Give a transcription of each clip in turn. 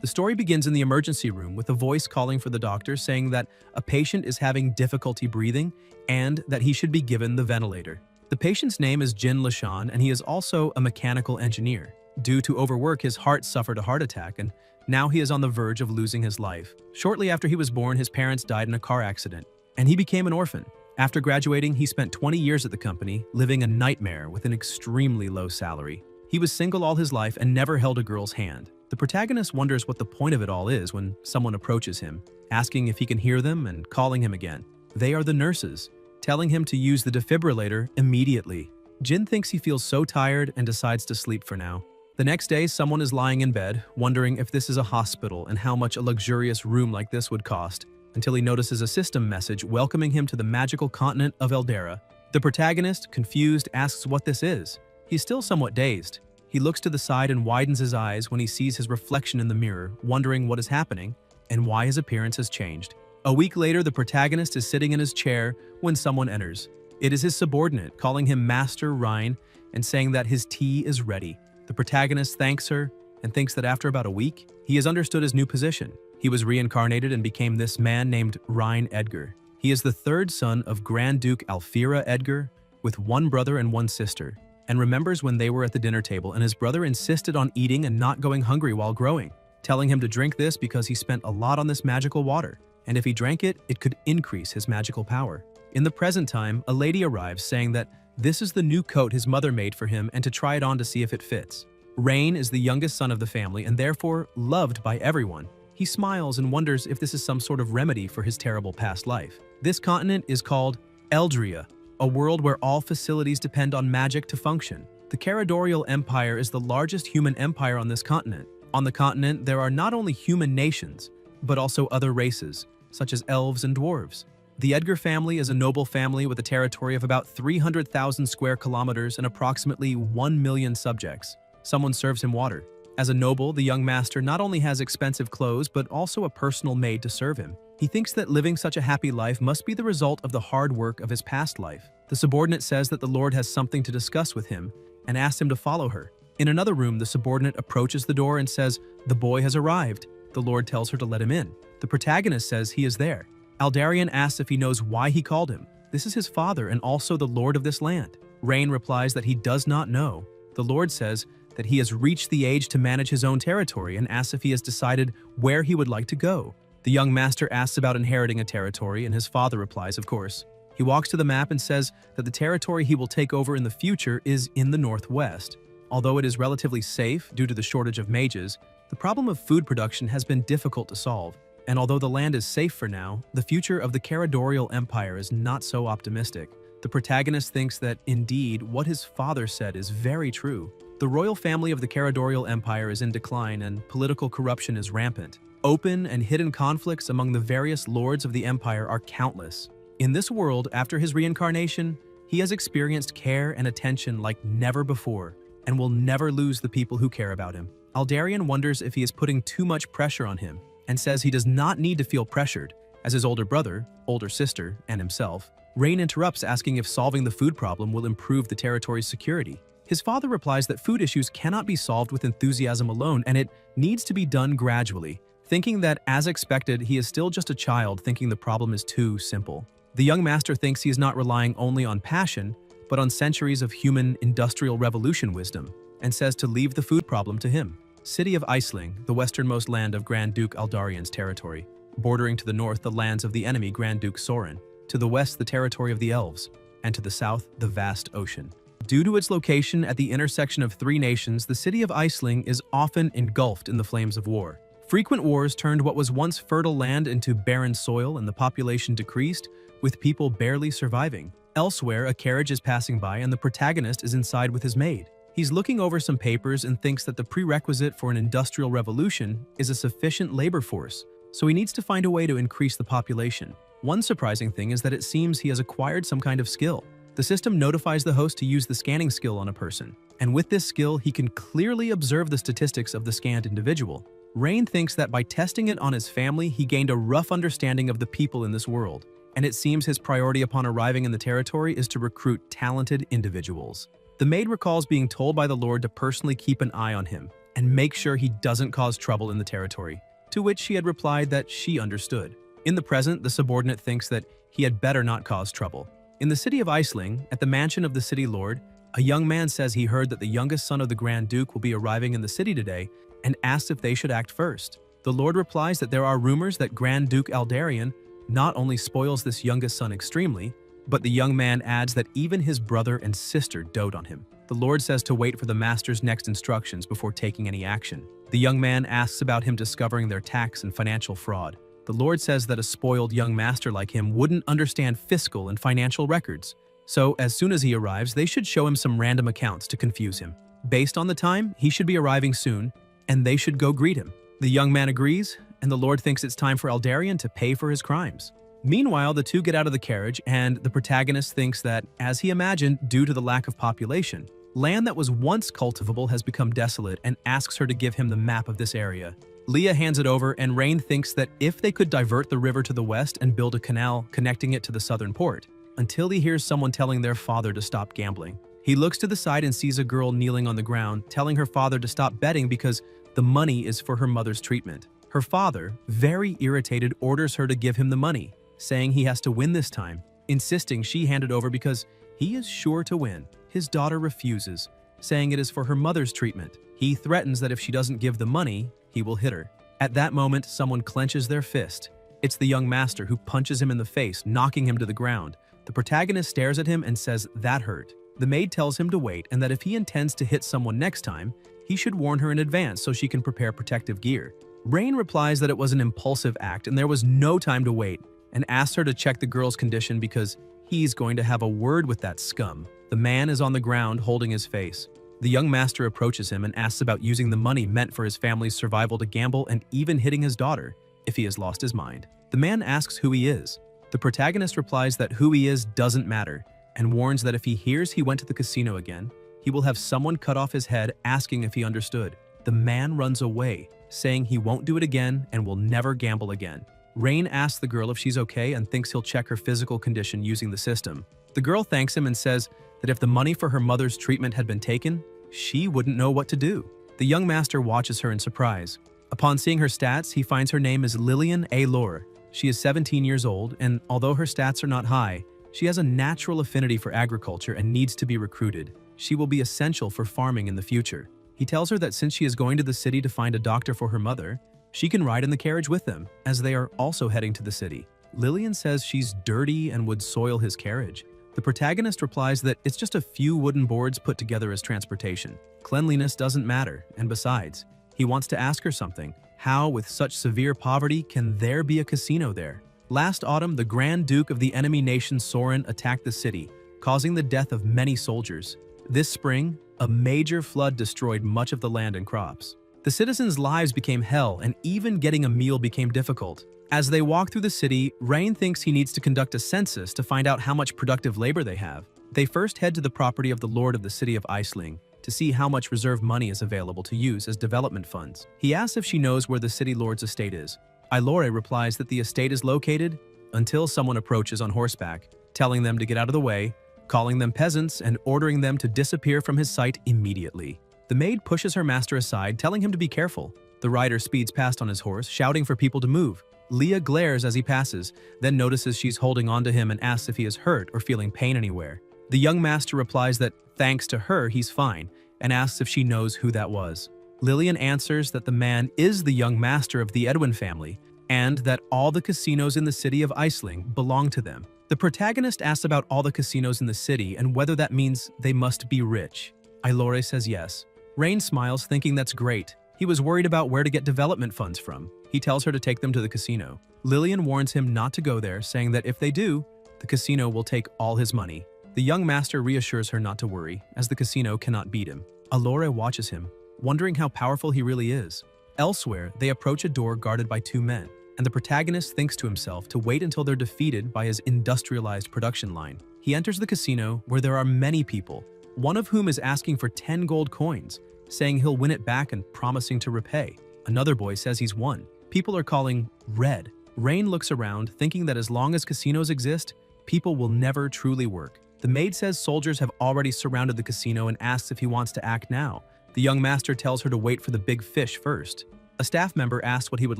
The story begins in the emergency room with a voice calling for the doctor saying that a patient is having difficulty breathing and that he should be given the ventilator. The patient's name is Jin Lashan, and he is also a mechanical engineer. Due to overwork, his heart suffered a heart attack, and now he is on the verge of losing his life. Shortly after he was born, his parents died in a car accident, and he became an orphan. After graduating, he spent 20 years at the company, living a nightmare with an extremely low salary. He was single all his life and never held a girl's hand. The protagonist wonders what the point of it all is when someone approaches him, asking if he can hear them and calling him again. They are the nurses, telling him to use the defibrillator immediately. Jin thinks he feels so tired and decides to sleep for now. The next day, someone is lying in bed, wondering if this is a hospital and how much a luxurious room like this would cost, until he notices a system message welcoming him to the magical continent of Eldera. The protagonist, confused, asks what this is. He's still somewhat dazed. He looks to the side and widens his eyes when he sees his reflection in the mirror, wondering what is happening and why his appearance has changed. A week later, the protagonist is sitting in his chair when someone enters. It is his subordinate, calling him Master Rhine and saying that his tea is ready. The protagonist thanks her and thinks that after about a week, he has understood his new position. He was reincarnated and became this man named Rhine Edgar. He is the third son of Grand Duke Alfira Edgar, with one brother and one sister, and remembers when they were at the dinner table and his brother insisted on eating and not going hungry while growing, telling him to drink this because he spent a lot on this magical water, and if he drank it, it could increase his magical power. In the present time, a lady arrives saying that this is the new coat his mother made for him and to try it on to see if it fits. Rain is the youngest son of the family and therefore loved by everyone. He smiles and wonders if this is some sort of remedy for his terrible past life. This continent is called Eldria, a world where all facilities depend on magic to function. The Caradorial Empire is the largest human empire on this continent. On the continent, there are not only human nations, but also other races, such as elves and dwarves. The Edgar family is a noble family with a territory of about 300,000 square kilometers and approximately 1 million subjects. Someone serves him water. As a noble, the young master not only has expensive clothes, but also a personal maid to serve him. He thinks that living such a happy life must be the result of the hard work of his past life. The subordinate says that the Lord has something to discuss with him and asks him to follow her. In another room, the subordinate approaches the door and says, "The boy has arrived." The Lord tells her to let him in. The protagonist says he is there. Aldarian asks if he knows why he called him. This is his father and also the Lord of this land. Rain replies that he does not know. The Lord says that he has reached the age to manage his own territory and asks if he has decided where he would like to go. The young master asks about inheriting a territory, and his father replies, of course. He walks to the map and says that the territory he will take over in the future is in the northwest. Although it is relatively safe due to the shortage of mages, the problem of food production has been difficult to solve. And although the land is safe for now, the future of the Caradorial Empire is not so optimistic. The protagonist thinks that, indeed, what his father said is very true. The royal family of the Caradorial Empire is in decline and political corruption is rampant. Open and hidden conflicts among the various lords of the empire are countless. In this world, after his reincarnation, he has experienced care and attention like never before and will never lose the people who care about him. Aldarian wonders if he is putting too much pressure on him and says he does not need to feel pressured, as his older brother, older sister, and himself. Rain interrupts, asking if solving the food problem will improve the territory's security. His father replies that food issues cannot be solved with enthusiasm alone and it needs to be done gradually, thinking that, as expected, he is still just a child thinking the problem is too simple. The young master thinks he is not relying only on passion, but on centuries of human industrial revolution wisdom, and says to leave the food problem to him. City of Iceling, the westernmost land of Grand Duke Aldarian's territory, bordering to the north the lands of the enemy Grand Duke Sorin, to the west the territory of the elves, and to the south the vast ocean. Due to its location at the intersection of three nations, the city of Iceling is often engulfed in the flames of war. Frequent wars turned what was once fertile land into barren soil and the population decreased, with people barely surviving. Elsewhere, a carriage is passing by and the protagonist is inside with his maid. He's looking over some papers and thinks that the prerequisite for an industrial revolution is a sufficient labor force, so he needs to find a way to increase the population. One surprising thing is that it seems he has acquired some kind of skill. The system notifies the host to use the scanning skill on a person, and with this skill, he can clearly observe the statistics of the scanned individual. Rain thinks that by testing it on his family, he gained a rough understanding of the people in this world, and it seems his priority upon arriving in the territory is to recruit talented individuals. The maid recalls being told by the Lord to personally keep an eye on him, and make sure he doesn't cause trouble in the territory, to which she had replied that she understood. In the present, the subordinate thinks that he had better not cause trouble. In the city of Iceling, at the mansion of the city lord, a young man says he heard that the youngest son of the Grand Duke will be arriving in the city today and asks if they should act first. The lord replies that there are rumors that Grand Duke Aldarion not only spoils this youngest son extremely, but the young man adds that even his brother and sister dote on him. The lord says to wait for the master's next instructions before taking any action. The young man asks about him discovering their tax and financial fraud. The lord says that a spoiled young master like him wouldn't understand fiscal and financial records. So, as soon as he arrives, they should show him some random accounts to confuse him. Based on the time, he should be arriving soon, and they should go greet him. The young man agrees, and the lord thinks it's time for Aldarion to pay for his crimes. Meanwhile, the two get out of the carriage, and the protagonist thinks that, as he imagined, due to the lack of population, land that was once cultivable has become desolate and asks her to give him the map of this area. Leah hands it over, and Rain thinks that if they could divert the river to the west and build a canal connecting it to the southern port, until he hears someone telling their father to stop gambling. He looks to the side and sees a girl kneeling on the ground, telling her father to stop betting because the money is for her mother's treatment. Her father, very irritated, orders her to give him the money, saying he has to win this time, insisting she hand it over because he is sure to win. His daughter refuses, saying it is for her mother's treatment. He threatens that if she doesn't give the money, he will hit her. At that moment, someone clenches their fist. It's the young master who punches him in the face, knocking him to the ground. The protagonist stares at him and says that hurt. The maid tells him to wait and that if he intends to hit someone next time, he should warn her in advance so she can prepare protective gear. Rain replies that it was an impulsive act and there was no time to wait, and asks her to check the girl's condition because he's going to have a word with that scum. The man is on the ground holding his face. The young master approaches him and asks about using the money meant for his family's survival to gamble and even hitting his daughter if he has lost his mind. The man asks who he is. The protagonist replies that who he is doesn't matter, and warns that if he hears he went to the casino again, he will have someone cut off his head asking if he understood. The man runs away, saying he won't do it again and will never gamble again. Rain asks the girl if she's okay and thinks he'll check her physical condition using the system. The girl thanks him and says that if the money for her mother's treatment had been taken, she wouldn't know what to do. The young master watches her in surprise. Upon seeing her stats, he finds her name is Lillian A. Lore. She is 17 years old, and although her stats are not high, she has a natural affinity for agriculture and needs to be recruited. She will be essential for farming in the future. He tells her that since she is going to the city to find a doctor for her mother, she can ride in the carriage with them, as they are also heading to the city. Lillian says she's dirty and would soil his carriage. The protagonist replies that it's just a few wooden boards put together as transportation. Cleanliness doesn't matter, and besides, he wants to ask her something. How, with such severe poverty, can there be a casino there? Last autumn, the Grand Duke of the enemy nation Soren attacked the city, causing the death of many soldiers. This spring, a major flood destroyed much of the land and crops. The citizens' lives became hell, and even getting a meal became difficult. As they walk through the city, Rain thinks he needs to conduct a census to find out how much productive labor they have. They first head to the property of the lord of the city of Iceling to see how much reserve money is available to use as development funds. He asks if she knows where the city lord's estate is. Ilore replies that the estate is located until someone approaches on horseback, telling them to get out of the way, calling them peasants, and ordering them to disappear from his sight immediately. The maid pushes her master aside, telling him to be careful. The rider speeds past on his horse, shouting for people to move. Leah glares as he passes, then notices she's holding on to him and asks if he is hurt or feeling pain anywhere. The young master replies that, thanks to her, he's fine, and asks if she knows who that was. Lillian answers that the man is the young master of the Edwin family, and that all the casinos in the city of Iceling belong to them. The protagonist asks about all the casinos in the city and whether that means they must be rich. Ilore says yes. Rain smiles, thinking that's great. He was worried about where to get development funds from. He tells her to take them to the casino. Lillian warns him not to go there, saying that if they do, the casino will take all his money. The young master reassures her not to worry, as the casino cannot beat him. Ilore watches him, wondering how powerful he really is. Elsewhere, they approach a door guarded by two men, and the protagonist thinks to himself to wait until they're defeated by his industrialized production line. He enters the casino, where there are many people, one of whom is asking for 10 gold coins, saying he'll win it back and promising to repay. Another boy says he's won. People are calling red. Rain looks around, thinking that as long as casinos exist, people will never truly work. The maid says soldiers have already surrounded the casino and asks if he wants to act now, The young master tells her to wait for the big fish first. A staff member asks what he would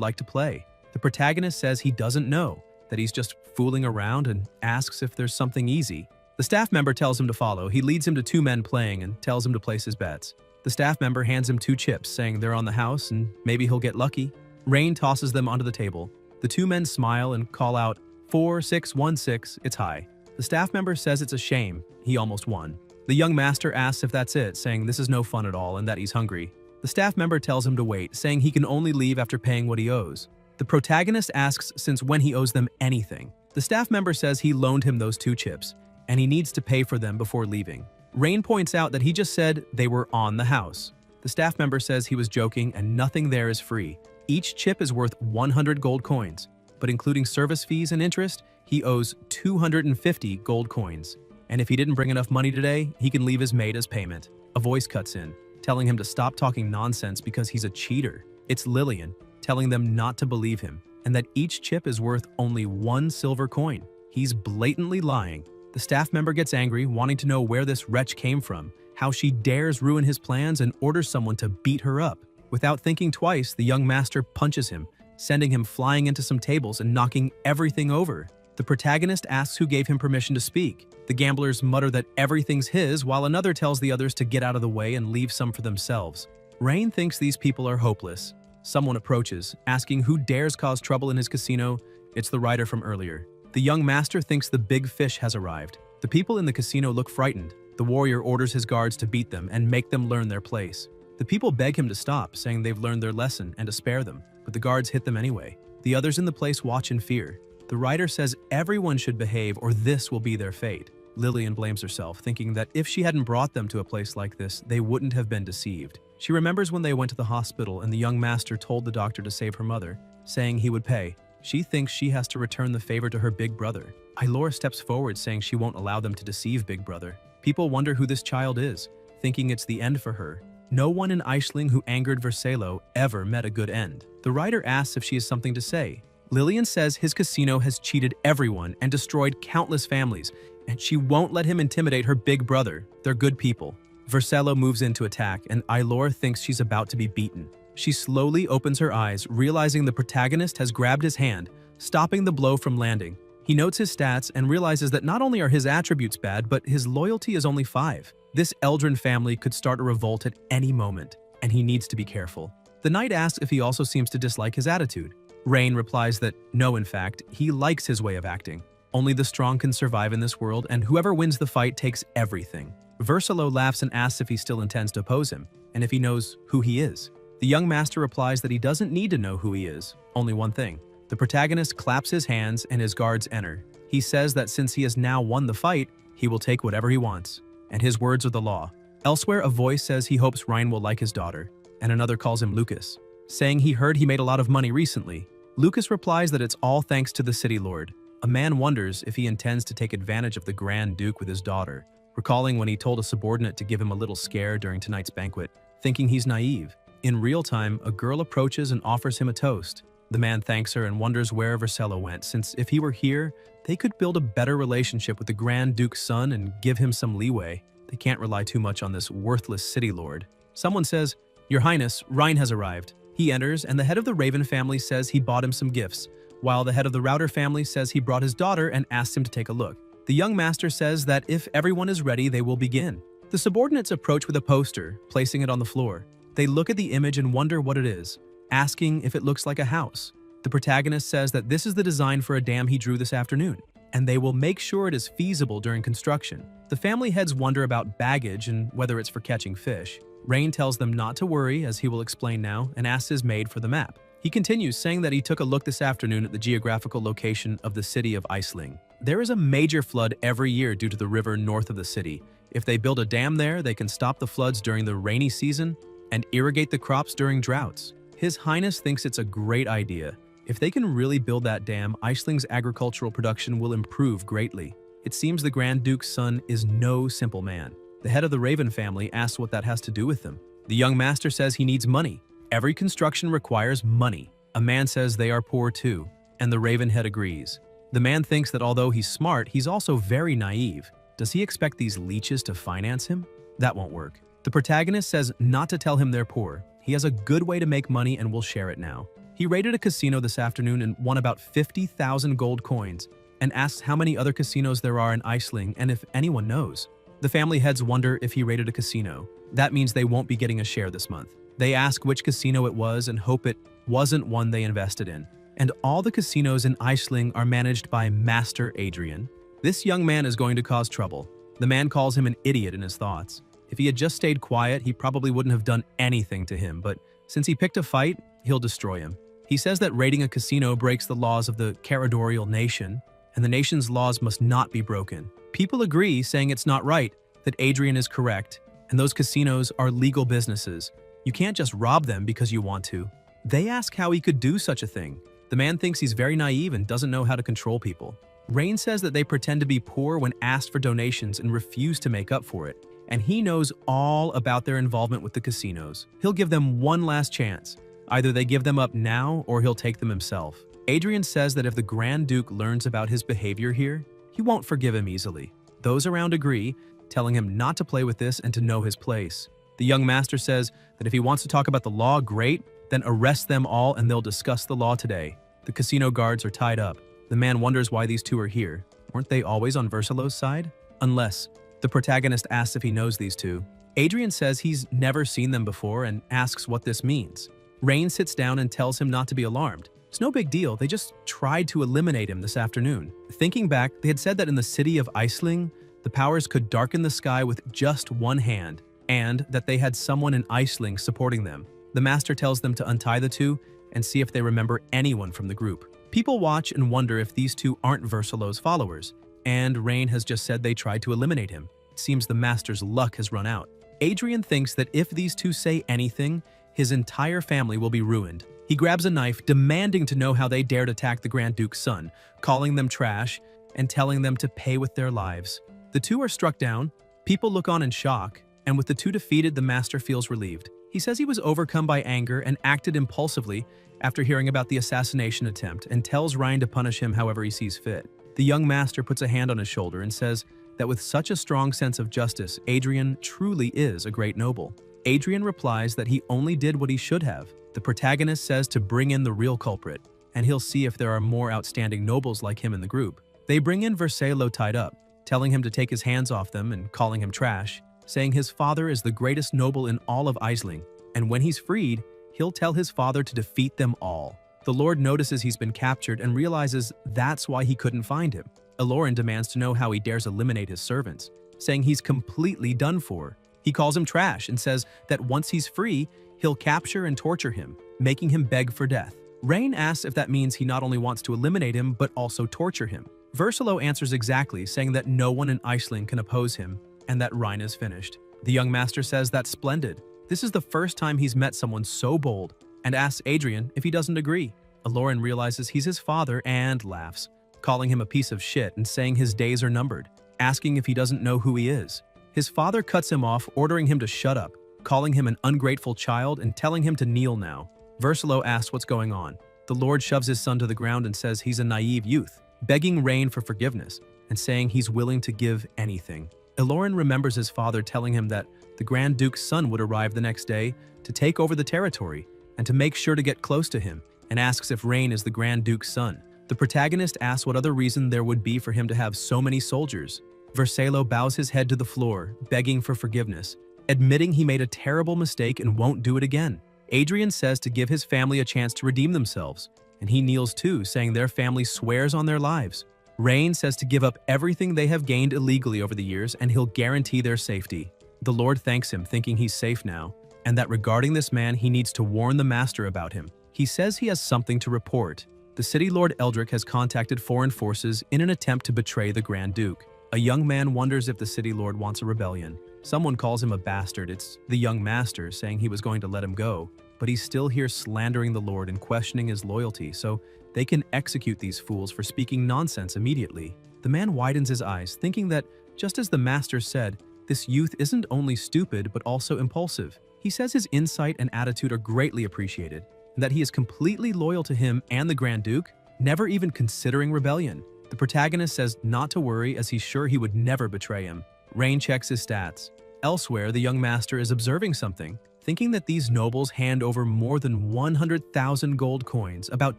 like to play. The protagonist says he doesn't know, that he's just fooling around, and asks if there's something easy. The staff member tells him to follow. He leads him to two men playing and tells him to place his bets. The staff member hands him two chips, saying they're on the house and maybe he'll get lucky. Rain tosses them onto the table. The two men smile and call out, 4, 6, 1, 6, it's high. The staff member says it's a shame, he almost won. The young master asks if that's it, saying this is no fun at all and that he's hungry. The staff member tells him to wait, saying he can only leave after paying what he owes. The protagonist asks since when he owes them anything. The staff member says he loaned him those two chips, and he needs to pay for them before leaving. Rain points out that he just said they were on the house. The staff member says he was joking and nothing there is free. Each chip is worth 100 gold coins, but including service fees and interest, he owes 250 gold coins. And if he didn't bring enough money today, he can leave his maid as payment. A voice cuts in, telling him to stop talking nonsense because he's a cheater. It's Lillian, telling them not to believe him, and that each chip is worth only 1 silver coin. He's blatantly lying. The staff member gets angry, wanting to know where this wretch came from, how she dares ruin his plans, and orders someone to beat her up. Without thinking twice, the young master punches him, sending him flying into some tables and knocking everything over. The protagonist asks who gave him permission to speak. The gamblers mutter that everything's his, while another tells the others to get out of the way and leave some for themselves. Rain thinks these people are hopeless. Someone approaches, asking who dares cause trouble in his casino. It's the rider from earlier. The young master thinks the big fish has arrived. The people in the casino look frightened. The warrior orders his guards to beat them and make them learn their place. The people beg him to stop, saying they've learned their lesson and to spare them, but the guards hit them anyway. The others in the place watch in fear. The rider says everyone should behave or this will be their fate. Lillian blames herself, thinking that if she hadn't brought them to a place like this, they wouldn't have been deceived. She remembers when they went to the hospital and the young master told the doctor to save her mother, saying he would pay. She thinks she has to return the favor to her big brother. Ailor steps forward, saying she won't allow them to deceive big brother. People wonder who this child is, thinking it's the end for her. No one in Aisling who angered Vercello ever met a good end. The writer asks if she has something to say. Lillian says his casino has cheated everyone and destroyed countless families, and she won't let him intimidate her big brother. They're good people. Vercello moves in to attack, and Ailor thinks she's about to be beaten. She slowly opens her eyes, realizing the protagonist has grabbed his hand, stopping the blow from landing. He notes his stats and realizes that not only are his attributes bad, but his loyalty is only 5. This Eldrin family could start a revolt at any moment, and he needs to be careful. The knight asks if he also seems to dislike his attitude. Rain replies that no, in fact, he likes his way of acting. Only the strong can survive in this world, and whoever wins the fight takes everything. Vercello laughs and asks if he still intends to oppose him, and if he knows who he is. The young master replies that he doesn't need to know who he is, only one thing. The protagonist claps his hands and his guards enter. He says that since he has now won the fight, he will take whatever he wants, and his words are the law. Elsewhere, a voice says he hopes Ryan will like his daughter, and another calls him Lucas, saying he heard he made a lot of money recently. Lucas replies that it's all thanks to the city lord. A man wonders if he intends to take advantage of the Grand Duke with his daughter, recalling when he told a subordinate to give him a little scare during tonight's banquet, thinking he's naive. In real time, a girl approaches and offers him a toast. The man thanks her and wonders where Vercello went, since if he were here, they could build a better relationship with the Grand Duke's son and give him some leeway. They can't rely too much on this worthless city lord. Someone says, "Your Highness, Ryan has arrived." He enters, and the head of the Raven family says he bought him some gifts, while the head of the Router family says he brought his daughter and asked him to take a look. The young master says that if everyone is ready, they will begin. The subordinates approach with a poster, placing it on the floor. They look at the image and wonder what it is, asking if it looks like a house. The protagonist says that this is the design for a dam he drew this afternoon, and they will make sure it is feasible during construction. The family heads wonder about baggage and whether it's for catching fish. Rain tells them not to worry, as he will explain now, and asks his maid for the map. He continues, saying that he took a look this afternoon at the geographical location of the city of Aisling. There is a major flood every year due to the river north of the city. If they build a dam there, they can stop the floods during the rainy season and irrigate the crops during droughts. His Highness thinks it's a great idea. If they can really build that dam, Aisling's agricultural production will improve greatly. It seems the Grand Duke's son is no simple man. The head of the Raven family asks what that has to do with them. The young master says he needs money. Every construction requires money. A man says they are poor too, and the Raven head agrees. The man thinks that although he's smart, he's also very naive. Does he expect these leeches to finance him? That won't work. The protagonist says not to tell him they're poor. He has a good way to make money and will share it now. He raided a casino this afternoon and won about 50,000 gold coins and asks how many other casinos there are in Iceland and if anyone knows. The family heads wonder if he raided a casino. That means they won't be getting a share this month. They ask which casino it was and hope it wasn't one they invested in. And all the casinos in Iceland are managed by Master Adrian. This young man is going to cause trouble. The man calls him an idiot in his thoughts. If he had just stayed quiet, he probably wouldn't have done anything to him, but since he picked a fight, he'll destroy him. He says that raiding a casino breaks the laws of the Caradorial nation, and the nation's laws must not be broken. People agree, saying it's not right, that Adrian is correct, and those casinos are legal businesses. You can't just rob them because you want to. They ask how he could do such a thing. The man thinks he's very naive and doesn't know how to control people. Rain says that they pretend to be poor when asked for donations and refuse to make up for it, and he knows all about their involvement with the casinos. He'll give them one last chance. Either they give them up now or he'll take them himself. Adrian says that if the Grand Duke learns about his behavior here, he won't forgive him easily. Those around agree, telling him not to play with this and to know his place. The young master says that if he wants to talk about the law, great, then arrest them all and they'll discuss the law today. The casino guards are tied up. The man wonders why these two are here. Weren't they always on Verselo's side? Unless. The protagonist asks if he knows these two. Adrian says he's never seen them before and asks what this means. Rain sits down and tells him not to be alarmed. It's no big deal, they just tried to eliminate him this afternoon. Thinking back, they had said that in the city of Iceland, the powers could darken the sky with just one hand, and that they had someone in Iceland supporting them. The master tells them to untie the two and see if they remember anyone from the group. People watch and wonder if these two aren't Verselo's followers, and Rain has just said they tried to eliminate him. It seems the master's luck has run out. Adrian thinks that if these two say anything, his entire family will be ruined. He grabs a knife, demanding to know how they dared attack the Grand Duke's son, calling them trash and telling them to pay with their lives. The two are struck down, people look on in shock, and with the two defeated, the master feels relieved. He says he was overcome by anger and acted impulsively after hearing about the assassination attempt and tells Ryan to punish him however he sees fit. The young master puts a hand on his shoulder and says that with such a strong sense of justice, Adrian truly is a great noble. Adrian replies that he only did what he should have. The protagonist says to bring in the real culprit, and he'll see if there are more outstanding nobles like him in the group. They bring in Verselo tied up, telling him to take his hands off them and calling him trash, saying his father is the greatest noble in all of Iceland, and when he's freed, he'll tell his father to defeat them all. The Lord notices he's been captured and realizes that's why he couldn't find him. Aloran demands to know how he dares eliminate his servants, saying he's completely done for. He calls him trash and says that once he's free, he'll capture and torture him, making him beg for death. Rain asks if that means he not only wants to eliminate him, but also torture him. Verselo answers exactly, saying that no one in Iceland can oppose him, and that Rhine is finished. The young master says that's splendid. This is the first time he's met someone so bold, and asks Adrian if he doesn't agree. Aloran realizes he's his father and laughs, calling him a piece of shit and saying his days are numbered, asking if he doesn't know who he is. His father cuts him off, ordering him to shut up, calling him an ungrateful child and telling him to kneel now. Verselo asks what's going on. The Lord shoves his son to the ground and says he's a naive youth, begging Rain for forgiveness and saying he's willing to give anything. Aloran remembers his father telling him that the Grand Duke's son would arrive the next day to take over the territory and to make sure to get close to him, and asks if Rain is the Grand Duke's son. The protagonist asks what other reason there would be for him to have so many soldiers. Verselo bows his head to the floor, begging for forgiveness, admitting he made a terrible mistake and won't do it again. Adrian says to give his family a chance to redeem themselves, and he kneels too, saying their family swears on their lives. Rain says to give up everything they have gained illegally over the years, and he'll guarantee their safety. The Lord thanks him, thinking he's safe now, and that regarding this man, he needs to warn the master about him. He says he has something to report. The city Lord Eldrick has contacted foreign forces in an attempt to betray the Grand Duke. A young man wonders if the city lord wants a rebellion. Someone calls him a bastard. It's the young master, saying he was going to let him go, but he's still here slandering the Lord and questioning his loyalty, so they can execute these fools for speaking nonsense immediately. The man widens his eyes, thinking that, just as the master said, this youth isn't only stupid but also impulsive. He says his insight and attitude are greatly appreciated, and that he is completely loyal to him and the Grand Duke, never even considering rebellion. The protagonist says not to worry, as he's sure he would never betray him. Rain checks his stats. Elsewhere, the young master is observing something, thinking that these nobles hand over more than 100,000 gold coins, about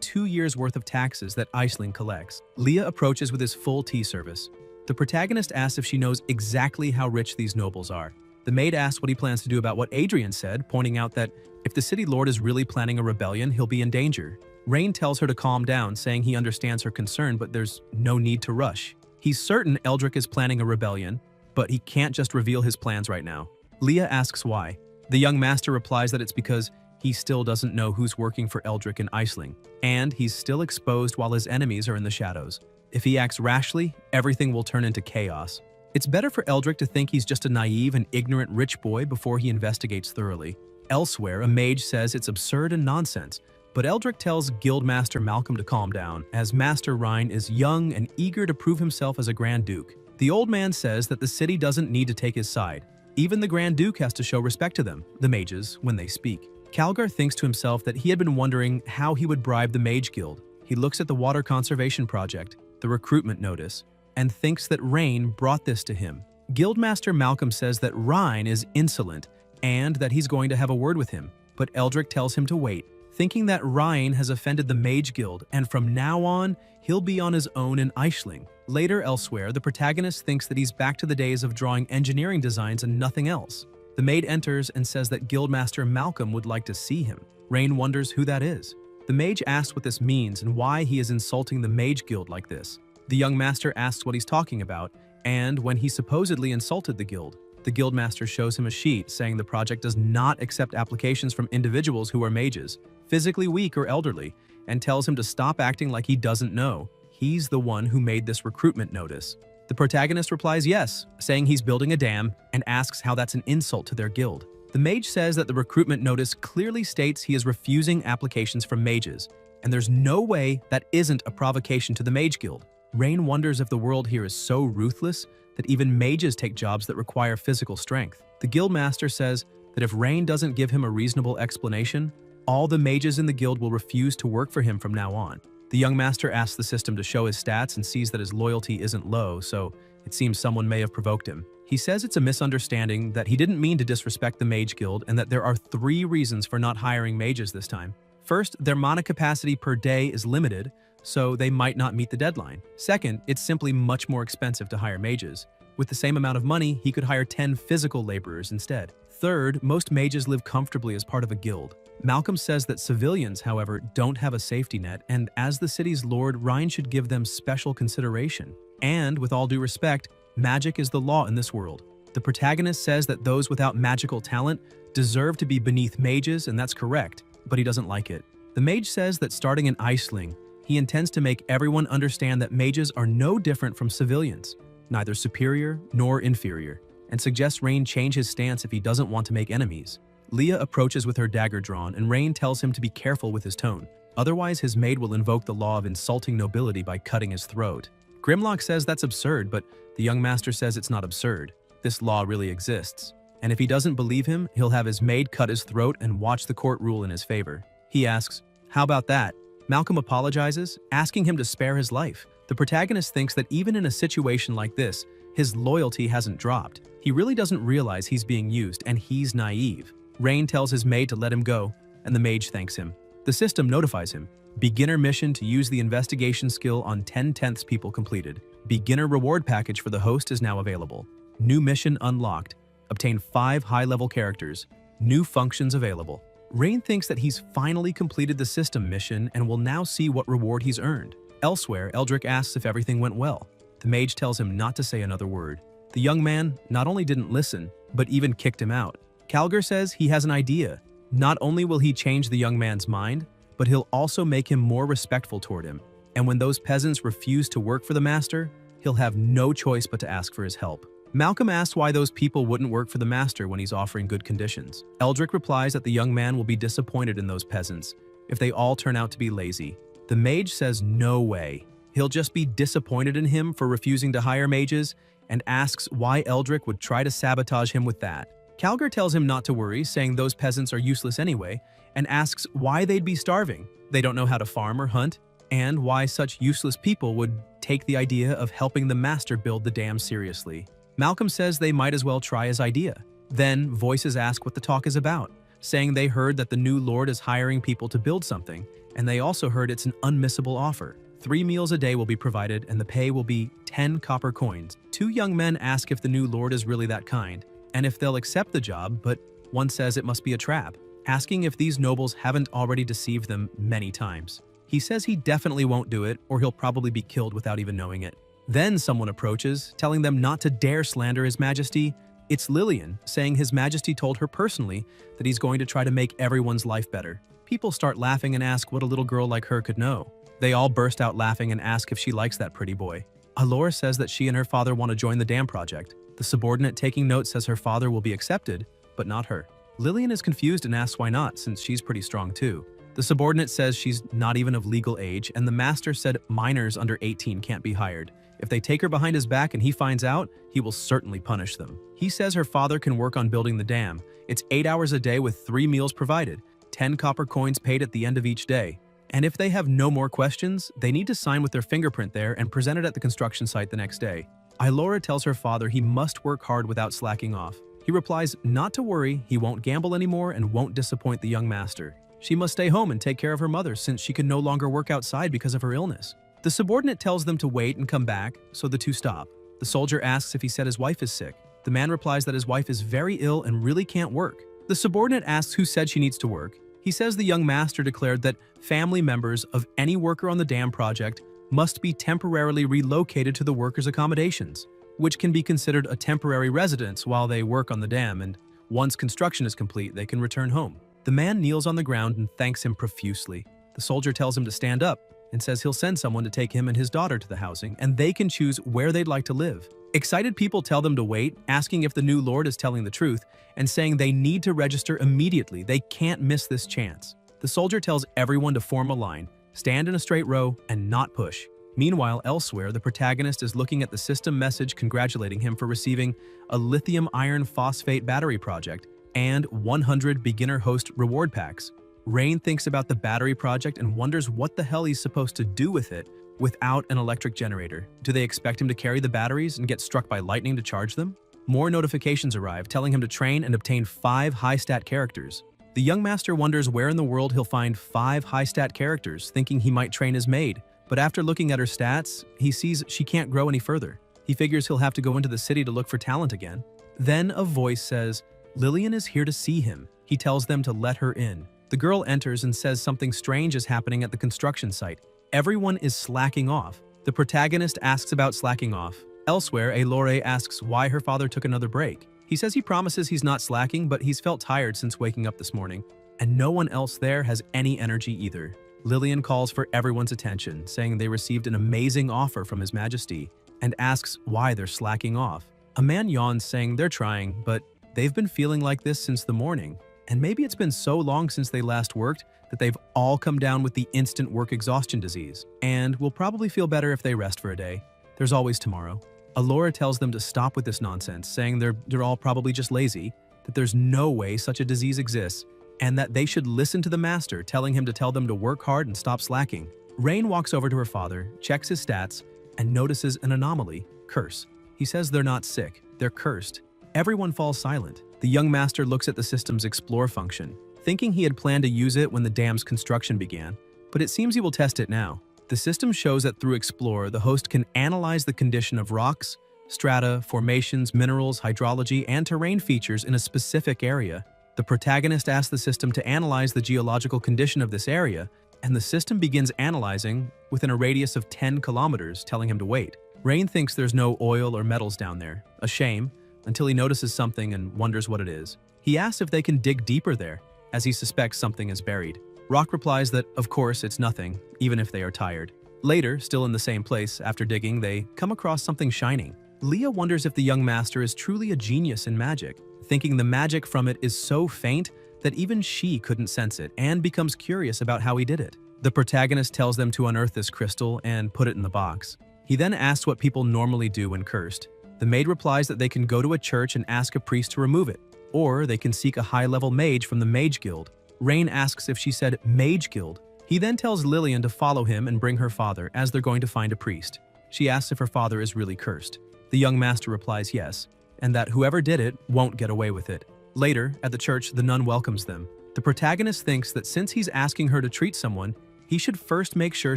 2 years' worth of taxes that Aisling collects. Leah approaches with his full tea service. The protagonist asks if she knows exactly how rich these nobles are. The maid asks what he plans to do about what Adrian said, pointing out that if the city lord is really planning a rebellion, he'll be in danger. Rain tells her to calm down, saying he understands her concern, but there's no need to rush. He's certain Eldrick is planning a rebellion, but he can't just reveal his plans right now. Leah asks why. The young master replies that it's because he still doesn't know who's working for Eldrick and Aisling, and he's still exposed while his enemies are in the shadows. If he acts rashly, everything will turn into chaos. It's better for Eldrick to think he's just a naive and ignorant rich boy before he investigates thoroughly. Elsewhere, a mage says it's absurd and nonsense, but Eldrick tells Guildmaster Malcolm to calm down, as Master Rhine is young and eager to prove himself as a Grand Duke. The old man says that the city doesn't need to take his side. Even the Grand Duke has to show respect to them, the mages, when they speak. Calgar thinks to himself that he had been wondering how he would bribe the Mage Guild. He looks at the Water Conservation Project, the recruitment notice, and thinks that Rain brought this to him. Guildmaster Malcolm says that Rhine is insolent and that he's going to have a word with him, but Eldrick tells him to wait, thinking that Rhine has offended the Mage Guild and from now on, he'll be on his own in Aisling. Later elsewhere, the protagonist thinks that he's back to the days of drawing engineering designs and nothing else. The maid enters and says that Guildmaster Malcolm would like to see him. Rain wonders who that is. The mage asks what this means and why he is insulting the Mage Guild like this. The young master asks what he's talking about, and when he supposedly insulted the guild, the guildmaster shows him a sheet saying the project does not accept applications from individuals who are mages, physically weak or elderly, and tells him to stop acting like he doesn't know. He's the one who made this recruitment notice. The protagonist replies yes, saying he's building a dam, and asks how that's an insult to their guild. The mage says that the recruitment notice clearly states he is refusing applications from mages, and there's no way that isn't a provocation to the Mage Guild. Rain wonders if the world here is so ruthless that even mages take jobs that require physical strength. The guildmaster says that if Rain doesn't give him a reasonable explanation, all the mages in the guild will refuse to work for him from now on. The young master asks the system to show his stats and sees that his loyalty isn't low, so it seems someone may have provoked him. He says it's a misunderstanding, that he didn't mean to disrespect the Mage Guild, and that there are 3 reasons for not hiring mages this time. First, their mana capacity per day is limited, so they might not meet the deadline. Second, it's simply much more expensive to hire mages. With the same amount of money, he could hire 10 physical laborers instead. Third, most mages live comfortably as part of a guild. Malcolm says that civilians, however, don't have a safety net, and as the city's lord, Rhine should give them special consideration. And, with all due respect, magic is the law in this world. The protagonist says that those without magical talent deserve to be beneath mages, and that's correct, but he doesn't like it. The mage says that starting in Aisling, he intends to make everyone understand that mages are no different from civilians, neither superior nor inferior, and suggests Rain change his stance if he doesn't want to make enemies. Leah approaches with her dagger drawn, and Rain tells him to be careful with his tone. Otherwise, his maid will invoke the law of insulting nobility by cutting his throat. Grimlock says that's absurd, but the young master says it's not absurd. This law really exists. And if he doesn't believe him, he'll have his maid cut his throat and watch the court rule in his favor. He asks, "How about that?" Malcolm apologizes, asking him to spare his life. The protagonist thinks that even in a situation like this, his loyalty hasn't dropped. He really doesn't realize he's being used, and he's naive. Rain tells his maid to let him go, and the mage thanks him. The system notifies him. Beginner mission to use the investigation skill on 10/10ths people completed. Beginner reward package for the host is now available. New mission unlocked. Obtain 5 high-level characters. New functions available. Rain thinks that he's finally completed the system mission and will now see what reward he's earned. Elsewhere, Eldrick asks if everything went well. The mage tells him not to say another word. The young man not only didn't listen, but even kicked him out. Calgar says he has an idea. Not only will he change the young man's mind, but he'll also make him more respectful toward him. And when those peasants refuse to work for the master, he'll have no choice but to ask for his help. Malcolm asks why those people wouldn't work for the master when he's offering good conditions. Eldrick replies that the young man will be disappointed in those peasants if they all turn out to be lazy. The mage says no way. He'll just be disappointed in him for refusing to hire mages and asks why Eldrick would try to sabotage him with that. Calgar tells him not to worry, saying those peasants are useless anyway, and asks why they'd be starving. They don't know how to farm or hunt, and why such useless people would take the idea of helping the master build the dam seriously. Malcolm says they might as well try his idea. Then, voices ask what the talk is about, saying they heard that the new lord is hiring people to build something, and they also heard it's an unmissable offer. 3 meals a day will be provided, and the pay will be 10 copper coins. 2 young men ask if the new lord is really that kind, and if they'll accept the job, but one says it must be a trap, asking if these nobles haven't already deceived them many times. He says he definitely won't do it, or he'll probably be killed without even knowing it. Then someone approaches, telling them not to dare slander His Majesty. It's Lillian, saying His Majesty told her personally that he's going to try to make everyone's life better. People start laughing and ask what a little girl like her could know. They all burst out laughing and ask if she likes that pretty boy. Alora says that she and her father want to join the dam project. The subordinate taking notes says her father will be accepted, but not her. Lillian is confused and asks why not, since she's pretty strong too. The subordinate says she's not even of legal age, and the master said minors under 18 can't be hired. If they take her behind his back and he finds out, he will certainly punish them. He says her father can work on building the dam. It's 8 hours a day with 3 meals provided, 10 copper coins paid at the end of each day. And if they have no more questions, they need to sign with their fingerprint there and present it at the construction site the next day. Ilora tells her father he must work hard without slacking off. He replies not to worry, he won't gamble anymore and won't disappoint the young master. She must stay home and take care of her mother since she can no longer work outside because of her illness. The subordinate tells them to wait and come back, so the two stop. The soldier asks if he said his wife is sick. The man replies that his wife is very ill and really can't work. The subordinate asks who said she needs to work. He says the young master declared that family members of any worker on the dam project must be temporarily relocated to the workers' accommodations, which can be considered a temporary residence while they work on the dam, and once construction is complete, they can return home. The man kneels on the ground and thanks him profusely. The soldier tells him to stand up and says he'll send someone to take him and his daughter to the housing, and they can choose where they'd like to live. Excited people tell them to wait, asking if the new lord is telling the truth, and saying they need to register immediately. They can't miss this chance. The soldier tells everyone to form a line, stand in a straight row, and not push. Meanwhile, elsewhere, the protagonist is looking at the system message congratulating him for receiving a lithium iron phosphate battery project and 100 beginner host reward packs. Rain thinks about the battery project and wonders what the hell he's supposed to do with it without an electric generator. Do they expect him to carry the batteries and get struck by lightning to charge them? More notifications arrive, telling him to train and obtain 5 high-stat characters. The young master wonders where in the world he'll find 5 high-stat characters, thinking he might train his maid. But after looking at her stats, he sees she can't grow any further. He figures he'll have to go into the city to look for talent again. Then a voice says, Lillian is here to see him. He tells them to let her in. The girl enters and says something strange is happening at the construction site. Everyone is slacking off. The protagonist asks about slacking off. Elsewhere, Alore asks why her father took another break. He says he promises he's not slacking, but he's felt tired since waking up this morning. And no one else there has any energy either. Lillian calls for everyone's attention, saying they received an amazing offer from His Majesty, and asks why they're slacking off. A man yawns, saying they're trying, but they've been feeling like this since the morning. And maybe it's been so long since they last worked that they've all come down with the instant work exhaustion disease, and will probably feel better if they rest for a day. There's always tomorrow. Alora tells them to stop with this nonsense, saying they're all probably just lazy, that there's no way such a disease exists, and that they should listen to the master, telling him to tell them to work hard and stop slacking. Rain walks over to her father, checks his stats, and notices an anomaly, curse. He says they're not sick, they're cursed. Everyone falls silent. The young master looks at the system's explore function, thinking he had planned to use it when the dam's construction began, but it seems he will test it now. The system shows that through explore, the host can analyze the condition of rocks, strata, formations, minerals, hydrology, and terrain features in a specific area. The protagonist asks the system to analyze the geological condition of this area, and the system begins analyzing within a radius of 10 kilometers, telling him to wait. Rain thinks there's no oil or metals down there, a shame, until he notices something and wonders what it is. He asks if they can dig deeper there, as he suspects something is buried. Rock replies that, of course, it's nothing, even if they are tired. Later, still in the same place, after digging, they come across something shining. Leah wonders if the young master is truly a genius in magic, thinking the magic from it is so faint that even she couldn't sense it, and becomes curious about how he did it. The protagonist tells them to unearth this crystal and put it in the box. He then asks what people normally do when cursed. The maid replies that they can go to a church and ask a priest to remove it, or they can seek a high-level mage from the Mage Guild. Rain asks if she said Mage Guild. He then tells Lillian to follow him and bring her father, as they're going to find a priest. She asks if her father is really cursed. The young master replies yes. and that whoever did it won't get away with it. Later, at the church, the nun welcomes them. The protagonist thinks that since he's asking her to treat someone, he should first make sure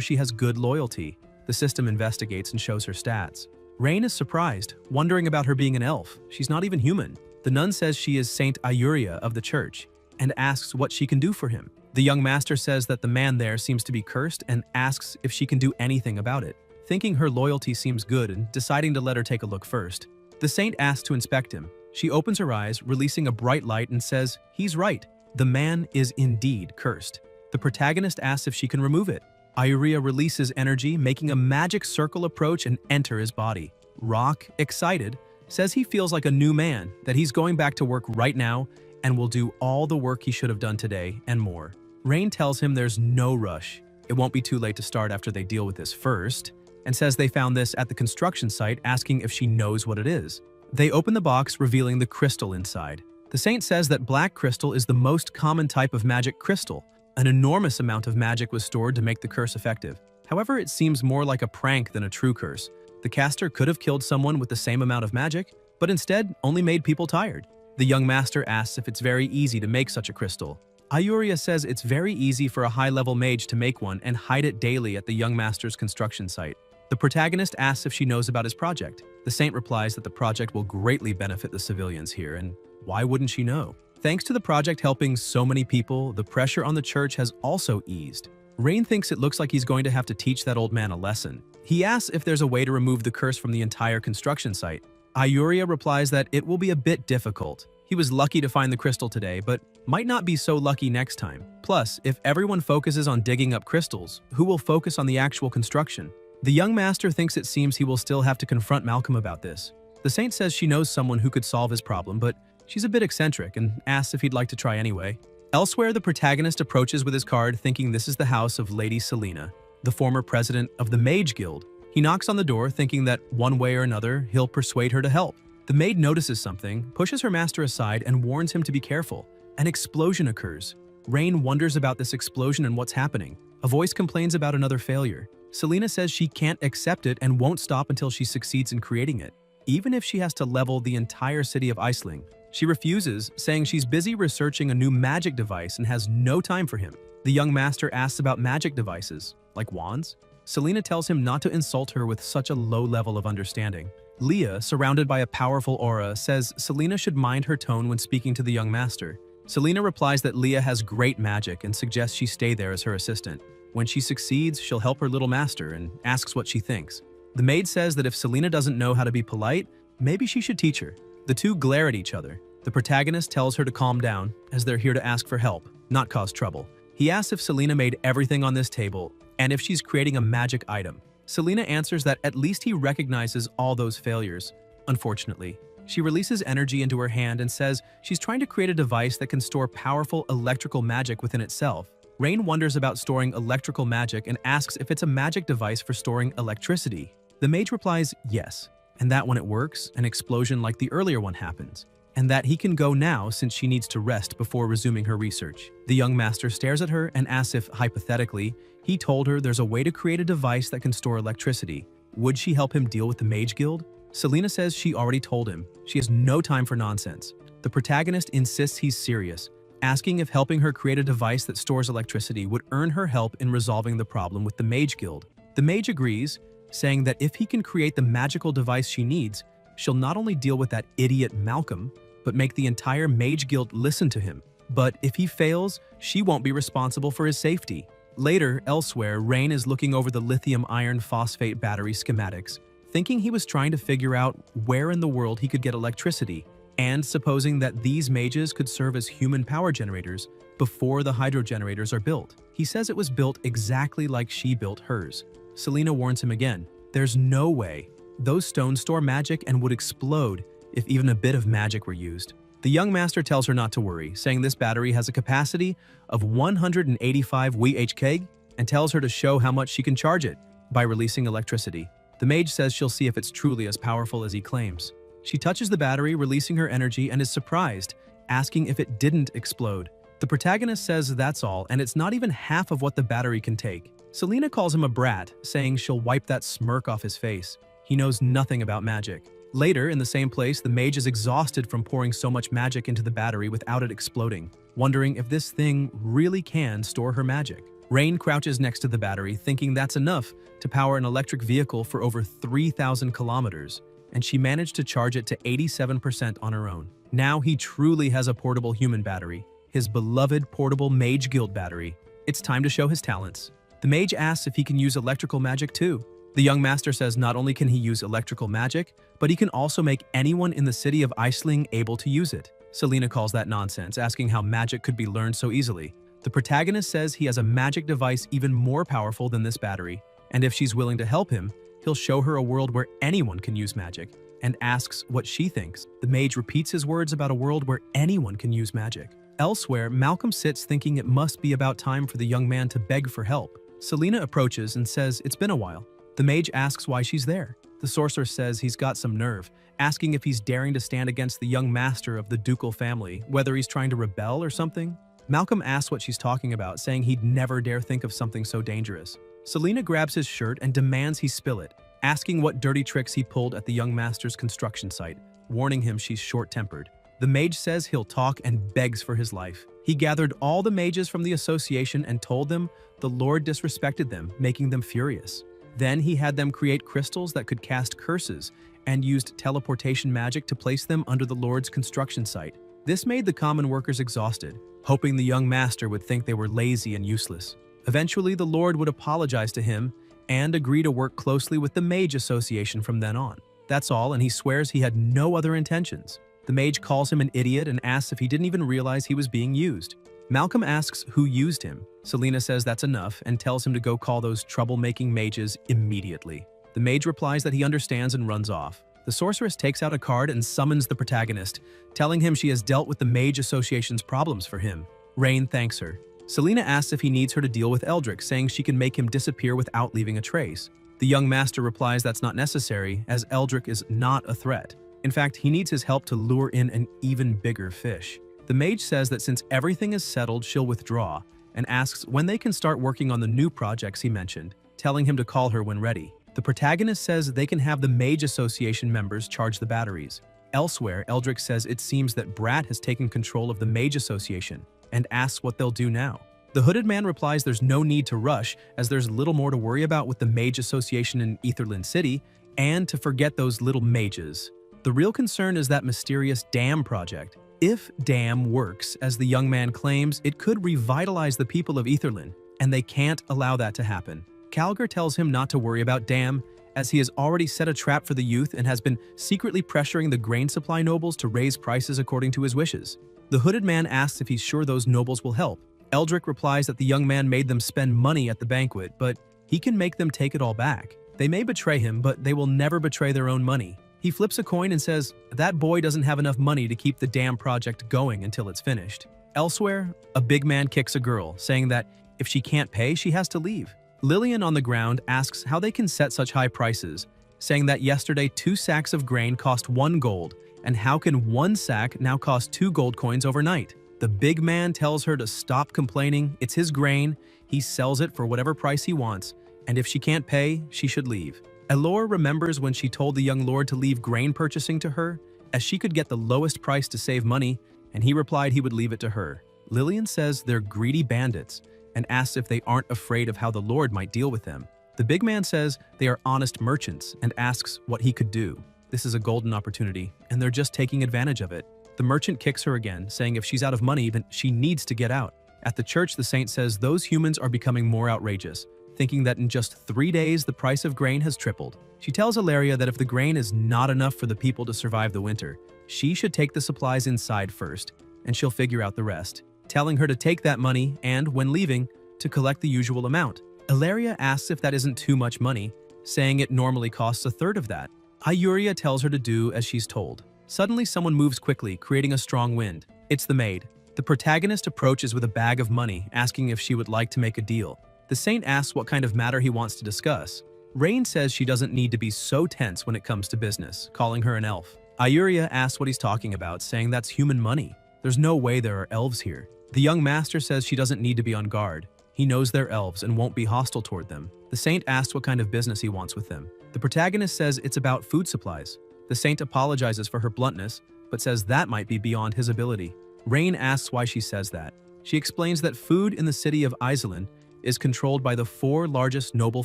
she has good loyalty. The system investigates and shows her stats. Rain is surprised, wondering about her being an elf. She's not even human. The nun says she is Saint Ayuria of the church and asks what she can do for him. The young master says that the man there seems to be cursed and asks if she can do anything about it. Thinking her loyalty seems good and deciding to let her take a look first, the saint asks to inspect him. She opens her eyes, releasing a bright light, and says, "He's right. The man is indeed cursed." The protagonist asks if she can remove it. Ayuria releases energy, making a magic circle approach and enter his body. Rock, excited, says he feels like a new man, that he's going back to work right now and will do all the work he should have done today and more. Rain tells him there's no rush. It won't be too late to start after they deal with this first, and says they found this at the construction site, asking if she knows what it is. They open the box, revealing the crystal inside. The saint says that black crystal is the most common type of magic crystal. An enormous amount of magic was stored to make the curse effective. However, it seems more like a prank than a true curse. The caster could have killed someone with the same amount of magic, but instead only made people tired. The young master asks if it's very easy to make such a crystal. Ayuria says it's very easy for a high-level mage to make one and hide it daily at the young master's construction site. The protagonist asks if she knows about his project. The saint replies that the project will greatly benefit the civilians here, and why wouldn't she know? Thanks to the project helping so many people, the pressure on the church has also eased. Rain thinks it looks like he's going to have to teach that old man a lesson. He asks if there's a way to remove the curse from the entire construction site. Ayuria replies that it will be a bit difficult. He was lucky to find the crystal today, but might not be so lucky next time. Plus, if everyone focuses on digging up crystals, who will focus on the actual construction? The young master thinks it seems he will still have to confront Malcolm about this. The saint says she knows someone who could solve his problem, but she's a bit eccentric and asks if he'd like to try anyway. Elsewhere, the protagonist approaches with his card, thinking this is the house of Lady Selena, the former president of the Mage Guild. He knocks on the door, thinking that one way or another, he'll persuade her to help. The maid notices something, pushes her master aside, and warns him to be careful. An explosion occurs. Rain wonders about this explosion and what's happening. A voice complains about another failure. Selena says she can't accept it and won't stop until she succeeds in creating it, even if she has to level the entire city of Iceling. She refuses, saying she's busy researching a new magic device and has no time for him. The young master asks about magic devices, like wands. Selena tells him not to insult her with such a low level of understanding. Leah, surrounded by a powerful aura, says Selena should mind her tone when speaking to the young master. Selena replies that Leah has great magic and suggests she stay there as her assistant. When she succeeds, she'll help her little master and asks what she thinks. The maid says that if Selena doesn't know how to be polite, maybe she should teach her. The two glare at each other. The protagonist tells her to calm down, as they're here to ask for help, not cause trouble. He asks if Selena made everything on this table and if she's creating a magic item. Selena answers that at least he recognizes all those failures. Unfortunately, she releases energy into her hand and says she's trying to create a device that can store powerful electrical magic within itself. Rain wonders about storing electrical magic and asks if it's a magic device for storing electricity. The mage replies yes, and that when it works, an explosion like the earlier one happens, and that he can go now since she needs to rest before resuming her research. The young master stares at her and asks if, hypothetically, he told her there's a way to create a device that can store electricity. Would she help him deal with the Mage Guild? Selena says she already told him. She has no time for nonsense. The protagonist insists he's serious, asking if helping her create a device that stores electricity would earn her help in resolving the problem with the Mage Guild. The mage agrees, saying that if he can create the magical device she needs, she'll not only deal with that idiot Malcolm, but make the entire Mage Guild listen to him. But if he fails, she won't be responsible for his safety. Later, elsewhere, Rain is looking over the lithium iron phosphate battery schematics, thinking he was trying to figure out where in the world he could get electricity, and supposing that these mages could serve as human power generators before the hydro generators are built. He says it was built exactly like she built hers. Selena warns him again. There's no way. Those stones store magic and would explode if even a bit of magic were used. The young master tells her not to worry, saying this battery has a capacity of 185 Wh and tells her to show how much she can charge it by releasing electricity. The mage says she'll see if it's truly as powerful as he claims. She touches the battery, releasing her energy, and is surprised, asking if it didn't explode. The protagonist says that's all, and it's not even half of what the battery can take. Selena calls him a brat, saying she'll wipe that smirk off his face. He knows nothing about magic. Later, in the same place, the mage is exhausted from pouring so much magic into the battery without it exploding, wondering if this thing really can store her magic. Rain crouches next to the battery, thinking that's enough to power an electric vehicle for over 3,000 kilometers, and she managed to charge it to 87% on her own. Now he truly has a portable human battery, his beloved portable Mage Guild battery. It's time to show his talents. The mage asks if he can use electrical magic too. The young master says not only can he use electrical magic, but he can also make anyone in the city of Aisling able to use it. Selena calls that nonsense, asking how magic could be learned so easily. The protagonist says he has a magic device even more powerful than this battery, and if she's willing to help him, he'll show her a world where anyone can use magic, and asks what she thinks. The mage repeats his words about a world where anyone can use magic. Elsewhere, Malcolm sits thinking it must be about time for the young man to beg for help. Selena approaches and says it's been a while. The mage asks why she's there. The sorcerer says he's got some nerve, asking if he's daring to stand against the young master of the ducal family, whether he's trying to rebel or something. Malcolm asks what she's talking about, saying he'd never dare think of something so dangerous. Selena grabs his shirt and demands he spill it, asking what dirty tricks he pulled at the young master's construction site, warning him she's short-tempered. The mage says he'll talk and begs for his life. He gathered all the mages from the association and told them the Lord disrespected them, making them furious. Then he had them create crystals that could cast curses and used teleportation magic to place them under the Lord's construction site. This made the common workers exhausted, hoping the young master would think they were lazy and useless. Eventually, the Lord would apologize to him and agree to work closely with the Mage Association from then on. That's all, and he swears he had no other intentions. The mage calls him an idiot and asks if he didn't even realize he was being used. Malcolm asks who used him. Selena says that's enough and tells him to go call those troublemaking mages immediately. The mage replies that he understands and runs off. The sorceress takes out a card and summons the protagonist, telling him she has dealt with the Mage Association's problems for him. Rain thanks her. Selena asks if he needs her to deal with Eldrick, saying she can make him disappear without leaving a trace. The young master replies that's not necessary, as Eldrick is not a threat. In fact, he needs his help to lure in an even bigger fish. The mage says that since everything is settled, she'll withdraw, and asks when they can start working on the new projects he mentioned, telling him to call her when ready. The protagonist says they can have the Mage Association members charge the batteries. Elsewhere, Eldrick says it seems that Brat has taken control of the Mage Association, and asks what they'll do now. The hooded man replies there's no need to rush, as there's little more to worry about with the Mage Association in Aetherland City, and to forget those little mages. The real concern is that mysterious dam project. If dam works, as the young man claims, it could revitalize the people of Aetherland, and they can't allow that to happen. Calgar tells him not to worry about dam, as he has already set a trap for the youth and has been secretly pressuring the grain supply nobles to raise prices according to his wishes. The hooded man asks if he's sure those nobles will help. Eldrick replies that the young man made them spend money at the banquet, but he can make them take it all back. They may betray him, but they will never betray their own money. He flips a coin and says that boy doesn't have enough money to keep the dam project going until it's finished. Elsewhere, a big man kicks a girl, saying that if she can't pay, she has to leave. Lillian on the ground asks how they can set such high prices, saying that yesterday 2 sacks of grain cost 1 gold, and how can 1 sack now cost 2 gold coins overnight? The big man tells her to stop complaining, it's his grain, he sells it for whatever price he wants, and if she can't pay, she should leave. Elor remembers when she told the young lord to leave grain purchasing to her, as she could get the lowest price to save money, and he replied he would leave it to her. Lillian says they're greedy bandits, and asks if they aren't afraid of how the lord might deal with them. The big man says they are honest merchants and asks what he could do. This is a golden opportunity, and they're just taking advantage of it. The merchant kicks her again, saying if she's out of money, then she needs to get out. At the church, the saint says those humans are becoming more outrageous, thinking that in just 3 days the price of grain has tripled. She tells Ilaria that if the grain is not enough for the people to survive the winter, she should take the supplies inside first, and she'll figure out the rest, telling her to take that money and, when leaving, to collect the usual amount. Ilaria asks if that isn't too much money, saying it normally costs 1/3 of that. Ayuria tells her to do as she's told. Suddenly, someone moves quickly, creating a strong wind. It's the maid. The protagonist approaches with a bag of money, asking if she would like to make a deal. The saint asks what kind of matter he wants to discuss. Rain says she doesn't need to be so tense when it comes to business, calling her an elf. Ayuria asks what he's talking about, saying that's human money. There's no way there are elves here. The young master says she doesn't need to be on guard. He knows they're elves and won't be hostile toward them. The saint asks what kind of business he wants with them. The protagonist says it's about food supplies. The saint apologizes for her bluntness, but says that might be beyond his ability. Rain asks why she says that. She explains that food in the city of Iselin is controlled by the 4 largest noble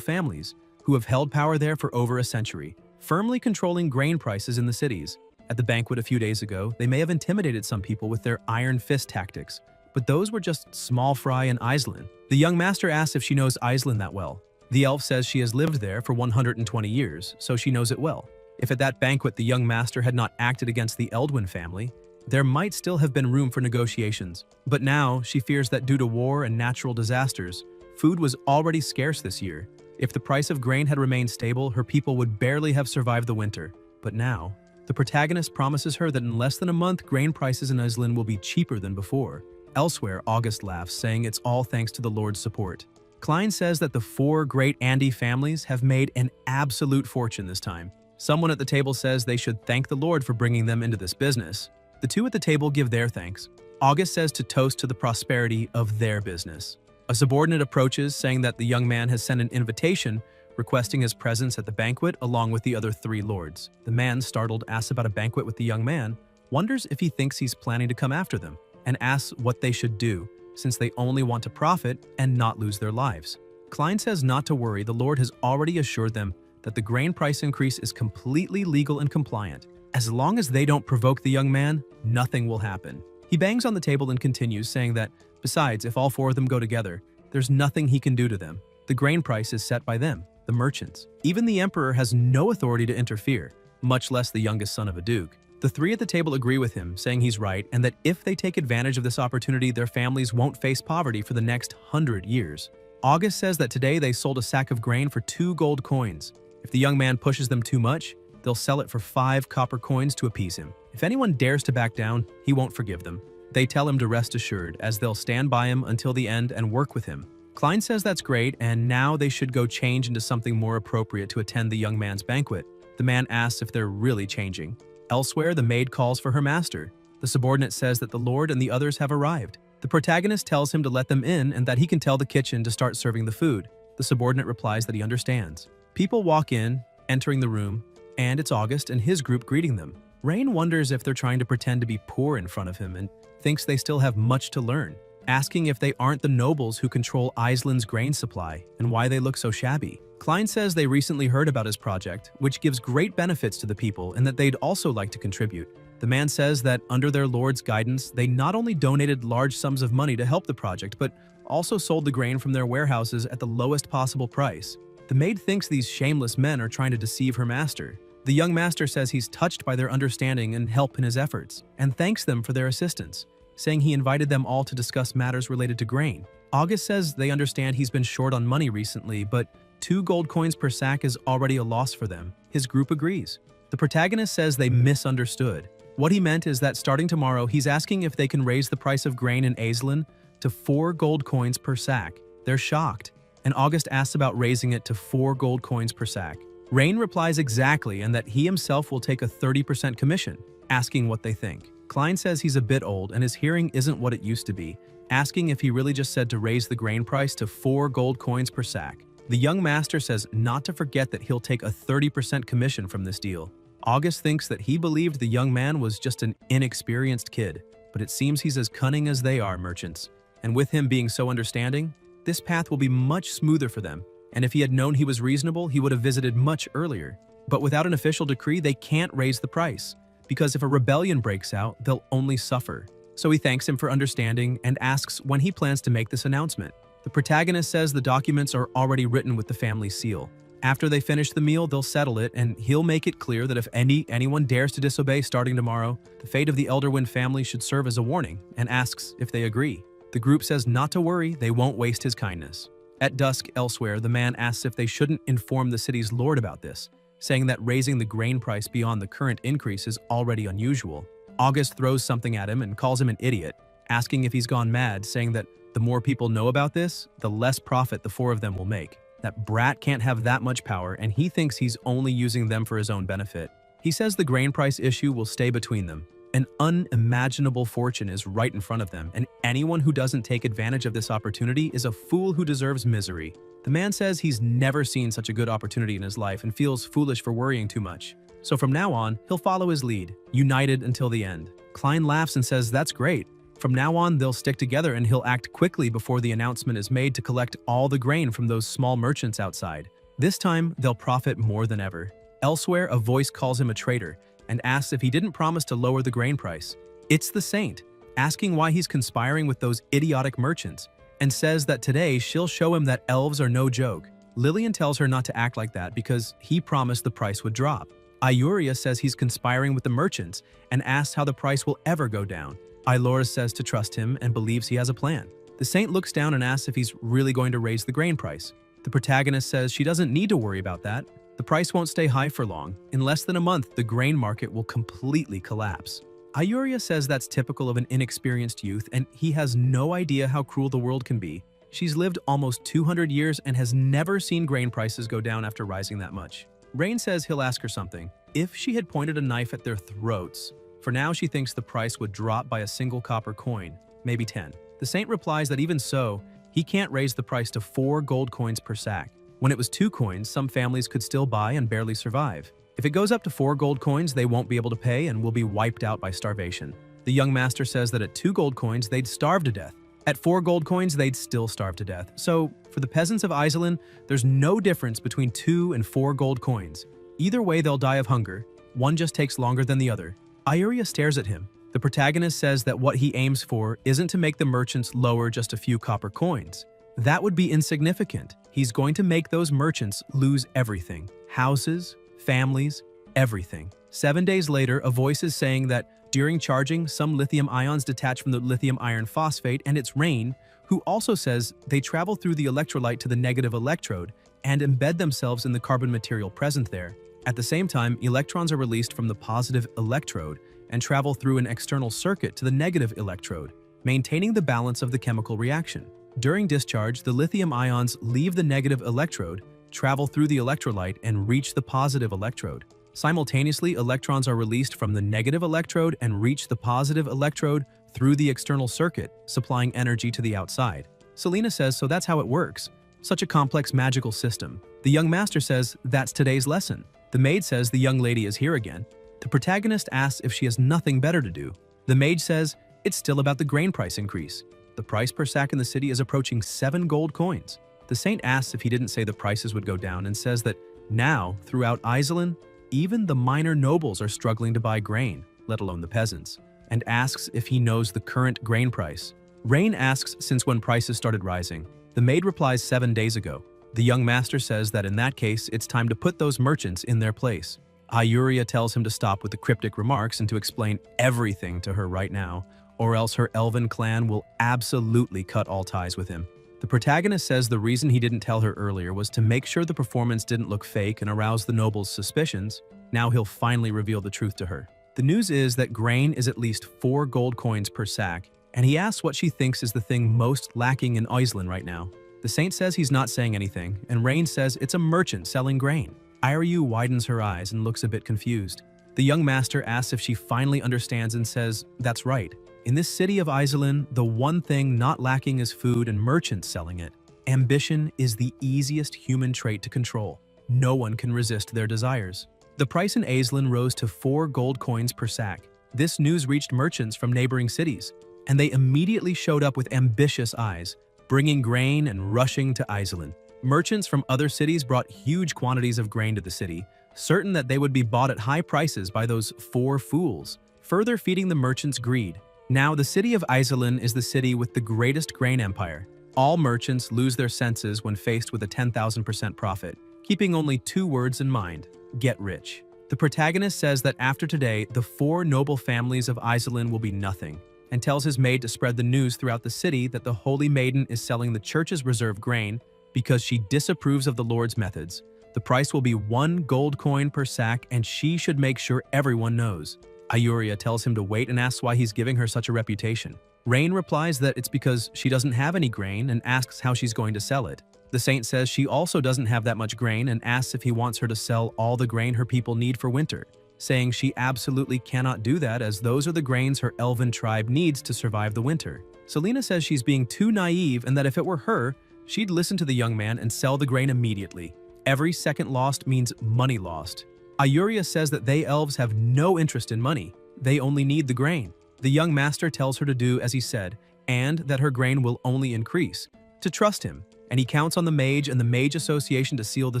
families, who have held power there for over a century, firmly controlling grain prices in the cities. At the banquet a few days ago, they may have intimidated some people with their iron fist tactics, but those were just small fry in Iselin. The young master asks if she knows Iselin that well. The elf says she has lived there for 120 years, so she knows it well. If at that banquet the young master had not acted against the Eldwin family, there might still have been room for negotiations. But now, she fears that due to war and natural disasters, food was already scarce this year. If the price of grain had remained stable, her people would barely have survived the winter. But now, the protagonist promises her that in less than a month, grain prices in Iselin will be cheaper than before. Elsewhere, August laughs, saying it's all thanks to the Lord's support. Klein says that the 4 great Andy families have made an absolute fortune this time. Someone at the table says they should thank the Lord for bringing them into this business. The 2 at the table give their thanks. August says to toast to the prosperity of their business. A subordinate approaches, saying that the young man has sent an invitation requesting his presence at the banquet along with the other 3 lords. The man, startled, asks about a banquet with the young man, wonders if he thinks he's planning to come after them, and asks what they should do, since they only want to profit and not lose their lives. Klein says not to worry, the Lord has already assured them that the grain price increase is completely legal and compliant. As long as they don't provoke the young man, nothing will happen. He bangs on the table and continues, saying that, besides, if all 4 of them go together, there's nothing he can do to them. The grain price is set by them, the merchants. Even the emperor has no authority to interfere, much less the youngest son of a duke. The 3 at the table agree with him, saying he's right, and that if they take advantage of this opportunity, their families won't face poverty for the next 100 years. August says that today they sold a sack of grain for 2 gold coins. If the young man pushes them too much, they'll sell it for 5 copper coins to appease him. If anyone dares to back down, he won't forgive them. They tell him to rest assured, as they'll stand by him until the end and work with him. Klein says that's great, and now they should go change into something more appropriate to attend the young man's banquet. The man asks if they're really changing. Elsewhere, the maid calls for her master. The subordinate says that the Lord and the others have arrived. The protagonist tells him to let them in and that he can tell the kitchen to start serving the food. The subordinate replies that he understands. People walk in, entering the room, and it's August and his group greeting them. Rain wonders if they're trying to pretend to be poor in front of him and thinks they still have much to learn, asking if they aren't the nobles who control Iselin's grain supply and why they look so shabby. Klein says they recently heard about his project, which gives great benefits to the people and that they'd also like to contribute. The man says that under their lord's guidance, they not only donated large sums of money to help the project, but also sold the grain from their warehouses at the lowest possible price. The maid thinks these shameless men are trying to deceive her master. The young master says he's touched by their understanding and help in his efforts, and thanks them for their assistance, saying he invited them all to discuss matters related to grain. August says they understand he's been short on money recently, but 2 gold coins per sack is already a loss for them. His group agrees. The protagonist says they misunderstood. What he meant is that starting tomorrow, he's asking if they can raise the price of grain in Iselin to 4 gold coins per sack. They're shocked, and August asks about raising it to 4 gold coins per sack. Rain replies exactly, and that he himself will take a 30% commission, asking what they think. Klein says he's a bit old and his hearing isn't what it used to be, asking if he really just said to raise the grain price to 4 gold coins per sack. The young master says not to forget that he'll take a 30% commission from this deal. August thinks that he believed the young man was just an inexperienced kid, but it seems he's as cunning as they are merchants. And with him being so understanding, this path will be much smoother for them. And if he had known he was reasonable, he would have visited much earlier. But without an official decree, they can't raise the price, because if a rebellion breaks out, they'll only suffer. So he thanks him for understanding and asks when he plans to make this announcement. The protagonist says the documents are already written with the family seal. After they finish the meal, they'll settle it, and he'll make it clear that if anyone dares to disobey starting tomorrow, the fate of the Elderwind family should serve as a warning, and asks if they agree. The group says not to worry, they won't waste his kindness. At dusk, elsewhere, the man asks if they shouldn't inform the city's lord about this, saying that raising the grain price beyond the current increase is already unusual. August throws something at him and calls him an idiot, asking if he's gone mad, saying that the more people know about this, the less profit the 4 of them will make. That brat can't have that much power, and he thinks he's only using them for his own benefit. He says the grain price issue will stay between them. An unimaginable fortune is right in front of them, and anyone who doesn't take advantage of this opportunity is a fool who deserves misery. The man says he's never seen such a good opportunity in his life and feels foolish for worrying too much. So from now on, he'll follow his lead, united until the end. Klein laughs and says that's great. From now on, they'll stick together and he'll act quickly before the announcement is made to collect all the grain from those small merchants outside. This time, they'll profit more than ever. Elsewhere, a voice calls him a traitor and asks if he didn't promise to lower the grain price. It's the Saint, asking why he's conspiring with those idiotic merchants, and says that today she'll show him that elves are no joke. Lillian tells her not to act like that because he promised the price would drop. Ayuria says he's conspiring with the merchants and asks how the price will ever go down. Ilora says to trust him and believes he has a plan. The Saint looks down and asks if he's really going to raise the grain price. The protagonist says she doesn't need to worry about that. The price won't stay high for long. In less than a month, the grain market will completely collapse. Ayuria says that's typical of an inexperienced youth and he has no idea how cruel the world can be. She's lived almost 200 years and has never seen grain prices go down after rising that much. Rain says he'll ask her something. If she had pointed a knife at their throats. For now, she thinks the price would drop by a single copper coin, maybe 10. The Saint replies that even so, he can't raise the price to 4 gold coins per sack. When it was 2 coins, some families could still buy and barely survive. If it goes up to 4 gold coins, they won't be able to pay and will be wiped out by starvation. The young master says that at 2 gold coins, they'd starve to death. At 4 gold coins, they'd still starve to death. So, for the peasants of Iselin, there's no difference between 2 and 4 gold coins. Either way, they'll die of hunger. One just takes longer than the other. Ayuria stares at him. The protagonist says that what he aims for isn't to make the merchants lower just a few copper coins. That would be insignificant. He's going to make those merchants lose everything. Houses, families, everything. 7 days later, a voice is saying that during charging, some lithium ions detach from the lithium iron phosphate, and it's Rain, who also says they travel through the electrolyte to the negative electrode and embed themselves in the carbon material present there. At the same time, electrons are released from the positive electrode and travel through an external circuit to the negative electrode, maintaining the balance of the chemical reaction. During discharge, the lithium ions leave the negative electrode, travel through the electrolyte, and reach the positive electrode. Simultaneously, electrons are released from the negative electrode and reach the positive electrode through the external circuit, supplying energy to the outside. Selena says, so that's how it works. Such a complex magical system. The young master says, that's today's lesson. The maid says the young lady is here again. The protagonist asks if she has nothing better to do. The maid says it's still about the grain price increase. The price per sack in the city is approaching 7 gold coins. The Saint asks if he didn't say the prices would go down and says that now, throughout Iselin, even the minor nobles are struggling to buy grain, let alone the peasants, and asks if he knows the current grain price. Rain asks since when prices started rising. The maid replies 7 days ago. The young master says that in that case, it's time to put those merchants in their place. Ayuria tells him to stop with the cryptic remarks and to explain everything to her right now, or else her elven clan will absolutely cut all ties with him. The protagonist says the reason he didn't tell her earlier was to make sure the performance didn't look fake and arouse the noble's suspicions. Now he'll finally reveal the truth to her. The news is that grain is at least 4 gold coins per sack, and he asks what she thinks is the thing most lacking in Iselin right now. The Saint says he's not saying anything, and Rain says it's a merchant selling grain. Iryu widens her eyes and looks a bit confused. The young master asks if she finally understands and says, that's right. In this city of Iselin, the one thing not lacking is food and merchants selling it. Ambition is the easiest human trait to control. No one can resist their desires. The price in Iselin rose to 4 gold coins per sack. This news reached merchants from neighboring cities, and they immediately showed up with ambitious eyes, bringing grain and rushing to Iselin. Merchants from other cities brought huge quantities of grain to the city, certain that they would be bought at high prices by those 4 fools, further feeding the merchants' greed. Now, the city of Iselin is the city with the greatest grain empire. All merchants lose their senses when faced with a 10,000% profit, keeping only 2 words in mind: get rich. The protagonist says that after today, the 4 noble families of Iselin will be nothing, and tells his maid to spread the news throughout the city that the Holy Maiden is selling the church's reserve grain because she disapproves of the Lord's methods. The price will be 1 gold coin per sack, and she should make sure everyone knows. Ayuria tells him to wait and asks why he's giving her such a reputation. Rain replies that it's because she doesn't have any grain and asks how she's going to sell it. The Saint says she also doesn't have that much grain and asks if he wants her to sell all the grain her people need for winter, saying she absolutely cannot do that as those are the grains her elven tribe needs to survive the winter. Selena says she's being too naive and that if it were her, she'd listen to the young man and sell the grain immediately. Every second lost means money lost. Ayuria says that they elves have no interest in money. They only need the grain. The young master tells her to do as he said, and that her grain will only increase. To trust him, and he counts on the mage and the mage association to seal the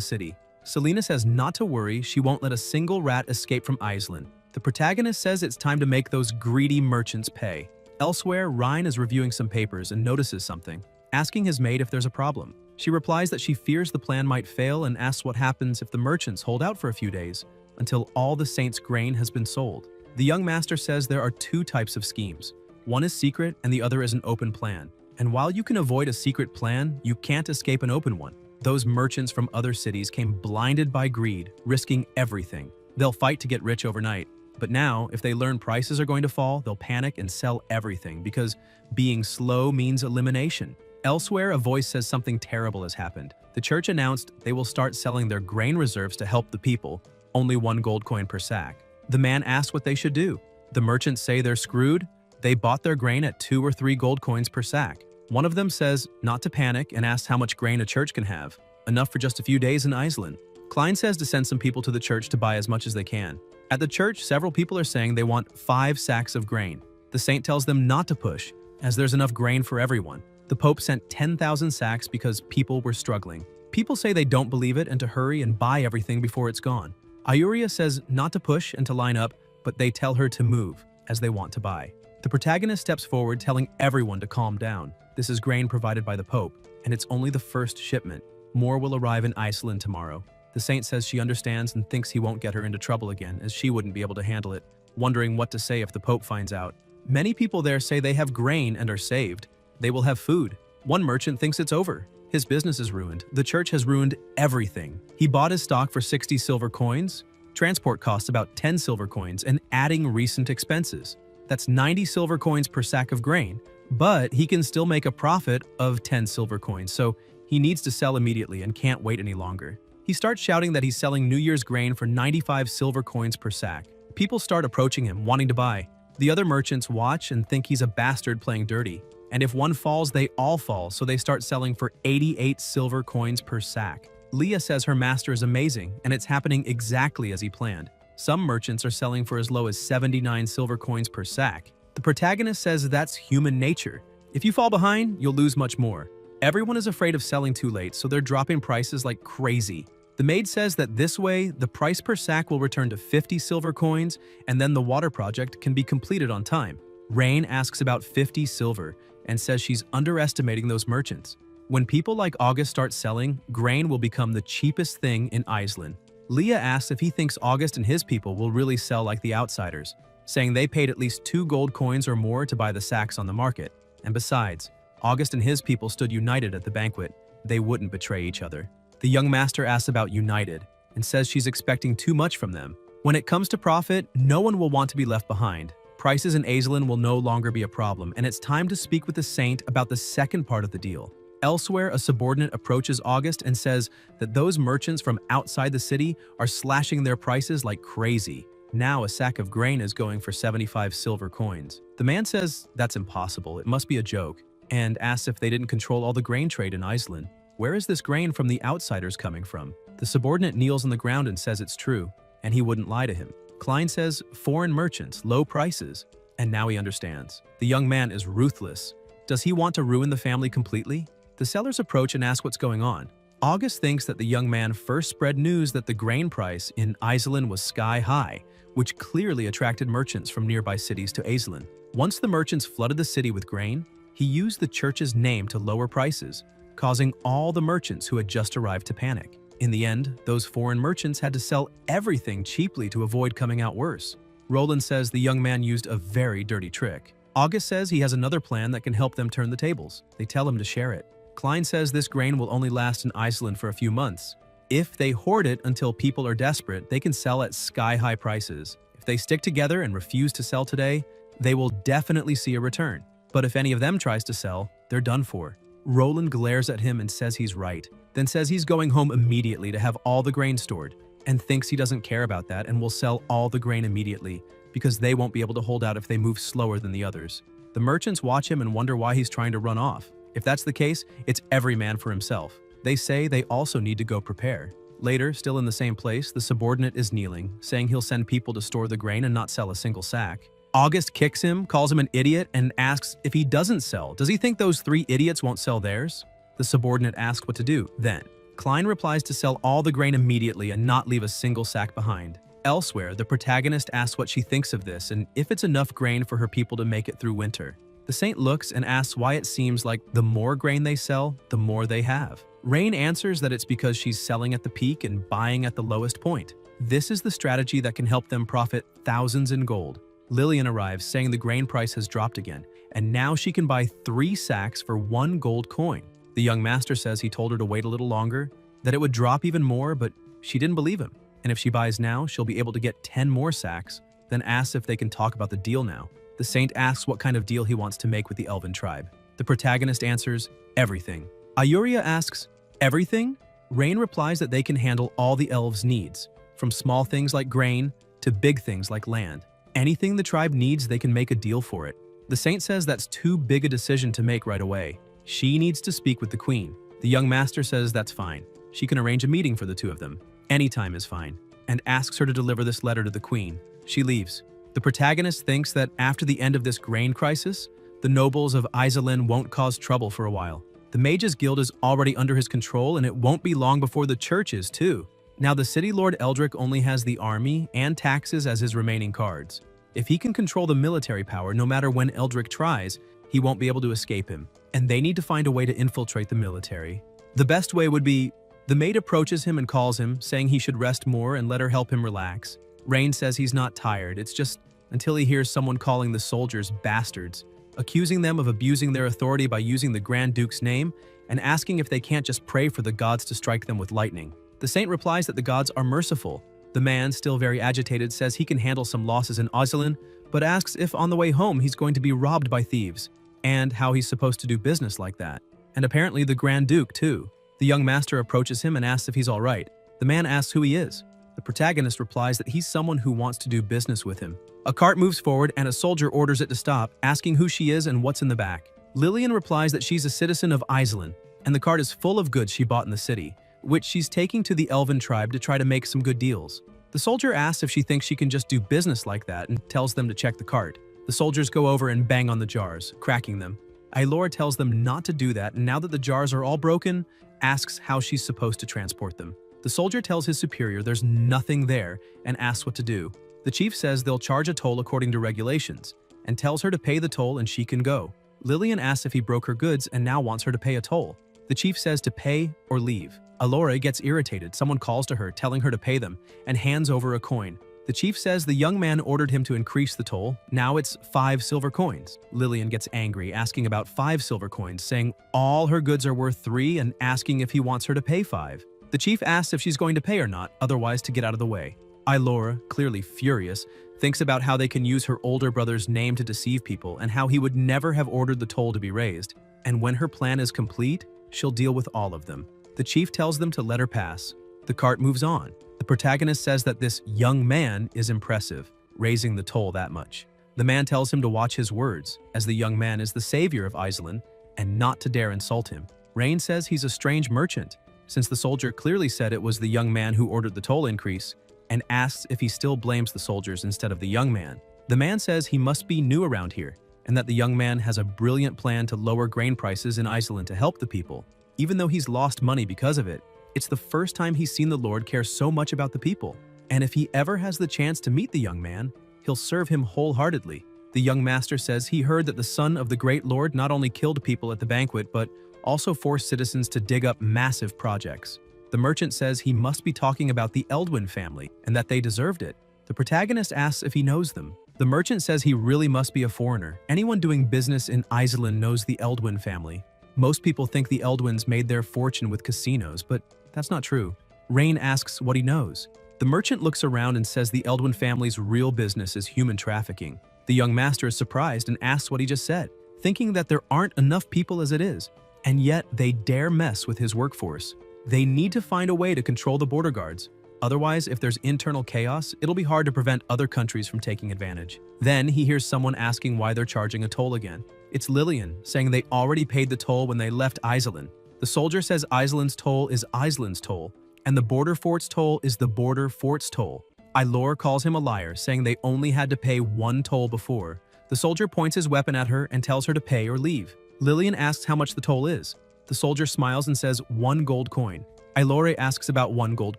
city. Selena says not to worry, she won't let a single rat escape from Iceland. The protagonist says it's time to make those greedy merchants pay. Elsewhere, Ryan is reviewing some papers and notices something, asking his maid if there's a problem. She replies that she fears the plan might fail and asks what happens if the merchants hold out for a few days until all the saints' grain has been sold. The young master says there are two types of schemes. One is secret and the other is an open plan. And while you can avoid a secret plan, you can't escape an open one. Those merchants from other cities came blinded by greed, risking everything. They'll fight to get rich overnight. But now, if they learn prices are going to fall, they'll panic and sell everything because being slow means elimination. Elsewhere, a voice says something terrible has happened. The church announced they will start selling their grain reserves to help the people, only 1 gold coin per sack. The man asks what they should do. The merchants say they're screwed. They bought their grain at 2 or 3 gold coins per sack. One of them says not to panic and asks how much grain a church can have, enough for just a few days in Iceland. Klein says to send some people to the church to buy as much as they can. At the church, several people are saying they want 5 sacks of grain. The saint tells them not to push, as there's enough grain for everyone. The Pope sent 10,000 sacks because people were struggling. People say they don't believe it and to hurry and buy everything before it's gone. Ayuria says not to push and to line up, but they tell her to move, as they want to buy. The protagonist steps forward, telling everyone to calm down. This is grain provided by the Pope, and it's only the first shipment. More will arrive in Iceland tomorrow. The saint says she understands and thinks he won't get her into trouble again, as she wouldn't be able to handle it, wondering what to say if the Pope finds out. Many people there say they have grain and are saved. They will have food. One merchant thinks it's over. His business is ruined. The church has ruined everything. He bought his stock for 60 silver coins. Transport costs about 10 silver coins, and adding recent expenses. That's 90 silver coins per sack of grain, but he can still make a profit of 10 silver coins, so he needs to sell immediately and can't wait any longer. He starts shouting that he's selling New Year's grain for 95 silver coins per sack. People start approaching him, wanting to buy. The other merchants watch and think he's a bastard playing dirty. And if one falls, they all fall, so they start selling for 88 silver coins per sack. Leah says her master is amazing, and it's happening exactly as he planned. Some merchants are selling for as low as 79 silver coins per sack. The protagonist says that's human nature. If you fall behind, you'll lose much more. Everyone is afraid of selling too late, so they're dropping prices like crazy. The maid says that this way, the price per sack will return to 50 silver coins, and then the water project can be completed on time. Rain asks about 50 silver, and says she's underestimating those merchants. When people like August start selling, grain will become the cheapest thing in Iceland. Leah asks if he thinks August and his people will really sell like the outsiders, saying they paid at least 2 gold coins or more to buy the sacks on the market. And besides, August and his people stood united at the banquet. They wouldn't betray each other. The young master asks about united, and says she's expecting too much from them. When it comes to profit, no one will want to be left behind. Prices in Iceland will no longer be a problem, and it's time to speak with the saint about the second part of the deal. Elsewhere, a subordinate approaches August and says that those merchants from outside the city are slashing their prices like crazy. Now a sack of grain is going for 75 silver coins. The man says that's impossible, it must be a joke, and asks if they didn't control all the grain trade in Iceland. Where is this grain from the outsiders coming from? The subordinate kneels on the ground and says it's true, and he wouldn't lie to him. Klein says foreign merchants, low prices, and now he understands. The young man is ruthless. Does he want to ruin the family completely? The sellers approach and ask what's going on. August thinks that the young man first spread news that the grain price in Iceland was sky high, which clearly attracted merchants from nearby cities to Iceland. Once the merchants flooded the city with grain, he used the church's name to lower prices, causing all the merchants who had just arrived to panic. In the end, those foreign merchants had to sell everything cheaply to avoid coming out worse. Roland says the young man used a very dirty trick. August says he has another plan that can help them turn the tables. They tell him to share it. Klein says this grain will only last in Iceland for a few months. If they hoard it until people are desperate, they can sell at sky-high prices. If they stick together and refuse to sell today, they will definitely see a return. But if any of them tries to sell, they're done for. Roland glares at him and says he's right, then says he's going home immediately to have all the grain stored, and thinks he doesn't care about that and will sell all the grain immediately, because they won't be able to hold out if they move slower than the others. The merchants watch him and wonder why he's trying to run off. If that's the case, it's every man for himself. They say they also need to go prepare. Later, still in the same place, the subordinate is kneeling, saying he'll send people to store the grain and not sell a single sack. August kicks him, calls him an idiot, and asks if he doesn't sell, does he think those 3 idiots won't sell theirs? The subordinate asks what to do then. Klein replies to sell all the grain immediately and not leave a single sack behind. Elsewhere, the protagonist asks what she thinks of this and if it's enough grain for her people to make it through winter. The saint looks and asks why it seems like the more grain they sell, the more they have. Rain answers that it's because she's selling at the peak and buying at the lowest point. This is the strategy that can help them profit thousands in gold. Lillian arrives saying the grain price has dropped again, and now she can buy 3 sacks for 1 gold coin. The young master says he told her to wait a little longer, that it would drop even more, but she didn't believe him. And if she buys now, she'll be able to get 10 more sacks, then asks if they can talk about the deal now. The saint asks what kind of deal he wants to make with the elven tribe. The protagonist answers, everything. Ayuria asks, everything? Rain replies that they can handle all the elves' needs, from small things like grain to big things like land. Anything the tribe needs, they can make a deal for it. The saint says that's too big a decision to make right away. She needs to speak with the queen. The young master says that's fine. She can arrange a meeting for the 2 of them. Anytime is fine, and asks her to deliver this letter to the queen. She leaves. The protagonist thinks that after the end of this grain crisis, the nobles of Iselin won't cause trouble for a while. The Mages Guild is already under his control, and it won't be long before the church is too. Now the city lord Eldrick only has the army and taxes as his remaining cards. If he can control the military power, no matter when Eldrick tries, he won't be able to escape him, and they need to find a way to infiltrate the military. The best way would be, the maid approaches him and calls him, saying he should rest more and let her help him relax. Rain says he's not tired, it's just until he hears someone calling the soldiers bastards, accusing them of abusing their authority by using the Grand Duke's name, and asking if they can't just pray for the gods to strike them with lightning. The saint replies that the gods are merciful. The man, still very agitated, says he can handle some losses in Iselin, but asks if on the way home he's going to be robbed by thieves, and how he's supposed to do business like that. And apparently the Grand Duke too. The young master approaches him and asks if he's all right. The man asks who he is. The protagonist replies that he's someone who wants to do business with him. A cart moves forward and a soldier orders it to stop, asking who she is and what's in the back. Lillian replies that she's a citizen of Iselin, and the cart is full of goods she bought in the city, which she's taking to the elven tribe to try to make some good deals. The soldier asks if she thinks she can just do business like that and tells them to check the cart. The soldiers go over and bang on the jars, cracking them. Ailora tells them not to do that, and now that the jars are all broken, asks how she's supposed to transport them. The soldier tells his superior there's nothing there and asks what to do. The chief says they'll charge a toll according to regulations, and tells her to pay the toll and she can go. Lillian asks if he broke her goods and now wants her to pay a toll. The chief says to pay or leave. Ailora gets irritated. Someone calls to her, telling her to pay them, and hands over a coin. The chief says the young man ordered him to increase the toll. Now it's 5 silver coins. Lillian gets angry, asking about 5 silver coins, saying all her goods are worth 3 and asking if he wants her to pay 5. The chief asks if she's going to pay or not, otherwise to get out of the way. Ailora, clearly furious, thinks about how they can use her older brother's name to deceive people and how he would never have ordered the toll to be raised. And when her plan is complete, she'll deal with all of them. The chief tells them to let her pass. The cart moves on. The protagonist says that this young man is impressive, raising the toll that much. The man tells him to watch his words, as the young man is the savior of Iselin, and not to dare insult him. Rain says he's a strange merchant, since the soldier clearly said it was the young man who ordered the toll increase, and asks if he still blames the soldiers instead of the young man. The man says he must be new around here, and that the young man has a brilliant plan to lower grain prices in Iselin to help the people. Even though he's lost money because of it, it's the first time he's seen the Lord care so much about the people. And if he ever has the chance to meet the young man, he'll serve him wholeheartedly. The young master says he heard that the son of the great Lord not only killed people at the banquet, but also forced citizens to dig up massive projects. The merchant says he must be talking about the Eldwin family and that they deserved it. The protagonist asks if he knows them. The merchant says he really must be a foreigner. Anyone doing business in Iselin knows the Eldwin family. Most people think the Eldwins made their fortune with casinos, but that's not true. Rain asks what he knows. The merchant looks around and says the Eldwin family's real business is human trafficking. The young master is surprised and asks what he just said, thinking that there aren't enough people as it is. And yet they dare mess with his workforce. They need to find a way to control the border guards. Otherwise, if there's internal chaos, it'll be hard to prevent other countries from taking advantage. Then he hears someone asking why they're charging a toll again. It's Lillian, saying they already paid the toll when they left Iselin. The soldier says Iselin's toll is Iselin's toll, and the border fort's toll is the border fort's toll. Ailor calls him a liar, saying they only had to pay 1 toll before. The soldier points his weapon at her and tells her to pay or leave. Lillian asks how much the toll is. The soldier smiles and says 1 gold coin. Ailor asks about 1 gold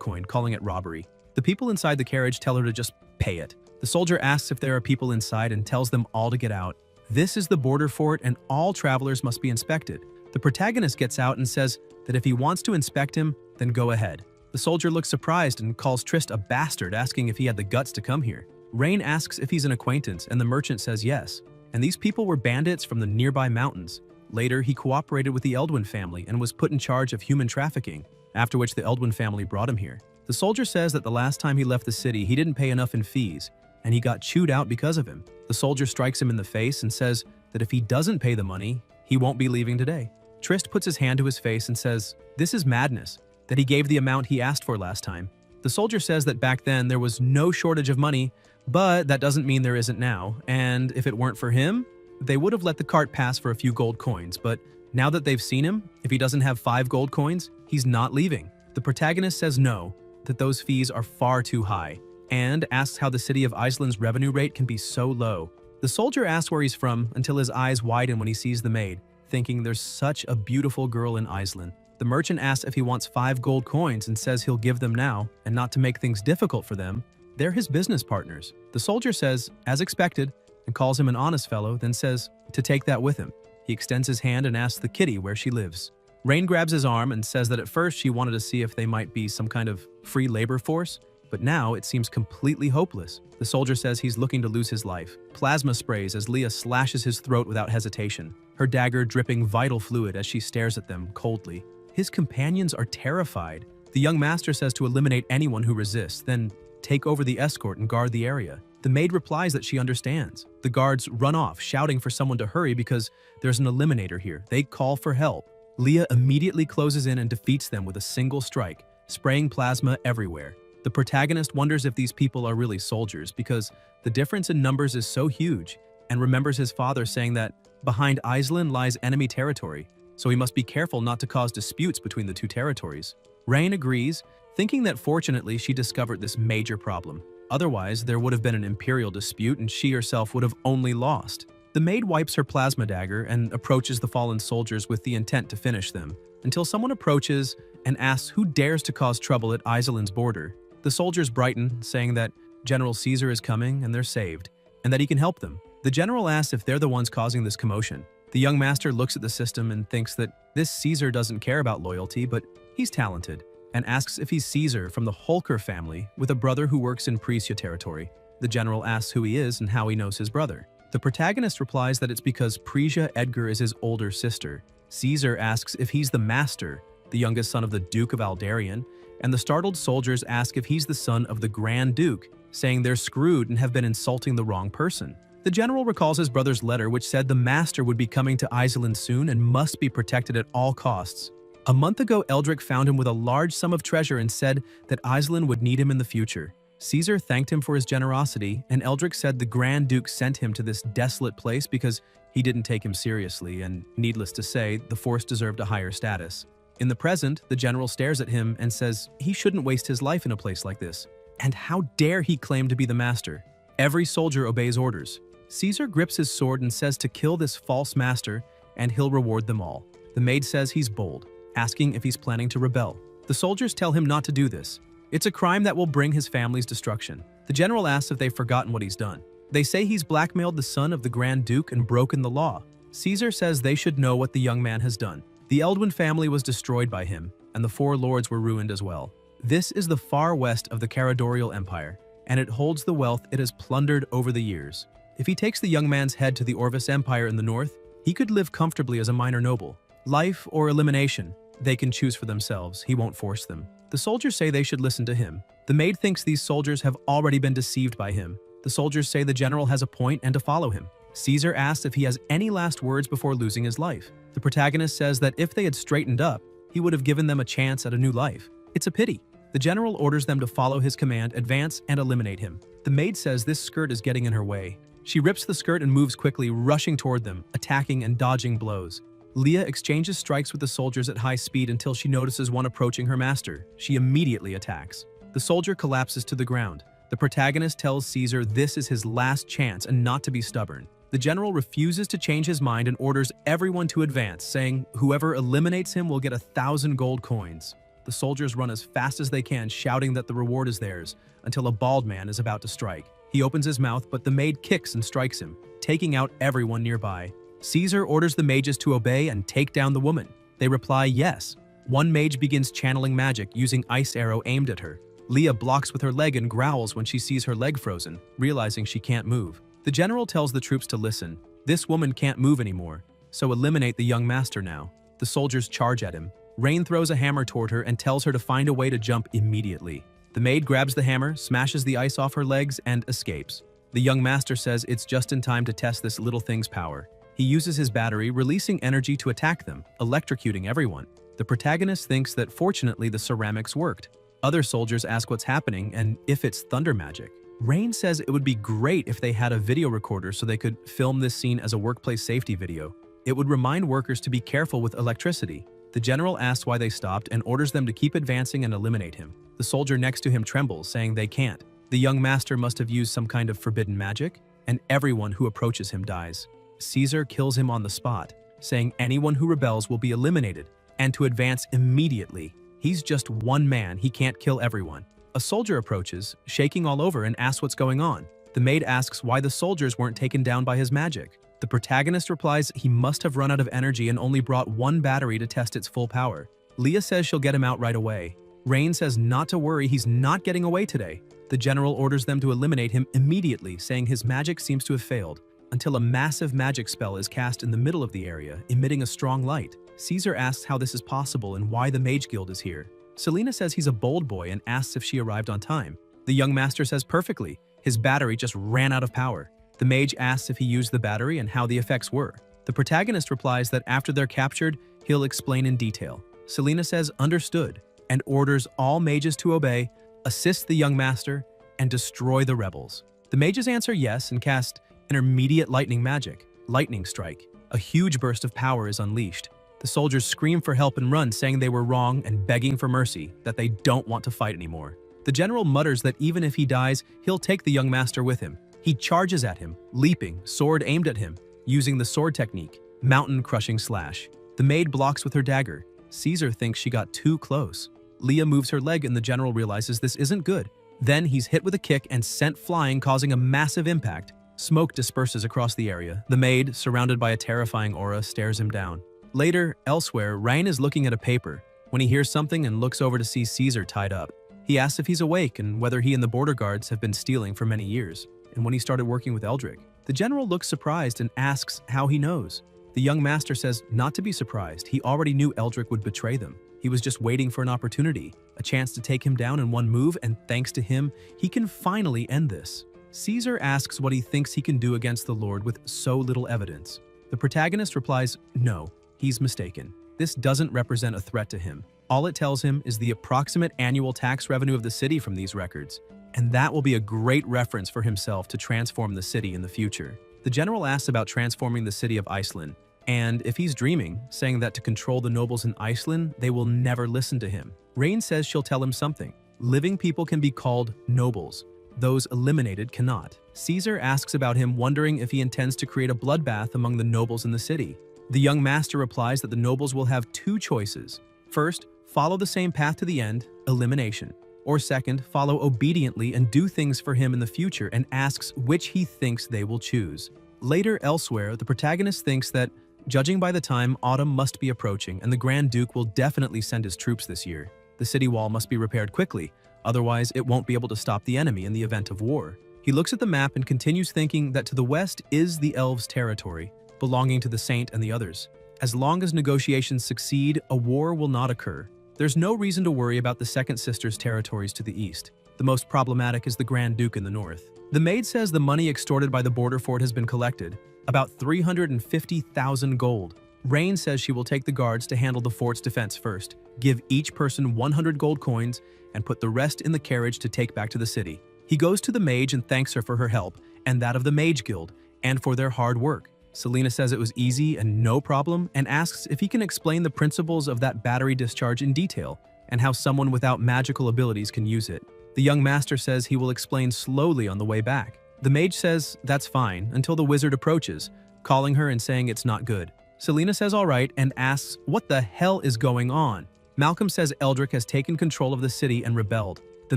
coin, calling it robbery. The people inside the carriage tell her to just pay it. The soldier asks if there are people inside and tells them all to get out. This is the border fort and all travelers must be inspected. The protagonist gets out and says that if he wants to inspect him, then go ahead. The soldier looks surprised and calls Trist a bastard, asking if he had the guts to come here. Rain asks if he's an acquaintance, and the merchant says yes. And these people were bandits from the nearby mountains. Later, he cooperated with the Eldwin family and was put in charge of human trafficking, after which the Eldwin family brought him here. The soldier says that the last time he left the city, he didn't pay enough in fees, and he got chewed out because of him. The soldier strikes him in the face and says that if he doesn't pay the money, he won't be leaving today. Trist puts his hand to his face and says, "This is madness," that he gave the amount he asked for last time. The soldier says that back then there was no shortage of money, but that doesn't mean there isn't now, and if it weren't for him, they would have let the cart pass for a few gold coins, but now that they've seen him, if he doesn't have 5 gold coins, he's not leaving. The protagonist says no, that those fees are far too high, and asks how the city of Iceland's revenue rate can be so low. The soldier asks where he's from until his eyes widen when he sees the maid, thinking there's such a beautiful girl in Iceland. The merchant asks if he wants 5 gold coins and says he'll give them now, and not to make things difficult for them. They're his business partners. The soldier says, as expected, and calls him an honest fellow, then says to take that with him. He extends his hand and asks the kitty where she lives. Rain grabs his arm and says that at first she wanted to see if they might be some kind of free labor force, but now it seems completely hopeless. The soldier says he's looking to lose his life. Plasma sprays as Leah slashes his throat without hesitation, her dagger dripping vital fluid as she stares at them coldly. His companions are terrified. The young master says to eliminate anyone who resists, then take over the escort and guard the area. The maid replies that she understands. The guards run off, shouting for someone to hurry because there's an eliminator here. They call for help. Leah immediately closes in and defeats them with a single strike, spraying plasma everywhere. The protagonist wonders if these people are really soldiers because the difference in numbers is so huge, and remembers his father saying that behind Iceland lies enemy territory, so he must be careful not to cause disputes between the 2 territories. Rain agrees, thinking that fortunately she discovered this major problem. Otherwise, there would have been an imperial dispute and she herself would have only lost. The maid wipes her plasma dagger and approaches the fallen soldiers with the intent to finish them, until someone approaches and asks who dares to cause trouble at Iceland's border. The soldiers brighten, saying that General Caesar is coming and they're saved, and that he can help them. The general asks if they're the ones causing this commotion. The young master looks at the system and thinks that this Caesar doesn't care about loyalty, but he's talented, and asks if he's Caesar from the Holker family with a brother who works in Prussia territory. The general asks who he is and how he knows his brother. The protagonist replies that it's because Prussia Edgar is his older sister. Caesar asks if he's the master, the youngest son of the Duke of Aldarian, and the startled soldiers ask if he's the son of the Grand Duke, saying they're screwed and have been insulting the wrong person. The general recalls his brother's letter which said the master would be coming to Iceland soon and must be protected at all costs. A month ago, Eldrick found him with a large sum of treasure and said that Iceland would need him in the future. Caesar thanked him for his generosity, and Eldrick said the Grand Duke sent him to this desolate place because he didn't take him seriously, and needless to say, the force deserved a higher status. In the present, the general stares at him and says he shouldn't waste his life in a place like this. And how dare he claim to be the master? Every soldier obeys orders. Caesar grips his sword and says to kill this false master, and he'll reward them all. The maid says he's bold, asking if he's planning to rebel. The soldiers tell him not to do this. It's a crime that will bring his family's destruction. The general asks if they've forgotten what he's done. They say he's blackmailed the son of the Grand Duke and broken the law. Caesar says they should know what the young man has done. The Eldwin family was destroyed by him, and the 4 lords were ruined as well. This is the far west of the Caradorial Empire, and it holds the wealth it has plundered over the years. If he takes the young man's head to the Orvis Empire in the north, he could live comfortably as a minor noble. Life or elimination, they can choose for themselves. He won't force them. The soldiers say they should listen to him. The maid thinks these soldiers have already been deceived by him. The soldiers say the general has a point and to follow him. Caesar asks if he has any last words before losing his life. The protagonist says that if they had straightened up, he would have given them a chance at a new life. It's a pity. The general orders them to follow his command, advance, and eliminate him. The maid says this skirt is getting in her way. She rips the skirt and moves quickly, rushing toward them, attacking and dodging blows. Leah exchanges strikes with the soldiers at high speed until she notices one approaching her master. She immediately attacks. The soldier collapses to the ground. The protagonist tells Caesar this is his last chance and not to be stubborn. The general refuses to change his mind and orders everyone to advance, saying whoever eliminates him will get 1,000 gold coins. The soldiers run as fast as they can, shouting that the reward is theirs, until a bald man is about to strike. He opens his mouth, but the maid kicks and strikes him, taking out everyone nearby. Caesar orders the mages to obey and take down the woman. They reply yes. One mage begins channeling magic, using ice arrow aimed at her. Leah blocks with her leg and growls when she sees her leg frozen, realizing she can't move. The general tells the troops to listen. This woman can't move anymore, so eliminate the young master now. The soldiers charge at him. Rain throws a hammer toward her and tells her to find a way to jump immediately. The maid grabs the hammer, smashes the ice off her legs, and escapes. The young master says it's just in time to test this little thing's power. He uses his battery, releasing energy to attack them, electrocuting everyone. The protagonist thinks that fortunately the ceramics worked. Other soldiers ask what's happening and if it's thunder magic. Rain says it would be great if they had a video recorder so they could film this scene as a workplace safety video. It would remind workers to be careful with electricity. The general asks why they stopped and orders them to keep advancing and eliminate him. The soldier next to him trembles, saying they can't. The young master must have used some kind of forbidden magic, and everyone who approaches him dies. Caesar kills him on the spot, saying anyone who rebels will be eliminated, and to advance immediately. He's just one man, he can't kill everyone. A soldier approaches, shaking all over, and asks what's going on. The maid asks why the soldiers weren't taken down by his magic. The protagonist replies he must have run out of energy and only brought one battery to test its full power. Leah says she'll get him out right away. Rain says not to worry, he's not getting away today. The general orders them to eliminate him immediately, saying his magic seems to have failed, until a massive magic spell is cast in the middle of the area, emitting a strong light. Caesar asks how this is possible and why the Mage Guild is here. Selena says he's a bold boy and asks if she arrived on time. The young master says perfectly. His battery just ran out of power. The mage asks if he used the battery and how the effects were. The protagonist replies that after they're captured, he'll explain in detail. Selena says understood and orders all mages to obey, assist the young master, and destroy the rebels. The mages answer yes and cast intermediate lightning magic, lightning strike. A huge burst of power is unleashed. The soldiers scream for help and run, saying they were wrong and begging for mercy, that they don't want to fight anymore. The general mutters that even if he dies, he'll take the young master with him. He charges at him, leaping, sword aimed at him, using the sword technique, mountain crushing slash. The maid blocks with her dagger. Caesar thinks she got too close. Leah moves her leg and the general realizes this isn't good. Then he's hit with a kick and sent flying, causing a massive impact. Smoke disperses across the area. The maid, surrounded by a terrifying aura, stares him down. Later, elsewhere, Rain is looking at a paper when he hears something and looks over to see Caesar tied up. He asks if he's awake and whether he and the border guards have been stealing for many years, and when he started working with Eldrick. The general looks surprised and asks how he knows. The young master says not to be surprised. He already knew Eldrick would betray them. He was just waiting for an opportunity, a chance to take him down in one move, and thanks to him, he can finally end this. Caesar asks what he thinks he can do against the Lord with so little evidence. The protagonist replies, no. He's mistaken. This doesn't represent a threat to him. All it tells him is the approximate annual tax revenue of the city from these records, and that will be a great reference for himself to transform the city in the future. The general asks about transforming the city of Iceland, and if he's dreaming, saying that to control the nobles in Iceland, they will never listen to him. Rain says she'll tell him something. Living people can be called nobles. Those eliminated cannot. Caesar asks about him, wondering if he intends to create a bloodbath among the nobles in the city. The young master replies that the nobles will have two choices. First, follow the same path to the end, elimination. Or second, follow obediently and do things for him in the future, and asks which he thinks they will choose. Later, elsewhere, the protagonist thinks that, judging by the time, autumn must be approaching and the Grand Duke will definitely send his troops this year. The city wall must be repaired quickly, otherwise it won't be able to stop the enemy in the event of war. He looks at the map and continues thinking that to the west is the elves' territory, belonging to the Saint and the others. As long as negotiations succeed, a war will not occur. There's no reason to worry about the Second Sister's territories to the east. The most problematic is the Grand Duke in the north. The maid says the money extorted by the border fort has been collected, about 350,000 gold. Rain says she will take the guards to handle the fort's defense first, give each person 100 gold coins, and put the rest in the carriage to take back to the city. He goes to the mage and thanks her for her help, and that of the Mage Guild, and for their hard work. Selena says it was easy and no problem and asks if he can explain the principles of that battery discharge in detail and how someone without magical abilities can use it. The young master says he will explain slowly on the way back. The mage says that's fine until the wizard approaches, calling her and saying it's not good. Selena says all right and asks what the hell is going on. Malcolm says Eldrick has taken control of the city and rebelled. The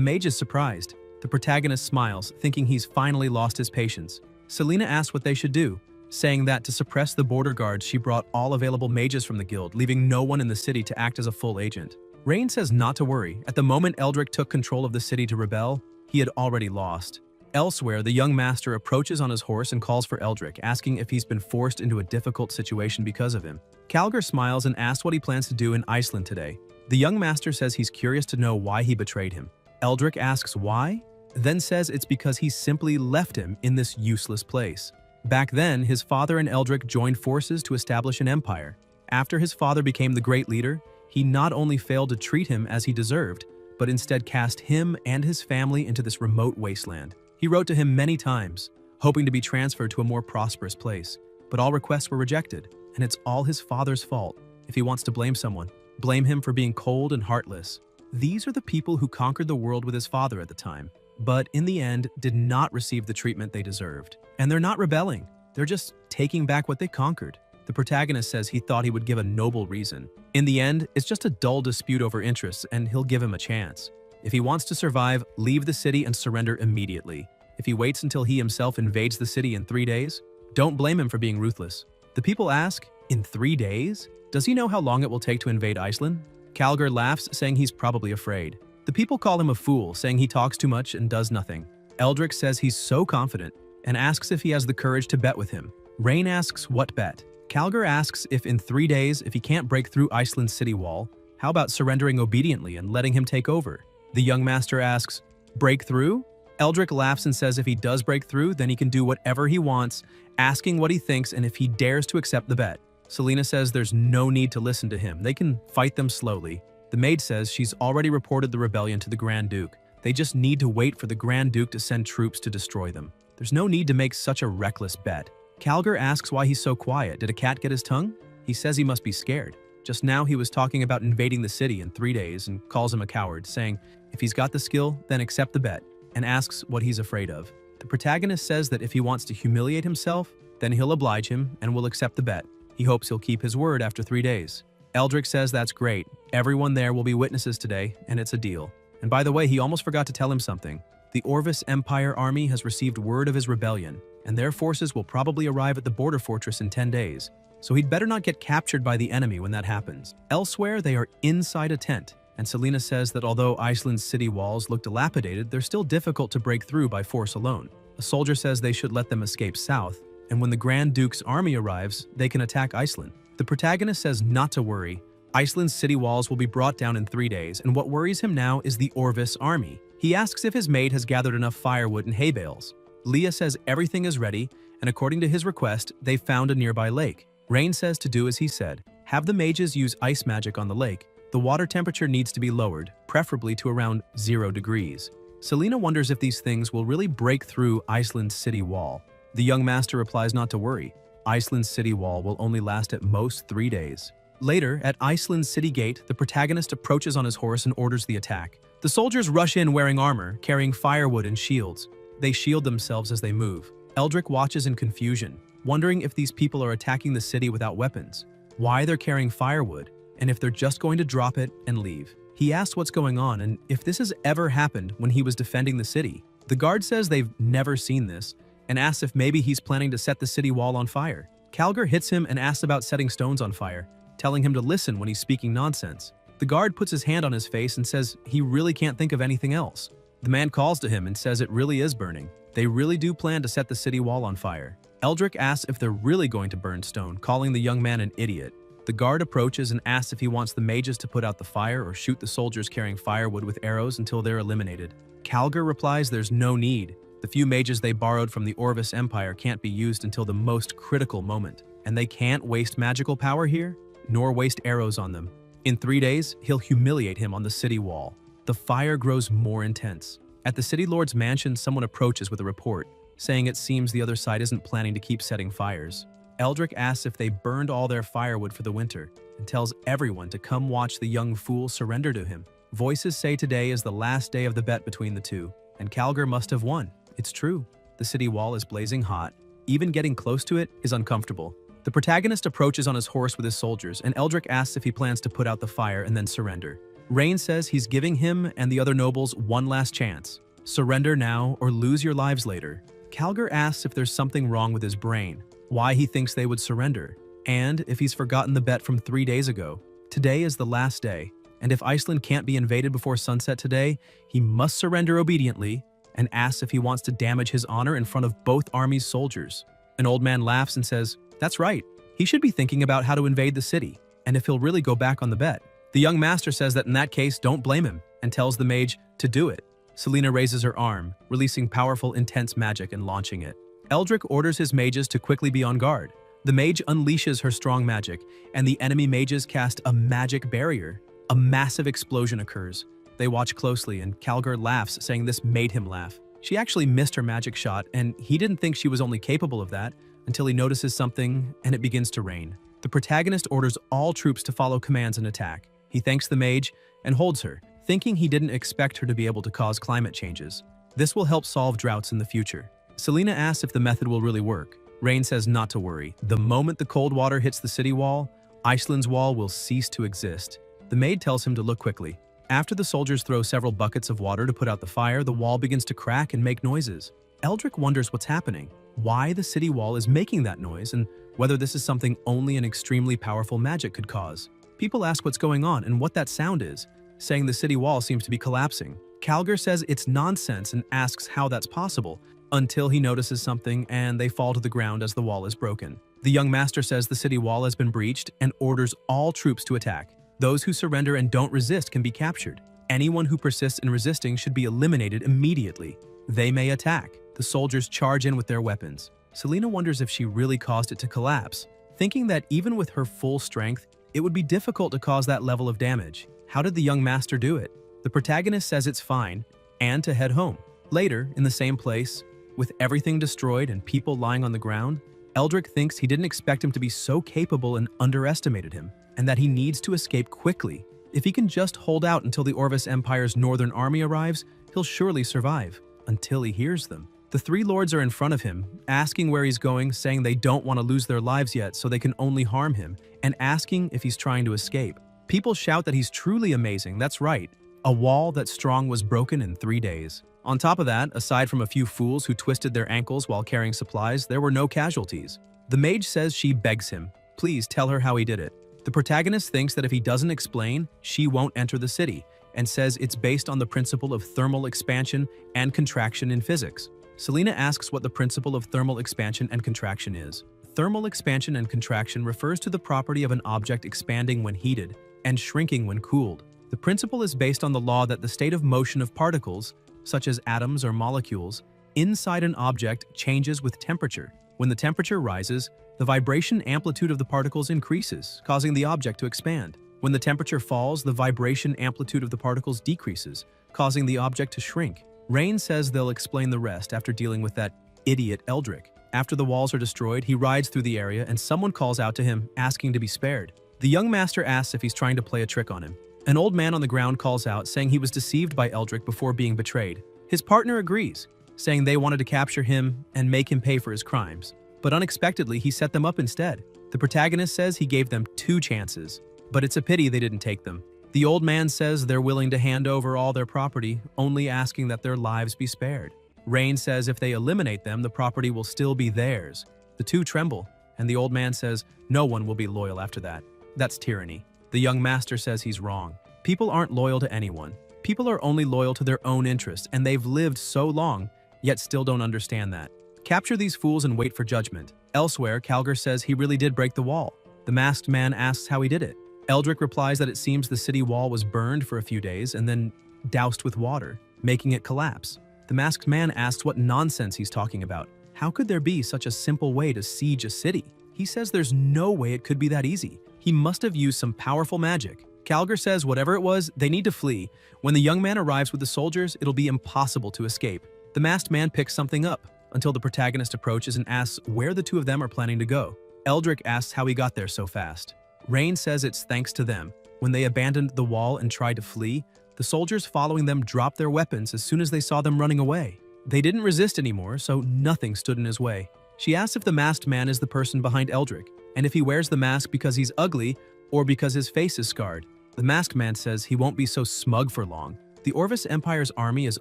mage is surprised. The protagonist smiles, thinking he's finally lost his patience. Selena asks what they should do, saying that to suppress the border guards, she brought all available mages from the guild, leaving no one in the city to act as a full agent. Rain says not to worry. At the moment Eldrick took control of the city to rebel, he had already lost. Elsewhere, the young master approaches on his horse and calls for Eldrick, asking if he's been forced into a difficult situation because of him. Calgar smiles and asks what he plans to do in Iceland today. The young master says he's curious to know why he betrayed him. Eldrick asks why, then says it's because he simply left him in this useless place. Back then, his father and Eldrick joined forces to establish an empire. After his father became the great leader, he not only failed to treat him as he deserved, but instead cast him and his family into this remote wasteland. He wrote to him many times, hoping to be transferred to a more prosperous place, but all requests were rejected, and it's all his father's fault. If he wants to blame someone, blame him for being cold and heartless. These are the people who conquered the world with his father at the time, but in the end did not receive the treatment they deserved. And they're not rebelling, they're just taking back what they conquered. The protagonist says he thought he would give a noble reason. In the end, it's just a dull dispute over interests, and he'll give him a chance. If he wants to survive, leave the city and surrender immediately. If he waits until he himself invades the city in 3 days, don't blame him for being ruthless. The people ask, in 3 days? Does he know how long it will take to invade Iceland? Calgar laughs, saying he's probably afraid. The people call him a fool, saying he talks too much and does nothing. Eldrick says he's so confident and asks if he has the courage to bet with him. Rain asks what bet. Calgar asks if in 3 days, if he can't break through Iceland's city wall, how about surrendering obediently and letting him take over? The young master asks, break through? Eldrick laughs and says if he does break through, then he can do whatever he wants, asking what he thinks and if he dares to accept the bet. Selena says there's no need to listen to him. They can fight them slowly. The maid says she's already reported the rebellion to the Grand Duke. They just need to wait for the Grand Duke to send troops to destroy them. There's no need to make such a reckless bet. Calgar asks why he's so quiet. Did a cat get his tongue? He says he must be scared. Just now he was talking about invading the city in 3 days and calls him a coward, saying if he's got the skill, then accept the bet, and asks what he's afraid of. The protagonist says that if he wants to humiliate himself, then he'll oblige him and will accept the bet. He hopes he'll keep his word after 3 days. Eldrick says that's great. Everyone there will be witnesses today, and it's a deal. And by the way, he almost forgot to tell him something. The Orvis Empire army has received word of his rebellion, and their forces will probably arrive at the border fortress in 10 days. So he'd better not get captured by the enemy when that happens. Elsewhere, they are inside a tent, and Selena says that although Iceland's city walls look dilapidated, they're still difficult to break through by force alone. A soldier says they should let them escape south, and when the Grand Duke's army arrives, they can attack Iceland. The protagonist says not to worry. Iceland's city walls will be brought down in 3 days, and what worries him now is the Orvis army. He asks if his maid has gathered enough firewood and hay bales. Leah says everything is ready, and according to his request, they found a nearby lake. Rain says to do as he said. Have the mages use ice magic on the lake. The water temperature needs to be lowered, preferably to around 0 degrees. Selena wonders if these things will really break through Iceland's city wall. The young master replies not to worry. Iceland's city wall will only last at most 3 days. Later, at Iceland's city gate, the protagonist approaches on his horse and orders the attack. The soldiers rush in wearing armor, carrying firewood and shields. They shield themselves as they move. Eldrick watches in confusion, wondering if these people are attacking the city without weapons, why they're carrying firewood, and if they're just going to drop it and leave. He asks what's going on and if this has ever happened when he was defending the city. The guard says they've never seen this and asks if maybe he's planning to set the city wall on fire. Calgar hits him and asks about setting stones on fire, telling him to listen when he's speaking nonsense. The guard puts his hand on his face and says he really can't think of anything else. The man calls to him and says it really is burning. They really do plan to set the city wall on fire. Eldrick asks if they're really going to burn stone, calling the young man an idiot. The guard approaches and asks if he wants the mages to put out the fire or shoot the soldiers carrying firewood with arrows until they're eliminated. Calgar replies there's no need. The few mages they borrowed from the Orvis Empire can't be used until the most critical moment, and they can't waste magical power here, nor waste arrows on them. In 3 days, he'll humiliate him on the city wall. The fire grows more intense. At the city lord's mansion, someone approaches with a report, saying it seems the other side isn't planning to keep setting fires. Eldrick asks if they burned all their firewood for the winter and tells everyone to come watch the young fool surrender to him. Voices say today is the last day of the bet between the two, and Calgar must have won. It's true. The city wall is blazing hot. Even getting close to it is uncomfortable. The protagonist approaches on his horse with his soldiers, and Eldrick asks if he plans to put out the fire and then surrender. Rain says he's giving him and the other nobles one last chance. Surrender now or lose your lives later. Calgar asks if there's something wrong with his brain, why he thinks they would surrender, and if he's forgotten the bet from 3 days ago. Today is the last day, and if Iceland can't be invaded before sunset today, he must surrender obediently, and asks if he wants to damage his honor in front of both armies' soldiers. An old man laughs and says, "That's right. He should be thinking about how to invade the city, and if he'll really go back on the bet." The young master says that in that case, don't blame him, and tells the mage to do it. Selena raises her arm, releasing powerful, intense magic and launching it. Eldrick orders his mages to quickly be on guard. The mage unleashes her strong magic, and the enemy mages cast a magic barrier. A massive explosion occurs. They watch closely, and Calgar laughs, saying this made him laugh. She actually missed her magic shot, and he didn't think she was only capable of that until he notices something, and it begins to rain. The protagonist orders all troops to follow commands and attack. He thanks the mage and holds her, thinking he didn't expect her to be able to cause climate changes. This will help solve droughts in the future. Selena asks if the method will really work. Rain says not to worry. The moment the cold water hits the city wall, Iceland's wall will cease to exist. The maid tells him to look quickly. After the soldiers throw several buckets of water to put out the fire, the wall begins to crack and make noises. Eldrick wonders what's happening, why the city wall is making that noise, and whether this is something only an extremely powerful magic could cause. People ask what's going on and what that sound is, saying the city wall seems to be collapsing. Calgar says it's nonsense and asks how that's possible, until he notices something and they fall to the ground as the wall is broken. The young master says the city wall has been breached and orders all troops to attack. Those who surrender and don't resist can be captured. Anyone who persists in resisting should be eliminated immediately. They may attack. The soldiers charge in with their weapons. Selena wonders if she really caused it to collapse, thinking that even with her full strength, it would be difficult to cause that level of damage. How did the young master do it? The protagonist says it's fine, and to head home. Later, in the same place, with everything destroyed and people lying on the ground, Eldrick thinks he didn't expect him to be so capable and underestimated him, and that he needs to escape quickly. If he can just hold out until the Orvis Empire's northern army arrives, he'll surely survive, until he hears them. The three lords are in front of him, asking where he's going, saying they don't want to lose their lives yet so they can only harm him, and asking if he's trying to escape. People shout that he's truly amazing, that's right. A wall that strong was broken in 3 days. On top of that, aside from a few fools who twisted their ankles while carrying supplies, there were no casualties. The mage says she begs him, please tell her how he did it. The protagonist thinks that if he doesn't explain, she won't enter the city, and says it's based on the principle of thermal expansion and contraction in physics. Selena asks what the principle of thermal expansion and contraction is. Thermal expansion and contraction refers to the property of an object expanding when heated and shrinking when cooled. The principle is based on the law that the state of motion of particles, such as atoms or molecules, inside an object changes with temperature. When the temperature rises, the vibration amplitude of the particles increases, causing the object to expand. When the temperature falls, the vibration amplitude of the particles decreases, causing the object to shrink. Rain says they'll explain the rest after dealing with that idiot Eldrick. After the walls are destroyed, he rides through the area and someone calls out to him, asking to be spared. The young master asks if he's trying to play a trick on him. An old man on the ground calls out, saying he was deceived by Eldrick before being betrayed. His partner agrees, saying they wanted to capture him and make him pay for his crimes. But unexpectedly, he set them up instead. The protagonist says he gave them 2 chances, but it's a pity they didn't take them. The old man says they're willing to hand over all their property, only asking that their lives be spared. Rain says if they eliminate them, the property will still be theirs. The two tremble, and the old man says no one will be loyal after that. That's tyranny. The young master says he's wrong. People aren't loyal to anyone. People are only loyal to their own interests, and they've lived so long, yet still don't understand that. Capture these fools and wait for judgment. Elsewhere, Calgar says he really did break the wall. The masked man asks how he did it. Eldrick replies that it seems the city wall was burned for a few days and then doused with water, making it collapse. The masked man asks what nonsense he's talking about. How could there be such a simple way to siege a city? He says there's no way it could be that easy. He must have used some powerful magic. Calgar says whatever it was, they need to flee. When the young man arrives with the soldiers, it'll be impossible to escape. The masked man picks something up, until the protagonist approaches and asks where the two of them are planning to go. Eldrick asks how he got there so fast. Rain says it's thanks to them. When they abandoned the wall and tried to flee, the soldiers following them dropped their weapons as soon as they saw them running away. They didn't resist anymore, so nothing stood in his way. She asks if the masked man is the person behind Eldrick, and if he wears the mask because he's ugly or because his face is scarred. The masked man says he won't be so smug for long. The Orvis Empire's army is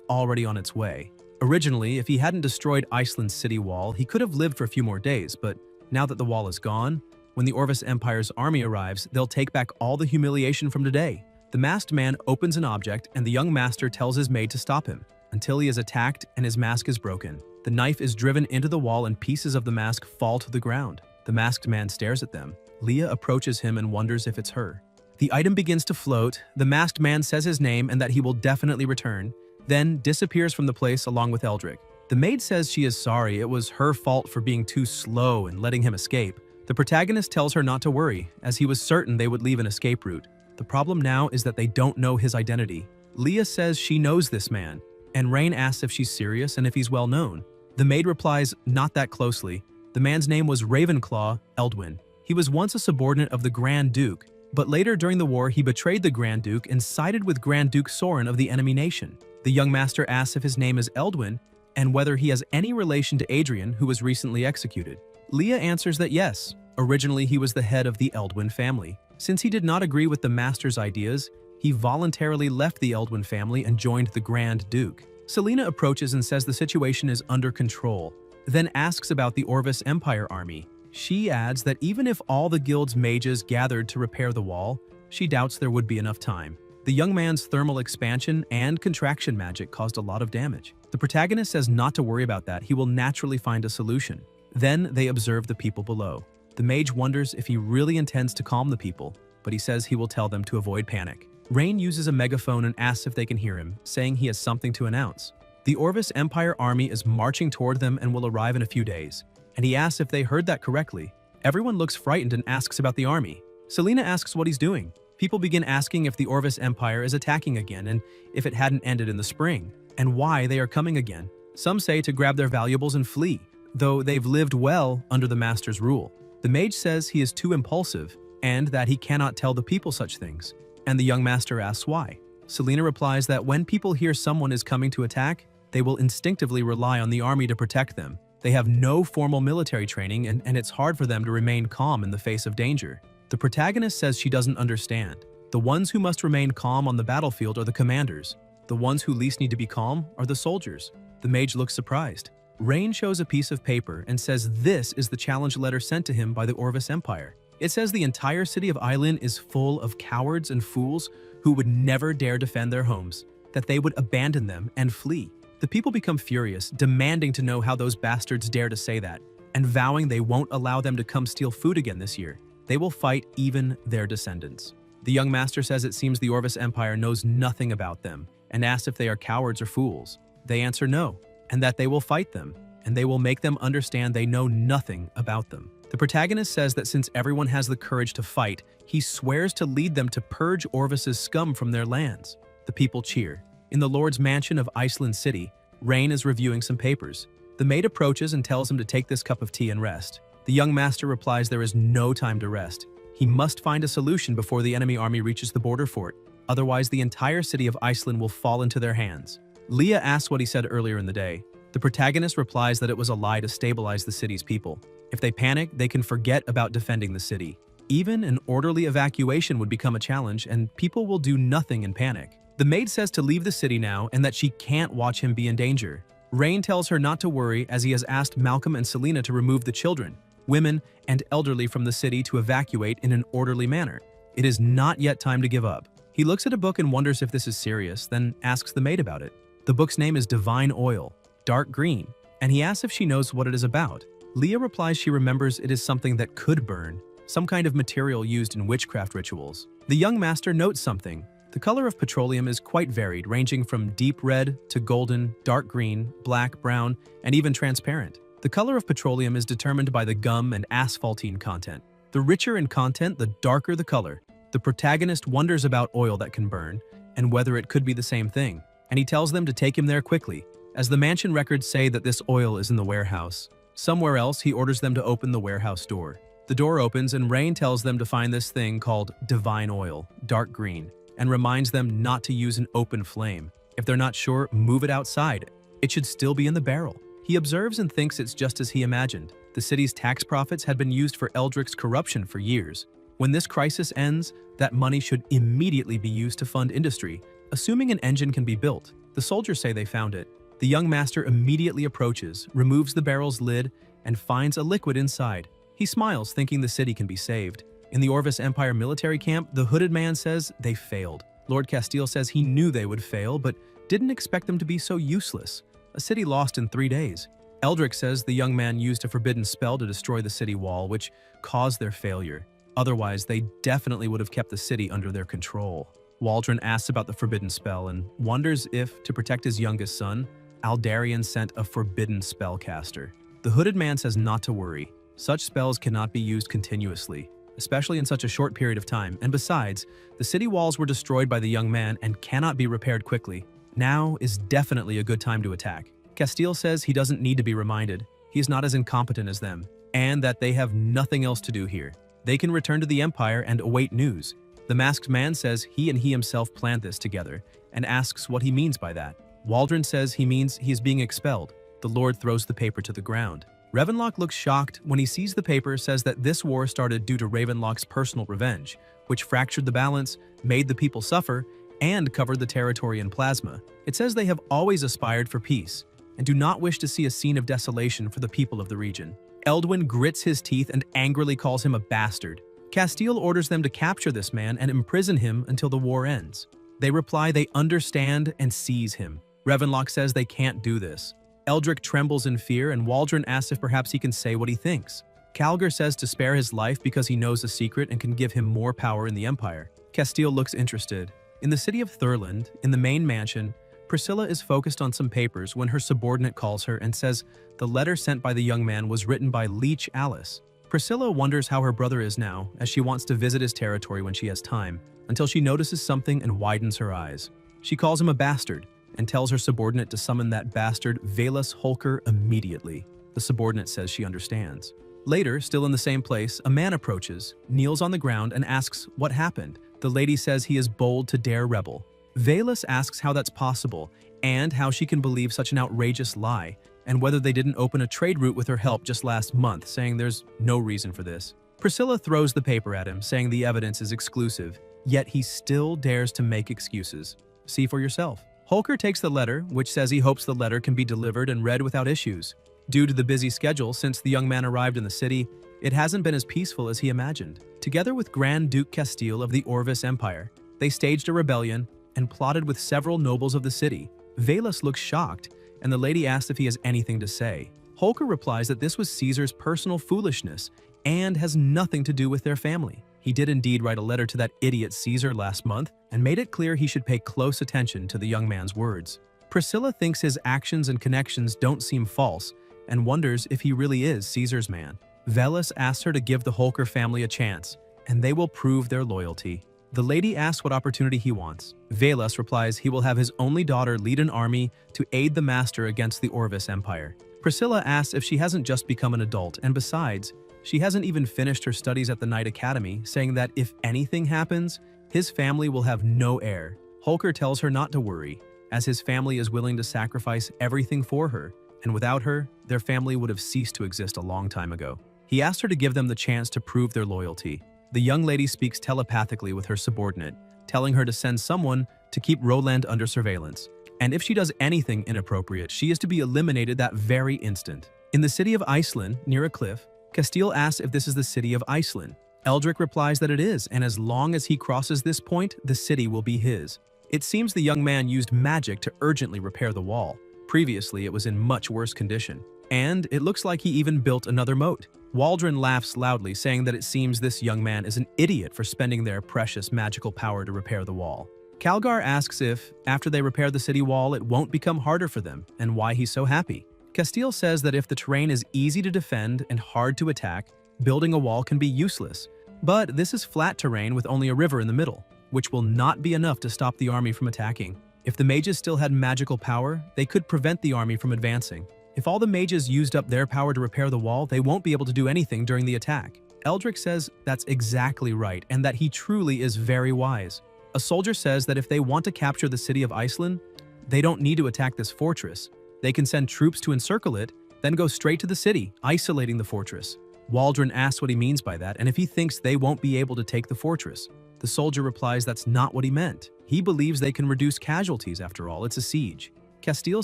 already on its way. Originally, if he hadn't destroyed Iceland's city wall, he could have lived for a few more days, but now that the wall is gone, when the Orvis Empire's army arrives, they'll take back all the humiliation from today. The masked man opens an object, and the young master tells his maid to stop him, until he is attacked and his mask is broken. The knife is driven into the wall and pieces of the mask fall to the ground. The masked man stares at them. Leah approaches him and wonders if it's her. The item begins to float. The masked man says his name and that he will definitely return, then disappears from the place along with Eldrick. The maid says she is sorry, it was her fault for being too slow and letting him escape. The protagonist tells her not to worry, as he was certain they would leave an escape route. The problem now is that they don't know his identity. Leah says she knows this man, and Rain asks if she's serious and if he's well known. The maid replies, not that closely. The man's name was Ravenclaw Eldwin. He was once a subordinate of the Grand Duke, but later during the war he betrayed the Grand Duke and sided with Grand Duke Soren of the enemy nation. The young master asks if his name is Eldwin and whether he has any relation to Adrian, who was recently executed. Leah answers that yes, originally he was the head of the Eldwin family. Since he did not agree with the master's ideas, he voluntarily left the Eldwin family and joined the Grand Duke. Selena approaches and says the situation is under control, then asks about the Orvis Empire army. She adds that even if all the guild's mages gathered to repair the wall, she doubts there would be enough time. The young man's thermal expansion and contraction magic caused a lot of damage. The protagonist says not to worry about that, he will naturally find a solution. Then they observe the people below. The mage wonders if he really intends to calm the people, but he says he will tell them to avoid panic. Rain uses a megaphone and asks if they can hear him, saying he has something to announce. The Orvis Empire army is marching toward them and will arrive in a few days, and he asks if they heard that correctly. Everyone looks frightened and asks about the army. Selena asks what he's doing. People begin asking if the Orvis Empire is attacking again and if it hadn't ended in the spring, and why they are coming again. Some say to grab their valuables and flee, though they've lived well under the master's rule. The mage says he is too impulsive and that he cannot tell the people such things, and the young master asks why. Selena replies that when people hear someone is coming to attack, they will instinctively rely on the army to protect them. They have no formal military training and it's hard for them to remain calm in the face of danger. The protagonist says she doesn't understand. The ones who must remain calm on the battlefield are the commanders. The ones who least need to be calm are the soldiers. The mage looks surprised. Rain shows a piece of paper and says this is the challenge letter sent to him by the Orvis Empire. It says the entire city of Island is full of cowards and fools who would never dare defend their homes, that they would abandon them and flee. The people become furious, demanding to know how those bastards dare to say that, and vowing they won't allow them to come steal food again this year. They will fight even their descendants. The young master says it seems the Orvis Empire knows nothing about them and asks if they are cowards or fools. They answer no, and that they will fight them, and they will make them understand they know nothing about them. The protagonist says that since everyone has the courage to fight, he swears to lead them to purge Orvis's scum from their lands. The people cheer. In the Lord's mansion of Iceland City, Rain is reviewing some papers. The maid approaches and tells him to take this cup of tea and rest. The young master replies there is no time to rest. He must find a solution before the enemy army reaches the border fort, otherwise the entire city of Iceland will fall into their hands. Leah asks what he said earlier in the day. The protagonist replies that it was a lie to stabilize the city's people. If they panic, they can forget about defending the city. Even an orderly evacuation would become a challenge, and people will do nothing in panic. The maid says to leave the city now and that she can't watch him be in danger. Rain tells her not to worry as he has asked Malcolm and Selena to remove the children, women, and elderly from the city to evacuate in an orderly manner. It is not yet time to give up. He looks at a book and wonders if this is serious, then asks the maid about it. The book's name is Divine Oil, dark green, and he asks if she knows what it is about. Leah replies she remembers it is something that could burn, some kind of material used in witchcraft rituals. The young master notes something. The color of petroleum is quite varied, ranging from deep red to golden, dark green, black, brown, and even transparent. The color of petroleum is determined by the gum and asphaltene content. The richer in content, the darker the color. The protagonist wonders about oil that can burn, and whether it could be the same thing, and he tells them to take him there quickly, as the mansion records say that this oil is in the warehouse. Somewhere else, he orders them to open the warehouse door. The door opens and Rain tells them to find this thing called divine oil, dark green, and reminds them not to use an open flame. If they're not sure, move it outside. It should still be in the barrel. He observes and thinks it's just as he imagined. The city's tax profits had been used for Eldric's corruption for years. When this crisis ends, that money should immediately be used to fund industry, assuming an engine can be built. The soldiers say they found it. The young master immediately approaches, removes the barrel's lid, and finds a liquid inside. He smiles, thinking the city can be saved. In the Orvis Empire military camp, the hooded man says they failed. Lord Castile says he knew they would fail, but didn't expect them to be so useless. A city lost in 3 days. Eldric says the young man used a forbidden spell to destroy the city wall, which caused their failure. Otherwise, they definitely would have kept the city under their control. Waldron asks about the forbidden spell and wonders if, to protect his youngest son, Aldarion sent a forbidden spellcaster. The hooded man says not to worry. Such spells cannot be used continuously, especially in such a short period of time, and besides, the city walls were destroyed by the young man and cannot be repaired quickly. Now is definitely a good time to attack. Castile says he doesn't need to be reminded. He is not as incompetent as them, and that they have nothing else to do here. They can return to the Empire and await news. The masked man says he and he himself planned this together, and asks what he means by that. Waldron says he means he is being expelled. The Lord throws the paper to the ground. Ravenlock looks shocked when he sees the paper, says that this war started due to Ravenlock's personal revenge, which fractured the balance, made the people suffer, and covered the territory in plasma. It says they have always aspired for peace, and do not wish to see a scene of desolation for the people of the region. Eldwin grits his teeth and angrily calls him a bastard. Castile orders them to capture this man and imprison him until the war ends. They reply they understand and seize him. Ravenlock says they can't do this. Eldric trembles in fear, and Waldron asks if perhaps he can say what he thinks. Calgar says to spare his life because he knows a secret and can give him more power in the Empire. Castile looks interested. In the city of Thurland, in the main mansion, Priscilla is focused on some papers when her subordinate calls her and says the letter sent by the young man was written by Leech Alice. Priscilla wonders how her brother is now, as she wants to visit his territory when she has time, until she notices something and widens her eyes. She calls him a bastard, and tells her subordinate to summon that bastard Valus Holker immediately. The subordinate says she understands. Later, still in the same place, a man approaches, kneels on the ground, and asks what happened. The lady says he is bold to dare rebel. Valus asks how that's possible, and how she can believe such an outrageous lie, and whether they didn't open a trade route with her help just last month, saying there's no reason for this. Priscilla throws the paper at him, saying the evidence is exclusive, yet he still dares to make excuses. See for yourself. Holker takes the letter, which says he hopes the letter can be delivered and read without issues. Due to the busy schedule since the young man arrived in the city, it hasn't been as peaceful as he imagined. Together with Grand Duke Castile of the Orvis Empire, they staged a rebellion and plotted with several nobles of the city. Valus looks shocked, and the lady asks if he has anything to say. Holker replies that this was Caesar's personal foolishness and has nothing to do with their family. He did indeed write a letter to that idiot Caesar last month and made it clear he should pay close attention to the young man's words. Priscilla thinks his actions and connections don't seem false and wonders if he really is Caesar's man. Velis asks her to give the Holker family a chance, and they will prove their loyalty. The lady asks what opportunity he wants. Velas replies he will have his only daughter lead an army to aid the master against the Orvis Empire. Priscilla asks if she hasn't just become an adult, and besides, she hasn't even finished her studies at the Knight Academy, saying that if anything happens, his family will have no heir. Holker tells her not to worry, as his family is willing to sacrifice everything for her, and without her, their family would have ceased to exist a long time ago. He asks her to give them the chance to prove their loyalty. The young lady speaks telepathically with her subordinate, telling her to send someone to keep Roland under surveillance. And if she does anything inappropriate, she is to be eliminated that very instant. In the city of Iceland, near a cliff, Castile asks if this is the city of Iceland. Eldric replies that it is, and as long as he crosses this point, the city will be his. It seems the young man used magic to urgently repair the wall. Previously, it was in much worse condition. And it looks like he even built another moat. Waldron laughs loudly, saying that it seems this young man is an idiot for spending their precious magical power to repair the wall. Calgar asks if, after they repair the city wall, it won't become harder for them, and why he's so happy. Castile says that if the terrain is easy to defend and hard to attack, building a wall can be useless. But this is flat terrain with only a river in the middle, which will not be enough to stop the army from attacking. If the mages still had magical power, they could prevent the army from advancing. If all the mages used up their power to repair the wall, they won't be able to do anything during the attack. Eldrick says that's exactly right and that he truly is very wise. A soldier says that if they want to capture the city of Iceland, they don't need to attack this fortress. They can send troops to encircle it, then go straight to the city, isolating the fortress. Waldron asks what he means by that and if he thinks they won't be able to take the fortress. The soldier replies that's not what he meant. He believes they can reduce casualties after all, it's a siege. Castile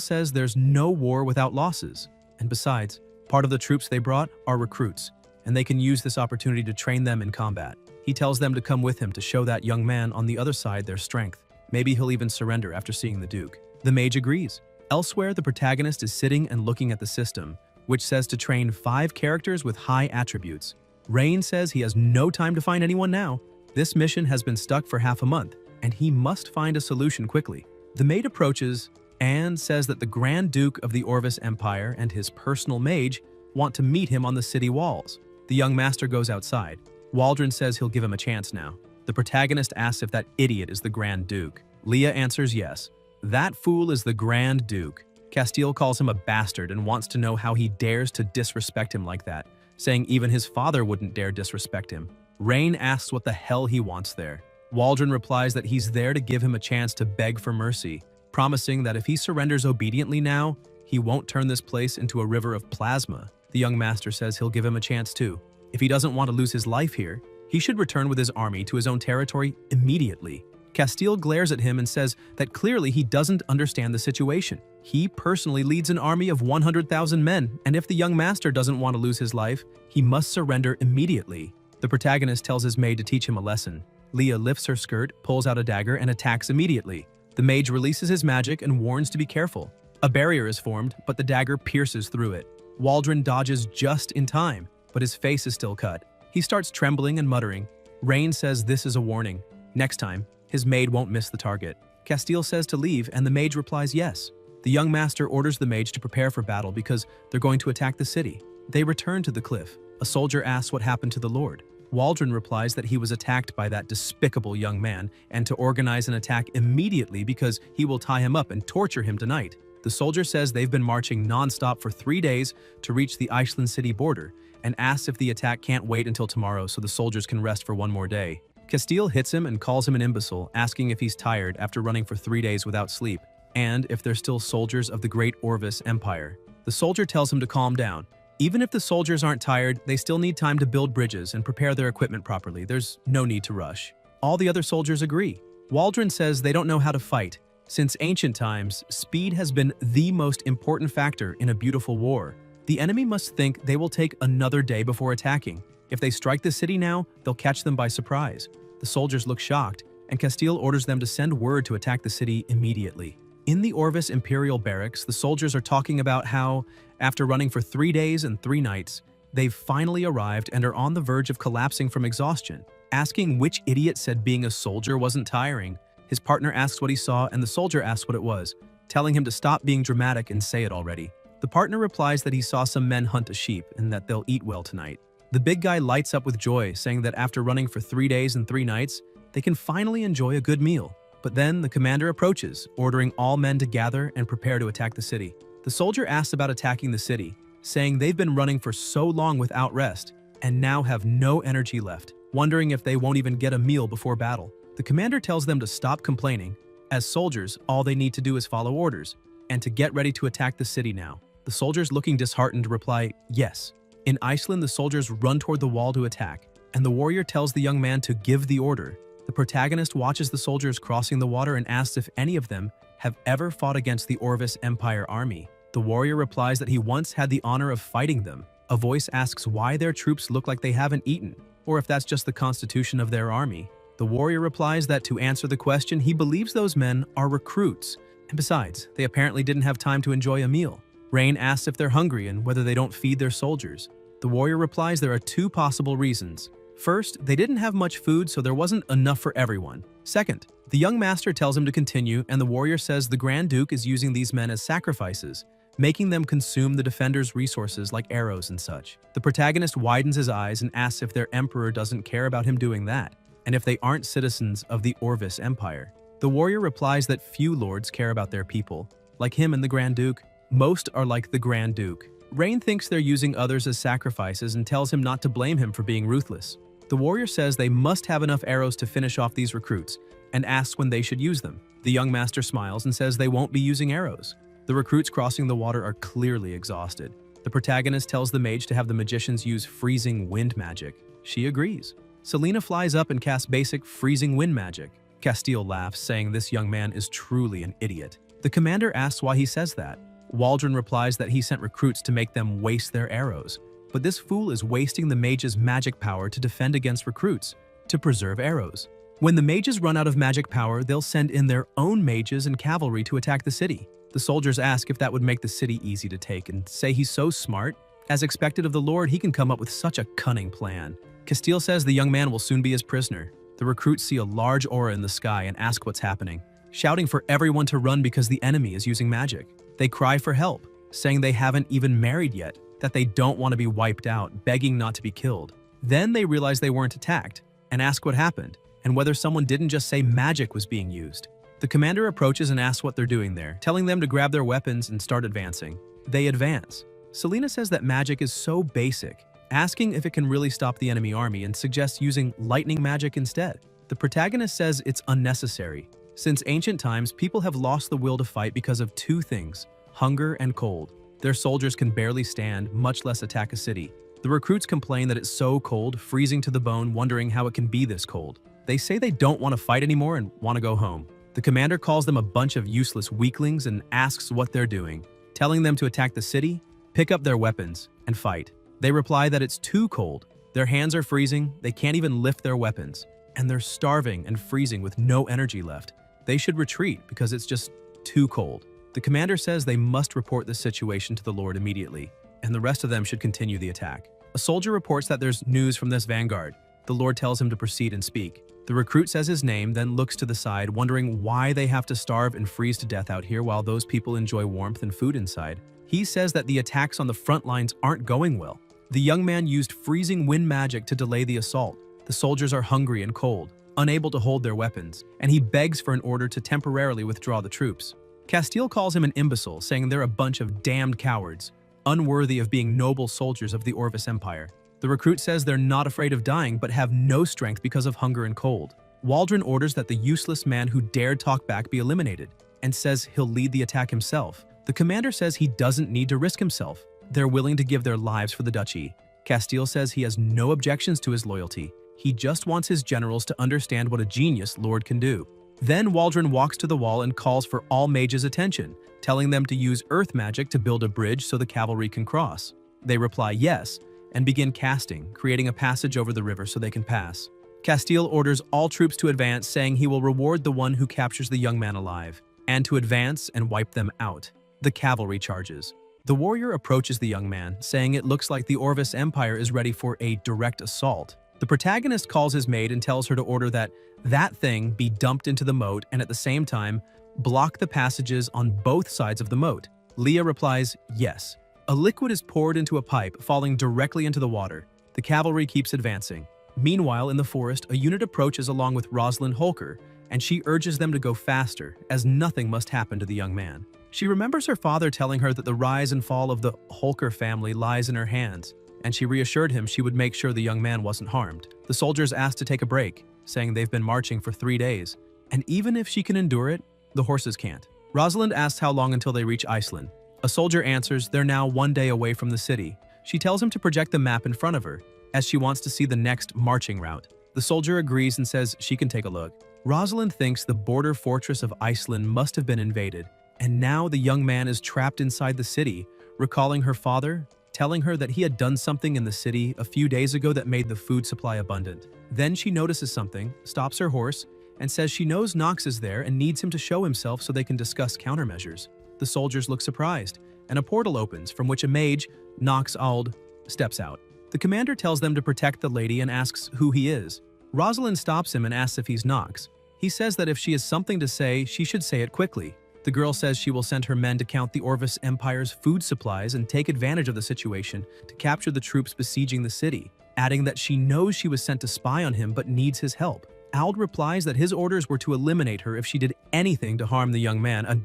says there's no war without losses. And besides, part of the troops they brought are recruits, and they can use this opportunity to train them in combat. He tells them to come with him to show that young man on the other side their strength. Maybe he'll even surrender after seeing the Duke. The mage agrees. Elsewhere, the protagonist is sitting and looking at the system, which says to train 5 characters with high attributes. Rain says he has no time to find anyone now. This mission has been stuck for half a month, and he must find a solution quickly. The maid approaches and says that the Grand Duke of the Orvis Empire and his personal mage want to meet him on the city walls. The young master goes outside. Waldron says he'll give him a chance now. The protagonist asks if that idiot is the Grand Duke. Leah answers yes. That fool is the Grand Duke. Castile calls him a bastard and wants to know how he dares to disrespect him like that, saying even his father wouldn't dare disrespect him. Rain asks what the hell he wants there. Waldron replies that he's there to give him a chance to beg for mercy, promising that if he surrenders obediently now, he won't turn this place into a river of plasma. The young master says he'll give him a chance too. If he doesn't want to lose his life here, he should return with his army to his own territory immediately. Castile glares at him and says that clearly he doesn't understand the situation. He personally leads an army of 100,000 men, and if the young master doesn't want to lose his life, he must surrender immediately. The protagonist tells his maid to teach him a lesson. Leah lifts her skirt, pulls out a dagger, and attacks immediately. The mage releases his magic and warns to be careful. A barrier is formed, but the dagger pierces through it. Waldron dodges just in time, but his face is still cut. He starts trembling and muttering. Rain says this is a warning. Next time, his maid won't miss the target. Castile says to leave, and the mage replies yes. The young master orders the mage to prepare for battle because they're going to attack the city. They return to the cliff. A soldier asks what happened to the Lord. Waldron replies that he was attacked by that despicable young man and to organize an attack immediately because he will tie him up and torture him tonight. The soldier says they've been marching non-stop for 3 days to reach the Iceland city border and asks if the attack can't wait until tomorrow so the soldiers can rest for 1 more day. Castile hits him and calls him an imbecile, asking if he's tired after running for 3 days without sleep, and if they're still soldiers of the Great Orvis Empire. The soldier tells him to calm down. Even if the soldiers aren't tired, they still need time to build bridges and prepare their equipment properly. There's no need to rush. All the other soldiers agree. Waldron says they don't know how to fight. Since ancient times, speed has been the most important factor in a beautiful war. The enemy must think they will take another day before attacking. If they strike the city now, they'll catch them by surprise. The soldiers look shocked, and Castile orders them to send word to attack the city immediately. In the Orvis Imperial Barracks, the soldiers are talking about how, after running for 3 days and 3 nights, they've finally arrived and are on the verge of collapsing from exhaustion. Asking which idiot said being a soldier wasn't tiring, his partner asks what he saw and the soldier asks what it was, telling him to stop being dramatic and say it already. The partner replies that he saw some men hunt a sheep and that they'll eat well tonight. The big guy lights up with joy, saying that after running for 3 days and 3 nights, they can finally enjoy a good meal. But then the commander approaches, ordering all men to gather and prepare to attack the city. The soldier asks about attacking the city, saying they've been running for so long without rest and now have no energy left, wondering if they won't even get a meal before battle. The commander tells them to stop complaining. As soldiers, all they need to do is follow orders and to get ready to attack the city now. The soldiers, looking disheartened, reply, yes. In Iceland, the soldiers run toward the wall to attack, and the warrior tells the young man to give the order. The protagonist watches the soldiers crossing the water and asks if any of them have ever fought against the Orvis Empire army. The warrior replies that he once had the honor of fighting them. A voice asks why their troops look like they haven't eaten, or if that's just the constitution of their army. The warrior replies that to answer the question, he believes those men are recruits, and besides, they apparently didn't have time to enjoy a meal. Rain asks if they're hungry and whether they don't feed their soldiers. The warrior replies there are 2 possible reasons. First, they didn't have much food, so there wasn't enough for everyone. Second, the young master tells him to continue, and the warrior says the Grand Duke is using these men as sacrifices, making them consume the defenders' resources like arrows and such. The protagonist widens his eyes and asks if their emperor doesn't care about him doing that, and if they aren't citizens of the Orvis Empire. The warrior replies that few lords care about their people. Like him and the Grand Duke, most are like the Grand Duke. Rain thinks they're using others as sacrifices and tells him not to blame him for being ruthless. The warrior says they must have enough arrows to finish off these recruits and asks when they should use them. The young master smiles and says they won't be using arrows. The recruits crossing the water are clearly exhausted. The protagonist tells the mage to have the magicians use freezing wind magic. She agrees. Selena flies up and casts basic freezing wind magic. Castile laughs, saying this young man is truly an idiot. The commander asks why he says that. Waldron replies that he sent recruits to make them waste their arrows. But this fool is wasting the mage's magic power to defend against recruits, to preserve arrows. When the mages run out of magic power, they'll send in their own mages and cavalry to attack the city. The soldiers ask if that would make the city easy to take and say he's so smart. As expected of the Lord, he can come up with such a cunning plan. Castile says the young man will soon be his prisoner. The recruits see a large aura in the sky and ask what's happening, shouting for everyone to run because the enemy is using magic. They cry for help, saying they haven't even married yet, that they don't want to be wiped out, begging not to be killed. Then they realize they weren't attacked and ask what happened and whether someone didn't just say magic was being used. The commander approaches and asks what they're doing there, telling them to grab their weapons and start advancing. They advance. Selena says that magic is so basic, asking if it can really stop the enemy army and suggests using lightning magic instead. The protagonist says it's unnecessary. Since ancient times, people have lost the will to fight because of two things: hunger and cold. Their soldiers can barely stand, much less attack a city. The recruits complain that it's so cold, freezing to the bone, wondering how it can be this cold. They say they don't want to fight anymore and want to go home. The commander calls them a bunch of useless weaklings and asks what they're doing, telling them to attack the city, pick up their weapons, and fight. They reply that it's too cold. Their hands are freezing, they can't even lift their weapons, and they're starving and freezing with no energy left. They should retreat because it's just too cold. The commander says they must report this situation to the Lord immediately, and the rest of them should continue the attack. A soldier reports that there's news from this vanguard. The Lord tells him to proceed and speak. The recruit says his name, then looks to the side, wondering why they have to starve and freeze to death out here while those people enjoy warmth and food inside. He says that the attacks on the front lines aren't going well. The young man used freezing wind magic to delay the assault. The soldiers are hungry and cold, unable to hold their weapons, and he begs for an order to temporarily withdraw the troops. Castile calls him an imbecile, saying they're a bunch of damned cowards, unworthy of being noble soldiers of the Orvis Empire. The recruit says they're not afraid of dying but have no strength because of hunger and cold. Waldron orders that the useless man who dared talk back be eliminated and says he'll lead the attack himself. The commander says he doesn't need to risk himself. They're willing to give their lives for the duchy. Castile says he has no objections to his loyalty. He just wants his generals to understand what a genius Lord can do. Then Waldron walks to the wall and calls for all mages' attention, telling them to use earth magic to build a bridge so the cavalry can cross. They reply yes, and begin casting, creating a passage over the river so they can pass. Castile orders all troops to advance, saying he will reward the one who captures the young man alive, and to advance and wipe them out. The cavalry charges. The warrior approaches the young man, saying it looks like the Orvis Empire is ready for a direct assault. The protagonist calls his maid and tells her to order that thing be dumped into the moat and at the same time, block the passages on both sides of the moat. Leah replies, yes. A liquid is poured into a pipe, falling directly into the water. The cavalry keeps advancing. Meanwhile, in the forest, a unit approaches along with Rosalind Holker, and she urges them to go faster, as nothing must happen to the young man. She remembers her father telling her that the rise and fall of the Holker family lies in her hands, and she reassured him she would make sure the young man wasn't harmed. The soldiers ask to take a break, saying they've been marching for 3 days, and even if she can endure it, the horses can't. Rosalind asks how long until they reach Iceland. A soldier answers they're now 1 day away from the city. She tells him to project the map in front of her, as she wants to see the next marching route. The soldier agrees and says she can take a look. Rosalind thinks the border fortress of Iceland must have been invaded, and now the young man is trapped inside the city, recalling her father, telling her that he had done something in the city a few days ago that made the food supply abundant. Then she notices something, stops her horse, and says she knows Knox is there and needs him to show himself so they can discuss countermeasures. The soldiers look surprised, and a portal opens from which a mage, Knox Ald, steps out. The commander tells them to protect the lady and asks who he is. Rosalind stops him and asks if he's Knox. He says that if she has something to say, she should say it quickly. The girl says she will send her men to count the Orvis Empire's food supplies and take advantage of the situation to capture the troops besieging the city, adding that she knows she was sent to spy on him but needs his help. Ald replies that his orders were to eliminate her if she did anything to harm the young man.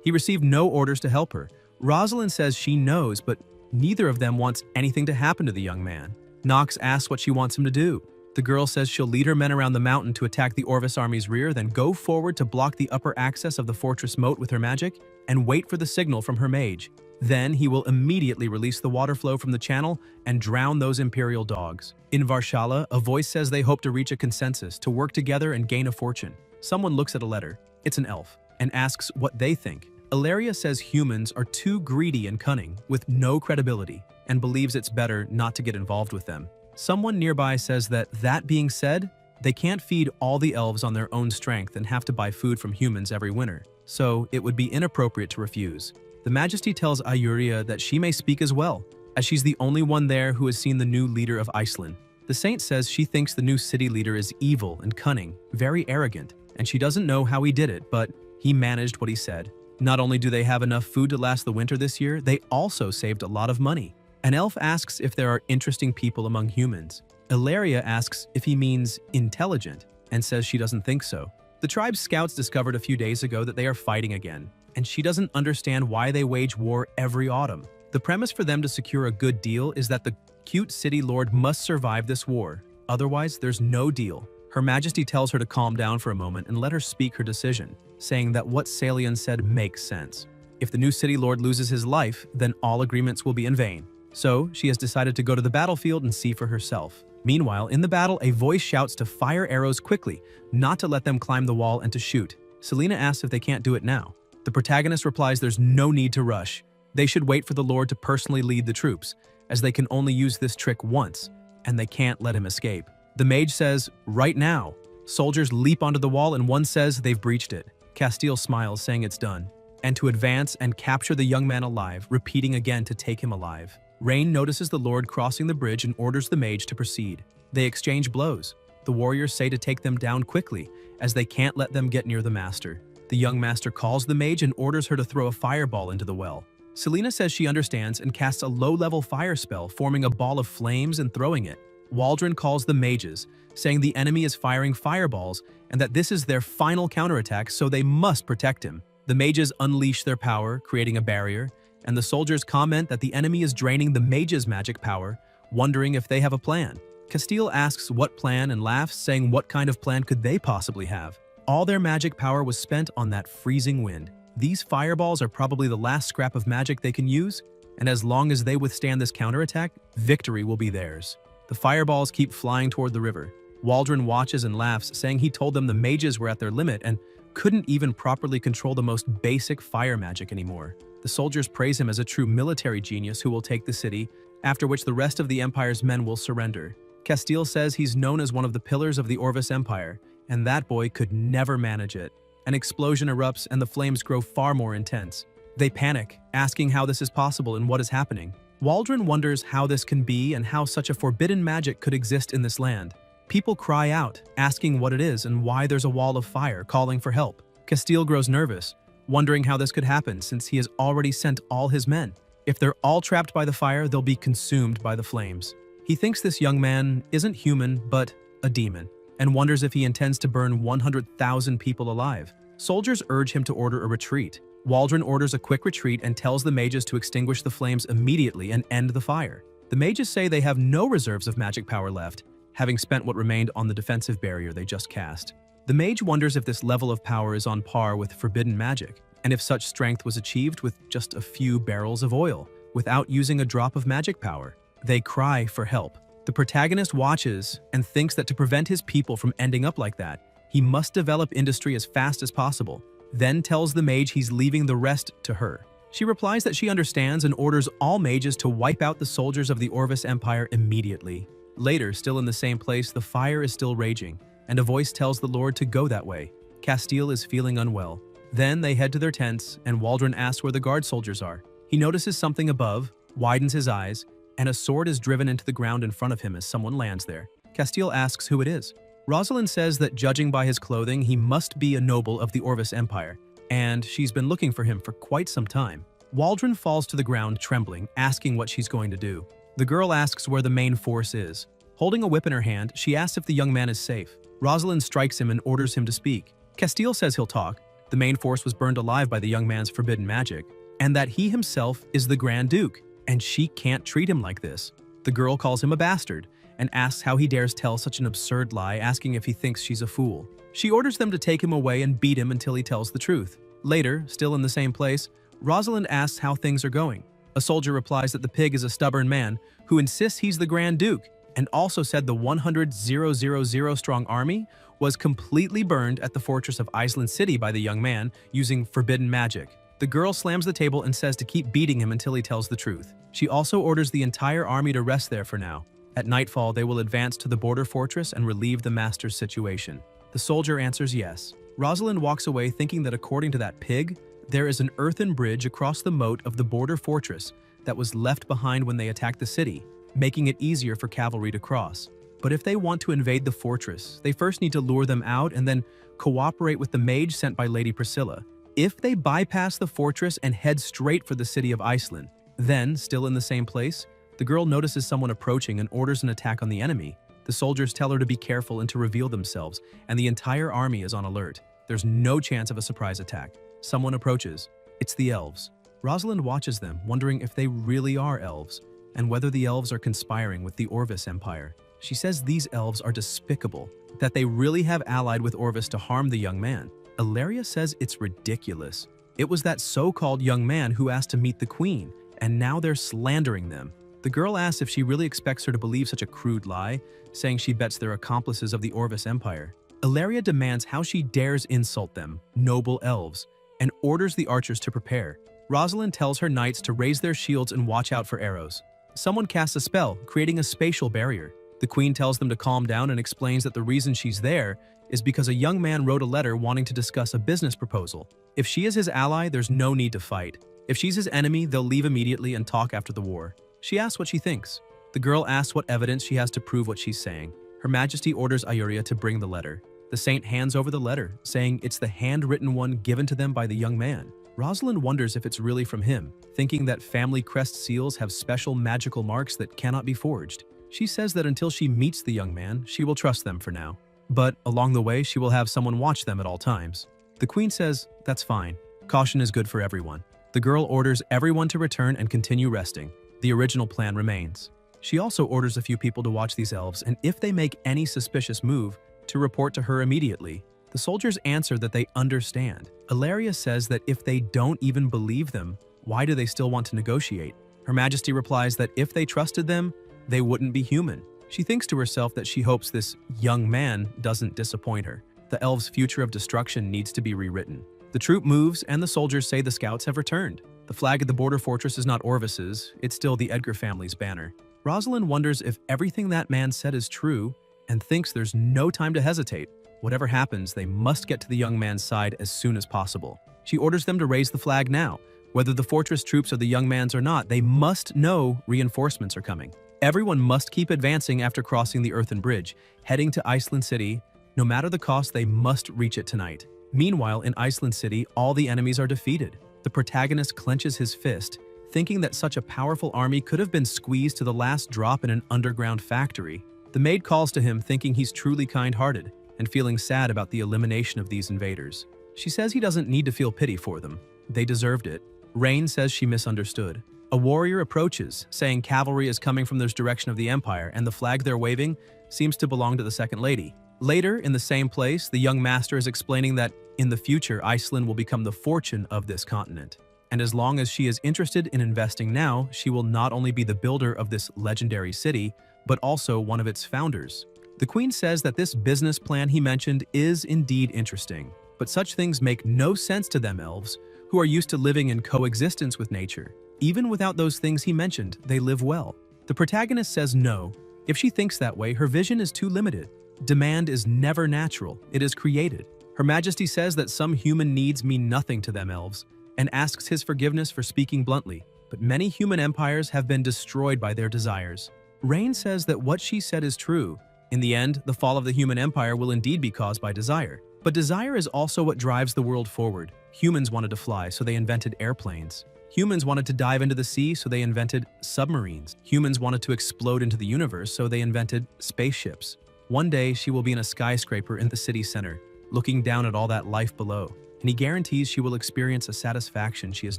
He received no orders to help her. Rosalind says she knows, but Neither of them wants anything to happen to the young man. Nox asks what she wants him to do. The girl says she'll lead her men around the mountain to attack the Orvis army's rear, then go forward to block the upper access of the fortress moat with her magic and wait for the signal from her mage. Then he will immediately release the water flow from the channel and drown those Imperial dogs. In Varshala, a voice says they hope to reach a consensus, to work together and gain a fortune. Someone looks at a letter, it's an elf, and asks what they think. Ilaria says humans are too greedy and cunning, with no credibility, and believes it's better not to get involved with them. Someone nearby says that being said, they can't feed all the elves on their own strength and have to buy food from humans every winter, so it would be inappropriate to refuse. The Majesty tells Ayuria that she may speak as well, as she's the only one there who has seen the new leader of Iceland. The Saint says she thinks the new city leader is evil and cunning, very arrogant, and she doesn't know how he did it, but he managed what he said. Not only do they have enough food to last the winter this year, they also saved a lot of money. An elf asks if there are interesting people among humans. Ilaria asks if he means intelligent, and says she doesn't think so. The tribe's scouts discovered a few days ago that they are fighting again, and she doesn't understand why they wage war every autumn. The premise for them to secure a good deal is that the cute city lord must survive this war, otherwise there's no deal. Her Majesty tells her to calm down for a moment and let her speak her decision, saying that what Salian said makes sense. If the new city lord loses his life, then all agreements will be in vain. So she has decided to go to the battlefield and see for herself. Meanwhile, in the battle, a voice shouts to fire arrows quickly, not to let them climb the wall and to shoot. Selena asks if they can't do it now. The protagonist replies there's no need to rush. They should wait for the Lord to personally lead the troops, as they can only use this trick once, and they can't let him escape. The mage says, right now. Soldiers leap onto the wall and one says they've breached it. Castile smiles, saying it's done, and to advance and capture the young man alive, repeating again to take him alive. Rain notices the Lord crossing the bridge and orders the mage to proceed. They exchange blows. The warriors say to take them down quickly, as they can't let them get near the master. The young master calls the mage and orders her to throw a fireball into the well. Selena says she understands and casts a low-level fire spell, forming a ball of flames and throwing it. Waldron calls the mages, saying the enemy is firing fireballs and that this is their final counterattack, so they must protect him. The mages unleash their power, creating a barrier, and the soldiers comment that the enemy is draining the mages' magic power, wondering if they have a plan. Castile asks what plan and laughs, saying what kind of plan could they possibly have? All their magic power was spent on that freezing wind. These fireballs are probably the last scrap of magic they can use, and as long as they withstand this counterattack, victory will be theirs. The fireballs keep flying toward the river. Waldron watches and laughs, saying he told them the mages were at their limit and couldn't even properly control the most basic fire magic anymore. The soldiers praise him as a true military genius who will take the city, after which the rest of the Empire's men will surrender. Castile says he's known as one of the pillars of the Orvis Empire, and that boy could never manage it. An explosion erupts and the flames grow far more intense. They panic, asking how this is possible and what is happening. Waldron wonders how this can be and how such a forbidden magic could exist in this land. People cry out, asking what it is and why there's a wall of fire, calling for help. Castile grows nervous, wondering how this could happen since he has already sent all his men. If they're all trapped by the fire, they'll be consumed by the flames. He thinks this young man isn't human, but a demon, and wonders if he intends to burn 100,000 people alive. Soldiers urge him to order a retreat. Waldron orders a quick retreat and tells the mages to extinguish the flames immediately and end the fire. The mages say they have no reserves of magic power left, having spent what remained on the defensive barrier they just cast. The mage wonders if this level of power is on par with forbidden magic, and if such strength was achieved with just a few barrels of oil, without using a drop of magic power. They cry for help. The protagonist watches and thinks that to prevent his people from ending up like that, he must develop industry as fast as possible, then tells the mage he's leaving the rest to her. She replies that she understands and orders all mages to wipe out the soldiers of the Orvis Empire immediately. Later, still in the same place, the fire is still raging, and a voice tells the Lord to go that way. Castile is feeling unwell. Then they head to their tents, and Waldron asks where the guard soldiers are. He notices something above, widens his eyes, and a sword is driven into the ground in front of him as someone lands there. Castile asks who it is. Rosalind says that judging by his clothing, he must be a noble of the Orvis Empire, and she's been looking for him for quite some time. Waldron falls to the ground trembling, asking what she's going to do. The girl asks where the main force is. Holding a whip in her hand, she asks if the young man is safe. Rosalind strikes him and orders him to speak. Castile says he'll talk. The main force was burned alive by the young man's forbidden magic, and that he himself is the Grand Duke, and she can't treat him like this. The girl calls him a bastard and asks how he dares tell such an absurd lie, asking if he thinks she's a fool. She orders them to take him away and beat him until he tells the truth. Later, still in the same place, Rosalind asks how things are going. A soldier replies that the pig is a stubborn man who insists he's the Grand Duke, and also said the 100,000 strong army was completely burned at the fortress of Iceland City by the young man using forbidden magic. The girl slams the table and says to keep beating him until he tells the truth. She also orders the entire army to rest there for now. At nightfall, they will advance to the border fortress and relieve the master's situation. The soldier answers yes. Rosalind walks away thinking that according to that pig, there is an earthen bridge across the moat of the border fortress that was left behind when they attacked the city, making it easier for cavalry to cross. But if they want to invade the fortress, they first need to lure them out and then cooperate with the mage sent by Lady Priscilla. If they bypass the fortress and head straight for the city of Iceland, then, still in the same place, the girl notices someone approaching and orders an attack on the enemy. The soldiers tell her to be careful and to reveal themselves, and the entire army is on alert. There's no chance of a surprise attack. Someone approaches. It's the elves. Rosalind watches them, wondering if they really are elves, and whether the elves are conspiring with the Orvis Empire. She says these elves are despicable, that they really have allied with Orvis to harm the young man. Ilaria says it's ridiculous. It was that so-called young man who asked to meet the queen, and now they're slandering them. The girl asks if she really expects her to believe such a crude lie, saying she bets they're accomplices of the Orvis Empire. Ilaria demands how she dares insult them, noble elves, and orders the archers to prepare. Rosalind tells her knights to raise their shields and watch out for arrows. Someone casts a spell, creating a spatial barrier. The queen tells them to calm down and explains that the reason she's there is because a young man wrote a letter wanting to discuss a business proposal. If she is his ally, there's no need to fight. If she's his enemy, they'll leave immediately and talk after the war. She asks what she thinks. The girl asks what evidence she has to prove what she's saying. Her Majesty orders Ayuria to bring the letter. The saint hands over the letter, saying it's the handwritten one given to them by the young man. Rosalind wonders if it's really from him, thinking that family crest seals have special magical marks that cannot be forged. She says that until she meets the young man, she will trust them for now. But along the way, she will have someone watch them at all times. The queen says, that's fine. Caution is good for everyone. The girl orders everyone to return and continue resting. The original plan remains. She also orders a few people to watch these elves, and if they make any suspicious move, to report to her immediately. The soldiers answer that they understand. Ilaria says that if they don't even believe them, why do they still want to negotiate? Her Majesty replies that if they trusted them, they wouldn't be human. She thinks to herself that she hopes this young man doesn't disappoint her. The elves' future of destruction needs to be rewritten. The troop moves, and the soldiers say the scouts have returned. The flag at the border fortress is not Orvis's, it's still the Edgar family's banner. Rosalind wonders if everything that man said is true, and thinks there's no time to hesitate. Whatever happens, they must get to the young man's side as soon as possible. She orders them to raise the flag now. Whether the fortress troops are the young man's or not, they must know reinforcements are coming. Everyone must keep advancing after crossing the earthen bridge, heading to Iceland City. No matter the cost, they must reach it tonight. Meanwhile, in Iceland City, all the enemies are defeated. The protagonist clenches his fist, thinking that such a powerful army could have been squeezed to the last drop in an underground factory. The maid calls to him, thinking he's truly kind-hearted, and feeling sad about the elimination of these invaders. She says he doesn't need to feel pity for them. They deserved it. Rain says she misunderstood. A warrior approaches, saying cavalry is coming from this direction of the Empire, and the flag they're waving seems to belong to the Second Lady. Later, in the same place, the young master is explaining that in the future, Iceland will become the fortune of this continent. And as long as she is interested in investing now, she will not only be the builder of this legendary city, but also one of its founders. The queen says that this business plan he mentioned is indeed interesting, but such things make no sense to them elves, who are used to living in coexistence with nature. Even without those things he mentioned, they live well. The protagonist says no. If she thinks that way, her vision is too limited. Demand is never natural, it is created. Her Majesty says that some human needs mean nothing to them elves, and asks his forgiveness for speaking bluntly, but many human empires have been destroyed by their desires. Rain says that what she said is true. In the end, the fall of the human empire will indeed be caused by desire. But desire is also what drives the world forward. Humans wanted to fly, so they invented airplanes. Humans wanted to dive into the sea, so they invented submarines. Humans wanted to explode into the universe, so they invented spaceships. One day, she will be in a skyscraper in the city center, looking down at all that life below, and he guarantees she will experience a satisfaction she has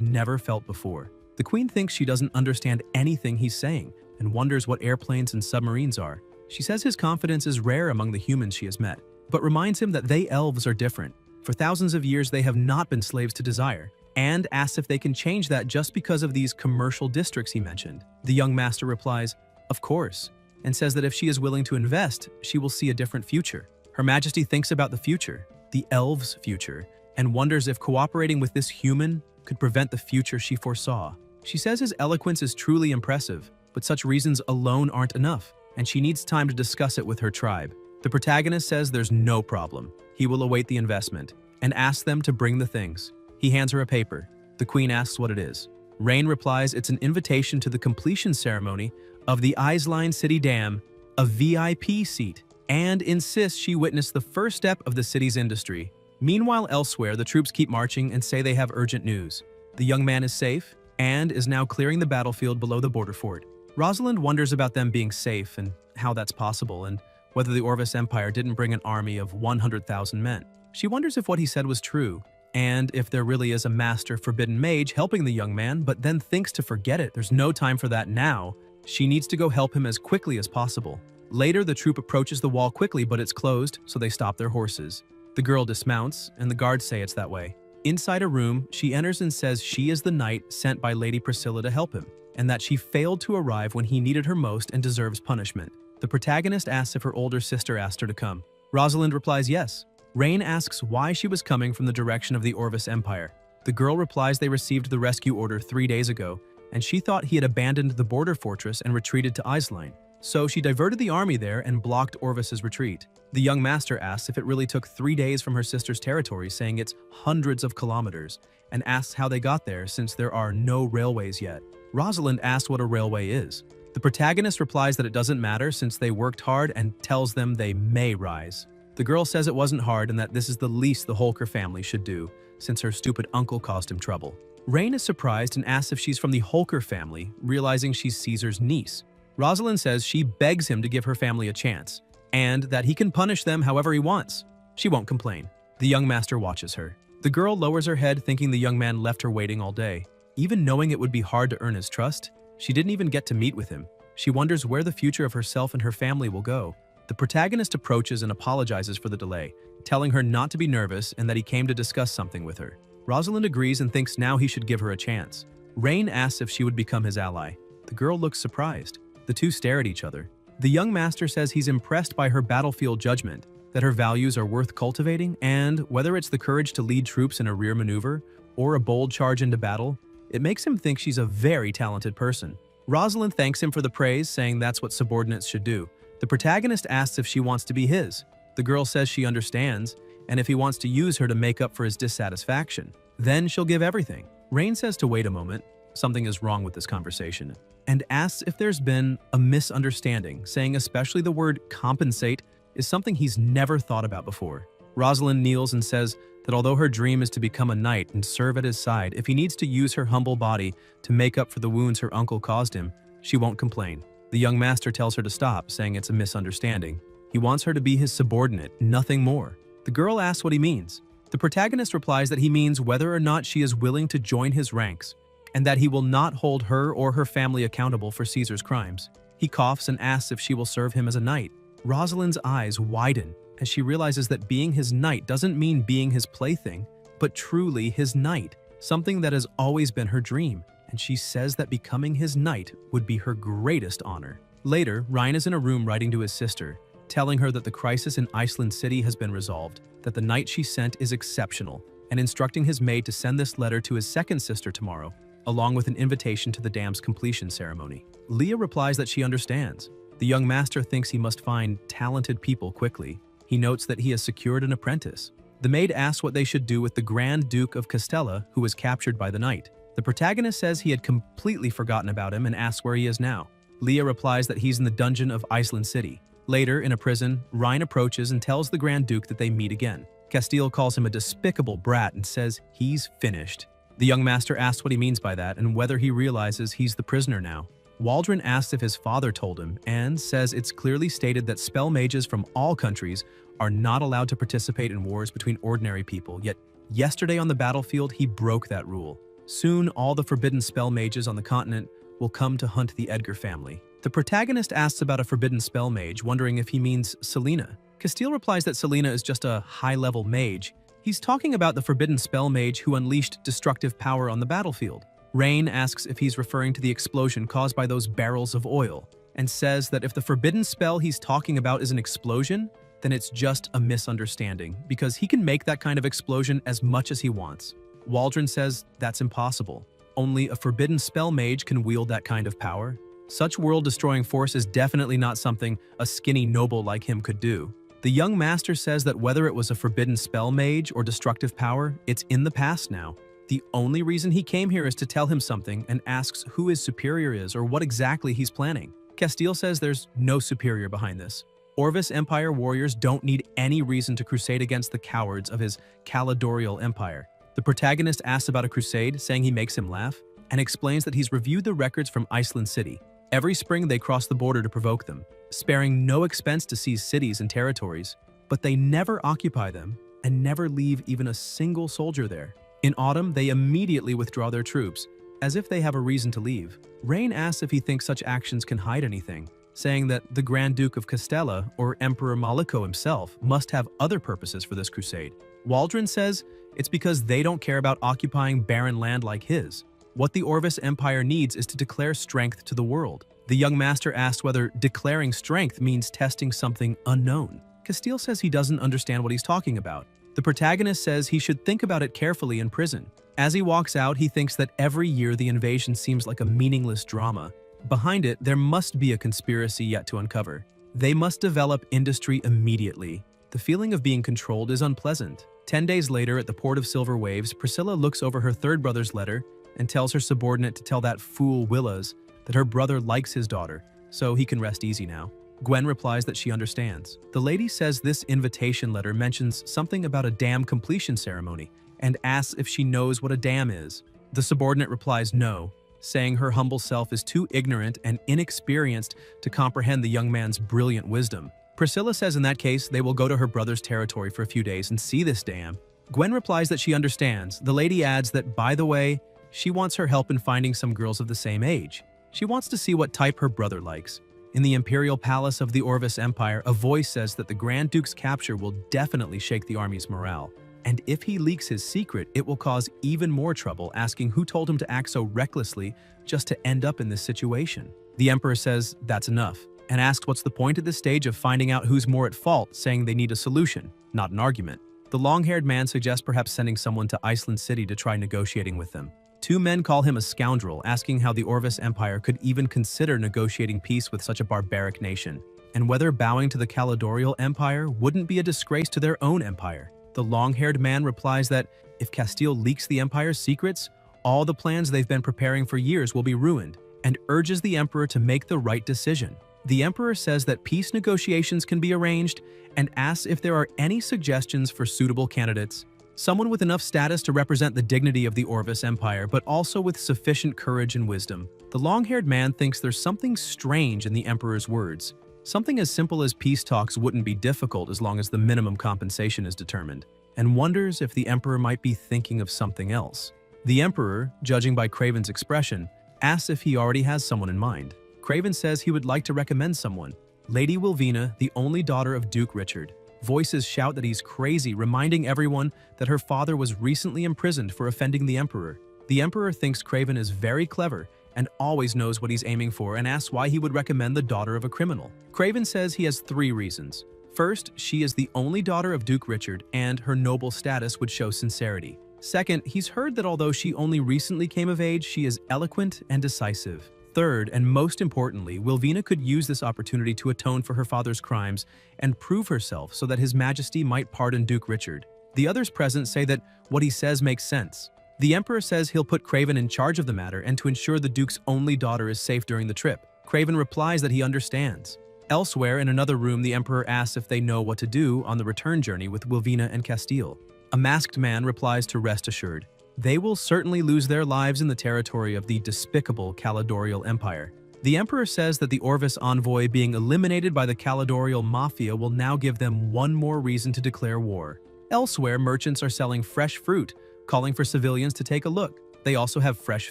never felt before. The queen thinks she doesn't understand anything he's saying and wonders what airplanes and submarines are. She says his confidence is rare among the humans she has met, but reminds him that they elves are different. For thousands of years they have not been slaves to desire, and asks if they can change that just because of these commercial districts he mentioned. The young master replies, "Of course," and says that if she is willing to invest, she will see a different future. Her Majesty thinks about the future, the elves' future, and wonders if cooperating with this human could prevent the future she foresaw. She says his eloquence is truly impressive, but such reasons alone aren't enough, and she needs time to discuss it with her tribe. The protagonist says there's no problem. He will await the investment, and asks them to bring the things. He hands her a paper. The queen asks what it is. Rain replies it's an invitation to the completion ceremony of the Isline City Dam, a VIP seat, and insists she witness the first step of the city's industry. Meanwhile, elsewhere, the troops keep marching and say they have urgent news. The young man is safe and is now clearing the battlefield below the border fort. Rosalind wonders about them being safe and how that's possible, and whether the Orvis Empire didn't bring an army of 100,000 men. She wonders if what he said was true, and if there really is a master forbidden mage helping the young man, but then thinks to forget it. There's no time for that now. She needs to go help him as quickly as possible. Later, the troop approaches the wall quickly, but it's closed, so they stop their horses. The girl dismounts, and the guards say it's that way. Inside a room, she enters and says she is the knight sent by Lady Priscilla to help him, and that she failed to arrive when he needed her most and deserves punishment. The protagonist asks if her older sister asked her to come. Rosalind replies yes. Rain asks why she was coming from the direction of the Orvis Empire. The girl replies they received the rescue order 3 days ago, and she thought he had abandoned the border fortress and retreated to Isline. So she diverted the army there and blocked Orvis's retreat. The young master asks if it really took 3 days from her sister's territory, saying it's hundreds of kilometers, and asks how they got there since there are no railways yet. Rosalind asks what a railway is. The protagonist replies that it doesn't matter since they worked hard and tells them they may rise. The girl says it wasn't hard and that this is the least the Holker family should do, since her stupid uncle caused him trouble. Rain is surprised and asks if she's from the Holker family, realizing she's Caesar's niece. Rosalind says she begs him to give her family a chance, and that he can punish them however he wants. She won't complain. The young master watches her. The girl lowers her head, thinking the young man left her waiting all day. Even knowing it would be hard to earn his trust, she didn't even get to meet with him. She wonders where the future of herself and her family will go. The protagonist approaches and apologizes for the delay, telling her not to be nervous and that he came to discuss something with her. Rosalind agrees and thinks now he should give her a chance. Rain asks if she would become his ally. The girl looks surprised. The two stare at each other. The young master says he's impressed by her battlefield judgment, that her values are worth cultivating, and whether it's the courage to lead troops in a rear maneuver or a bold charge into battle, it makes him think she's a very talented person. Rosalind thanks him for the praise, saying that's what subordinates should do. The protagonist asks if she wants to be his. The girl says she understands, and if he wants to use her to make up for his dissatisfaction, then she'll give everything. Rain says to wait a moment, something is wrong with this conversation, and asks if there's been a misunderstanding, saying especially the word compensate is something he's never thought about before. Rosalind kneels and says that although her dream is to become a knight and serve at his side, if he needs to use her humble body to make up for the wounds her uncle caused him, she won't complain. The young master tells her to stop, saying it's a misunderstanding. He wants her to be his subordinate, nothing more. The girl asks what he means. The protagonist replies that he means whether or not she is willing to join his ranks, and that he will not hold her or her family accountable for Caesar's crimes. He coughs and asks if she will serve him as a knight. Rosalind's eyes widen as she realizes that being his knight doesn't mean being his plaything, but truly his knight, something that has always been her dream, and she says that becoming his knight would be her greatest honor. Later, Ryan is in a room writing to his sister, telling her that the crisis in Iceland City has been resolved, that the knight she sent is exceptional, and instructing his maid to send this letter to his second sister tomorrow, along with an invitation to the dam's completion ceremony. Leah replies that she understands. The young master thinks he must find talented people quickly. He notes that he has secured an apprentice. The maid asks what they should do with the Grand Duke of Castella, who was captured by the knight. The protagonist says he had completely forgotten about him and asks where he is now. Leah replies that he's in the dungeon of Iceland City. Later, in a prison, Ryan approaches and tells the Grand Duke that they meet again. Castile calls him a despicable brat and says he's finished. The young master asks what he means by that and whether he realizes he's the prisoner now. Waldron asks if his father told him and says it's clearly stated that spell mages from all countries are not allowed to participate in wars between ordinary people, yet yesterday on the battlefield he broke that rule. Soon, all the forbidden spell mages on the continent will come to hunt the Edgar family. The protagonist asks about a forbidden spell mage, wondering if he means Selena. Castile replies that Selena is just a high-level mage. He's talking about the forbidden spell mage who unleashed destructive power on the battlefield. Rain asks if he's referring to the explosion caused by those barrels of oil, and says that if the forbidden spell he's talking about is an explosion, then it's just a misunderstanding, because he can make that kind of explosion as much as he wants. Waldron says that's impossible. Only a forbidden spell mage can wield that kind of power. Such world-destroying force is definitely not something a skinny noble like him could do. The young master says that whether it was a forbidden spell mage or destructive power, it's in the past now. The only reason he came here is to tell him something and asks who his superior is or what exactly he's planning. Castile says there's no superior behind this. Orvis Empire warriors don't need any reason to crusade against the cowards of his Caledorial Empire. The protagonist asks about a crusade, saying he makes him laugh, and explains that he's reviewed the records from Iceland City. Every spring they cross the border to provoke them, sparing no expense to seize cities and territories, but they never occupy them and never leave even a single soldier there. In autumn, they immediately withdraw their troops, as if they have a reason to leave. Rain asks if he thinks such actions can hide anything, saying that the Grand Duke of Castella, or Emperor Maliko himself, must have other purposes for this crusade. Waldron says it's because they don't care about occupying barren land like his. What the Orvis Empire needs is to declare strength to the world. The young master asks whether declaring strength means testing something unknown. Castile says he doesn't understand what he's talking about. The protagonist says he should think about it carefully in prison. As he walks out, he thinks that every year the invasion seems like a meaningless drama. Behind it, there must be a conspiracy yet to uncover. They must develop industry immediately. The feeling of being controlled is unpleasant. 10 days later, at the port of Silver Waves, Priscilla looks over her third brother's letter and tells her subordinate to tell that fool Willas that her brother likes his daughter, so he can rest easy now. Gwen replies that she understands. The lady says this invitation letter mentions something about a dam completion ceremony and asks if she knows what a dam is. The subordinate replies no, saying her humble self is too ignorant and inexperienced to comprehend the young man's brilliant wisdom. Priscilla says in that case they will go to her brother's territory for a few days and see this dam. Gwen replies that she understands. The lady adds that, by the way, she wants her help in finding some girls of the same age. She wants to see what type her brother likes. In the Imperial Palace of the Orvis Empire, a voice says that the Grand Duke's capture will definitely shake the army's morale. And if he leaks his secret, it will cause even more trouble, asking who told him to act so recklessly just to end up in this situation. The Emperor says that's enough, and asks what's the point at this stage of finding out who's more at fault, saying they need a solution, not an argument. The long-haired man suggests perhaps sending someone to Iceland City to try negotiating with them. Two men call him a scoundrel, asking how the Orvis Empire could even consider negotiating peace with such a barbaric nation, and whether bowing to the Caledorial Empire wouldn't be a disgrace to their own empire. The long-haired man replies that if Castile leaks the Empire's secrets, all the plans they've been preparing for years will be ruined, and urges the Emperor to make the right decision. The Emperor says that peace negotiations can be arranged and asks if there are any suggestions for suitable candidates. Someone with enough status to represent the dignity of the Orvis Empire, but also with sufficient courage and wisdom. The long-haired man thinks there's something strange in the Emperor's words. Something as simple as peace talks wouldn't be difficult as long as the minimum compensation is determined, and wonders if the Emperor might be thinking of something else. The Emperor, judging by Craven's expression, asks if he already has someone in mind. Craven says he would like to recommend someone, Lady Wilvina, the only daughter of Duke Richard. Voices shout that he's crazy, reminding everyone that her father was recently imprisoned for offending the Emperor. The Emperor thinks Craven is very clever and always knows what he's aiming for, and asks why he would recommend the daughter of a criminal. Craven says he has 3 reasons. First, she is the only daughter of Duke Richard, and her noble status would show sincerity. Second, he's heard that although she only recently came of age, she is eloquent and decisive. Third, and most importantly, Wilvina could use this opportunity to atone for her father's crimes and prove herself so that His Majesty might pardon Duke Richard. The others present say that what he says makes sense. The Emperor says he'll put Craven in charge of the matter and to ensure the Duke's only daughter is safe during the trip. Craven replies that he understands. Elsewhere, in another room, the Emperor asks if they know what to do on the return journey with Wilvina and Castile. A masked man replies to rest assured. They will certainly lose their lives in the territory of the despicable Caledorial Empire. The Emperor says that the Orvis envoy being eliminated by the Caledorial Mafia will now give them one more reason to declare war. Elsewhere, merchants are selling fresh fruit, calling for civilians to take a look. They also have fresh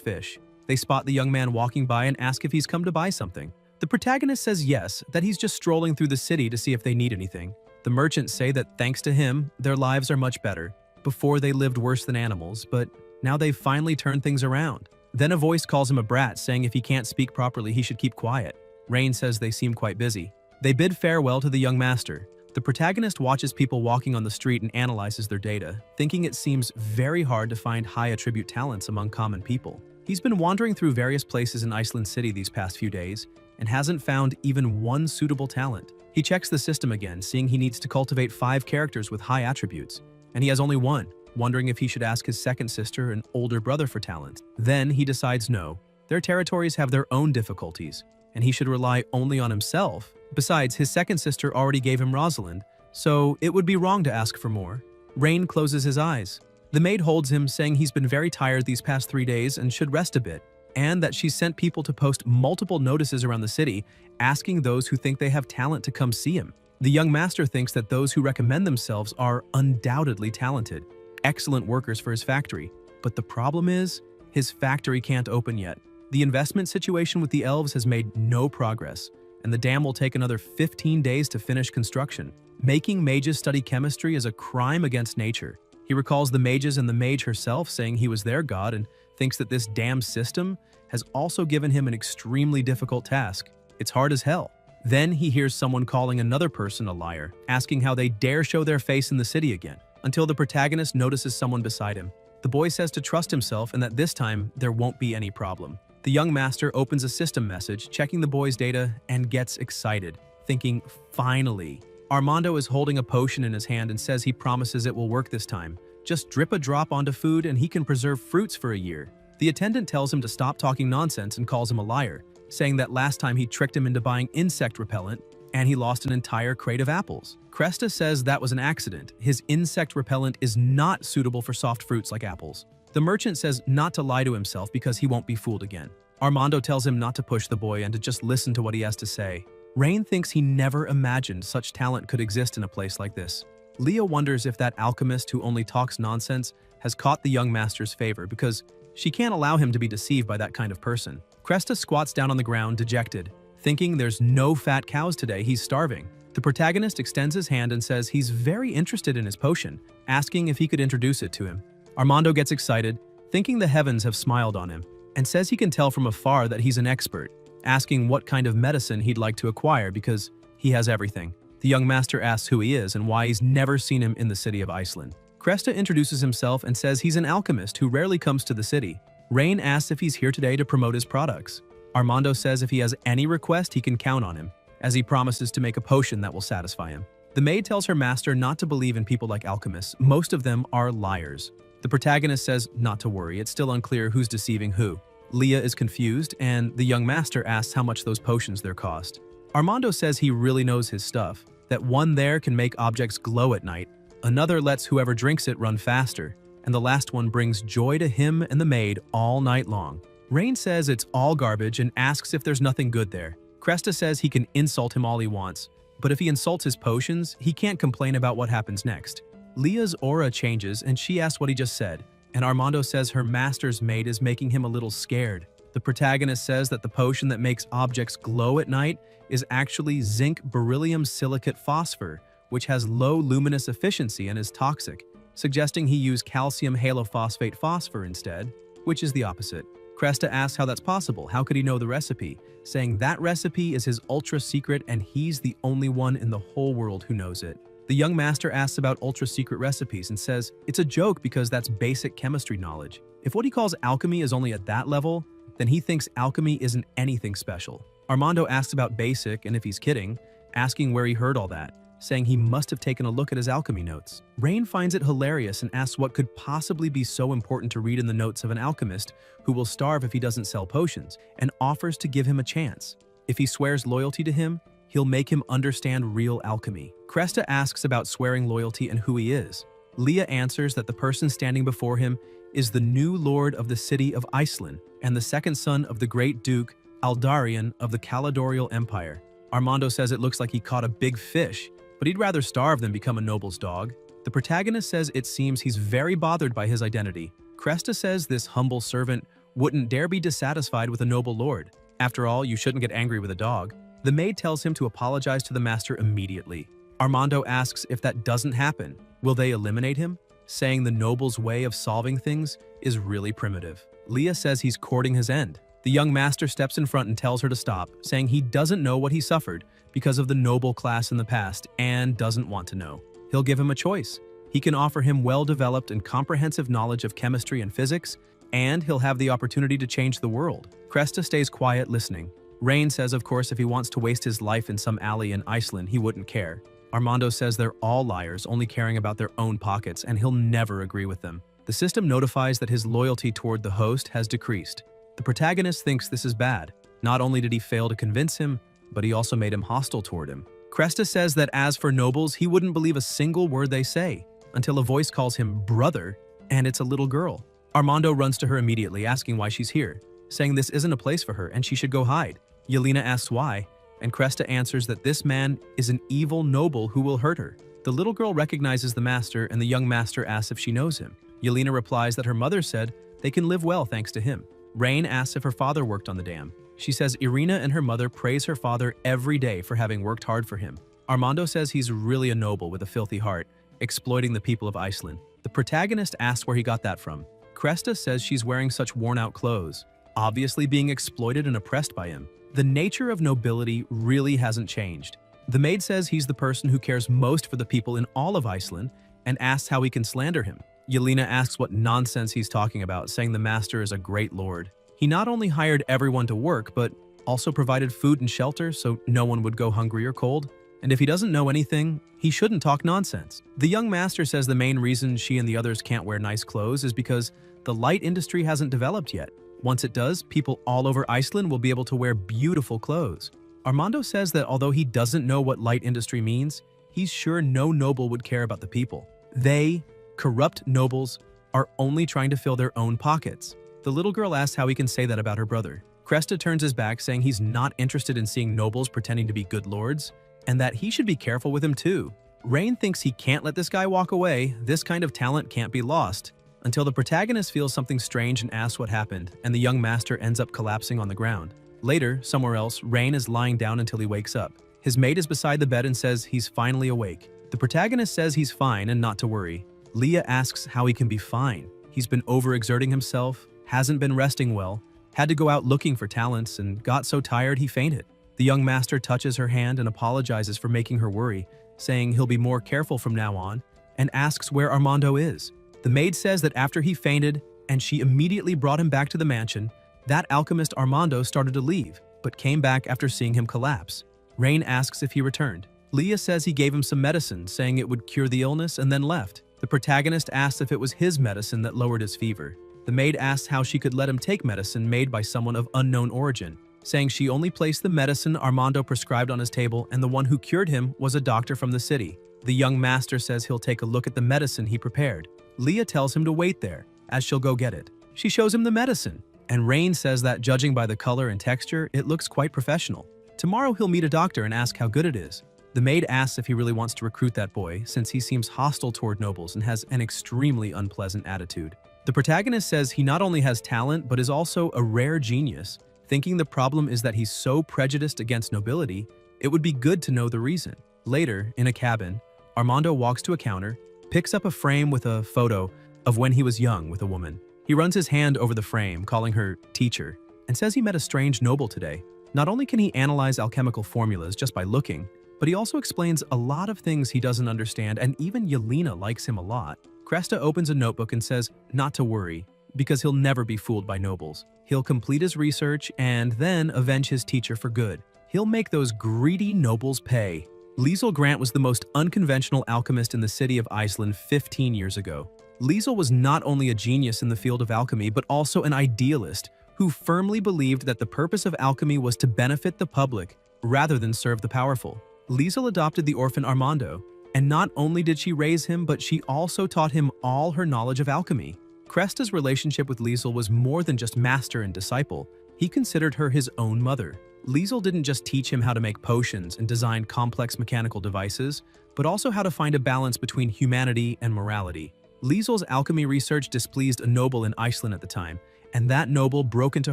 fish. They spot the young man walking by and ask if he's come to buy something. The protagonist says yes, that he's just strolling through the city to see if they need anything. The merchants say that thanks to him, their lives are much better. Before they lived worse than animals, but now they've finally turned things around. Then a voice calls him a brat, saying if he can't speak properly, he should keep quiet. Rain says they seem quite busy. They bid farewell to the young master. The protagonist watches people walking on the street and analyzes their data, thinking it seems very hard to find high attribute talents among common people. He's been wandering through various places in Iceland City these past few days and hasn't found even one suitable talent. He checks the system again, seeing he needs to cultivate 5 characters with high attributes, and he has only one, wondering if he should ask his second sister and older brother for talent. Then he decides no. Their territories have their own difficulties, and he should rely only on himself. Besides, his second sister already gave him Rosalind, so it would be wrong to ask for more. Rain closes his eyes. The maid holds him, saying he's been very tired these past 3 days and should rest a bit, and that she's sent people to post multiple notices around the city, asking those who think they have talent to come see him. The young master thinks that those who recommend themselves are undoubtedly talented, excellent workers for his factory. But the problem is, his factory can't open yet. The investment situation with the elves has made no progress, and the dam will take another 15 days to finish construction. Making mages study chemistry is a crime against nature. He recalls the mages and the mage herself saying he was their god and thinks that this dam system has also given him an extremely difficult task. It's hard as hell. Then he hears someone calling another person a liar, asking how they dare show their face in the city again, until the protagonist notices someone beside him. The boy says to trust himself and that this time there won't be any problem. The young master opens a system message, checking the boy's data, and gets excited, thinking, finally. Armando is holding a potion in his hand and says he promises it will work this time. Just drip a drop onto food and he can preserve fruits for a year. The attendant tells him to stop talking nonsense and calls him a liar, saying that last time he tricked him into buying insect repellent and he lost an entire crate of apples. Cresta says that was an accident. His insect repellent is not suitable for soft fruits like apples. The merchant says not to lie to himself because he won't be fooled again. Armando tells him not to push the boy and to just listen to what he has to say. Rain thinks he never imagined such talent could exist in a place like this. Leah wonders if that alchemist who only talks nonsense has caught the young master's favor because she can't allow him to be deceived by that kind of person. Cresta squats down on the ground, dejected. Thinking there's no fat cows today, he's starving. The protagonist extends his hand and says he's very interested in his potion, asking if he could introduce it to him. Armando gets excited, thinking the heavens have smiled on him, and says he can tell from afar that he's an expert, asking what kind of medicine he'd like to acquire because he has everything. The young master asks who he is and why he's never seen him in the city of Iceland. Cresta introduces himself and says he's an alchemist who rarely comes to the city. Rain asks if he's here today to promote his products. Armando says if he has any request, he can count on him, as he promises to make a potion that will satisfy him. The maid tells her master not to believe in people like alchemists. Most of them are liars. The protagonist says not to worry, it's still unclear who's deceiving who. Leah is confused, and the young master asks how much those potions there cost. Armando says he really knows his stuff, that one there can make objects glow at night, another lets whoever drinks it run faster, and the last one brings joy to him and the maid all night long. Rain says it's all garbage and asks if there's nothing good there. Cresta says he can insult him all he wants, but if he insults his potions, he can't complain about what happens next. Leah's aura changes and she asks what he just said, and Armando says her master's maid is making him a little scared. The protagonist says that the potion that makes objects glow at night is actually zinc beryllium silicate phosphor, which has low luminous efficiency and is toxic, suggesting he use calcium halophosphate phosphor instead, which is the opposite. Cresta asks how that's possible, how could he know the recipe, saying that recipe is his ultra secret and he's the only one in the whole world who knows it. The young master asks about ultra-secret recipes and says it's a joke because that's basic chemistry knowledge. If what he calls alchemy is only at that level, then he thinks alchemy isn't anything special. Armando asks about basic and if he's kidding, asking where he heard all that, saying he must have taken a look at his alchemy notes. Rain finds it hilarious and asks what could possibly be so important to read in the notes of an alchemist who will starve if he doesn't sell potions, and offers to give him a chance. If he swears loyalty to him, he'll make him understand real alchemy. Cresta asks about swearing loyalty and who he is. Leah answers that the person standing before him is the new lord of the city of Iceland and the second son of the great Duke Aldarion of the Caledonial Empire. Armando says it looks like he caught a big fish, but he'd rather starve than become a noble's dog. The protagonist says it seems he's very bothered by his identity. Cresta says this humble servant wouldn't dare be dissatisfied with a noble lord. After all, you shouldn't get angry with a dog. The maid tells him to apologize to the master immediately. Armando asks if that doesn't happen, will they eliminate him? Saying the noble's way of solving things is really primitive. Leah says he's courting his end. The young master steps in front and tells her to stop, saying he doesn't know what he suffered because of the noble class in the past and doesn't want to know. He'll give him a choice. He can offer him well-developed and comprehensive knowledge of chemistry and physics, and he'll have the opportunity to change the world. Cresta stays quiet, listening. Rain says, of course, if he wants to waste his life in some alley in Iceland, he wouldn't care. Armando says they're all liars, only caring about their own pockets, and he'll never agree with them. The system notifies that his loyalty toward the host has decreased. The protagonist thinks this is bad. Not only did he fail to convince him, but he also made him hostile toward him. Cresta says that as for nobles, he wouldn't believe a single word they say, until a voice calls him brother, and it's a little girl. Armando runs to her immediately, asking why she's here, saying this isn't a place for her and she should go hide. Yelena asks why, and Cresta answers that this man is an evil noble who will hurt her. The little girl recognizes the master, and the young master asks if she knows him. Yelena replies that her mother said they can live well thanks to him. Rain asks if her father worked on the dam. She says Irina and her mother praise her father every day for having worked hard for him. Armando says he's really a noble with a filthy heart, exploiting the people of Iceland. The protagonist asks where he got that from. Cresta says she's wearing such worn-out clothes, obviously being exploited and oppressed by him. The nature of nobility really hasn't changed. The maid says he's the person who cares most for the people in all of Iceland and asks how he can slander him. Yelena asks what nonsense he's talking about, saying the master is a great lord. He not only hired everyone to work, but also provided food and shelter so no one would go hungry or cold. And if he doesn't know anything, he shouldn't talk nonsense. The young master says the main reason she and the others can't wear nice clothes is because the light industry hasn't developed yet. Once it does, people all over Iceland will be able to wear beautiful clothes. Armando says that although he doesn't know what light industry means, he's sure no noble would care about the people. They, corrupt nobles, are only trying to fill their own pockets. The little girl asks how he can say that about her brother. Cresta turns his back, saying he's not interested in seeing nobles pretending to be good lords, and that he should be careful with him too. Rain thinks he can't let this guy walk away. This kind of talent can't be lost. Until the protagonist feels something strange and asks what happened, and the young master ends up collapsing on the ground. Later, somewhere else, Rain is lying down until he wakes up. His mate is beside the bed and says he's finally awake. The protagonist says he's fine and not to worry. Leah asks how he can be fine. He's been overexerting himself, hasn't been resting well, had to go out looking for talents, and got so tired he fainted. The young master touches her hand and apologizes for making her worry, saying he'll be more careful from now on, and asks where Armando is. The maid says that after he fainted and she immediately brought him back to the mansion, that alchemist Armando started to leave, but came back after seeing him collapse. Rain asks if he returned. Leah says he gave him some medicine, saying it would cure the illness, and then left. The protagonist asks if it was his medicine that lowered his fever. The maid asks how she could let him take medicine made by someone of unknown origin, saying she only placed the medicine Armando prescribed on his table, and the one who cured him was a doctor from the city. The young master says he'll take a look at the medicine he prepared. Leah tells him to wait there, as she'll go get it. She shows him the medicine, and Rain says that judging by the color and texture, it looks quite professional. Tomorrow he'll meet a doctor and ask how good it is. The maid asks if he really wants to recruit that boy, since he seems hostile toward nobles and has an extremely unpleasant attitude. The protagonist says he not only has talent, but is also a rare genius, thinking the problem is that he's so prejudiced against nobility, it would be good to know the reason. Later, in a cabin, Armando walks to a counter, picks up a frame with a photo of when he was young with a woman. He runs his hand over the frame, calling her teacher, and says he met a strange noble today. Not only can he analyze alchemical formulas just by looking, but he also explains a lot of things he doesn't understand, and even Yelena likes him a lot. Cresta opens a notebook and says not to worry, because he'll never be fooled by nobles. He'll complete his research and then avenge his teacher for good. He'll make those greedy nobles pay. Liesl Grant was the most unconventional alchemist in the city of Iceland 15 years ago. Liesl was not only a genius in the field of alchemy, but also an idealist who firmly believed that the purpose of alchemy was to benefit the public rather than serve the powerful. Liesl adopted the orphan Armando, and not only did she raise him, but she also taught him all her knowledge of alchemy. Cresta's relationship with Liesl was more than just master and disciple. He considered her his own mother. Liesl didn't just teach him how to make potions and design complex mechanical devices, but also how to find a balance between humanity and morality. Liesel's alchemy research displeased a noble in Iceland at the time, and that noble broke into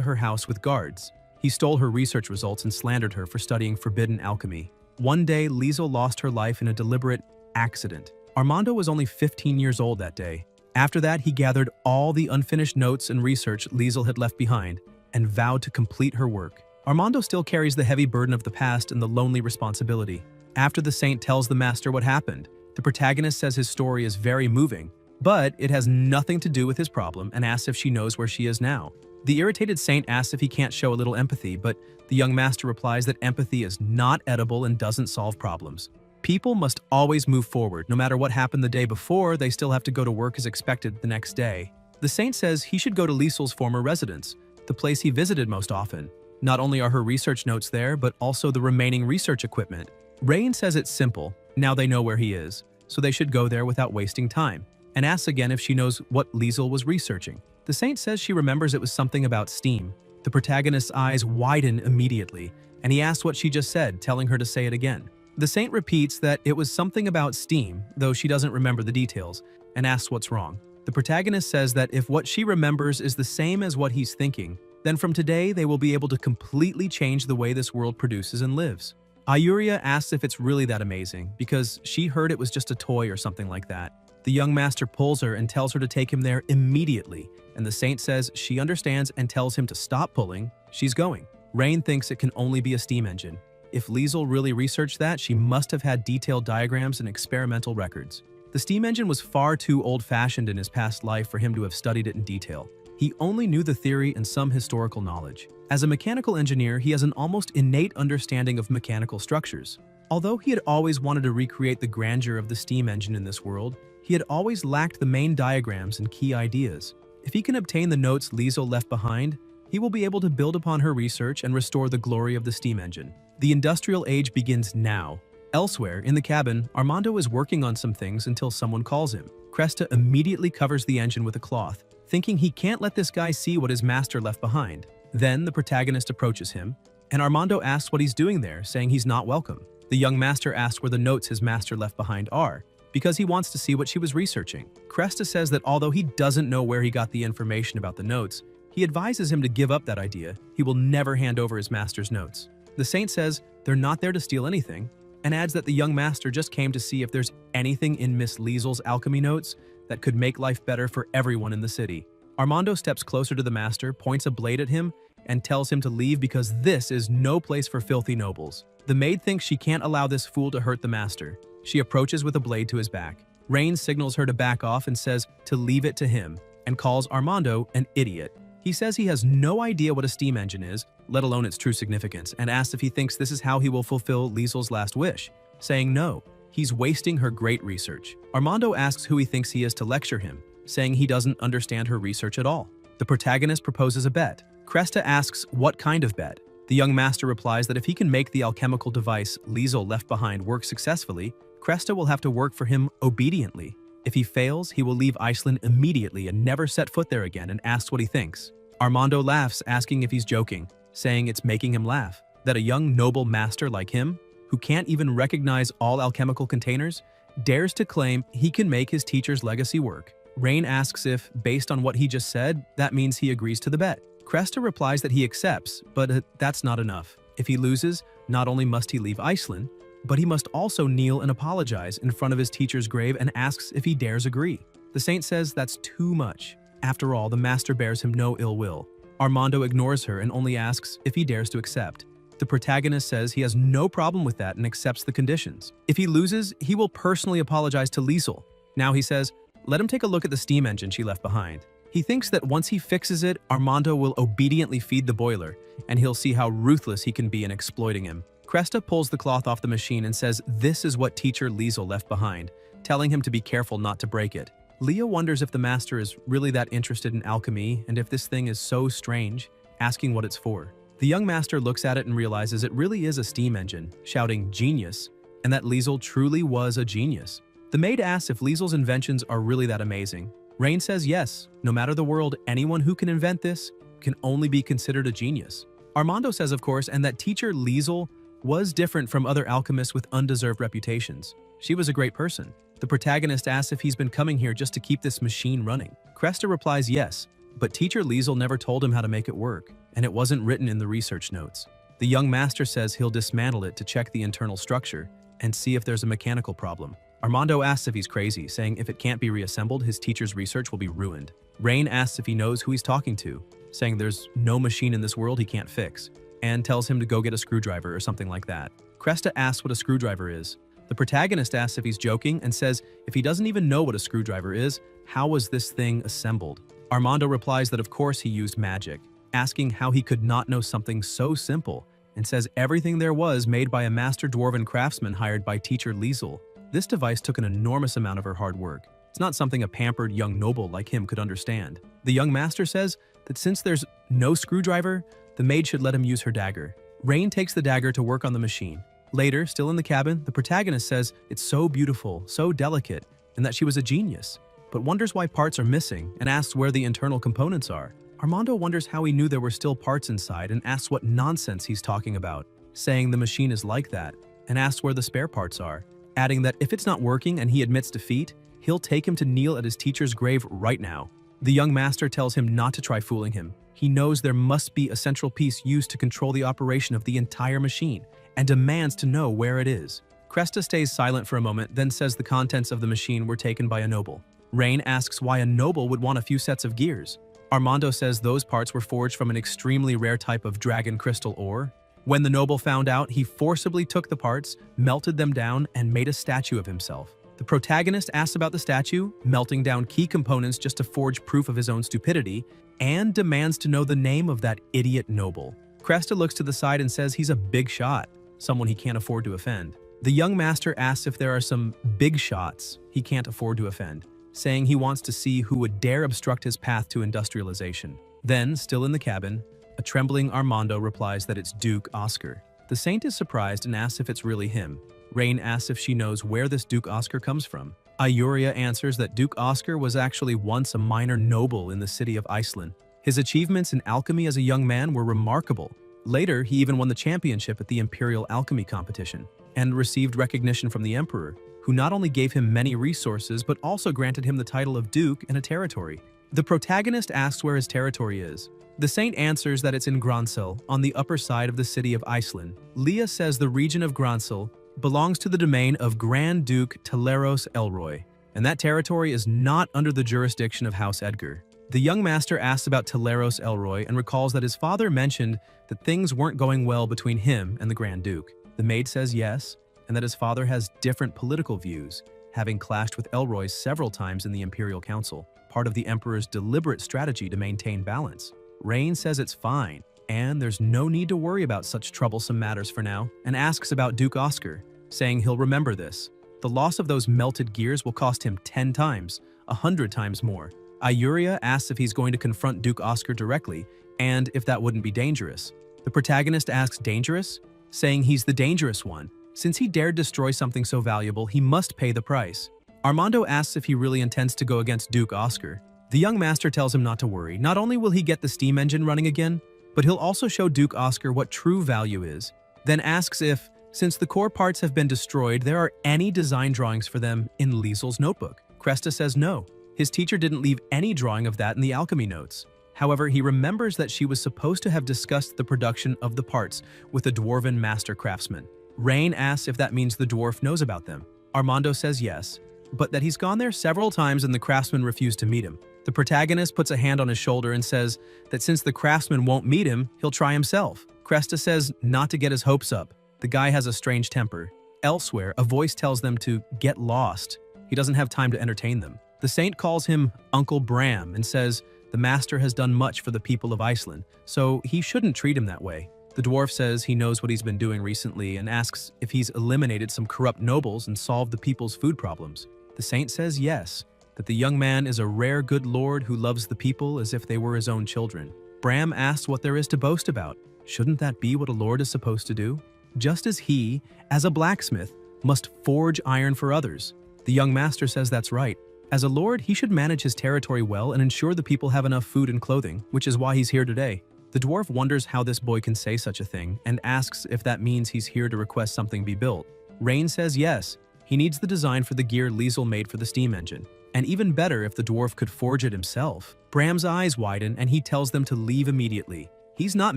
her house with guards. He stole her research results and slandered her for studying forbidden alchemy. One day, Liesel lost her life in a deliberate accident. Armando was only 15 years old that day. After that, he gathered all the unfinished notes and research Liesel had left behind and vowed to complete her work. Armando still carries the heavy burden of the past and the lonely responsibility. After the saint tells the master what happened, the protagonist says his story is very moving, but it has nothing to do with his problem and asks if she knows where she is now. The irritated saint asks if he can't show a little empathy, but the young master replies that empathy is not edible and doesn't solve problems. People must always move forward. No matter what happened the day before, they still have to go to work as expected the next day. The saint says he should go to Liesel's former residence, the place he visited most often. Not only are her research notes there, but also the remaining research equipment. Rain says it's simple, now they know where he is, so they should go there without wasting time, and asks again if she knows what Liesel was researching. The saint says she remembers it was something about steam. The protagonist's eyes widen immediately, and he asks what she just said, telling her to say it again. The saint repeats that it was something about steam, though she doesn't remember the details, and asks what's wrong. The protagonist says that if what she remembers is the same as what he's thinking, then from today they will be able to completely change the way this world produces and lives. Ayuria asks if it's really that amazing, because she heard it was just a toy or something like that. The young master pulls her and tells her to take him there immediately, and the saint says she understands and tells him to stop pulling. She's going. Rain thinks it can only be a steam engine. If Liesel really researched that, she must have had detailed diagrams and experimental records. The steam engine was far too old-fashioned in his past life for him to have studied it in detail. He only knew the theory and some historical knowledge. As a mechanical engineer, he has an almost innate understanding of mechanical structures. Although he had always wanted to recreate the grandeur of the steam engine in this world, he had always lacked the main diagrams and key ideas. If he can obtain the notes Liesel left behind, he will be able to build upon her research and restore the glory of the steam engine. The industrial age begins now. Elsewhere, in the cabin, Armando is working on some things until someone calls him. Cresta immediately covers the engine with a cloth, thinking he can't let this guy see what his master left behind. Then the protagonist approaches him, and Armando asks what he's doing there, saying he's not welcome. The young master asks where the notes his master left behind are, because he wants to see what she was researching. Cresta says that although he doesn't know where he got the information about the notes, he advises him to give up that idea. He will never hand over his master's notes. The saint says they're not there to steal anything, and adds that the young master just came to see if there's anything in Miss Liesel's alchemy notes that could make life better for everyone in the city. Armando steps closer to the master, points a blade at him, and tells him to leave because this is no place for filthy nobles. The maid thinks she can't allow this fool to hurt the master. She approaches with a blade to his back. Rain signals her to back off and says to leave it to him, and calls Armando an idiot. He says he has no idea what a steam engine is, let alone its true significance, and asks if he thinks this is how he will fulfill Liesel's last wish, saying no. He's wasting her great research. Armando asks who he thinks he is to lecture him, saying he doesn't understand her research at all. The protagonist proposes a bet. Cresta asks what kind of bet. The young master replies that if he can make the alchemical device Liesel left behind work successfully, Cresta will have to work for him obediently. If he fails, he will leave Iceland immediately and never set foot there again, and asks what he thinks. Armando laughs, asking if he's joking, saying it's making him laugh, that a young noble master like him, who can't even recognize all alchemical containers, dares to claim he can make his teacher's legacy work. Rain asks if, based on what he just said, that means he agrees to the bet. Cresta replies that he accepts, but that's not enough. If he loses, not only must he leave Iceland, but he must also kneel and apologize in front of his teacher's grave and asks if he dares agree. The saint says that's too much. After all, the master bears him no ill will. Armando ignores her and only asks if he dares to accept. The protagonist says he has no problem with that and accepts the conditions. If he loses, he will personally apologize to Liesel. Now he says, let him take a look at the steam engine she left behind. He thinks that once he fixes it, Armando will obediently feed the boiler, and he'll see how ruthless he can be in exploiting him. Cresta pulls the cloth off the machine and says this is what teacher Liesel left behind, telling him to be careful not to break it. Leo wonders if the master is really that interested in alchemy and if this thing is so strange, asking what it's for. The young master looks at it and realizes it really is a steam engine, shouting genius, and that Liesel truly was a genius. The maid asks if Liesel's inventions are really that amazing. Rain says yes, no matter the world, anyone who can invent this can only be considered a genius. Armando says of course, and that teacher Liesel was different from other alchemists with undeserved reputations. She was a great person. The protagonist asks if he's been coming here just to keep this machine running. Cresta replies yes, but teacher Liesel never told him how to make it work, and it wasn't written in the research notes. The young master says he'll dismantle it to check the internal structure and see if there's a mechanical problem. Armando asks if he's crazy, saying if it can't be reassembled, his teacher's research will be ruined. Rain asks if he knows who he's talking to, saying there's no machine in this world he can't fix, and tells him to go get a screwdriver or something like that. Cresta asks what a screwdriver is. The protagonist asks if he's joking and says if he doesn't even know what a screwdriver is, how was this thing assembled? Armando replies that of course he used magic, asking how he could not know something so simple, and says everything there was made by a master dwarven craftsman hired by teacher Liesel. This device took an enormous amount of her hard work. It's not something a pampered young noble like him could understand. The young master says that since there's no screwdriver, the maid should let him use her dagger. Rain takes the dagger to work on the machine. Later, still in the cabin, the protagonist says it's so beautiful, so delicate, and that she was a genius, but wonders why parts are missing and asks where the internal components are. Armando wonders how he knew there were still parts inside and asks what nonsense he's talking about, saying the machine is like that, and asks where the spare parts are, adding that if it's not working and he admits defeat, he'll take him to kneel at his teacher's grave right now. The young master tells him not to try fooling him. He knows there must be a central piece used to control the operation of the entire machine, and demands to know where it is. Cresta stays silent for a moment, then says the contents of the machine were taken by a noble. Rain asks why a noble would want a few sets of gears. Armando says those parts were forged from an extremely rare type of dragon crystal ore. When the noble found out, he forcibly took the parts, melted them down, and made a statue of himself. The protagonist asks about the statue, melting down key components just to forge proof of his own stupidity, and demands to know the name of that idiot noble. Cresta looks to the side and says he's a big shot, someone he can't afford to offend. The young master asks if there are some big shots he can't afford to offend, saying he wants to see who would dare obstruct his path to industrialization. Then, still in the cabin, a trembling Armando replies that it's Duke Oscar. The saint is surprised and asks if it's really him. Rain asks if she knows where this Duke Oscar comes from. Ayuria answers that Duke Oscar was actually once a minor noble in the city of Iceland. His achievements in alchemy as a young man were remarkable. Later, he even won the championship at the Imperial Alchemy competition and received recognition from the Emperor, who not only gave him many resources but also granted him the title of Duke and a territory. The protagonist asks where his territory is. The saint answers that it's in Gransel, on the upper side of the city of Iceland. Leah says the region of Gransel belongs to the domain of Grand Duke Teleros Elroy, and that territory is not under the jurisdiction of House Edgar. The young master asks about Teleros Elroy and recalls that his father mentioned that things weren't going well between him and the Grand Duke. The maid says yes, and that his father has different political views, having clashed with Elroy several times in the Imperial Council, part of the Emperor's deliberate strategy to maintain balance. Rain says it's fine, and there's no need to worry about such troublesome matters for now, and asks about Duke Oscar, saying he'll remember this. The loss of those melted gears will cost him 10 times, 100 times more. Ayuria asks if he's going to confront Duke Oscar directly, and if that wouldn't be dangerous. The protagonist asks dangerous, saying he's the dangerous one. Since he dared destroy something so valuable, he must pay the price. Armando asks if he really intends to go against Duke Oscar. The young master tells him not to worry. Not only will he get the steam engine running again, but he'll also show Duke Oscar what true value is. Then asks if, since the core parts have been destroyed, there are any design drawings for them in Liesel's notebook. Cresta says no. His teacher didn't leave any drawing of that in the alchemy notes. However, he remembers that she was supposed to have discussed the production of the parts with the dwarven master craftsman. Rain asks if that means the dwarf knows about them. Armando says yes, but that he's gone there several times and the craftsman refused to meet him. The protagonist puts a hand on his shoulder and says that since the craftsman won't meet him, he'll try himself. Cresta says not to get his hopes up. The guy has a strange temper. Elsewhere, a voice tells them to get lost. He doesn't have time to entertain them. The saint calls him Uncle Bram and says the master has done much for the people of Iceland, so he shouldn't treat him that way. The dwarf says he knows what he's been doing recently and asks if he's eliminated some corrupt nobles and solved the people's food problems. The saint says yes, that the young man is a rare good lord who loves the people as if they were his own children. Bram asks what there is to boast about. Shouldn't that be what a lord is supposed to do? Just as he, as a blacksmith, must forge iron for others. The young master says that's right. As a lord, he should manage his territory well and ensure the people have enough food and clothing, which is why he's here today. The dwarf wonders how this boy can say such a thing and asks if that means he's here to request something be built. Rain says yes. He needs the design for the gear Liesel made for the steam engine. And even better if the dwarf could forge it himself. Bram's eyes widen and he tells them to leave immediately. He's not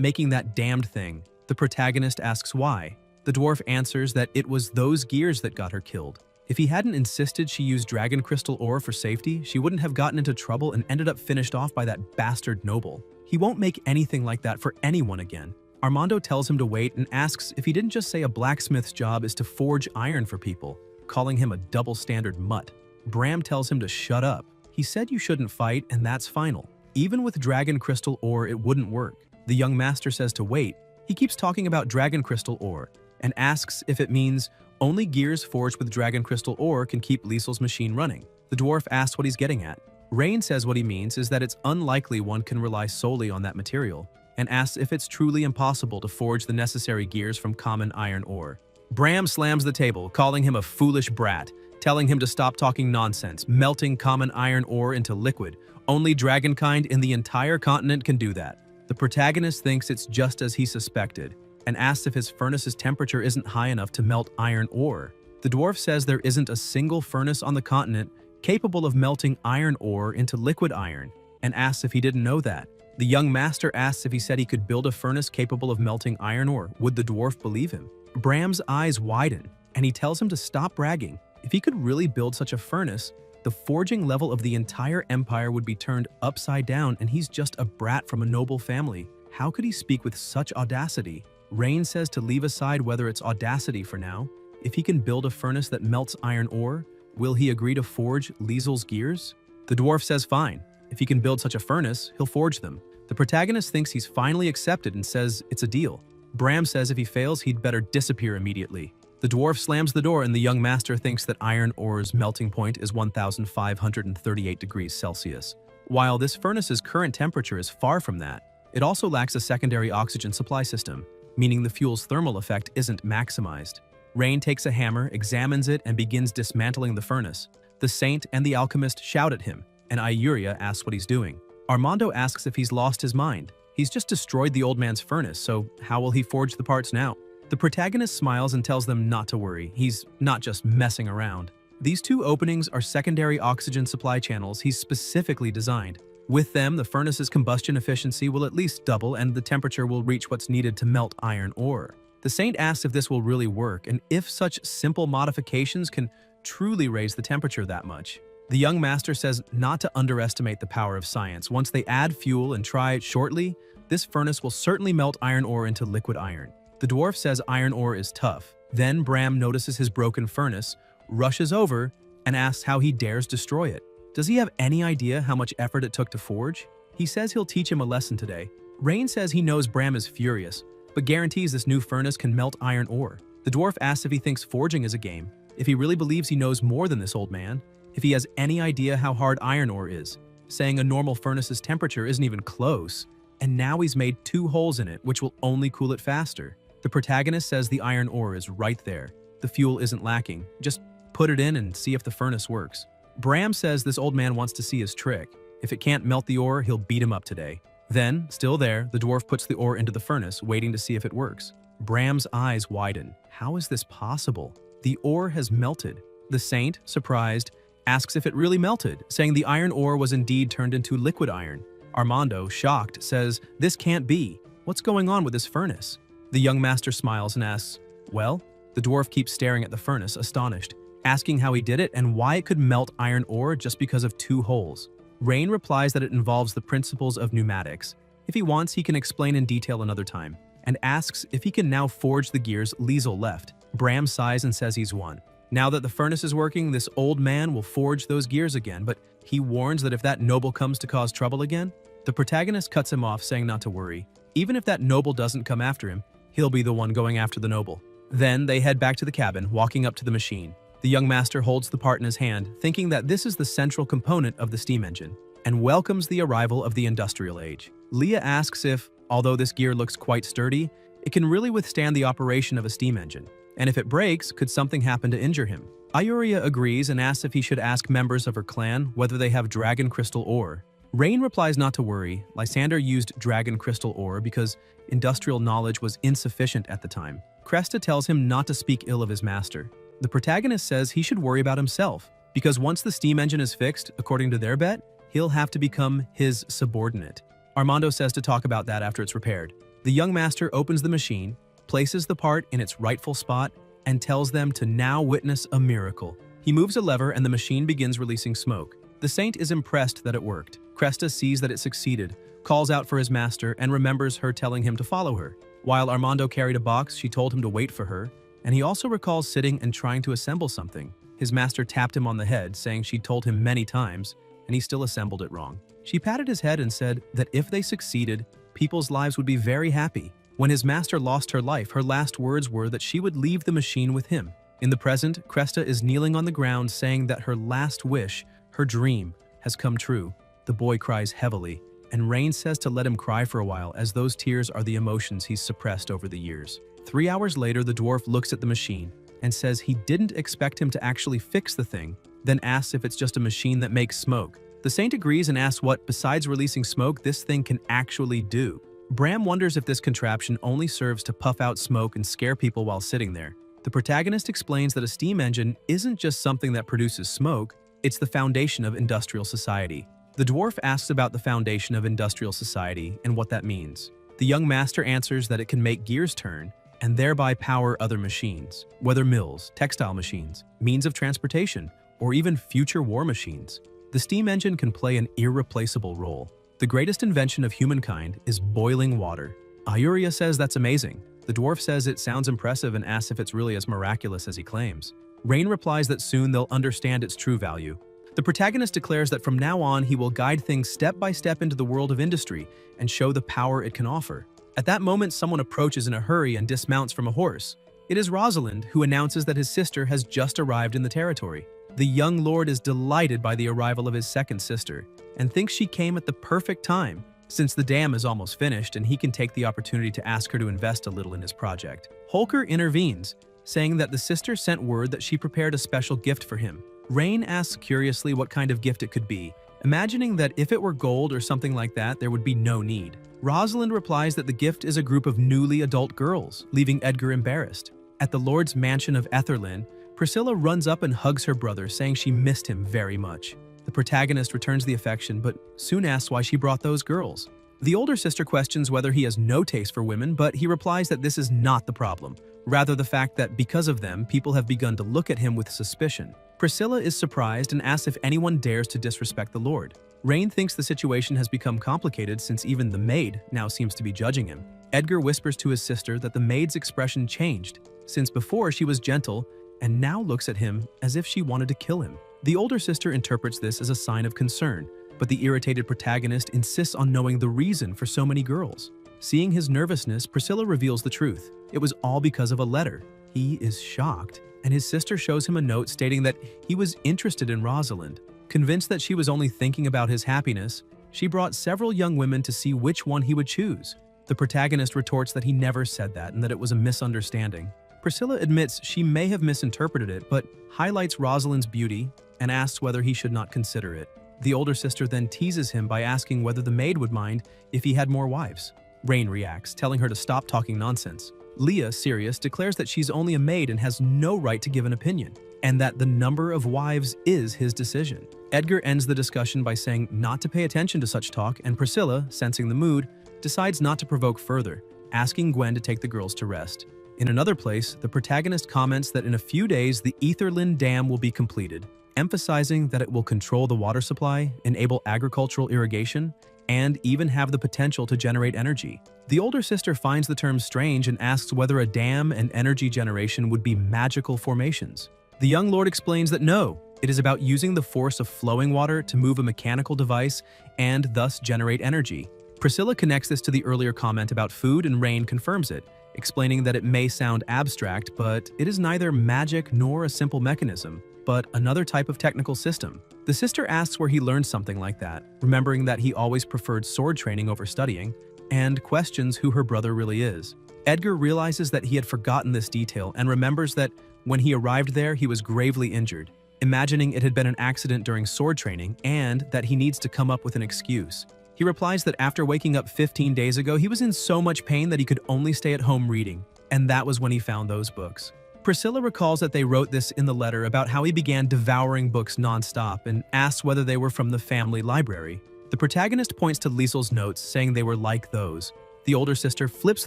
making that damned thing. The protagonist asks why. The dwarf answers that it was those gears that got her killed. If he hadn't insisted she use dragon crystal ore for safety, she wouldn't have gotten into trouble and ended up finished off by that bastard noble. He won't make anything like that for anyone again. Armando tells him to wait and asks if he didn't just say a blacksmith's job is to forge iron for people, calling him a double-standard mutt. Bram tells him to shut up. He said you shouldn't fight, and that's final. Even with dragon crystal ore, it wouldn't work. The young master says to wait. He keeps talking about dragon crystal ore and asks if it means only gears forged with dragon crystal ore can keep Liesel's machine running. The dwarf asks what he's getting at. Rain says what he means is that it's unlikely one can rely solely on that material, and asks if it's truly impossible to forge the necessary gears from common iron ore. Bram slams the table, calling him a foolish brat, telling him to stop talking nonsense, melting common iron ore into liquid. Only dragonkind in the entire continent can do that. The protagonist thinks it's just as he suspected, and asks if his furnace's temperature isn't high enough to melt iron ore. The dwarf says there isn't a single furnace on the continent capable of melting iron ore into liquid iron, and asks if he didn't know that. The young master asks if he said he could build a furnace capable of melting iron ore. Would the dwarf believe him? Bram's eyes widen, and he tells him to stop bragging. If he could really build such a furnace, the forging level of the entire empire would be turned upside down, and he's just a brat from a noble family. How could he speak with such audacity? Rain says to leave aside whether it's audacity for now. If he can build a furnace that melts iron ore, will he agree to forge Liesel's gears? The dwarf says fine. If he can build such a furnace, he'll forge them. The protagonist thinks he's finally accepted and says it's a deal. Bram says if he fails, he'd better disappear immediately. The dwarf slams the door and the young master thinks that iron ore's melting point is 1,538 degrees Celsius. While this furnace's current temperature is far from that, it also lacks a secondary oxygen supply system, meaning the fuel's thermal effect isn't maximized. Rain takes a hammer, examines it, and begins dismantling the furnace. The saint and the alchemist shout at him, and Iuria asks what he's doing. Armando asks if he's lost his mind. He's just destroyed the old man's furnace, so how will he forge the parts now? The protagonist smiles and tells them not to worry. He's not just messing around. These two openings are secondary oxygen supply channels he's specifically designed. With them, the furnace's combustion efficiency will at least double and the temperature will reach what's needed to melt iron ore. The saint asks if this will really work and if such simple modifications can truly raise the temperature that much. The young master says not to underestimate the power of science. Once they add fuel and try it shortly, this furnace will certainly melt iron ore into liquid iron. The dwarf says iron ore is tough. Then Bram notices his broken furnace, rushes over, and asks how he dares destroy it. Does he have any idea how much effort it took to forge? He says he'll teach him a lesson today. Rain says he knows Bram is furious, but guarantees this new furnace can melt iron ore. The dwarf asks if he thinks forging is a game, if he really believes he knows more than this old man, if he has any idea how hard iron ore is, saying a normal furnace's temperature isn't even close, and now he's made 2 holes in it, which will only cool it faster. The protagonist says the iron ore is right there. The fuel isn't lacking. Just put it in and see if the furnace works. Bram says this old man wants to see his trick. If it can't melt the ore, he'll beat him up today. Then, still there, the dwarf puts the ore into the furnace, waiting to see if it works. Bram's eyes widen. How is this possible? The ore has melted. The saint, surprised, asks if it really melted, saying the iron ore was indeed turned into liquid iron. Armando, shocked, says, "This can't be. What's going on with this furnace?" The young master smiles and asks, "Well?" The dwarf keeps staring at the furnace, astonished, asking how he did it and why it could melt iron ore just because of 2 holes. Rain replies that it involves the principles of pneumatics. If he wants, he can explain in detail another time, and asks if he can now forge the gears Liesel left. Bram sighs and says he's won. Now that the furnace is working, this old man will forge those gears again, but he warns that if that noble comes to cause trouble again, the protagonist cuts him off, saying not to worry. Even if that noble doesn't come after him, he'll be the one going after the noble. Then they head back to the cabin, walking up to the machine. The young master holds the part in his hand, thinking that this is the central component of the steam engine, and welcomes the arrival of the industrial age. Leah asks if, although this gear looks quite sturdy, it can really withstand the operation of a steam engine, and if it breaks, could something happen to injure him? Iuria agrees and asks if he should ask members of her clan whether they have dragon crystal ore. Rain replies not to worry. Lysander used dragon crystal ore because industrial knowledge was insufficient at the time. Cresta tells him not to speak ill of his master. The protagonist says he should worry about himself, because once the steam engine is fixed, according to their bet, he'll have to become his subordinate. Armando says to talk about that after it's repaired. The young master opens the machine, places the part in its rightful spot, and tells them to now witness a miracle. He moves a lever and the machine begins releasing smoke. The saint is impressed that it worked. Cresta sees that it succeeded, calls out for his master, and remembers her telling him to follow her. While Armando carried a box, she told him to wait for her, and he also recalls sitting and trying to assemble something. His master tapped him on the head, saying she'd told him many times, and he still assembled it wrong. She patted his head and said that if they succeeded, people's lives would be very happy. When his master lost her life, her last words were that she would leave the machine with him. In the present, Cresta is kneeling on the ground saying that her last wish, her dream, has come true. The boy cries heavily, and Rain says to let him cry for a while, as those tears are the emotions he's suppressed over the years. 3 hours later, the dwarf looks at the machine and says he didn't expect him to actually fix the thing, then asks if it's just a machine that makes smoke. The saint agrees and asks what, besides releasing smoke, this thing can actually do. Bram wonders if this contraption only serves to puff out smoke and scare people while sitting there. The protagonist explains that a steam engine isn't just something that produces smoke, it's the foundation of industrial society. The dwarf asks about the foundation of industrial society and what that means. The young master answers that it can make gears turn and thereby power other machines, whether mills, textile machines, means of transportation, or even future war machines. The steam engine can play an irreplaceable role. The greatest invention of humankind is boiling water. Ayuria says that's amazing. The dwarf says it sounds impressive and asks if it's really as miraculous as he claims. Rain replies that soon they'll understand its true value. The protagonist declares that from now on he will guide things step by step into the world of industry and show the power it can offer. At that moment, someone approaches in a hurry and dismounts from a horse. It is Rosalind, who announces that his sister has just arrived in the territory. The young lord is delighted by the arrival of his second sister and thinks she came at the perfect time, since the dam is almost finished and he can take the opportunity to ask her to invest a little in his project. Holker intervenes, saying that the sister sent word that she prepared a special gift for him. Rain asks curiously what kind of gift it could be, imagining that if it were gold or something like that, there would be no need. Rosalind replies that the gift is a group of newly adult girls, leaving Edgar embarrassed. At the Lord's mansion of Etherlyn, Priscilla runs up and hugs her brother, saying she missed him very much. The protagonist returns the affection, but soon asks why she brought those girls. The older sister questions whether he has no taste for women, but he replies that this is not the problem, rather the fact that because of them, people have begun to look at him with suspicion. Priscilla is surprised and asks if anyone dares to disrespect the Lord. Rain thinks the situation has become complicated since even the maid now seems to be judging him. Edgar whispers to his sister that the maid's expression changed, since before she was gentle and now looks at him as if she wanted to kill him. The older sister interprets this as a sign of concern, but the irritated protagonist insists on knowing the reason for so many girls. Seeing his nervousness, Priscilla reveals the truth. It was all because of a letter. He is shocked, and his sister shows him a note stating that he was interested in Rosalind. Convinced that she was only thinking about his happiness, she brought several young women to see which one he would choose. The protagonist retorts that he never said that and that it was a misunderstanding. Priscilla admits she may have misinterpreted it, but highlights Rosalind's beauty and asks whether he should not consider it. The older sister then teases him by asking whether the maid would mind if he had more wives. Rain reacts, telling her to stop talking nonsense. Leah, serious, declares that she's only a maid and has no right to give an opinion, and that the number of wives is his decision. Edgar ends the discussion by saying not to pay attention to such talk, and Priscilla, sensing the mood, decides not to provoke further, asking Gwen to take the girls to rest. In another place, the protagonist comments that in a few days the Etherlyn Dam will be completed, emphasizing that it will control the water supply, enable agricultural irrigation, and even have the potential to generate energy. The older sister finds the term strange and asks whether a dam and energy generation would be magical formations. The young lord explains that no, it is about using the force of flowing water to move a mechanical device and thus generate energy. Priscilla connects this to the earlier comment about food, and Rain confirms it, explaining that it may sound abstract, but it is neither magic nor a simple mechanism, but another type of technical system. The sister asks where he learned something like that, remembering that he always preferred sword training over studying, and questions who her brother really is. Edgar realizes that he had forgotten this detail and remembers that when he arrived there, he was gravely injured, imagining it had been an accident during sword training and that he needs to come up with an excuse. He replies that after waking up 15 days ago, he was in so much pain that he could only stay at home reading, and that was when he found those books. Priscilla recalls that they wrote this in the letter about how he began devouring books nonstop and asks whether they were from the family library. The protagonist points to Liesel's notes saying they were like those. The older sister flips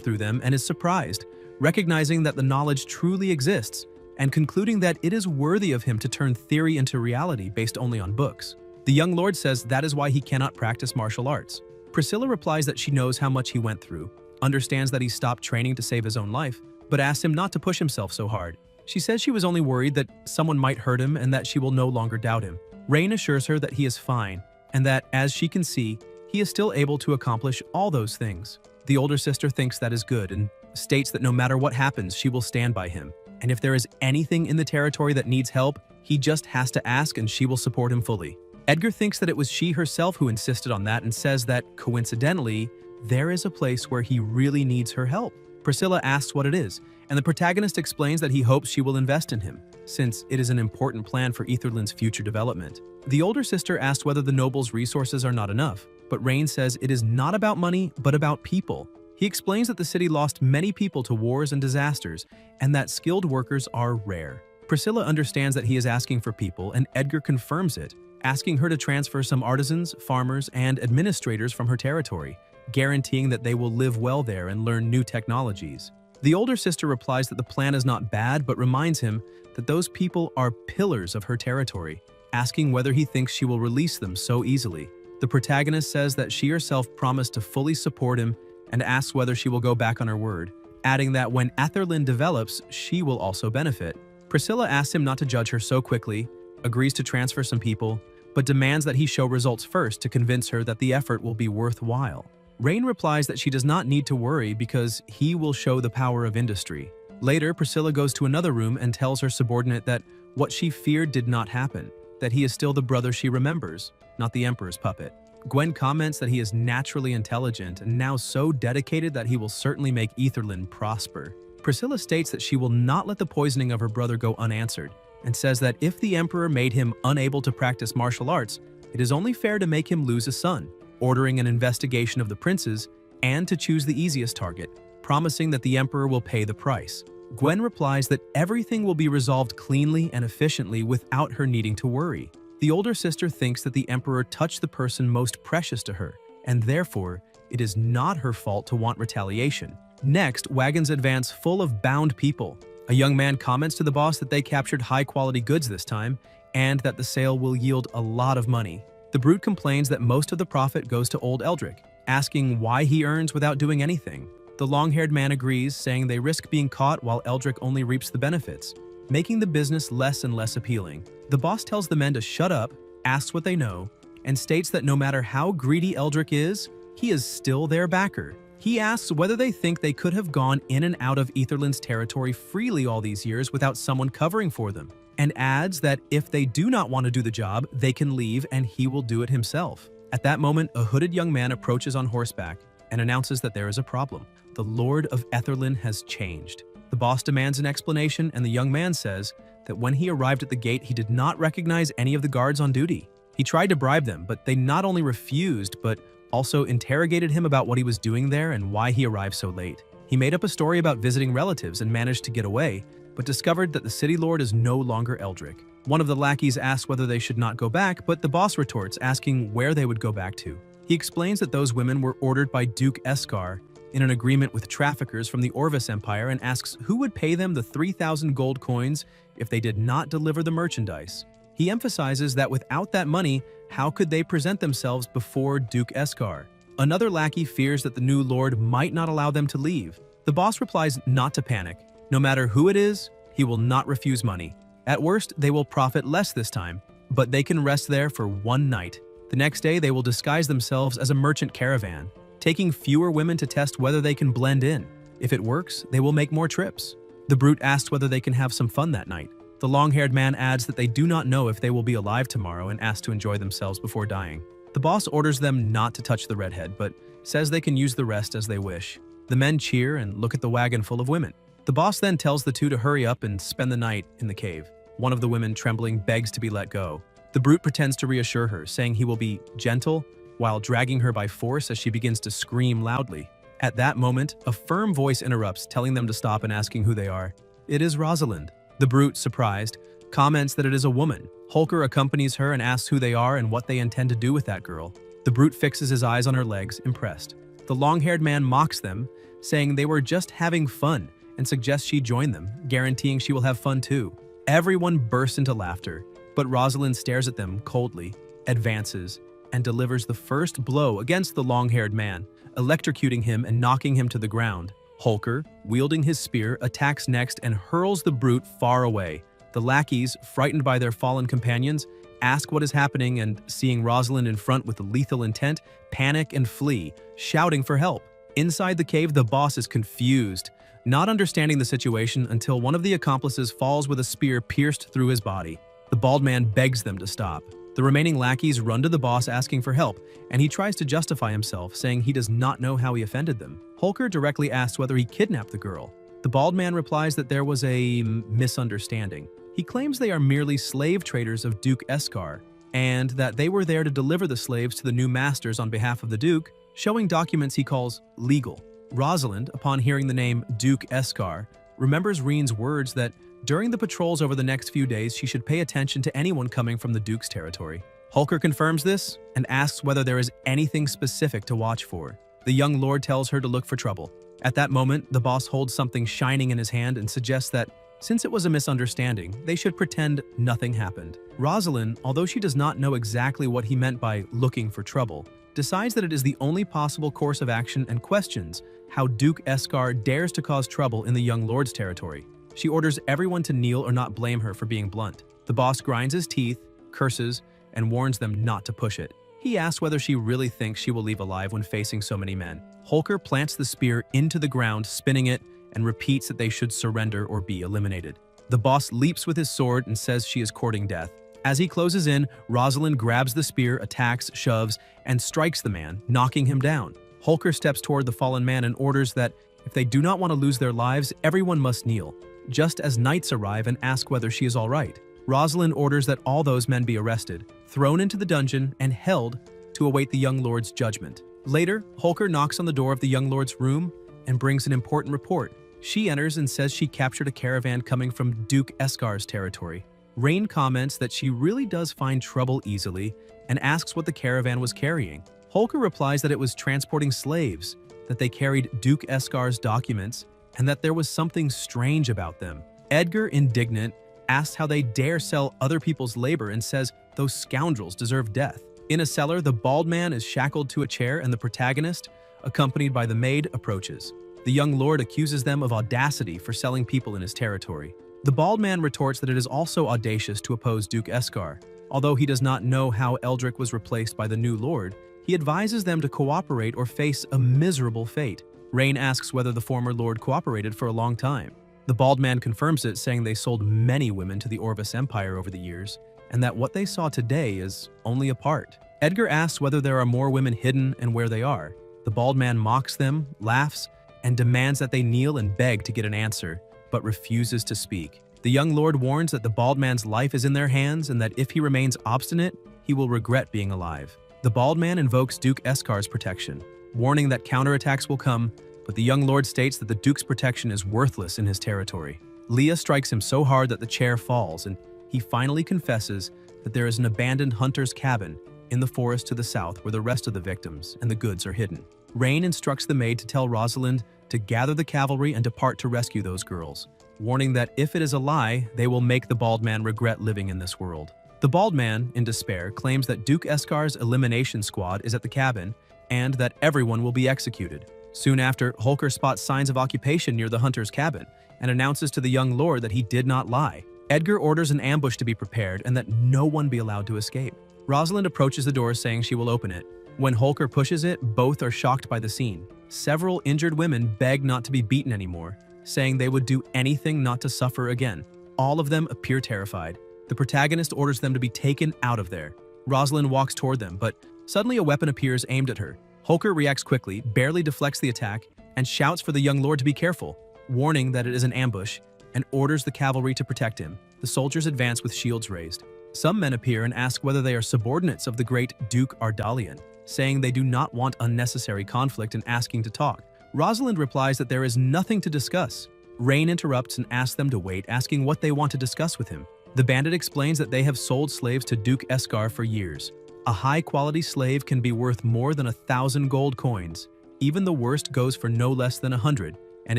through them and is surprised, recognizing that the knowledge truly exists and concluding that it is worthy of him to turn theory into reality based only on books. The young lord says that is why he cannot practice martial arts. Priscilla replies that she knows how much he went through, understands that he stopped training to save his own life, but asks him not to push himself so hard. She says she was only worried that someone might hurt him and that she will no longer doubt him. Rain assures her that he is fine, and that, as she can see, he is still able to accomplish all those things. The older sister thinks that is good and states that no matter what happens, she will stand by him. And if there is anything in the territory that needs help, he just has to ask and she will support him fully. Edgar thinks that it was she herself who insisted on that and says that, coincidentally, there is a place where he really needs her help. Priscilla asks what it is, and the protagonist explains that he hopes she will invest in him, since it is an important plan for Etherlin's future development. The older sister asks whether the noble's resources are not enough, but Rain says it is not about money, but about people. He explains that the city lost many people to wars and disasters, and that skilled workers are rare. Priscilla understands that he is asking for people, and Edgar confirms it, asking her to transfer some artisans, farmers, and administrators from her territory, guaranteeing that they will live well there and learn new technologies. The older sister replies that the plan is not bad, but reminds him that those people are pillars of her territory, asking whether he thinks she will release them so easily. The protagonist says that she herself promised to fully support him and asks whether she will go back on her word, adding that when Etherlin develops, she will also benefit. Priscilla asks him not to judge her so quickly, agrees to transfer some people, but demands that he show results first to convince her that the effort will be worthwhile. Rain replies that she does not need to worry because he will show the power of industry. Later, Priscilla goes to another room and tells her subordinate that what she feared did not happen, that he is still the brother she remembers, not the Emperor's puppet. Gwen comments that he is naturally intelligent and now so dedicated that he will certainly make Etherlin prosper. Priscilla states that she will not let the poisoning of her brother go unanswered, and says that if the Emperor made him unable to practice martial arts, it is only fair to make him lose a son, ordering an investigation of the princes and to choose the easiest target, promising that the Emperor will pay the price. Gwen replies that everything will be resolved cleanly and efficiently without her needing to worry. The older sister thinks that the Emperor touched the person most precious to her, and therefore, it is not her fault to want retaliation. Next, wagons advance full of bound people. A young man comments to the boss that they captured high-quality goods this time, and that the sale will yield a lot of money. The brute complains that most of the profit goes to old Eldrick, asking why he earns without doing anything. The long-haired man agrees, saying they risk being caught while Eldrick only reaps the benefits, making the business less and less appealing. The boss tells the men to shut up, asks what they know, and states that no matter how greedy Eldrick is, he is still their backer. He asks whether they think they could have gone in and out of Etherlin's territory freely all these years without someone covering for them, and adds that if they do not want to do the job, they can leave and he will do it himself. At that moment, a hooded young man approaches on horseback and announces that there is a problem. The Lord of Etherlin has changed. The boss demands an explanation, and the young man says that when he arrived at the gate, he did not recognize any of the guards on duty. He tried to bribe them, but they not only refused, but also interrogated him about what he was doing there and why he arrived so late. He made up a story about visiting relatives and managed to get away, but discovered that the city lord is no longer Eldrick. One of the lackeys asks whether they should not go back, but the boss retorts, asking where they would go back to. He explains that those women were ordered by Duke Eskar in an agreement with traffickers from the Orvis Empire, and asks who would pay them the 3,000 gold coins if they did not deliver the merchandise. He emphasizes that without that money, how could they present themselves before Duke Eskar? Another lackey fears that the new lord might not allow them to leave. The boss replies not to panic. No matter who it is, he will not refuse money. At worst, they will profit less this time, but they can rest there for one night. The next day, they will disguise themselves as a merchant caravan, taking fewer women to test whether they can blend in. If it works, they will make more trips. The brute asks whether they can have some fun that night. The long-haired man adds that they do not know if they will be alive tomorrow and asks to enjoy themselves before dying. The boss orders them not to touch the redhead, but says they can use the rest as they wish. The men cheer and look at the wagon full of women. The boss then tells the two to hurry up and spend the night in the cave. One of the women, trembling, begs to be let go. The brute pretends to reassure her, saying he will be gentle, while dragging her by force as she begins to scream loudly. At that moment, a firm voice interrupts, telling them to stop and asking who they are. It is Rosalind. The brute, surprised, comments that it is a woman. Holker accompanies her and asks who they are and what they intend to do with that girl. The brute fixes his eyes on her legs, impressed. The long-haired man mocks them, saying they were just having fun, and suggests she join them, guaranteeing she will have fun too. Everyone bursts into laughter, but Rosalind stares at them coldly, advances, and delivers the first blow against the long-haired man, electrocuting him and knocking him to the ground. Holker, wielding his spear, attacks next and hurls the brute far away. The lackeys, frightened by their fallen companions, ask what is happening and, seeing Rosalind in front with lethal intent, panic and flee, shouting for help. Inside the cave, the boss is confused, not understanding the situation until one of the accomplices falls with a spear pierced through his body. The bald man begs them to stop. The remaining lackeys run to the boss asking for help, and he tries to justify himself, saying he does not know how he offended them. Holker directly asks whether he kidnapped the girl. The bald man replies that there was a misunderstanding. He claims they are merely slave traders of Duke Eskar, and that they were there to deliver the slaves to the new masters on behalf of the Duke, showing documents he calls legal. Rosalind, upon hearing the name Duke Eskar, remembers Reen's words that during the patrols over the next few days she should pay attention to anyone coming from the Duke's territory. Holker confirms this and asks whether there is anything specific to watch for. The young lord tells her to look for trouble. At that moment, the boss holds something shining in his hand and suggests that, since it was a misunderstanding, they should pretend nothing happened. Rosalind, although she does not know exactly what he meant by looking for trouble, decides that it is the only possible course of action and questions how Duke Eskar dares to cause trouble in the young lord's territory. She orders everyone to kneel or not blame her for being blunt. The boss grinds his teeth, curses, and warns them not to push it. He asks whether she really thinks she will leave alive when facing so many men. Holker plants the spear into the ground, spinning it, and repeats that they should surrender or be eliminated. The boss leaps with his sword and says she is courting death. As he closes in, Rosalind grabs the spear, attacks, shoves, and strikes the man, knocking him down. Holker steps toward the fallen man and orders that if they do not want to lose their lives, everyone must kneel, just as knights arrive and ask whether she is all right. Rosalind orders that all those men be arrested, thrown into the dungeon, and held to await the young lord's judgment. Later, Holker knocks on the door of the young lord's room and brings an important report. She enters and says she captured a caravan coming from Duke Eskar's territory. Reen comments that she really does find trouble easily and asks what the caravan was carrying. Holker replies that it was transporting slaves, that they carried Duke Eskar's documents, and that there was something strange about them. Edgar, indignant, asks how they dare sell other people's labor and says those scoundrels deserve death. In a cellar, the bald man is shackled to a chair and the protagonist, accompanied by the maid, approaches. The young lord accuses them of audacity for selling people in his territory. The bald man retorts that it is also audacious to oppose Duke Eskar. Although he does not know how Eldrick was replaced by the new lord, he advises them to cooperate or face a miserable fate. Reen asks whether the former lord cooperated for a long time. The bald man confirms it, saying they sold many women to the Orvis Empire over the years, and that what they saw today is only a part. Edgar asks whether there are more women hidden and where they are. The bald man mocks them, laughs, and demands that they kneel and beg to get an answer, but refuses to speak. The young lord warns that the bald man's life is in their hands and that if he remains obstinate, he will regret being alive. The bald man invokes Duke Eskar's protection, warning that counterattacks will come, but the young lord states that the Duke's protection is worthless in his territory. Leah strikes him so hard that the chair falls, and he finally confesses that there is an abandoned hunter's cabin in the forest to the south where the rest of the victims and the goods are hidden. Reen instructs the maid to tell Rosalind to gather the cavalry and depart to rescue those girls, warning that if it is a lie, they will make the bald man regret living in this world. The bald man, in despair, claims that Duke Eskar's elimination squad is at the cabin and that everyone will be executed. Soon after, Holker spots signs of occupation near the hunter's cabin and announces to the young lord that he did not lie. Edgar orders an ambush to be prepared and that no one be allowed to escape. Rosalind approaches the door saying she will open it. When Holker pushes it, both are shocked by the scene. Several injured women beg not to be beaten anymore, saying they would do anything not to suffer again. All of them appear terrified. The protagonist orders them to be taken out of there. Rosalind walks toward them, but suddenly a weapon appears aimed at her. Holker reacts quickly, barely deflects the attack, and shouts for the young lord to be careful, warning that it is an ambush, and orders the cavalry to protect him. The soldiers advance with shields raised. Some men appear and ask whether they are subordinates of the great Duke Ardalian, saying they do not want unnecessary conflict and asking to talk. Rosalind replies that there is nothing to discuss. Rain interrupts and asks them to wait, asking what they want to discuss with him. The bandit explains that they have sold slaves to Duke Eskar for years. A high-quality slave can be worth more than 1,000 gold coins. Even the worst goes for no less than 100, and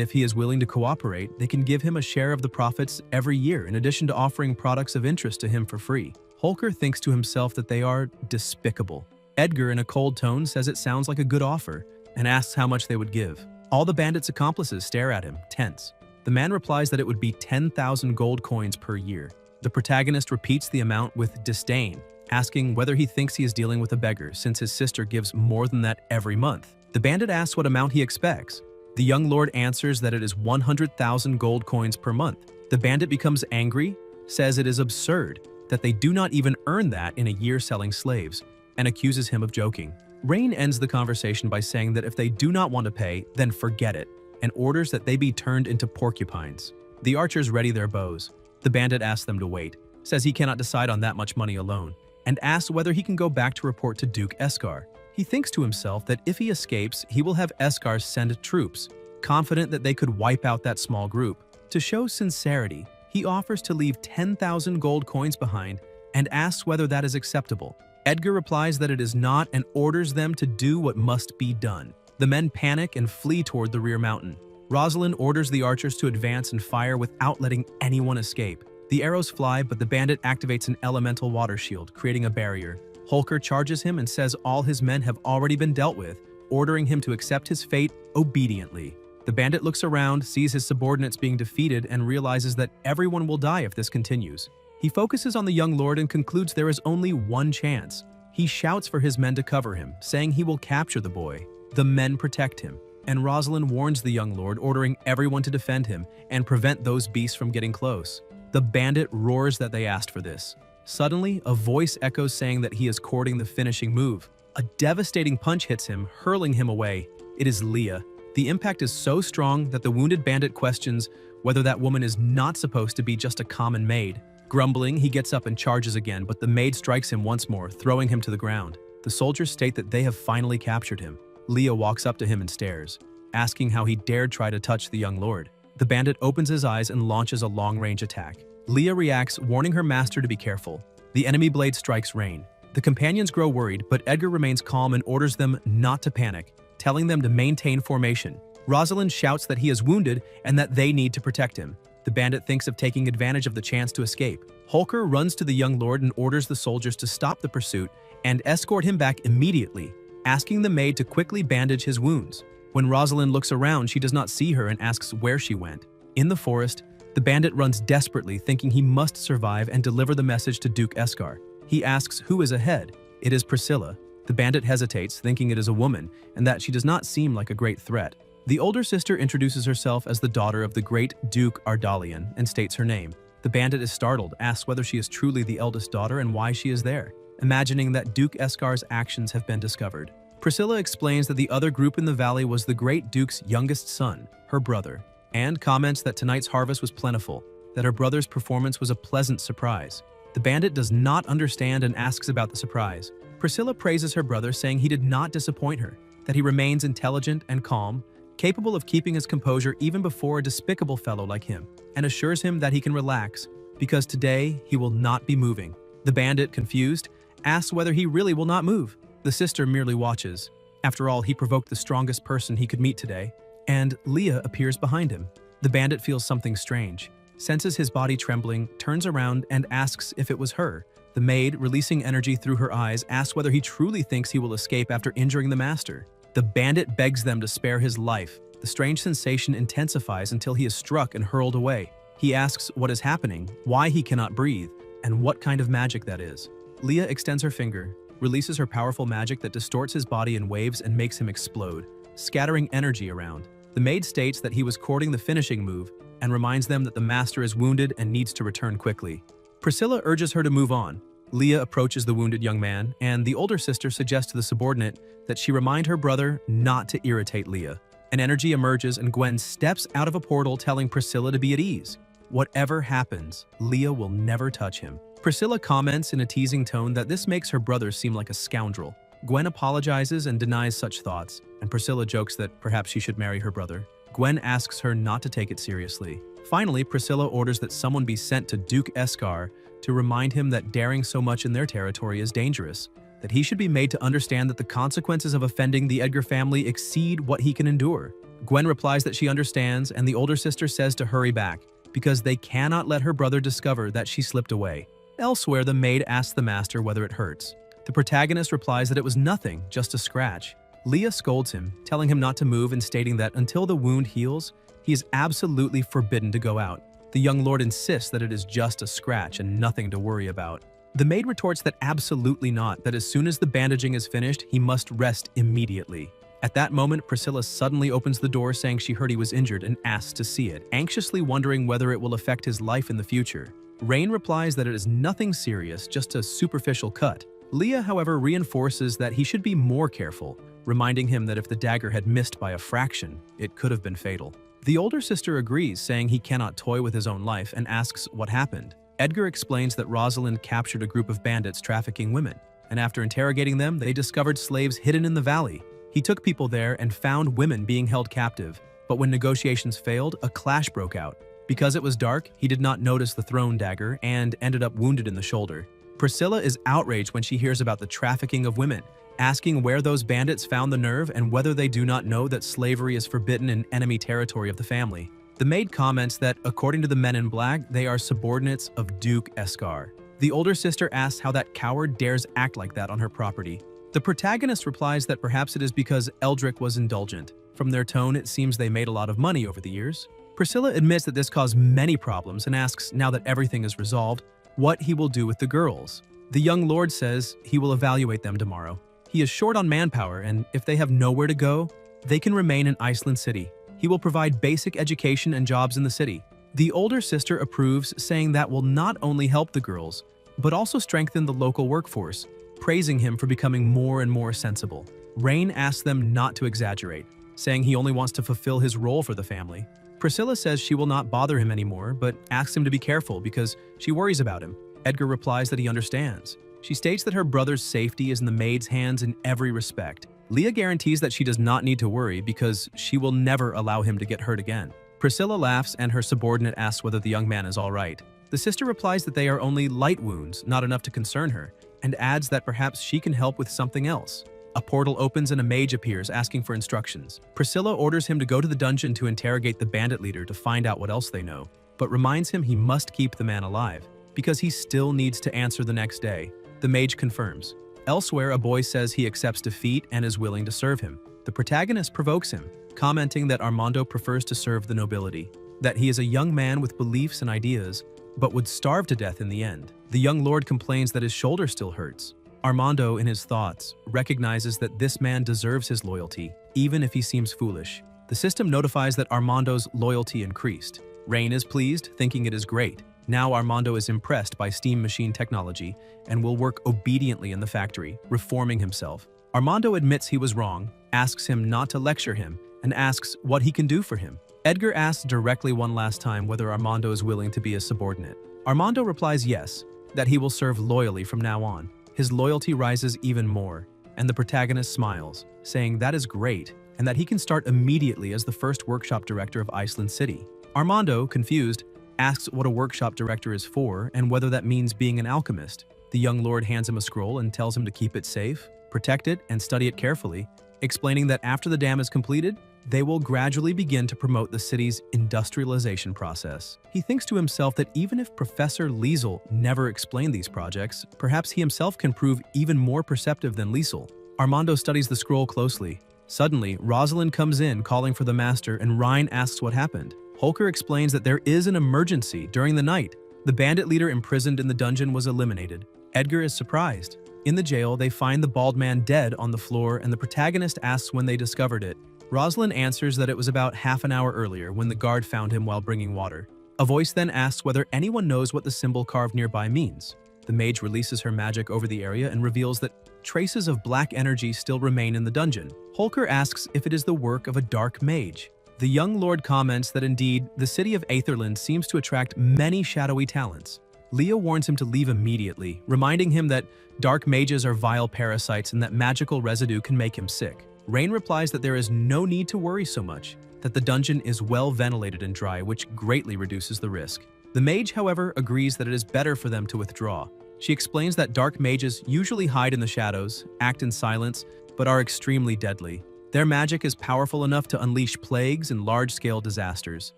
if he is willing to cooperate, they can give him a share of the profits every year in addition to offering products of interest to him for free. Holker thinks to himself that they are despicable. Edgar, in a cold tone, says it sounds like a good offer and asks how much they would give. All the bandit's accomplices stare at him, tense. The man replies that it would be 10,000 gold coins per year. The protagonist repeats the amount with disdain, asking whether he thinks he is dealing with a beggar since his sister gives more than that every month. The bandit asks what amount he expects. The young lord answers that it is 100,000 gold coins per month. The bandit becomes angry, says it is absurd, that they do not even earn that in a year selling slaves, and accuses him of joking. Rain ends the conversation by saying that if they do not want to pay, then forget it, and orders that they be turned into porcupines. The archers ready their bows. The bandit asks them to wait, says he cannot decide on that much money alone, and asks whether he can go back to report to Duke Eskar. He thinks to himself that if he escapes, he will have Eskar send troops, confident that they could wipe out that small group. To show sincerity, he offers to leave 10,000 gold coins behind and asks whether that is acceptable. Edgar replies that it is not and orders them to do what must be done. The men panic and flee toward the rear mountain. Rosalind orders the archers to advance and fire without letting anyone escape. The arrows fly, but the bandit activates an elemental water shield, creating a barrier. Holker charges him and says all his men have already been dealt with, ordering him to accept his fate obediently. The bandit looks around, sees his subordinates being defeated, and realizes that everyone will die if this continues. He focuses on the young lord and concludes there is only one chance. He shouts for his men to cover him, saying he will capture the boy. The men protect him, and Rosalind warns the young lord, ordering everyone to defend him and prevent those beasts from getting close. The bandit roars that they asked for this. Suddenly, a voice echoes saying that he is courting the finishing move. A devastating punch hits him, hurling him away. It is Leah. The impact is so strong that the wounded bandit questions whether that woman is not supposed to be just a common maid. Grumbling, he gets up and charges again, but the maid strikes him once more, throwing him to the ground. The soldiers state that they have finally captured him. Leah walks up to him and stares, asking how he dared try to touch the young lord. The bandit opens his eyes and launches a long-range attack. Leah reacts, warning her master to be careful. The enemy blade strikes Rain. The companions grow worried, but Edgar remains calm and orders them not to panic, telling them to maintain formation. Rosalind shouts that he is wounded and that they need to protect him. The bandit thinks of taking advantage of the chance to escape. Holker runs to the young lord and orders the soldiers to stop the pursuit and escort him back immediately, asking the maid to quickly bandage his wounds. When Rosalind looks around, she does not see her and asks where she went. In the forest, the bandit runs desperately, thinking he must survive and deliver the message to Duke Eskar. He asks who is ahead. It is Priscilla. The bandit hesitates, thinking it is a woman and that she does not seem like a great threat. The older sister introduces herself as the daughter of the great Duke Ardalian and states her name. The bandit is startled, asks whether she is truly the eldest daughter and why she is there, imagining that Duke Eskar's actions have been discovered. Priscilla explains that the other group in the valley was the great Duke's youngest son, her brother, and comments that tonight's harvest was plentiful, that her brother's performance was a pleasant surprise. The bandit does not understand and asks about the surprise. Priscilla praises her brother, saying he did not disappoint her, that he remains intelligent and calm, capable of keeping his composure even before a despicable fellow like him, and assures him that he can relax, because today he will not be moving. The bandit, confused, asks whether he really will not move. The sister merely watches. After all, he provoked the strongest person he could meet today, and Leah appears behind him. The bandit feels something strange, senses his body trembling, turns around and asks if it was her. The maid, releasing energy through her eyes, asks whether he truly thinks he will escape after injuring the master. The bandit begs them to spare his life. The strange sensation intensifies until he is struck and hurled away. He asks what is happening, why he cannot breathe, and what kind of magic that is. Leah extends her finger, releases her powerful magic that distorts his body in waves and makes him explode, scattering energy around. The maid states that he was courting the finishing move and reminds them that the master is wounded and needs to return quickly. Priscilla urges her to move on. Leah approaches the wounded young man, and the older sister suggests to the subordinate that she remind her brother not to irritate Leah. An energy emerges and Gwen steps out of a portal, telling Priscilla to be at ease. Whatever happens, Leah will never touch him. Priscilla comments in a teasing tone that this makes her brother seem like a scoundrel. Gwen apologizes and denies such thoughts, and Priscilla jokes that perhaps she should marry her brother. Gwen asks her not to take it seriously. Finally, Priscilla orders that someone be sent to Duke Escar to remind him that daring so much in their territory is dangerous, that he should be made to understand that the consequences of offending the Edgar family exceed what he can endure. Gwen replies that she understands, and the older sister says to hurry back, because they cannot let her brother discover that she slipped away. Elsewhere, the maid asks the master whether it hurts. The protagonist replies that it was nothing, just a scratch. Leah scolds him, telling him not to move and stating that until the wound heals, he is absolutely forbidden to go out. The young lord insists that it is just a scratch and nothing to worry about. The maid retorts that absolutely not, that as soon as the bandaging is finished, he must rest immediately. At that moment, Priscilla suddenly opens the door saying she heard he was injured and asks to see it, anxiously wondering whether it will affect his life in the future. Rain replies that it is nothing serious, just a superficial cut. Leah, however, reinforces that he should be more careful, reminding him that if the dagger had missed by a fraction, it could have been fatal. The older sister agrees, saying he cannot toy with his own life, and asks what happened. Edgar explains that Rosalind captured a group of bandits trafficking women, and after interrogating them, they discovered slaves hidden in the valley. He took people there and found women being held captive, but when negotiations failed, a clash broke out. Because it was dark, he did not notice the thrown dagger and ended up wounded in the shoulder. Priscilla is outraged when she hears about the trafficking of women, asking where those bandits found the nerve and whether they do not know that slavery is forbidden in enemy territory of the family. The maid comments that, according to the men in black, they are subordinates of Duke Escar. The older sister asks how that coward dares act like that on her property. The protagonist replies that perhaps it is because Eldrick was indulgent. From their tone, it seems they made a lot of money over the years. Priscilla admits that this caused many problems and asks, now that everything is resolved, what he will do with the girls. The young lord says he will evaluate them tomorrow. He is short on manpower, and if they have nowhere to go, they can remain in Iceland City. He will provide basic education and jobs in the city. The older sister approves, saying that will not only help the girls, but also strengthen the local workforce, praising him for becoming more and more sensible. Rain asks them not to exaggerate, saying he only wants to fulfill his role for the family. Priscilla says she will not bother him anymore, but asks him to be careful because she worries about him. Edgar replies that he understands. She states that her brother's safety is in the maid's hands in every respect. Leah guarantees that she does not need to worry because she will never allow him to get hurt again. Priscilla laughs and her subordinate asks whether the young man is all right. The sister replies that they are only light wounds, not enough to concern her, and adds that perhaps she can help with something else. A portal opens and a mage appears asking for instructions. Priscilla orders him to go to the dungeon to interrogate the bandit leader to find out what else they know, but reminds him he must keep the man alive because he still needs to answer the next day. The mage confirms. Elsewhere, a boy says he accepts defeat and is willing to serve him. The protagonist provokes him, commenting that Armando prefers to serve the nobility, that he is a young man with beliefs and ideas, but would starve to death in the end. The young lord complains that his shoulder still hurts. Armando, in his thoughts, recognizes that this man deserves his loyalty, even if he seems foolish. The system notifies that Armando's loyalty increased. Rain is pleased, thinking it is great. Now Armando is impressed by steam machine technology and will work obediently in the factory, reforming himself. Armando admits he was wrong, asks him not to lecture him, and asks what he can do for him. Edgar asks directly one last time whether Armando is willing to be a subordinate. Armando replies yes, that he will serve loyally from now on. His loyalty rises even more, and the protagonist smiles, saying that is great, and that he can start immediately as the first workshop director of Iceland City. Armando, confused, asks what a workshop director is for and whether that means being an alchemist. The young lord hands him a scroll and tells him to keep it safe, protect it, and study it carefully, explaining that after the dam is completed, they will gradually begin to promote the city's industrialization process. He thinks to himself that even if Professor Liesel never explained these projects, perhaps he himself can prove even more perceptive than Liesel. Armando studies the scroll closely. Suddenly, Rosalind comes in calling for the master and Ryan asks what happened. Holker explains that there is an emergency during the night. The bandit leader imprisoned in the dungeon was eliminated. Edgar is surprised. In the jail, they find the bald man dead on the floor and the protagonist asks when they discovered it. Rosalind answers that it was about half an hour earlier when the guard found him while bringing water. A voice then asks whether anyone knows what the symbol carved nearby means. The mage releases her magic over the area and reveals that traces of black energy still remain in the dungeon. Holker asks if it is the work of a dark mage. The young lord comments that indeed, the city of Aetherland seems to attract many shadowy talents. Leah warns him to leave immediately, reminding him that dark mages are vile parasites and that magical residue can make him sick. Rain replies that there is no need to worry so much. that the dungeon is well ventilated and dry, which greatly reduces the risk. The mage, however, agrees that it is better for them to withdraw. She explains that dark mages usually hide in the shadows, act in silence, but are extremely deadly. Their magic is powerful enough to unleash plagues and large-scale disasters.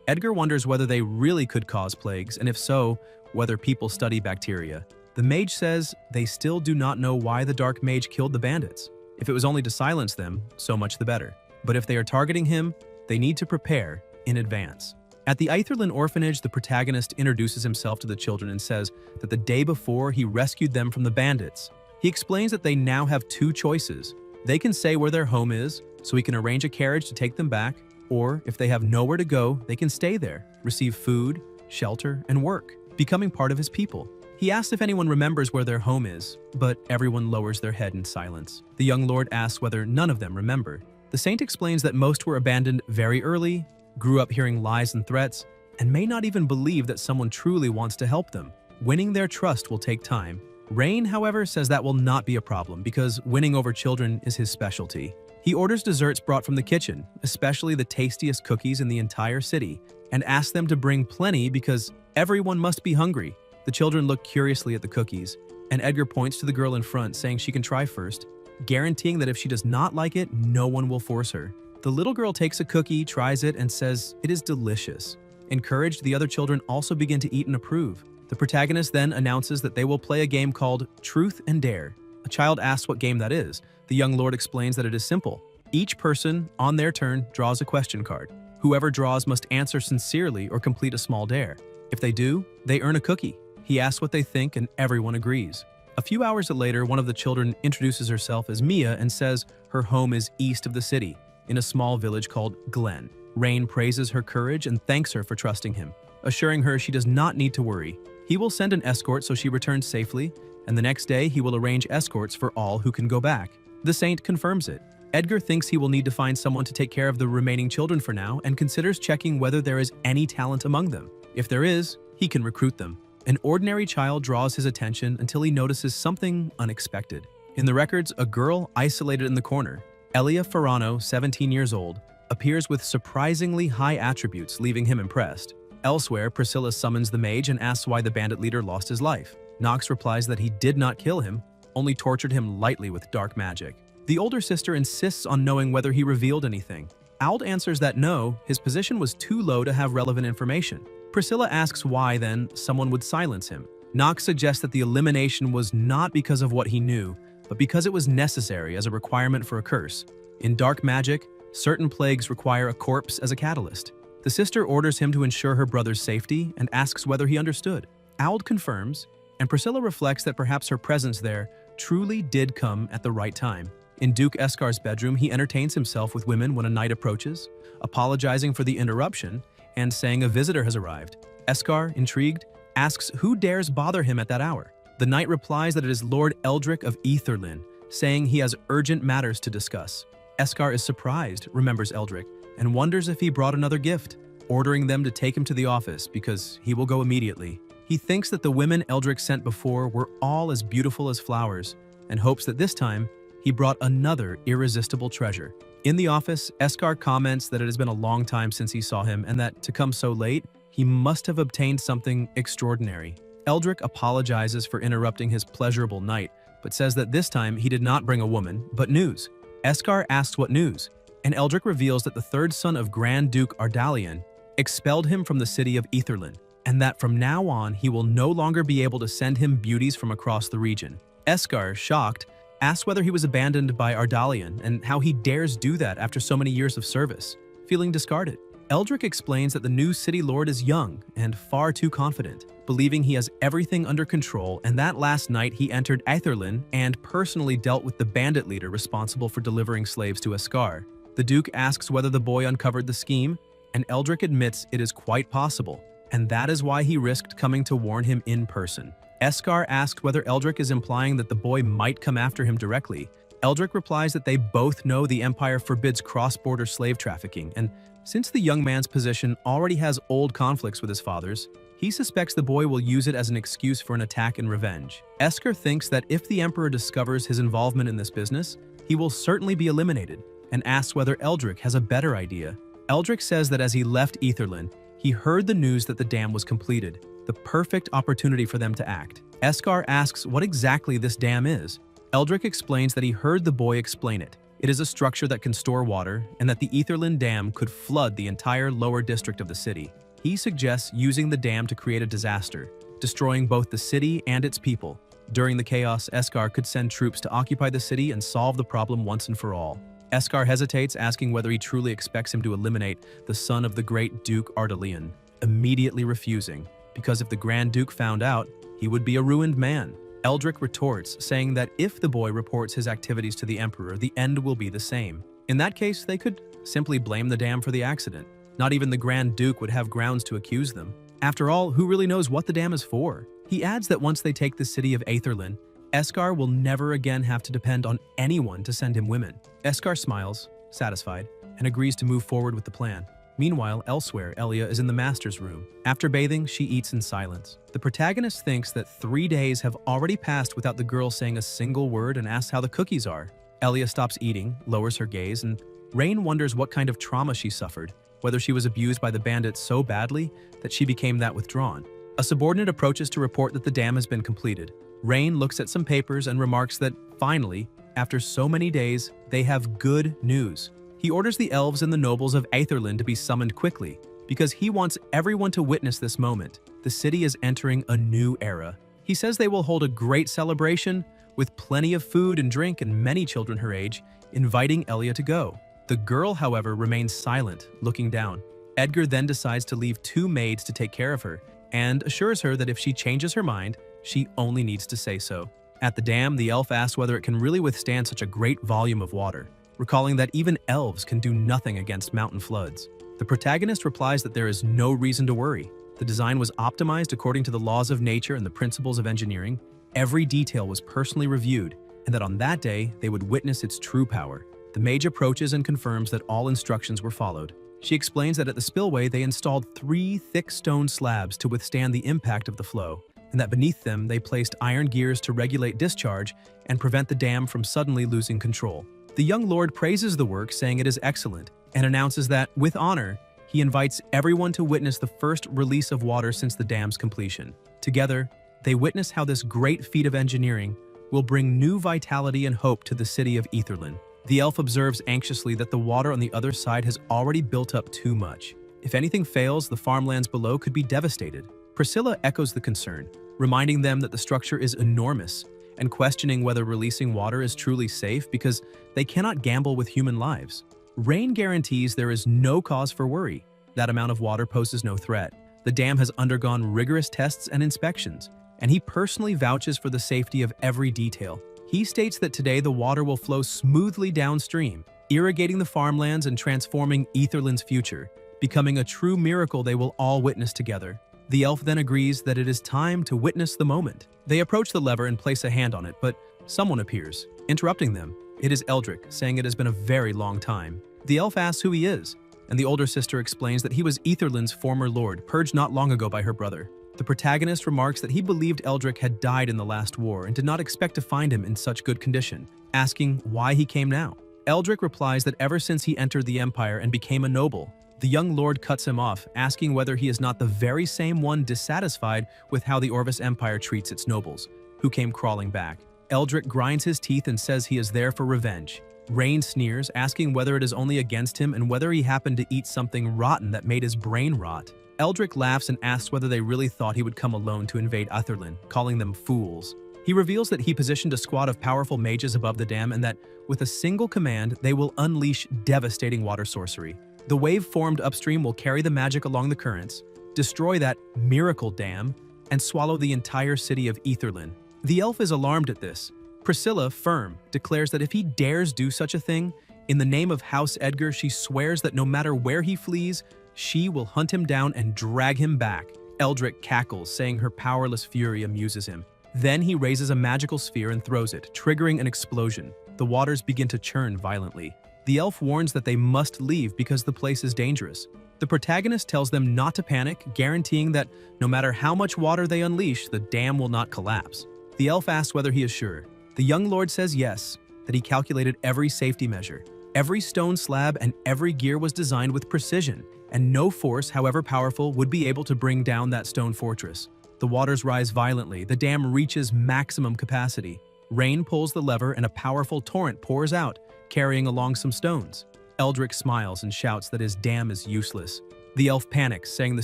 Edgar wonders whether they really could cause plagues, and if so, whether people study bacteria. The mage says they still do not know why the dark mage killed the bandits. If it was only to silence them, so much the better. But if they are targeting him, they need to prepare in advance. At the Aetherlin orphanage, the protagonist introduces himself to the children and says that the day before he rescued them from the bandits. He explains that they now have two choices. They can say where their home is, so he can arrange a carriage to take them back, or if they have nowhere to go, they can stay there, receive food, shelter, and work, becoming part of his people. He asks if anyone remembers where their home is, but everyone lowers their head in silence. The young lord asks whether none of them remember. The saint explains that most were abandoned very early, grew up hearing lies and threats, and may not even believe that someone truly wants to help them. Winning their trust will take time. Rain, however, says that will not be a problem because winning over children is his specialty. He orders desserts brought from the kitchen, especially the tastiest cookies in the entire city, and asks them to bring plenty because everyone must be hungry. The children look curiously at the cookies, and Edgar points to the girl in front, saying she can try first, guaranteeing that if she does not like it, no one will force her. The little girl takes a cookie, tries it, and says it is delicious. Encouraged, the other children also begin to eat and approve. The protagonist then announces that they will play a game called Truth and Dare. A child asks what game that is. The young lord explains that it is simple. Each person, on their turn, draws a question card. Whoever draws must answer sincerely or complete a small dare. If they do, they earn a cookie. He asks what they think, and everyone agrees. A few hours later, one of the children introduces herself as Mia and says her home is east of the city, in a small village called Glen. Rain praises her courage and thanks her for trusting him, assuring her she does not need to worry. He will send an escort so she returns safely, and the next day he will arrange escorts for all who can go back. The saint confirms it. Edgar thinks he will need to find someone to take care of the remaining children for now and considers checking whether there is any talent among them. If there is, he can recruit them. An ordinary child draws his attention until he notices something unexpected. In the records, a girl isolated in the corner, Elia Ferrano, 17 years old, appears with surprisingly high attributes, leaving him impressed. Elsewhere, Priscilla summons the mage and asks why the bandit leader lost his life. Knox replies that he did not kill him, only tortured him lightly with dark magic. The older sister insists on knowing whether he revealed anything. Ald answers that no, his position was too low to have relevant information. Priscilla asks why, then, someone would silence him. Knox suggests that the elimination was not because of what he knew, but because it was necessary as a requirement for a curse. In dark magic, certain plagues require a corpse as a catalyst. The sister orders him to ensure her brother's safety and asks whether he understood. Ald confirms, and Priscilla reflects that perhaps her presence there truly did come at the right time. In Duke Escar's bedroom, he entertains himself with women when a night approaches, apologizing for the interruption and saying a visitor has arrived. Escar, intrigued, asks who dares bother him at that hour. The knight replies that it is Lord Eldrick of Aetherlin, saying he has urgent matters to discuss. Escar is surprised, remembers Eldrick, and wonders if he brought another gift, ordering them to take him to the office because he will go immediately. He thinks that the women Eldrick sent before were all as beautiful as flowers, and hopes that this time he brought another irresistible treasure. In the office, Escar comments that it has been a long time since he saw him and that, to come so late, he must have obtained something extraordinary. Eldrick apologizes for interrupting his pleasurable night, but says that this time he did not bring a woman, but news. Escar asks what news, and Eldrick reveals that the third son of Grand Duke Ardalian expelled him from the city of Aetherlin, and that from now on he will no longer be able to send him beauties from across the region. Escar, shocked, asks whether he was abandoned by Ardalian and how he dares do that after so many years of service, feeling discarded. Eldrick explains that the new city lord is young and far too confident, believing he has everything under control, and that last night he entered Aetherlin and personally dealt with the bandit leader responsible for delivering slaves to Escar. The Duke asks whether the boy uncovered the scheme, and Eldrick admits it is quite possible, and that is why he risked coming to warn him in person. Escar asks whether Eldrick is implying that the boy might come after him directly. Eldrick replies that they both know the Empire forbids cross-border slave trafficking, and since the young man's position already has old conflicts with his father's, he suspects the boy will use it as an excuse for an attack and revenge. Escar thinks that if the Emperor discovers his involvement in this business, he will certainly be eliminated, and asks whether Eldrick has a better idea. Eldrick says that as he left Aetherland, he heard the news that the dam was completed, the perfect opportunity for them to act. Eskar asks what exactly this dam is. Eldrick explains that he heard the boy explain it. It is a structure that can store water, and that the Aetherland Dam could flood the entire lower district of the city. He suggests using the dam to create a disaster, destroying both the city and its people. During the chaos, Eskar could send troops to occupy the city and solve the problem once and for all. Eskar hesitates, asking whether he truly expects him to eliminate the son of the great Duke Ardalian, immediately refusing, because if the Grand Duke found out, he would be a ruined man. Eldrick retorts, saying that if the boy reports his activities to the Emperor, the end will be the same. In that case, they could simply blame the dam for the accident. Not even the Grand Duke would have grounds to accuse them. After all, who really knows what the dam is for? He adds that once they take the city of Aetherland, Eskar will never again have to depend on anyone to send him women. Eskar smiles, satisfied, and agrees to move forward with the plan. Meanwhile, elsewhere, Elia is in the master's room. After bathing, she eats in silence. The protagonist thinks that 3 days have already passed without the girl saying a single word and asks how the cookies are. Elia stops eating, lowers her gaze, and Rain wonders what kind of trauma she suffered, whether she was abused by the bandits so badly that she became that withdrawn. A subordinate approaches to report that the dam has been completed. Rain looks at some papers and remarks that, finally, after so many days, they have good news. He orders the elves and the nobles of Aetherland to be summoned quickly, because he wants everyone to witness this moment. The city is entering a new era. He says they will hold a great celebration, with plenty of food and drink and many children her age, inviting Elia to go. The girl, however, remains silent, looking down. Edgar then decides to leave 2 maids to take care of her, and assures her that if she changes her mind, she only needs to say so. At the dam, the elf asks whether it can really withstand such a great volume of water, recalling that even elves can do nothing against mountain floods. The protagonist replies that there is no reason to worry. The design was optimized according to the laws of nature and the principles of engineering. Every detail was personally reviewed, and that on that day, they would witness its true power. The mage approaches and confirms that all instructions were followed. She explains that at the spillway, they installed 3 thick stone slabs to withstand the impact of the flow, and that beneath them, they placed iron gears to regulate discharge and prevent the dam from suddenly losing control. The young lord praises the work, saying it is excellent, and announces that, with honor, he invites everyone to witness the first release of water since the dam's completion. Together, they witness how this great feat of engineering will bring new vitality and hope to the city of Aetherland. The elf observes anxiously that the water on the other side has already built up too much. If anything fails, the farmlands below could be devastated. Priscilla echoes the concern, reminding them that the structure is enormous, and questioning whether releasing water is truly safe because they cannot gamble with human lives. Rain guarantees there is no cause for worry. That amount of water poses no threat. The dam has undergone rigorous tests and inspections, and he personally vouches for the safety of every detail. He states that today the water will flow smoothly downstream, irrigating the farmlands and transforming Aetherland's future, becoming a true miracle they will all witness together. The elf then agrees that it is time to witness the moment. They approach the lever and place a hand on it, but someone appears, interrupting them. It is Eldrick, saying it has been a very long time. The elf asks who he is, and the older sister explains that he was Aetherland's former lord, purged not long ago by her brother. The protagonist remarks that he believed Eldrick had died in the last war and did not expect to find him in such good condition, asking why he came now. Eldrick replies that ever since he entered the Empire and became a noble, the young lord cuts him off, asking whether he is not the very same one dissatisfied with how the Orvis Empire treats its nobles, who came crawling back. Eldrick grinds his teeth and says he is there for revenge. Rain sneers, asking whether it is only against him and whether he happened to eat something rotten that made his brain rot. Eldrick laughs and asks whether they really thought he would come alone to invade Aetherland, calling them fools. He reveals that he positioned a squad of powerful mages above the dam and that, with a single command, they will unleash devastating water sorcery. The wave formed upstream will carry the magic along the currents, destroy that miracle dam, and swallow the entire city of Aetherland. The elf is alarmed at this. Priscilla, firm, declares that if he dares do such a thing, in the name of House Edgar, she swears that no matter where he flees, she will hunt him down and drag him back. Eldrick cackles, saying her powerless fury amuses him. Then he raises a magical sphere and throws it, triggering an explosion. The waters begin to churn violently. The elf warns that they must leave because the place is dangerous. The protagonist tells them not to panic, guaranteeing that no matter how much water they unleash, the dam will not collapse. The elf asks whether he is sure. The young lord says yes, that he calculated every safety measure. Every stone slab and every gear was designed with precision, and no force, however powerful, would be able to bring down that stone fortress. The waters rise violently, the dam reaches maximum capacity. Rain pulls the lever and a powerful torrent pours out, carrying along some stones. Eldrick smiles and shouts that his dam is useless. The elf panics, saying the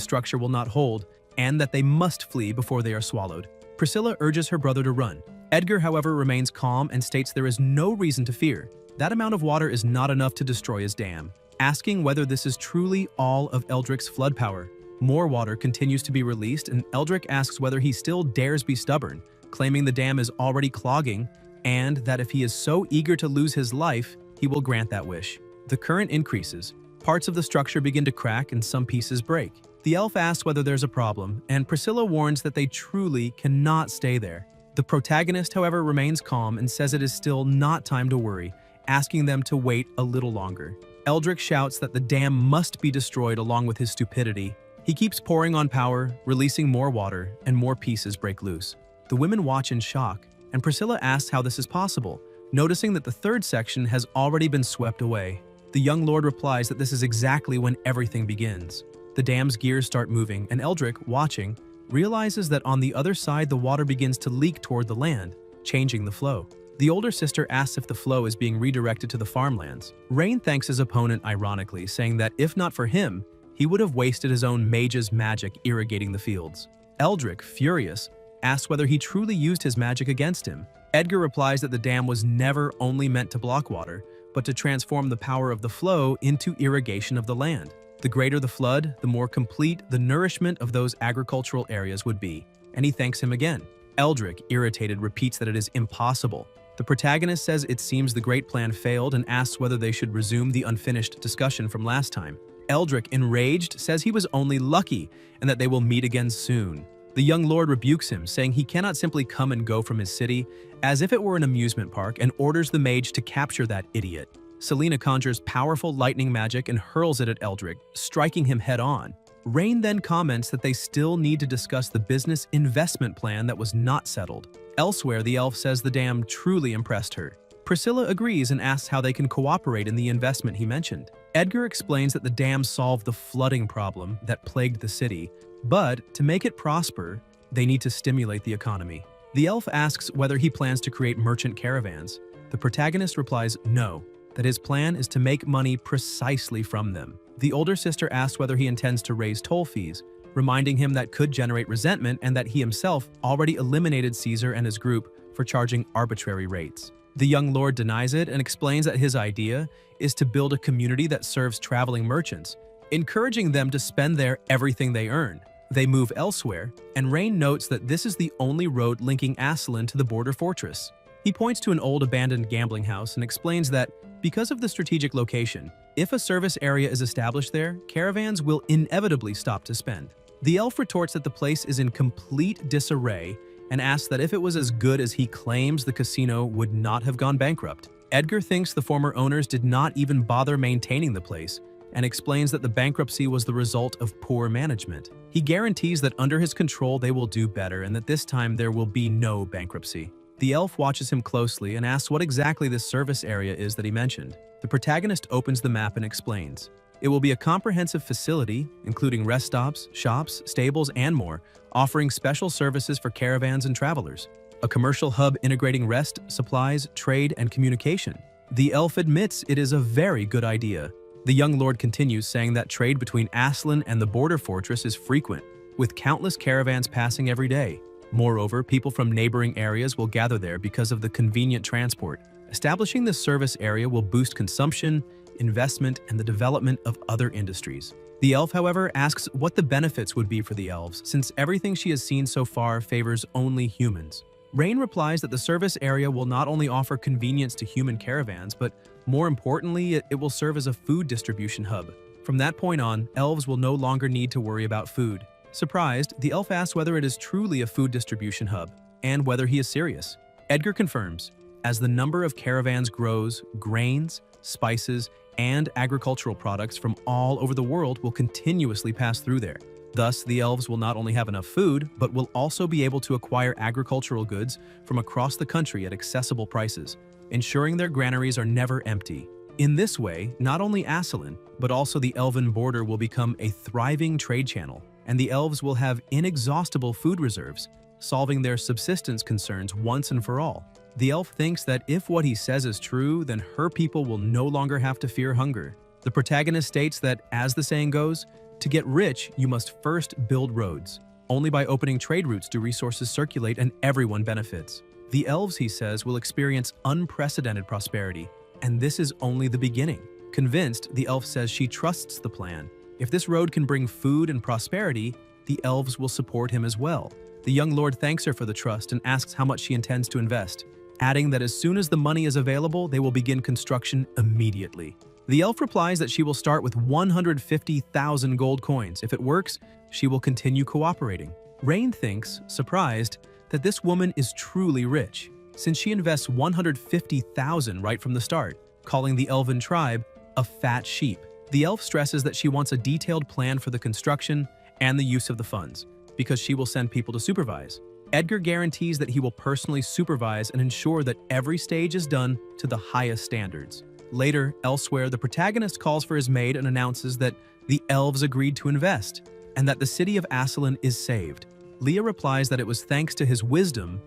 structure will not hold, and that they must flee before they are swallowed. Priscilla urges her brother to run. Edgar, however, remains calm and states there is no reason to fear. That amount of water is not enough to destroy his dam, asking whether this is truly all of Eldrick's flood power. More water continues to be released, and Eldrick asks whether he still dares be stubborn, claiming the dam is already clogging, and that if he is so eager to lose his life, he will grant that wish. The current increases. Parts of the structure begin to crack and some pieces break. The elf asks whether there's a problem, and Priscilla warns that they truly cannot stay there. The protagonist, however, remains calm and says it is still not time to worry, asking them to wait a little longer. Eldrick shouts that the dam must be destroyed along with his stupidity. He keeps pouring on power, releasing more water, and more pieces break loose. The women watch in shock, and Priscilla asks how this is possible, noticing that the third section has already been swept away. The young lord replies that this is exactly when everything begins. The dam's gears start moving, and Eldrick, watching, realizes that on the other side the water begins to leak toward the land, changing the flow. The older sister asks if the flow is being redirected to the farmlands. Rain thanks his opponent ironically, saying that if not for him, he would have wasted his own mage's magic irrigating the fields. Eldrick, furious, asks whether he truly used his magic against him. Edgar replies that the dam was never only meant to block water, but to transform the power of the flow into irrigation of the land. The greater the flood, the more complete the nourishment of those agricultural areas would be, and he thanks him again. Eldrick, irritated, repeats that it is impossible. The protagonist says it seems the great plan failed and asks whether they should resume the unfinished discussion from last time. Eldrick, enraged, says he was only lucky and that they will meet again soon. The young lord rebukes him, saying he cannot simply come and go from his city as if it were an amusement park, and orders the mage to capture that idiot. Selena conjures powerful lightning magic and hurls it at Eldrick, striking him head-on. Rain then comments that they still need to discuss the business investment plan that was not settled. Elsewhere, the elf says the dam truly impressed her. Priscilla agrees and asks how they can cooperate in the investment he mentioned. Edgar explains that the dam solved the flooding problem that plagued the city, but to make it prosper, they need to stimulate the economy. The elf asks whether he plans to create merchant caravans. The protagonist replies no, that his plan is to make money precisely from them. The older sister asks whether he intends to raise toll fees, reminding him that could generate resentment and that he himself already eliminated Caesar and his group for charging arbitrary rates. The young lord denies it and explains that his idea is to build a community that serves traveling merchants, encouraging them to spend there everything they earn. They move elsewhere, and Rain notes that this is the only road linking Aslan to the border fortress. He points to an old abandoned gambling house and explains that, because of the strategic location, if a service area is established there, caravans will inevitably stop to spend. The elf retorts that the place is in complete disarray and asks that if it was as good as he claims, the casino would not have gone bankrupt. Edgar thinks the former owners did not even bother maintaining the place, and explains that the bankruptcy was the result of poor management. He guarantees that under his control they will do better and that this time there will be no bankruptcy. The elf watches him closely and asks what exactly this service area is that he mentioned. The protagonist opens the map and explains. It will be a comprehensive facility, including rest stops, shops, stables, and more, offering special services for caravans and travelers. A commercial hub integrating rest, supplies, trade, and communication. The elf admits it is a very good idea. The young lord continues, saying that trade between Aslan and the border fortress is frequent, with countless caravans passing every day. Moreover, people from neighboring areas will gather there because of the convenient transport. Establishing this service area will boost consumption, investment, and the development of other industries. The elf, however, asks what the benefits would be for the elves, since everything she has seen so far favors only humans. Rain replies that the service area will not only offer convenience to human caravans, but more importantly, it will serve as a food distribution hub. From that point on, elves will no longer need to worry about food. Surprised, the elf asks whether it is truly a food distribution hub, and whether he is serious. Edgar confirms. As the number of caravans grows, grains, spices, and agricultural products from all over the world will continuously pass through there. Thus, the elves will not only have enough food, but will also be able to acquire agricultural goods from across the country at accessible prices, ensuring their granaries are never empty. In this way, not only Asselin, but also the elven border will become a thriving trade channel, and the elves will have inexhaustible food reserves, solving their subsistence concerns once and for all. The elf thinks that if what he says is true, then her people will no longer have to fear hunger. The protagonist states that, as the saying goes, to get rich, you must first build roads. Only by opening trade routes do resources circulate and everyone benefits. The elves, he says, will experience unprecedented prosperity, and this is only the beginning. Convinced, the elf says she trusts the plan. If this road can bring food and prosperity, the elves will support him as well. The young lord thanks her for the trust and asks how much she intends to invest, adding that as soon as the money is available, they will begin construction immediately. The elf replies that she will start with 150,000 gold coins. If it works, she will continue cooperating. Rain thinks, surprised, that this woman is truly rich, since she invests 150,000 right from the start, calling the elven tribe a fat sheep. The elf stresses that she wants a detailed plan for the construction and the use of the funds, because she will send people to supervise. Edgar guarantees that he will personally supervise and ensure that every stage is done to the highest standards. Later, elsewhere, the protagonist calls for his maid and announces that the elves agreed to invest, and that the city of Asselin is saved. Leah replies that it was thanks to his wisdom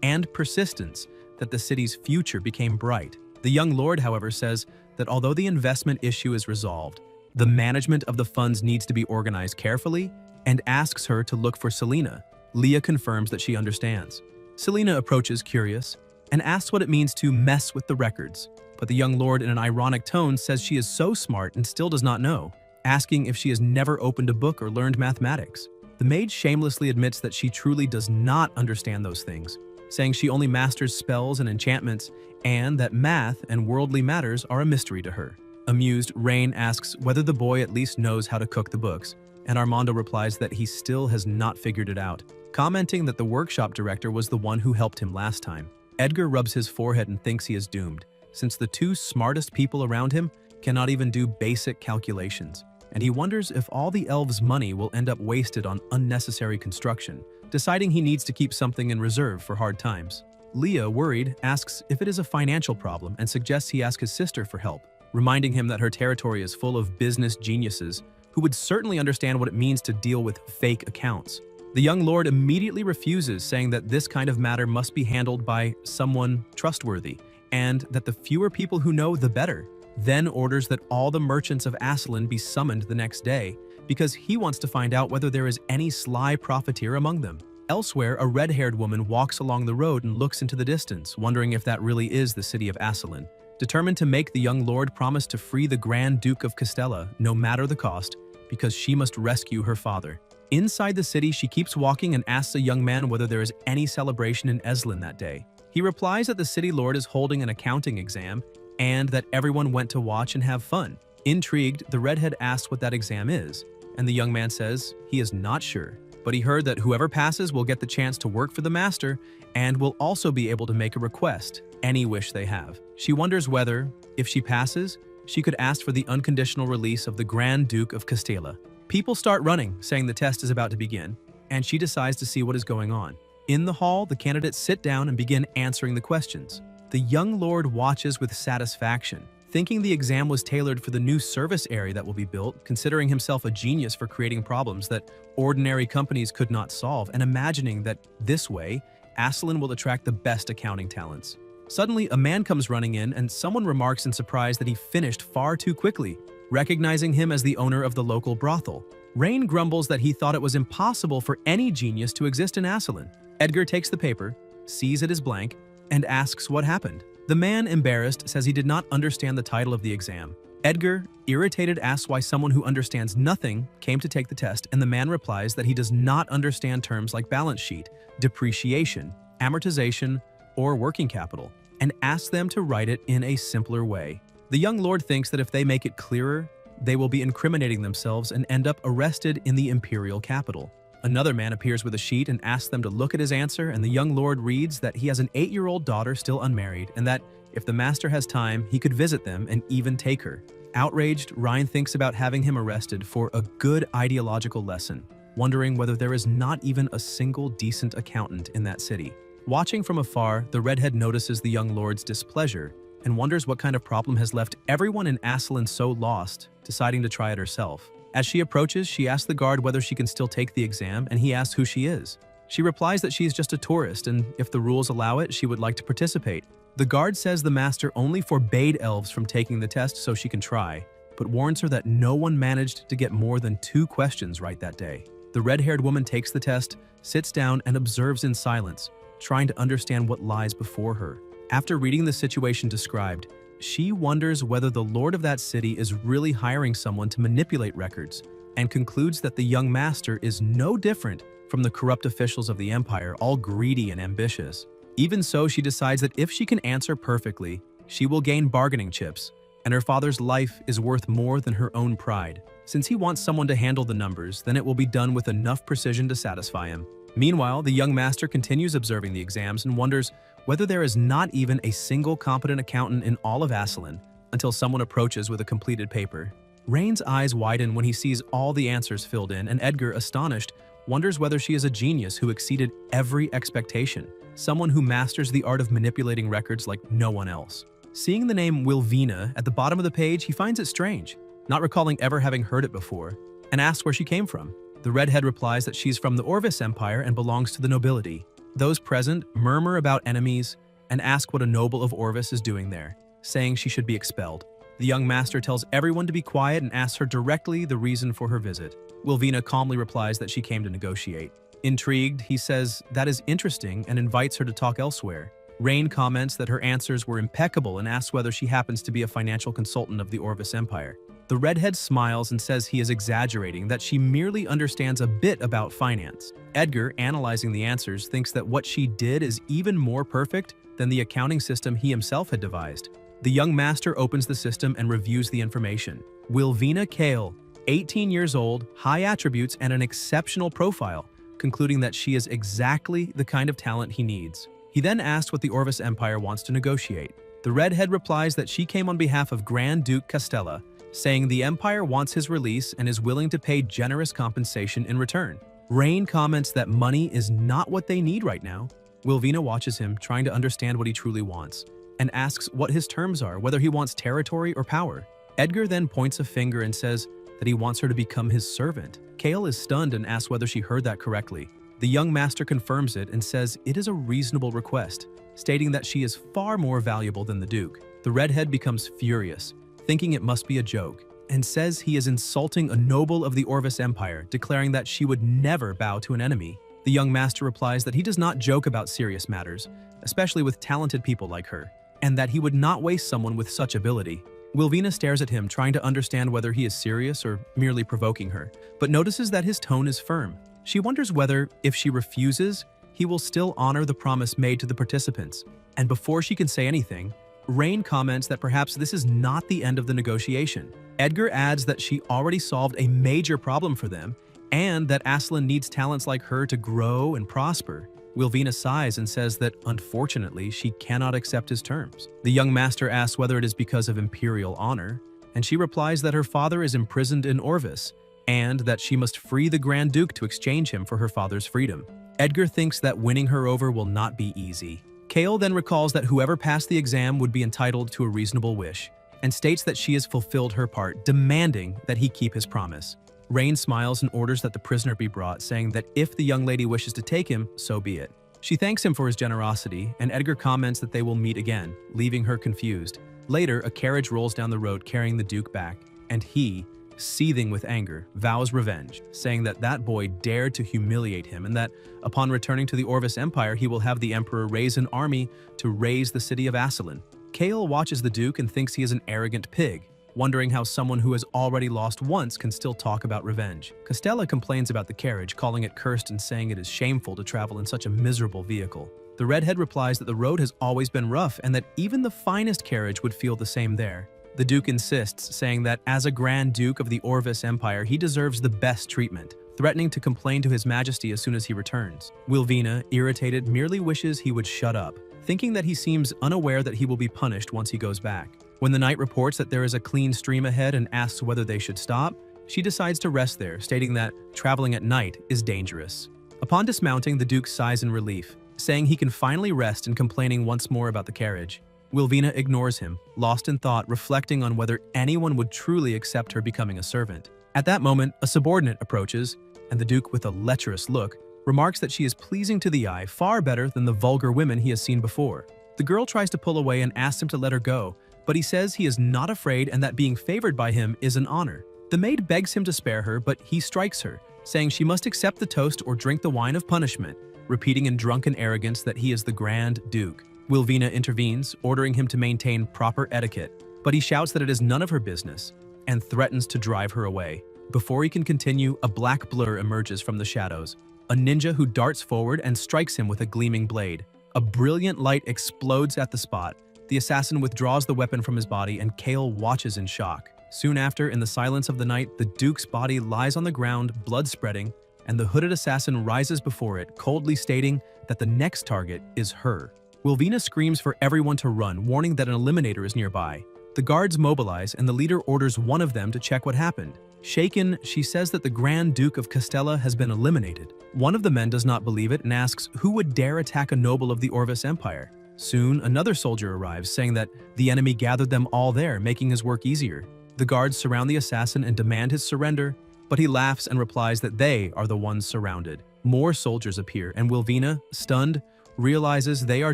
and persistence that the city's future became bright. The young lord, however, says that although the investment issue is resolved, the management of the funds needs to be organized carefully and asks her to look for Selena. Leah confirms that she understands. Selena approaches curious and asks what it means to mess with the records, but the young lord in an ironic tone says she is so smart and still does not know, asking if she has never opened a book or learned mathematics. The maid shamelessly admits that she truly does not understand those things, saying she only masters spells and enchantments and that math and worldly matters are a mystery to her. Amused, Rain asks whether the boy at least knows how to cook the books, and Armando replies that he still has not figured it out, commenting that the workshop director was the one who helped him last time. Edgar rubs his forehead and thinks he is doomed, since the two smartest people around him cannot even do basic calculations, and he wonders if all the elves' money will end up wasted on unnecessary construction, deciding he needs to keep something in reserve for hard times. Leah, worried, asks if it is a financial problem and suggests he ask his sister for help, reminding him that her territory is full of business geniuses who would certainly understand what it means to deal with fake accounts. The young lord immediately refuses, saying that this kind of matter must be handled by someone trustworthy, and that the fewer people who know, the better. Then orders that all the merchants of Asselin be summoned the next day, because he wants to find out whether there is any sly profiteer among them. Elsewhere, a red-haired woman walks along the road and looks into the distance, wondering if that really is the city of Asselin. Determined to make the young lord promise to free the Grand Duke of Castella, no matter the cost, because she must rescue her father. Inside the city, she keeps walking and asks a young man whether there is any celebration in Eslin that day. He replies that the city lord is holding an accounting exam and that everyone went to watch and have fun. Intrigued, the redhead asks what that exam is, and the young man says he is not sure, but he heard that whoever passes will get the chance to work for the master and will also be able to make a request, any wish they have. She wonders whether, if she passes, she could ask for the unconditional release of the Grand Duke of Castella. People start running, saying the test is about to begin, and she decides to see what is going on. In the hall, the candidates sit down and begin answering the questions. The young lord watches with satisfaction, thinking the exam was tailored for the new service area that will be built, considering himself a genius for creating problems that ordinary companies could not solve, and imagining that this way, Asselin will attract the best accounting talents. Suddenly, a man comes running in, and someone remarks in surprise that he finished far too quickly, recognizing him as the owner of the local brothel. Rain grumbles that he thought it was impossible for any genius to exist in Asselin. Edgar takes the paper, sees it is blank, and asks what happened. The man, embarrassed, says he did not understand the title of the exam. Edgar, irritated, asks why someone who understands nothing came to take the test, and the man replies that he does not understand terms like balance sheet, depreciation, amortization, or working capital, and asks them to write it in a simpler way. The young lord thinks that if they make it clearer, they will be incriminating themselves and end up arrested in the imperial capital. Another man appears with a sheet and asks them to look at his answer, and the young lord reads that he has an 8-year-old daughter still unmarried, and that if the master has time, he could visit them and even take her. Outraged, Ryan thinks about having him arrested for a good ideological lesson, wondering whether there is not even a single decent accountant in that city. Watching from afar, the redhead notices the young lord's displeasure and wonders what kind of problem has left everyone in Aslan so lost, deciding to try it herself. As she approaches, she asks the guard whether she can still take the exam, and he asks who she is. She replies that she is just a tourist, and if the rules allow it, she would like to participate. The guard says the master only forbade elves from taking the test so she can try, but warns her that no one managed to get more than 2 questions right that day. The red-haired woman takes the test, sits down, and observes in silence, trying to understand what lies before her. After reading the situation described, she wonders whether the lord of that city is really hiring someone to manipulate records, and concludes that the young master is no different from the corrupt officials of the empire, all greedy and ambitious. Even so, she decides that if she can answer perfectly, she will gain bargaining chips, and her father's life is worth more than her own pride. Since he wants someone to handle the numbers, then it will be done with enough precision to satisfy him. Meanwhile, the young master continues observing the exams and wonders whether there is not even a single competent accountant in all of Aslan, until someone approaches with a completed paper. Rain's eyes widen when he sees all the answers filled in, and Edgar, astonished, wonders whether she is a genius who exceeded every expectation, someone who masters the art of manipulating records like no one else. Seeing the name Wilvina at the bottom of the page, he finds it strange, not recalling ever having heard it before, and asks where she came from. The redhead replies that she's from the Orvis Empire and belongs to the nobility. Those present murmur about enemies and ask what a noble of Orvis is doing there, saying she should be expelled. The young master tells everyone to be quiet and asks her directly the reason for her visit. Wilvina calmly replies that she came to negotiate. Intrigued, he says that is interesting and invites her to talk elsewhere. Rain comments that her answers were impeccable and asks whether she happens to be a financial consultant of the Orvis Empire. The redhead smiles and says he is exaggerating, that she merely understands a bit about finance. Edgar, analyzing the answers, thinks that what she did is even more perfect than the accounting system he himself had devised. The young master opens the system and reviews the information. Wilvina Kale, 18 years old, high attributes, and an exceptional profile, concluding that she is exactly the kind of talent he needs. He then asks what the Orvis Empire wants to negotiate. The redhead replies that she came on behalf of Grand Duke Castella, saying the Empire wants his release and is willing to pay generous compensation in return. Rain comments that money is not what they need right now. Wilvina watches him, trying to understand what he truly wants, and asks what his terms are, whether he wants territory or power. Edgar then points a finger and says that he wants her to become his servant. Kale is stunned and asks whether she heard that correctly. The young master confirms it and says it is a reasonable request, stating that she is far more valuable than the Duke. The redhead becomes furious, thinking it must be a joke, and says he is insulting a noble of the Orvis Empire, declaring that she would never bow to an enemy. The young master replies that he does not joke about serious matters, especially with talented people like her, and that he would not waste someone with such ability. Wilvina stares at him, trying to understand whether he is serious or merely provoking her, but notices that his tone is firm. She wonders whether, if she refuses, he will still honor the promise made to the participants. And before she can say anything, Rain comments that perhaps this is not the end of the negotiation. Edgar adds that she already solved a major problem for them, and that Aslan needs talents like her to grow and prosper. Wilvina sighs and says that, unfortunately, she cannot accept his terms. The young master asks whether it is because of imperial honor, and she replies that her father is imprisoned in Orvis, and that she must free the Grand Duke to exchange him for her father's freedom. Edgar thinks that winning her over will not be easy. Kale then recalls that whoever passed the exam would be entitled to a reasonable wish, and states that she has fulfilled her part, demanding that he keep his promise. Rain smiles and orders that the prisoner be brought, saying that if the young lady wishes to take him, so be it. She thanks him for his generosity, and Edgar comments that they will meet again, leaving her confused. Later, a carriage rolls down the road carrying the Duke back, and he, seething with anger, vows revenge, saying that that boy dared to humiliate him and that, upon returning to the Orvis Empire, he will have the Emperor raise an army to raise the city of Aslan. Kale watches the Duke and thinks he is an arrogant pig, wondering how someone who has already lost once can still talk about revenge. Castella complains about the carriage, calling it cursed and saying it is shameful to travel in such a miserable vehicle. The redhead replies that the road has always been rough and that even the finest carriage would feel the same there. The Duke insists, saying that as a Grand Duke of the Orvis Empire, he deserves the best treatment, threatening to complain to His Majesty as soon as he returns. Wilvina, irritated, merely wishes he would shut up, thinking that he seems unaware that he will be punished once he goes back. When the knight reports that there is a clean stream ahead and asks whether they should stop, she decides to rest there, stating that traveling at night is dangerous. Upon dismounting, the Duke sighs in relief, saying he can finally rest and complaining once more about the carriage. Wilvina ignores him, lost in thought, reflecting on whether anyone would truly accept her becoming a servant. At that moment, a subordinate approaches, and the Duke, with a lecherous look, remarks that she is pleasing to the eye far better than the vulgar women he has seen before. The girl tries to pull away and asks him to let her go, but he says he is not afraid and that being favored by him is an honor. The maid begs him to spare her, but he strikes her, saying she must accept the toast or drink the wine of punishment, repeating in drunken arrogance that he is the Grand Duke. Wilvina intervenes, ordering him to maintain proper etiquette, but he shouts that it is none of her business and threatens to drive her away. Before he can continue, a black blur emerges from the shadows, a ninja who darts forward and strikes him with a gleaming blade. A brilliant light explodes at the spot. The assassin withdraws the weapon from his body and Kale watches in shock. Soon after, in the silence of the night, the Duke's body lies on the ground, blood spreading, and the hooded assassin rises before it, coldly stating that the next target is her. Wilvina screams for everyone to run, warning that an eliminator is nearby. The guards mobilize and the leader orders one of them to check what happened. Shaken, she says that the Grand Duke of Castella has been eliminated. One of the men does not believe it and asks who would dare attack a noble of the Orvis Empire. Soon, another soldier arrives, saying that the enemy gathered them all there, making his work easier. The guards surround the assassin and demand his surrender, but he laughs and replies that they are the ones surrounded. More soldiers appear, and Wilvina, stunned, realizes they are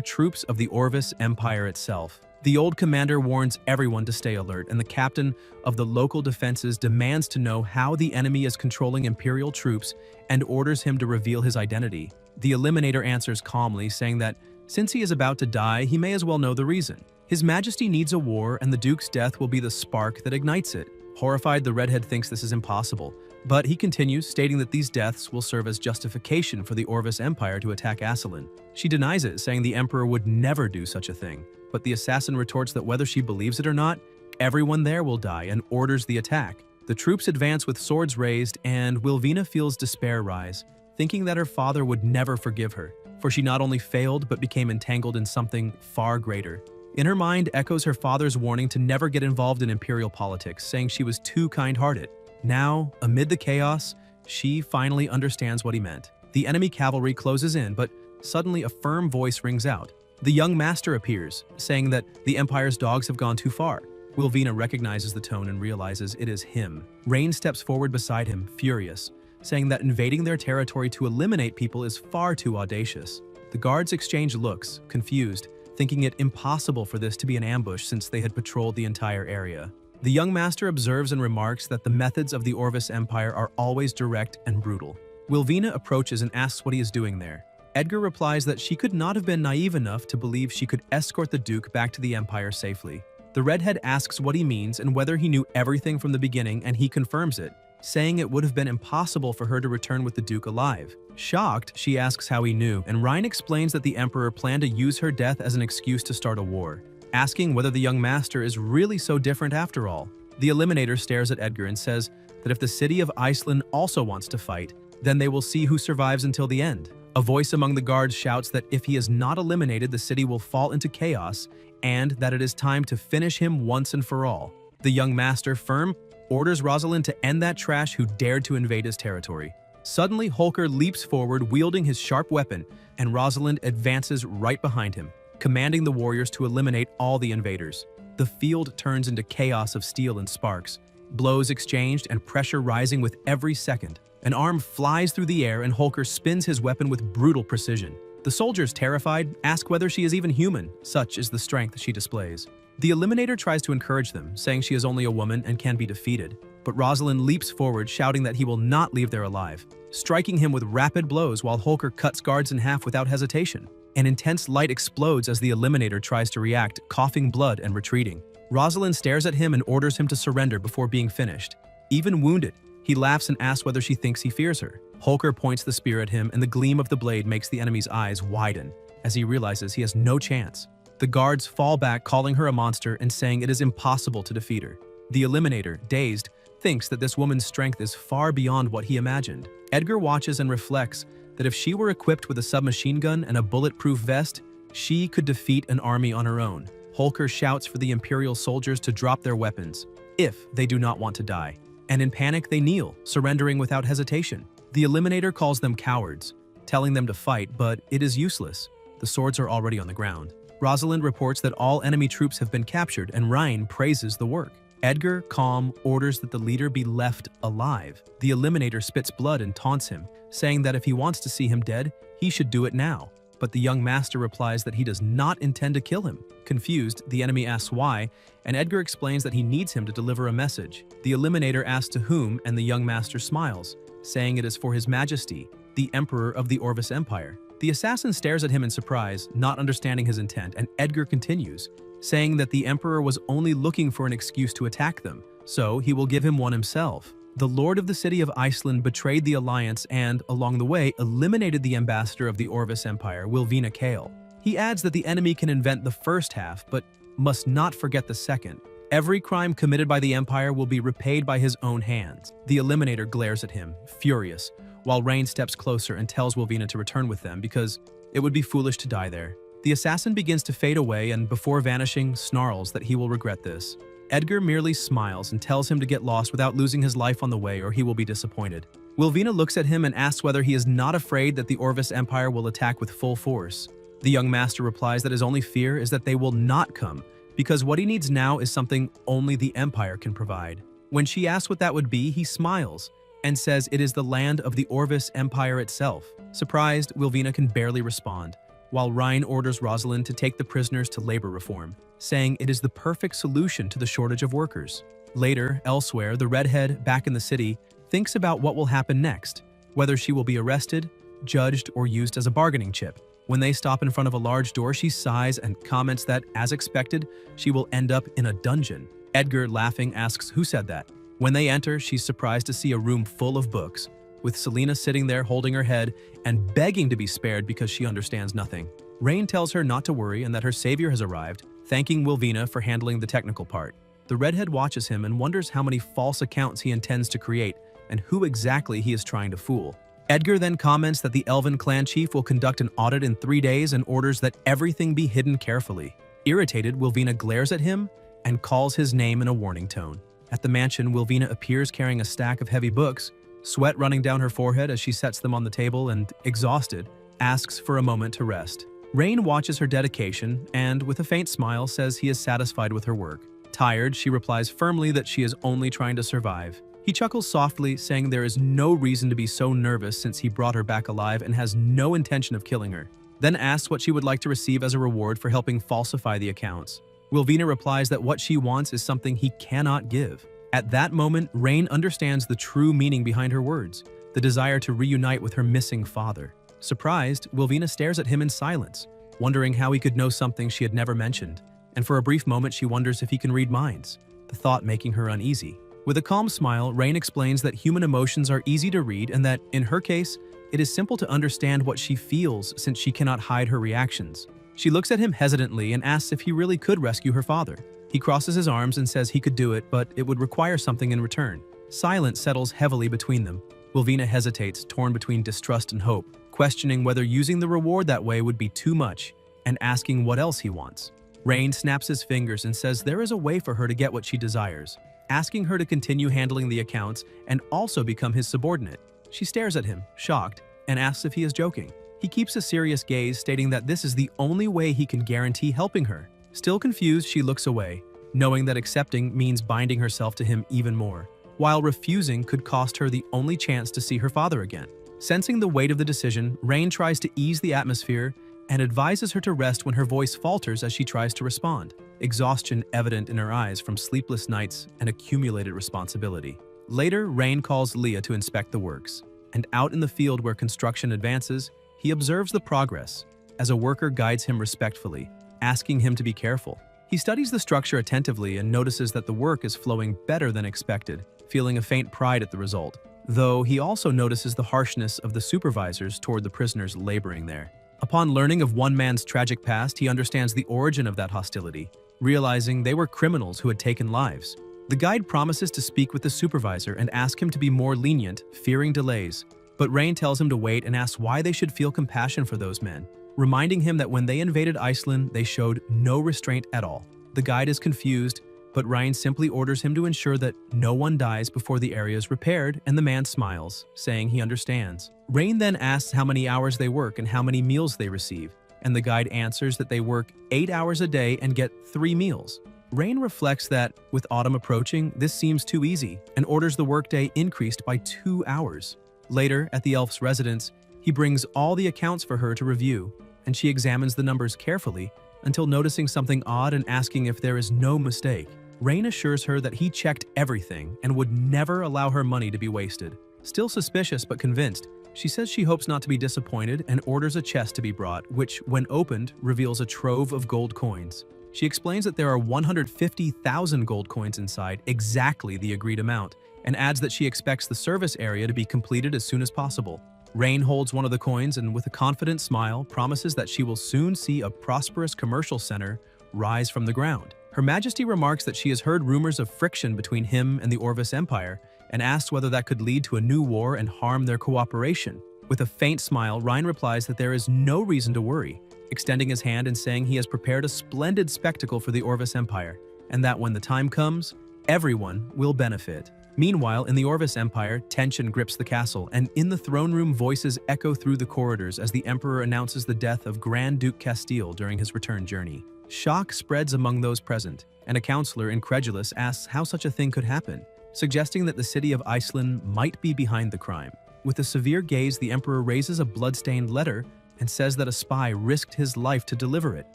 troops of the Orvis Empire itself. The old commander warns everyone to stay alert, and the captain of the local defenses demands to know how the enemy is controlling Imperial troops and orders him to reveal his identity. The Eliminator answers calmly, saying that since he is about to die, he may as well know the reason. His Majesty needs a war, and the Duke's death will be the spark that ignites it. Horrified, the redhead thinks this is impossible, but he continues, stating that these deaths will serve as justification for the Orvis Empire to attack Asselin. She denies it, saying the Emperor would never do such a thing. But the assassin retorts that whether she believes it or not, everyone there will die and orders the attack. The troops advance with swords raised, and Wilvina feels despair rise, thinking that her father would never forgive her, for she not only failed but became entangled in something far greater. In her mind echoes her father's warning to never get involved in imperial politics, saying she was too kind-hearted. Now, amid the chaos, she finally understands what he meant. The enemy cavalry closes in, but suddenly a firm voice rings out. The young master appears, saying that the Empire's dogs have gone too far. Wilvina recognizes the tone and realizes it is him. Rain steps forward beside him, furious, saying that invading their territory to eliminate people is far too audacious. The guards exchange looks, confused, thinking it impossible for this to be an ambush since they had patrolled the entire area. The young master observes and remarks that the methods of the Orvis Empire are always direct and brutal. Wilvina approaches and asks what he is doing there. Edgar replies that she could not have been naive enough to believe she could escort the Duke back to the Empire safely. The redhead asks what he means and whether he knew everything from the beginning, and he confirms it, saying it would have been impossible for her to return with the Duke alive. Shocked, she asks how he knew, and Ryan explains that the Emperor planned to use her death as an excuse to start a war, asking whether the young master is really so different after all. The Eliminator stares at Edgar and says that if the city of Iceland also wants to fight, then they will see who survives until the end. A voice among the guards shouts that if he is not eliminated, the city will fall into chaos, and that it is time to finish him once and for all. The young master, firm, orders Rosalind to end that trash who dared to invade his territory. Suddenly, Holker leaps forward, wielding his sharp weapon, and Rosalind advances right behind him, commanding the warriors to eliminate all the invaders. The field turns into chaos of steel and sparks, blows exchanged and pressure rising with every second. An arm flies through the air and Holker spins his weapon with brutal precision. The soldiers, terrified, ask whether she is even human, such is the strength she displays. The Eliminator tries to encourage them, saying she is only a woman and can be defeated, but Rosalind leaps forward, shouting that he will not leave there alive, striking him with rapid blows while Holker cuts guards in half without hesitation. An intense light explodes as the Eliminator tries to react, coughing blood and retreating. Rosalind stares at him and orders him to surrender before being finished. Even wounded, he laughs and asks whether she thinks he fears her. Holker points the spear at him, and the gleam of the blade makes the enemy's eyes widen as he realizes he has no chance. The guards fall back, calling her a monster and saying it is impossible to defeat her. The Eliminator, dazed, thinks that this woman's strength is far beyond what he imagined. Edgar watches and reflects that if she were equipped with a submachine gun and a bulletproof vest, she could defeat an army on her own. Holker shouts for the Imperial soldiers to drop their weapons, if they do not want to die. And in panic, they kneel, surrendering without hesitation. The Eliminator calls them cowards, telling them to fight, but it is useless. The swords are already on the ground. Rosalind reports that all enemy troops have been captured, and Ryan praises the work. Edgar, calm, orders that the leader be left alive. The Eliminator spits blood and taunts him, saying that if he wants to see him dead, he should do it now. But the young master replies that he does not intend to kill him. Confused, the enemy asks why, and Edgar explains that he needs him to deliver a message. The Eliminator asks to whom, and the young master smiles, saying it is for His Majesty, the Emperor of the Orvis Empire. The assassin stares at him in surprise, not understanding his intent, and Edgar continues, saying that the Emperor was only looking for an excuse to attack them, so he will give him one himself. The Lord of the City of Iceland betrayed the alliance and, along the way, eliminated the ambassador of the Orvis Empire, Wilvina Kale. He adds that the enemy can invent the first half, but must not forget the second. Every crime committed by the Empire will be repaid by his own hands. The Eliminator glares at him, furious, while Rain steps closer and tells Wilvina to return with them because it would be foolish to die there. The assassin begins to fade away and, before vanishing, snarls that he will regret this. Edgar merely smiles and tells him to get lost without losing his life on the way or he will be disappointed. Wilvina looks at him and asks whether he is not afraid that the Orvis Empire will attack with full force. The young master replies that his only fear is that they will not come, because what he needs now is something only the Empire can provide. When she asks what that would be, he smiles and says it is the land of the Orvis Empire itself. Surprised, Wilvina can barely respond, while Ryan orders Rosalind to take the prisoners to labor reform, saying it is the perfect solution to the shortage of workers. Later, elsewhere, the redhead, back in the city, thinks about what will happen next, whether she will be arrested, judged, or used as a bargaining chip. When they stop in front of a large door, she sighs and comments that, as expected, she will end up in a dungeon. Edgar, laughing, asks who said that. When they enter, she's surprised to see a room full of books, with Selena sitting there holding her head and begging to be spared because she understands nothing. Rain tells her not to worry and that her savior has arrived, thanking Wilvina for handling the technical part. The redhead watches him and wonders how many false accounts he intends to create and who exactly he is trying to fool. Edgar then comments that the Elven clan chief will conduct an audit in 3 days and orders that everything be hidden carefully. Irritated, Wilvina glares at him and calls his name in a warning tone. At the mansion, Wilvina appears carrying a stack of heavy books, sweat running down her forehead as she sets them on the table and, exhausted, asks for a moment to rest. Rain watches her dedication and, with a faint smile, says he is satisfied with her work. Tired, she replies firmly that she is only trying to survive. He chuckles softly, saying there is no reason to be so nervous since he brought her back alive and has no intention of killing her, then asks what she would like to receive as a reward for helping falsify the accounts. Wilvina replies that what she wants is something he cannot give. At that moment, Rain understands the true meaning behind her words, the desire to reunite with her missing father. Surprised, Wilvina stares at him in silence, wondering how he could know something she had never mentioned, and for a brief moment she wonders if he can read minds, the thought making her uneasy. With a calm smile, Rain explains that human emotions are easy to read and that, in her case, it is simple to understand what she feels since she cannot hide her reactions. She looks at him hesitantly and asks if he really could rescue her father. He crosses his arms and says he could do it, but it would require something in return. Silence settles heavily between them. Wilvina hesitates, torn between distrust and hope, questioning whether using the reward that way would be too much, and asking what else he wants. Rain snaps his fingers and says there is a way for her to get what she desires, asking her to continue handling the accounts and also become his subordinate. She stares at him, shocked, and asks if he is joking. He keeps a serious gaze, stating that this is the only way he can guarantee helping her. Still confused, she looks away, knowing that accepting means binding herself to him even more, while refusing could cost her the only chance to see her father again. Sensing the weight of the decision, Rain tries to ease the atmosphere and advises her to rest when her voice falters as she tries to respond, exhaustion evident in her eyes from sleepless nights and accumulated responsibility. Later, Rain calls Leah to inspect the works, and out in the field where construction advances, he observes the progress as a worker guides him respectfully, asking him to be careful. He studies the structure attentively and notices that the work is flowing better than expected, feeling a faint pride at the result, though he also notices the harshness of the supervisors toward the prisoners laboring there. Upon learning of one man's tragic past, he understands the origin of that hostility, realizing they were criminals who had taken lives. The guide promises to speak with the supervisor and ask him to be more lenient, fearing delays, but Rain tells him to wait and asks why they should feel compassion for those men, reminding him that when they invaded Iceland, they showed no restraint at all. The guide is confused, but Ryan simply orders him to ensure that no one dies before the area is repaired, and the man smiles, saying he understands. Rain then asks how many hours they work and how many meals they receive, and the guide answers that they work 8 hours a day and get 3 meals. Rain reflects that, with autumn approaching, this seems too easy, and orders the workday increased by 2 hours. Later, at the elf's residence, he brings all the accounts for her to review, and she examines the numbers carefully until noticing something odd and asking if there is no mistake. Rain assures her that he checked everything and would never allow her money to be wasted. Still suspicious but convinced, she says she hopes not to be disappointed and orders a chest to be brought, which, when opened, reveals a trove of gold coins. She explains that there are 150,000 gold coins inside, exactly the agreed amount, and adds that she expects the service area to be completed as soon as possible. Rain holds one of the coins and, with a confident smile, promises that she will soon see a prosperous commercial center rise from the ground. Her Majesty remarks that she has heard rumors of friction between him and the Orvis Empire, and asks whether that could lead to a new war and harm their cooperation. With a faint smile, Ryan replies that there is no reason to worry, extending his hand and saying he has prepared a splendid spectacle for the Orvis Empire, and that when the time comes, everyone will benefit. Meanwhile, in the Orvis Empire, tension grips the castle, and in the throne room, voices echo through the corridors as the Emperor announces the death of Grand Duke Castile during his return journey. Shock spreads among those present, and a counselor, incredulous, asks how such a thing could happen, suggesting that the city of Iceland might be behind the crime. With a severe gaze, the Emperor raises a blood-stained letter and says that a spy risked his life to deliver it,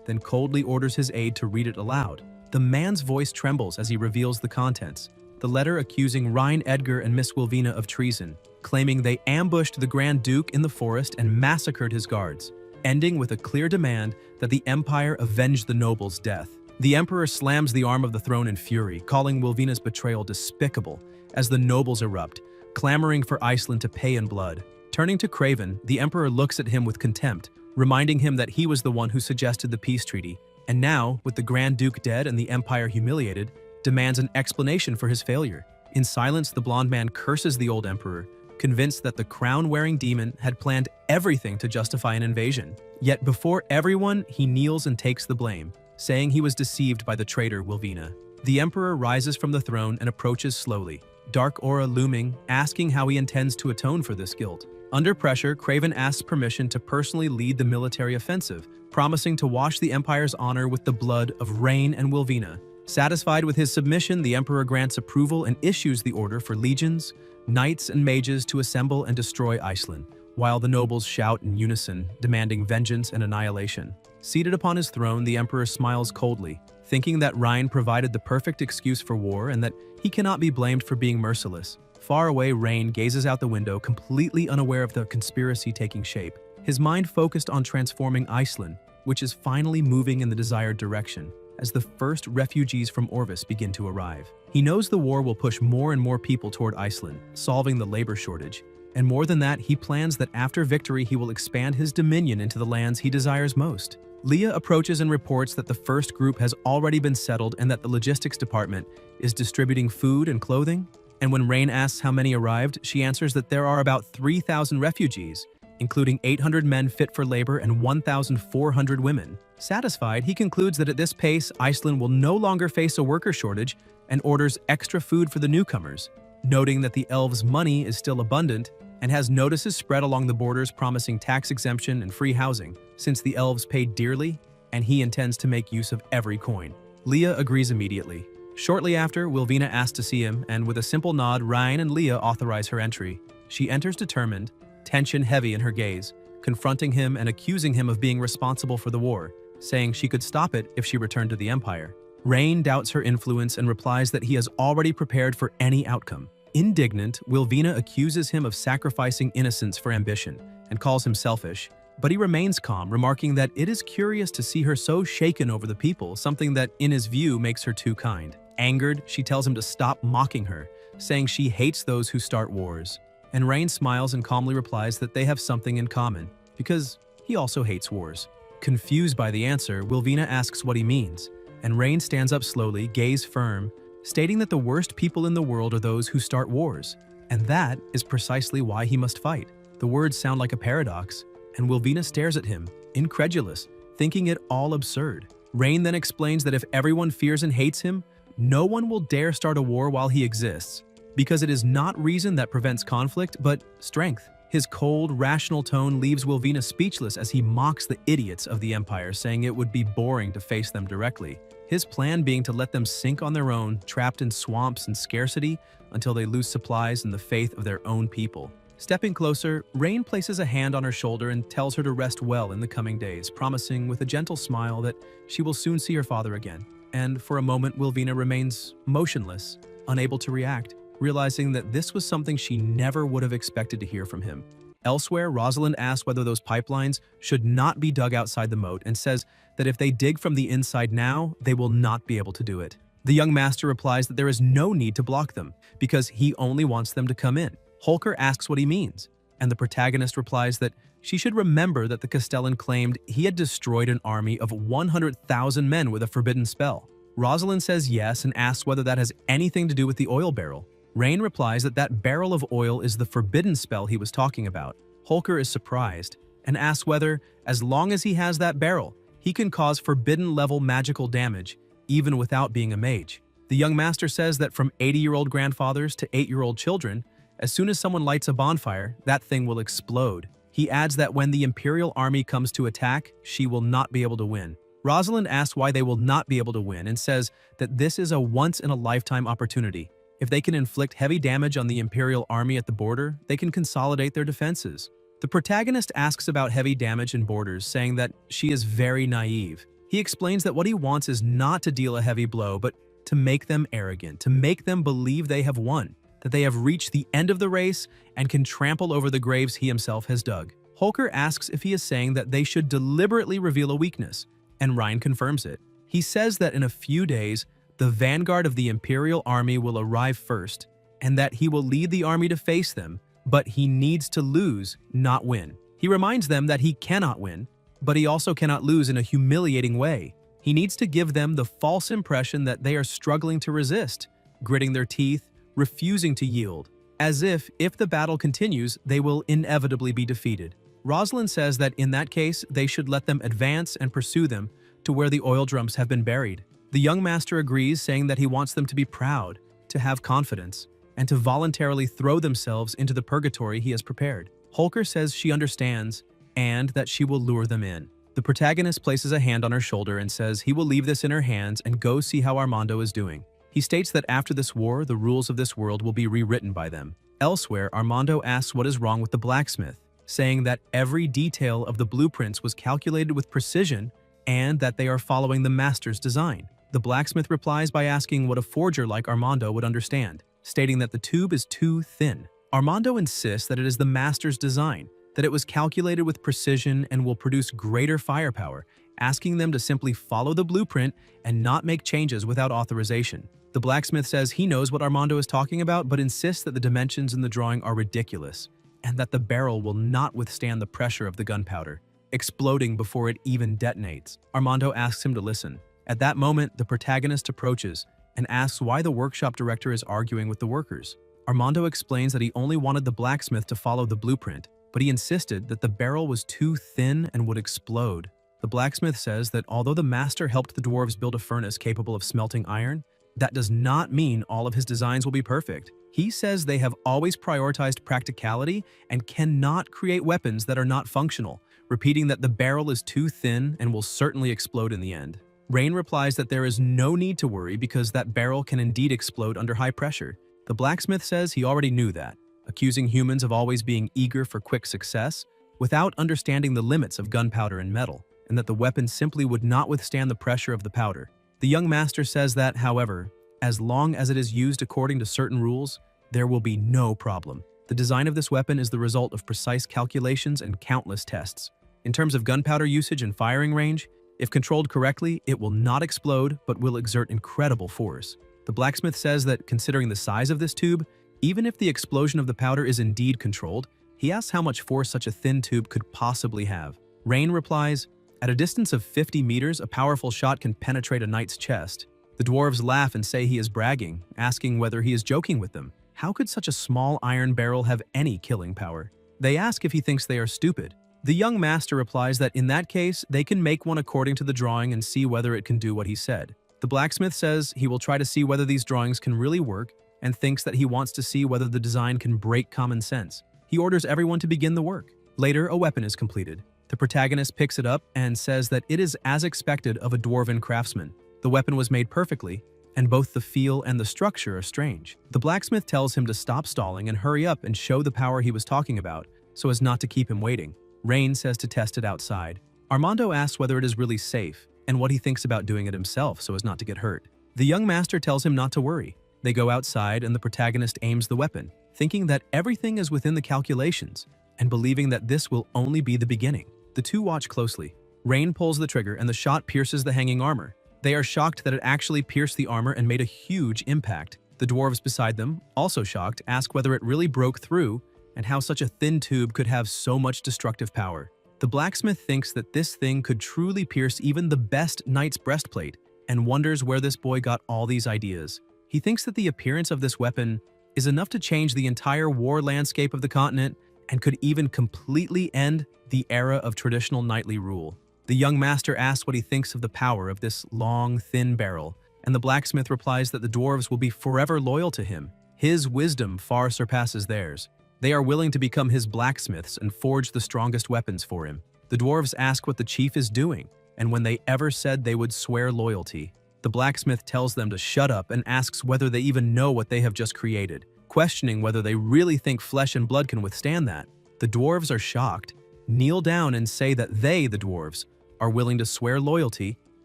then coldly orders his aide to read it aloud. The man's voice trembles as he reveals the contents, the letter accusing Ryan Edgar and Miss Wilvina of treason, claiming they ambushed the Grand Duke in the forest and massacred his guards, ending with a clear demand that the Empire avenge the noble's death. The Emperor slams the arm of the throne in fury, calling Wilvina's betrayal despicable, as the nobles erupt, clamoring for Iceland to pay in blood. Turning to Craven, the Emperor looks at him with contempt, reminding him that he was the one who suggested the peace treaty, and now, with the Grand Duke dead and the Empire humiliated, demands an explanation for his failure. In silence, the blonde man curses the old Emperor, convinced that the crown-wearing demon had planned everything to justify an invasion. Yet before everyone, he kneels and takes the blame, saying he was deceived by the traitor Wilvina. The Emperor rises from the throne and approaches slowly, dark aura looming, asking how he intends to atone for this guilt. Under pressure, Craven asks permission to personally lead the military offensive, promising to wash the Empire's honor with the blood of Rain and Wilvina. Satisfied with his submission, the Emperor grants approval and issues the order for legions, knights, and mages to assemble and destroy Iceland, while the nobles shout in unison, demanding vengeance and annihilation. Seated upon his throne, the Emperor smiles coldly, thinking that Ryan provided the perfect excuse for war and that he cannot be blamed for being merciless. Far away, Rain gazes out the window, completely unaware of the conspiracy taking shape, his mind focused on transforming Iceland, which is finally moving in the desired direction, as the first refugees from Orvis begin to arrive. He knows the war will push more and more people toward Iceland, solving the labor shortage. And more than that, he plans that after victory he will expand his dominion into the lands he desires most. Leah approaches and reports that the first group has already been settled and that the logistics department is distributing food and clothing. And when Rain asks how many arrived, she answers that there are about 3,000 refugees, including 800 men fit for labor and 1,400 women. Satisfied, he concludes that at this pace, Iceland will no longer face a worker shortage and orders extra food for the newcomers, noting that the elves' money is still abundant and has notices spread along the borders promising tax exemption and free housing, since the elves paid dearly and he intends to make use of every coin. Leah agrees immediately. Shortly after, Wilvina asks to see him, and with a simple nod, Ryan and Leah authorize her entry. She enters determined, tension heavy in her gaze, confronting him and accusing him of being responsible for the war, saying she could stop it if she returned to the Empire. Rain doubts her influence and replies that he has already prepared for any outcome. Indignant, Wilvina accuses him of sacrificing innocence for ambition and calls him selfish, but he remains calm, remarking that it is curious to see her so shaken over the people, something that, in his view, makes her too kind. Angered, she tells him to stop mocking her, saying she hates those who start wars. And Rain smiles and calmly replies that they have something in common, because he also hates wars. Confused by the answer, Wilvina asks what he means, and Rain stands up slowly, gaze firm, stating that the worst people in the world are those who start wars, and that is precisely why he must fight. The words sound like a paradox, and Wilvina stares at him, incredulous, thinking it all absurd. Rain then explains that if everyone fears and hates him, no one will dare start a war while he exists, because it is not reason that prevents conflict, but strength. His cold, rational tone leaves Wilvina speechless as he mocks the idiots of the Empire, saying it would be boring to face them directly. His plan being to let them sink on their own, trapped in swamps and scarcity, until they lose supplies and the faith of their own people. Stepping closer, Rain places a hand on her shoulder and tells her to rest well in the coming days, promising with a gentle smile that she will soon see her father again. And for a moment, Wilvina remains motionless, unable to react, realizing that this was something she never would have expected to hear from him. Elsewhere, Rosalind asks whether those pipelines should not be dug outside the moat and says that if they dig from the inside now, they will not be able to do it. The young master replies that there is no need to block them, because he only wants them to come in. Holker asks what he means, and the protagonist replies that she should remember that the Castellan claimed he had destroyed an army of 100,000 men with a forbidden spell. Rosalind says yes and asks whether that has anything to do with the oil barrel. Rain replies that that barrel of oil is the forbidden spell he was talking about. Holker is surprised and asks whether, as long as he has that barrel, he can cause forbidden-level magical damage, even without being a mage. The young master says that from 80-year-old grandfathers to 8-year-old children, as soon as someone lights a bonfire, that thing will explode. He adds that when the Imperial army comes to attack, she will not be able to win. Rosalind asks why they will not be able to win and says that this is a once-in-a-lifetime opportunity. If they can inflict heavy damage on the Imperial army at the border, they can consolidate their defenses. The protagonist asks about heavy damage and borders, saying that she is very naive. He explains that what he wants is not to deal a heavy blow, but to make them arrogant, to make them believe they have won, that they have reached the end of the race and can trample over the graves he himself has dug. Holker asks if he is saying that they should deliberately reveal a weakness, and Ryan confirms it. He says that in a few days, the vanguard of the Imperial army will arrive first, and that he will lead the army to face them, but he needs to lose, not win. He reminds them that he cannot win, but he also cannot lose in a humiliating way. He needs to give them the false impression that they are struggling to resist, gritting their teeth, refusing to yield, as if the battle continues, they will inevitably be defeated. Rosalind says that in that case, they should let them advance and pursue them to where the oil drums have been buried. The young master agrees, saying that he wants them to be proud, to have confidence, and to voluntarily throw themselves into the purgatory he has prepared. Holker says she understands and that she will lure them in. The protagonist places a hand on her shoulder and says he will leave this in her hands and go see how Armando is doing. He states that after this war, the rules of this world will be rewritten by them. Elsewhere, Armando asks what is wrong with the blacksmith, saying that every detail of the blueprints was calculated with precision and that they are following the master's design. The blacksmith replies by asking what a forger like Armando would understand, stating that the tube is too thin. Armando insists that it is the master's design, that it was calculated with precision and will produce greater firepower, asking them to simply follow the blueprint and not make changes without authorization. The blacksmith says he knows what Armando is talking about, but insists that the dimensions in the drawing are ridiculous, and that the barrel will not withstand the pressure of the gunpowder, exploding before it even detonates. Armando asks him to listen. At that moment, the protagonist approaches and asks why the workshop director is arguing with the workers. Armando explains that he only wanted the blacksmith to follow the blueprint, but he insisted that the barrel was too thin and would explode. The blacksmith says that although the master helped the dwarves build a furnace capable of smelting iron, that does not mean all of his designs will be perfect. He says they have always prioritized practicality and cannot create weapons that are not functional, repeating that the barrel is too thin and will certainly explode in the end. Rain replies that there is no need to worry because that barrel can indeed explode under high pressure. The blacksmith says he already knew that, accusing humans of always being eager for quick success without understanding the limits of gunpowder and metal, and that the weapon simply would not withstand the pressure of the powder. The young master says that, however, as long as it is used according to certain rules, there will be no problem. The design of this weapon is the result of precise calculations and countless tests. In terms of gunpowder usage and firing range, if controlled correctly, it will not explode but will exert incredible force. The blacksmith says that considering the size of this tube, even if the explosion of the powder is indeed controlled, he asks how much force such a thin tube could possibly have. Rain replies, at a distance of 50 meters, a powerful shot can penetrate a knight's chest. The dwarves laugh and say he is bragging, asking whether he is joking with them. How could such a small iron barrel have any killing power? They ask if he thinks they are stupid. The young master replies that in that case, they can make one according to the drawing and see whether it can do what he said. The blacksmith says he will try to see whether these drawings can really work and thinks that he wants to see whether the design can break common sense. He orders everyone to begin the work. Later, a weapon is completed. The protagonist picks it up and says that it is as expected of a dwarven craftsman. The weapon was made perfectly, and both the feel and the structure are strange. The blacksmith tells him to stop stalling and hurry up and show the power he was talking about, so as not to keep him waiting. Rain says to test it outside. Armando asks whether it is really safe, and what he thinks about doing it himself so as not to get hurt. The young master tells him not to worry. They go outside and the protagonist aims the weapon, thinking that everything is within the calculations, and believing that this will only be the beginning. The two watch closely. Rain pulls the trigger and the shot pierces the hanging armor. They are shocked that it actually pierced the armor and made a huge impact. The dwarves beside them, also shocked, ask whether it really broke through and how such a thin tube could have so much destructive power. The blacksmith thinks that this thing could truly pierce even the best knight's breastplate and wonders where this boy got all these ideas. He thinks that the appearance of this weapon is enough to change the entire war landscape of the continent and could even completely end the era of traditional knightly rule. The young master asks what he thinks of the power of this long, thin barrel, and the blacksmith replies that the dwarves will be forever loyal to him. His wisdom far surpasses theirs. They are willing to become his blacksmiths and forge the strongest weapons for him. The dwarves ask what the chief is doing, and when they ever said they would swear loyalty. The blacksmith tells them to shut up and asks whether they even know what they have just created, questioning whether they really think flesh and blood can withstand that. The dwarves are shocked, kneel down and say that they, the dwarves, are willing to swear loyalty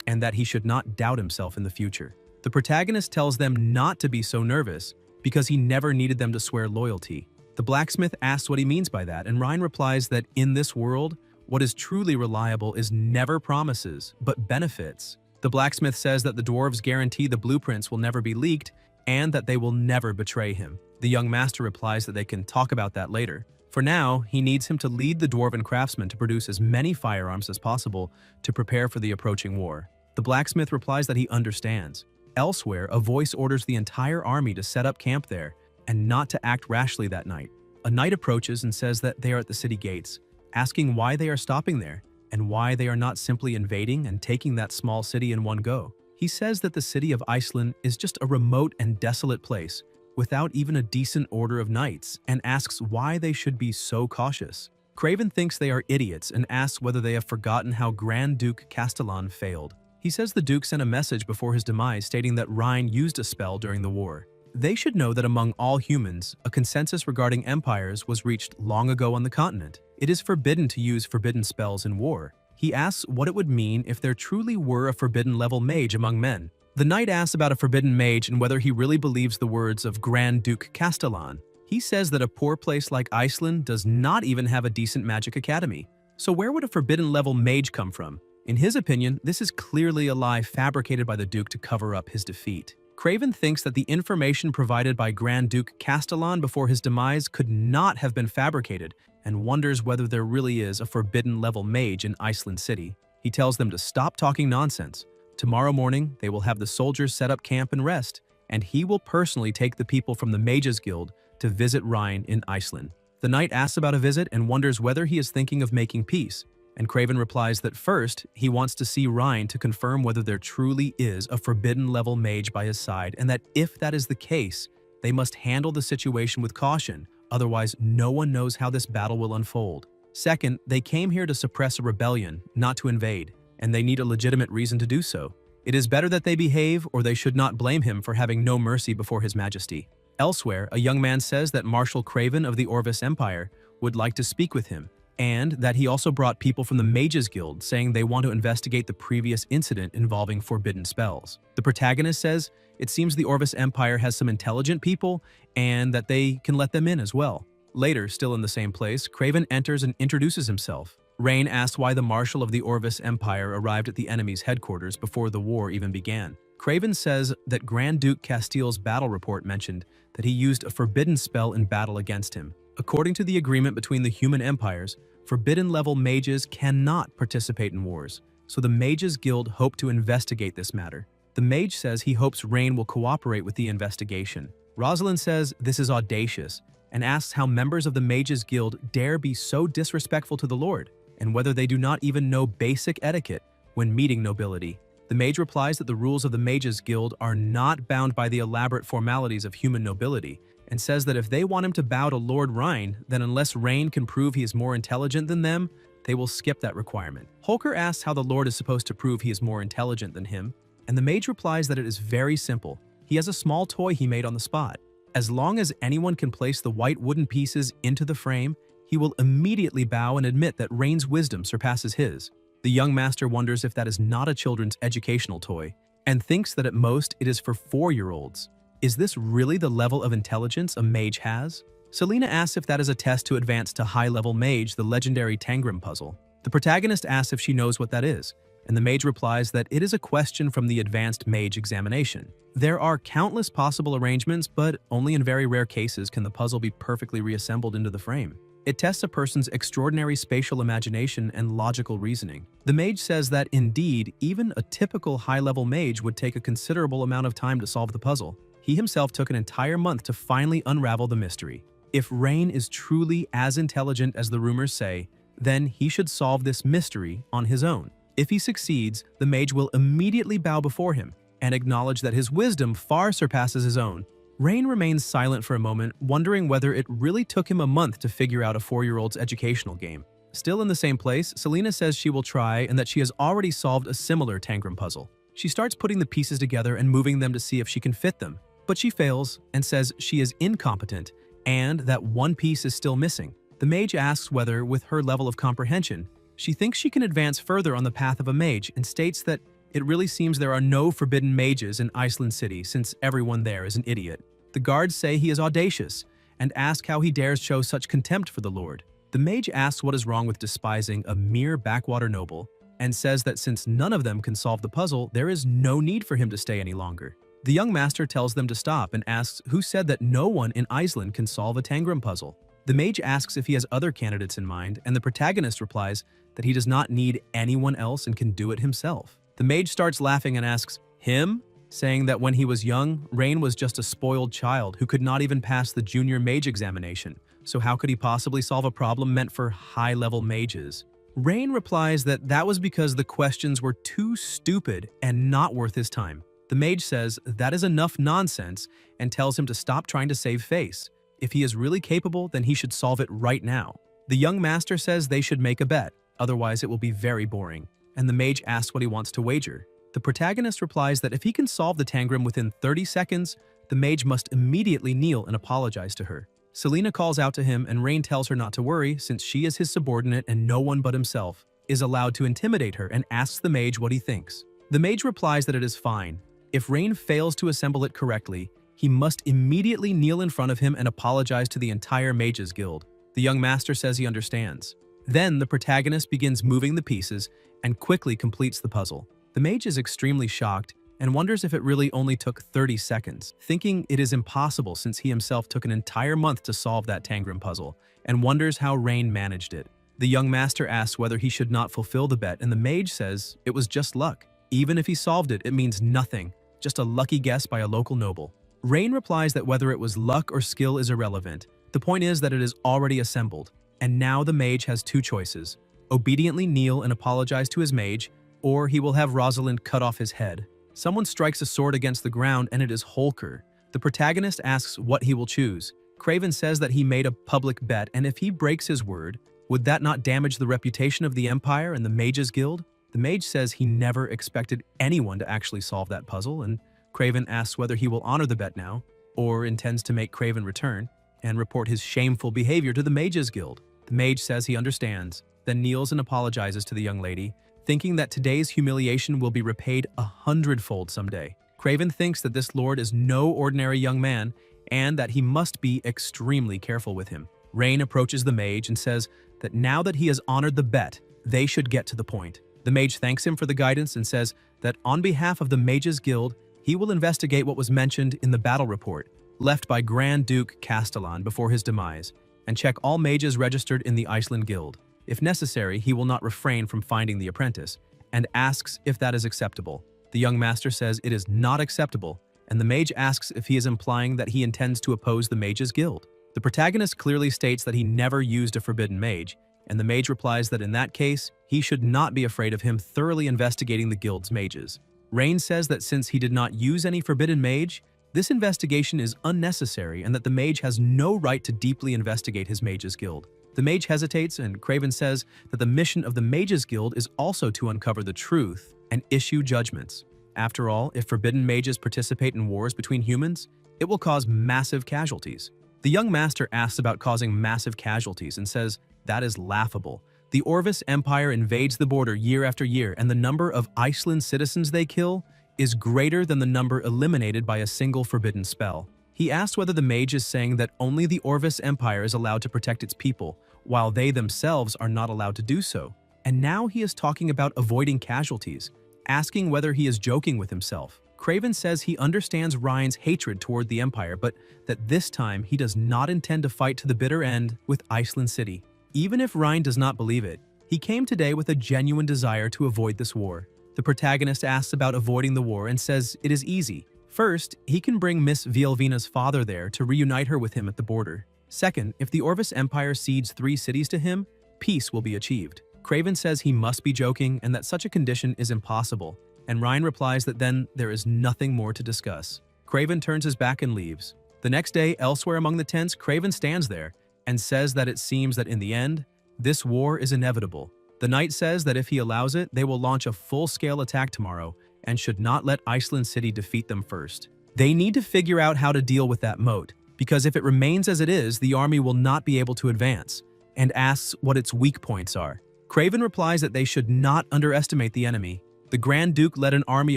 and that he should not doubt himself in the future. The protagonist tells them not to be so nervous because he never needed them to swear loyalty. The blacksmith asks what he means by that, and Ryan replies that in this world, what is truly reliable is never promises, but benefits. The blacksmith says that the dwarves guarantee the blueprints will never be leaked and that they will never betray him. The young master replies that they can talk about that later. For now, he needs him to lead the dwarven craftsmen to produce as many firearms as possible to prepare for the approaching war. The blacksmith replies that he understands. Elsewhere, a voice orders the entire army to set up camp there and not to act rashly that night. A knight approaches and says that they are at the city gates, asking why they are stopping there and why they are not simply invading and taking that small city in one go. He says that the city of Iceland is just a remote and desolate place without even a decent order of knights, and asks why they should be so cautious. Craven thinks they are idiots and asks whether they have forgotten how Grand Duke Castellan failed. He says the Duke sent a message before his demise stating that Rhine used a spell during the war. They should know that among all humans, a consensus regarding empires was reached long ago on the continent. It is forbidden to use forbidden spells in war. He asks what it would mean if there truly were a forbidden level mage among men. The knight asks about a forbidden mage and whether he really believes the words of Grand Duke Castellan. He says that a poor place like Iceland does not even have a decent magic academy. So where would a forbidden level mage come from? In his opinion, this is clearly a lie fabricated by the Duke to cover up his defeat. Craven thinks that the information provided by Grand Duke Castellan before his demise could not have been fabricated and wonders whether there really is a forbidden level mage in Iceland City. He tells them to stop talking nonsense. Tomorrow morning, they will have the soldiers set up camp and rest, and he will personally take the people from the Mages Guild to visit Rhine in Iceland. The knight asks about a visit and wonders whether he is thinking of making peace, and Craven replies that first, he wants to see Rhine to confirm whether there truly is a forbidden level mage by his side, and that if that is the case, they must handle the situation with caution, otherwise no one knows how this battle will unfold. Second, they came here to suppress a rebellion, not to invade, and they need a legitimate reason to do so. It is better that they behave, or they should not blame him for having no mercy before his majesty. Elsewhere, a young man says that Marshal Craven of the Orvis Empire would like to speak with him, and that he also brought people from the Mages Guild saying they want to investigate the previous incident involving forbidden spells. The protagonist says it seems the Orvis Empire has some intelligent people and that they can let them in as well. Later, still in the same place, Craven enters and introduces himself. Rain asks why the Marshal of the Orvis Empire arrived at the enemy's headquarters before the war even began. Craven says that Grand Duke Castile's battle report mentioned that he used a forbidden spell in battle against him. According to the agreement between the human empires, forbidden-level mages cannot participate in wars, so the Mages Guild hope to investigate this matter. The mage says he hopes Rain will cooperate with the investigation. Rosalind says this is audacious and asks how members of the Mages Guild dare be so disrespectful to the Lord, and whether they do not even know basic etiquette when meeting nobility. The mage replies that the rules of the Mages Guild are not bound by the elaborate formalities of human nobility, and says that if they want him to bow to Lord Rhine, then unless Rain can prove he is more intelligent than them, they will skip that requirement. Holker asks how the Lord is supposed to prove he is more intelligent than him, and the mage replies that it is very simple. He has a small toy he made on the spot. As long as anyone can place the white wooden pieces into the frame, he will immediately bow and admit that Rain's wisdom surpasses his. The young master wonders if that is not a children's educational toy, and thinks that at most it is for 4-year-olds. Is this really the level of intelligence a mage has? Selena asks if that is a test to advance to high-level mage, the legendary Tangram puzzle. The protagonist asks if she knows what that is, and the mage replies that it is a question from the advanced mage examination. There are countless possible arrangements, but only in very rare cases can the puzzle be perfectly reassembled into the frame. It tests a person's extraordinary spatial imagination and logical reasoning. The mage says that indeed, even a typical high-level mage would take a considerable amount of time to solve the puzzle. He himself took an entire month to finally unravel the mystery. If Rain is truly as intelligent as the rumors say, then he should solve this mystery on his own. If he succeeds, the mage will immediately bow before him and acknowledge that his wisdom far surpasses his own. Rain remains silent for a moment, wondering whether it really took him a month to figure out a 4-year-old's educational game. Still in the same place, Selena says she will try and that she has already solved a similar Tangram puzzle. She starts putting the pieces together and moving them to see if she can fit them, but she fails and says she is incompetent and that one piece is still missing. The mage asks whether, with her level of comprehension, she thinks she can advance further on the path of a mage and states that it really seems there are no forbidden mages in Iceland City since everyone there is an idiot. The guards say he is audacious and ask how he dares show such contempt for the Lord. The mage asks what is wrong with despising a mere backwater noble and says that since none of them can solve the puzzle, there is no need for him to stay any longer. The young master tells them to stop and asks who said that no one in Iceland can solve a Tangram puzzle. The mage asks if he has other candidates in mind, and the protagonist replies that he does not need anyone else and can do it himself. The mage starts laughing and asks, "Him?" saying that when he was young, Rain was just a spoiled child who could not even pass the junior mage examination, so how could he possibly solve a problem meant for high-level mages? Rain replies that that was because the questions were too stupid and not worth his time. The mage says that is enough nonsense and tells him to stop trying to save face. If he is really capable, then he should solve it right now. The young master says they should make a bet, otherwise it will be very boring, and the mage asks what he wants to wager. The protagonist replies that if he can solve the Tangram within 30 seconds, the mage must immediately kneel and apologize to her. Selena calls out to him and Rain tells her not to worry since she is his subordinate and no one but himself is allowed to intimidate her and asks the mage what he thinks. The mage replies that it is fine. If Rain fails to assemble it correctly, he must immediately kneel in front of him and apologize to the entire Mages Guild. The young master says he understands. Then the protagonist begins moving the pieces and quickly completes the puzzle. The mage is extremely shocked and wonders if it really only took 30 seconds, thinking it is impossible since he himself took an entire month to solve that Tangram puzzle, and wonders how Rain managed it. The young master asks whether he should not fulfill the bet, and the mage says it was just luck. Even if he solved it, it means nothing, just a lucky guess by a local noble. Rain replies that whether it was luck or skill is irrelevant. The point is that it is already assembled, and now the mage has two choices: obediently kneel and apologize to his mage, or he will have Rosalind cut off his head. Someone strikes a sword against the ground and it is Holker. The protagonist asks what he will choose. Craven says that he made a public bet, and if he breaks his word, would that not damage the reputation of the Empire and the Mages Guild? The mage says he never expected anyone to actually solve that puzzle, and Craven asks whether he will honor the bet now, or intends to make Craven return and report his shameful behavior to the Mages Guild. The mage says he understands, then kneels and apologizes to the young lady, thinking that today's humiliation will be repaid 100-fold someday. Craven thinks that this lord is no ordinary young man and that he must be extremely careful with him. Rain approaches the mage and says that now that he has honored the bet, they should get to the point. The mage thanks him for the guidance and says that on behalf of the Mages Guild, he will investigate what was mentioned in the battle report left by Grand Duke Castellan before his demise and check all mages registered in the Iceland Guild. If necessary, he will not refrain from finding the apprentice, and asks if that is acceptable. The young master says it is not acceptable, and the mage asks if he is implying that he intends to oppose the Mages Guild. The protagonist clearly states that he never used a forbidden mage, and the mage replies that in that case, he should not be afraid of him thoroughly investigating the guild's mages. Rain says that since he did not use any forbidden mage, this investigation is unnecessary and that the mage has no right to deeply investigate his mages guild. The mage hesitates, and Craven says that the mission of the mages guild is also to uncover the truth and issue judgments. After all, if forbidden mages participate in wars between humans, it will cause massive casualties. The young master asks about causing massive casualties and says that is laughable. The Orvis Empire invades the border year after year, and the number of Iceland citizens they kill is greater than the number eliminated by a single forbidden spell. He asks whether the mage is saying that only the Orvis Empire is allowed to protect its people, while they themselves are not allowed to do so. And now he is talking about avoiding casualties, asking whether he is joking with himself. Craven says he understands Ryan's hatred toward the Empire, but that this time he does not intend to fight to the bitter end with Iceland City. Even if Ryan does not believe it, he came today with a genuine desire to avoid this war. The protagonist asks about avoiding the war and says it is easy. First, he can bring Miss Vielvina's father there to reunite her with him at the border. Second, if the Orvis Empire cedes 3 cities to him, peace will be achieved. Craven says he must be joking and that such a condition is impossible, and Ryan replies that then there is nothing more to discuss. Craven turns his back and leaves. The next day, elsewhere among the tents, Craven stands there and says that it seems that in the end, this war is inevitable. The knight says that if he allows it, they will launch a full-scale attack tomorrow and should not let Iceland City defeat them first. They need to figure out how to deal with that moat, because if it remains as it is, the army will not be able to advance, and asks what its weak points are. Craven replies that they should not underestimate the enemy. The Grand Duke led an army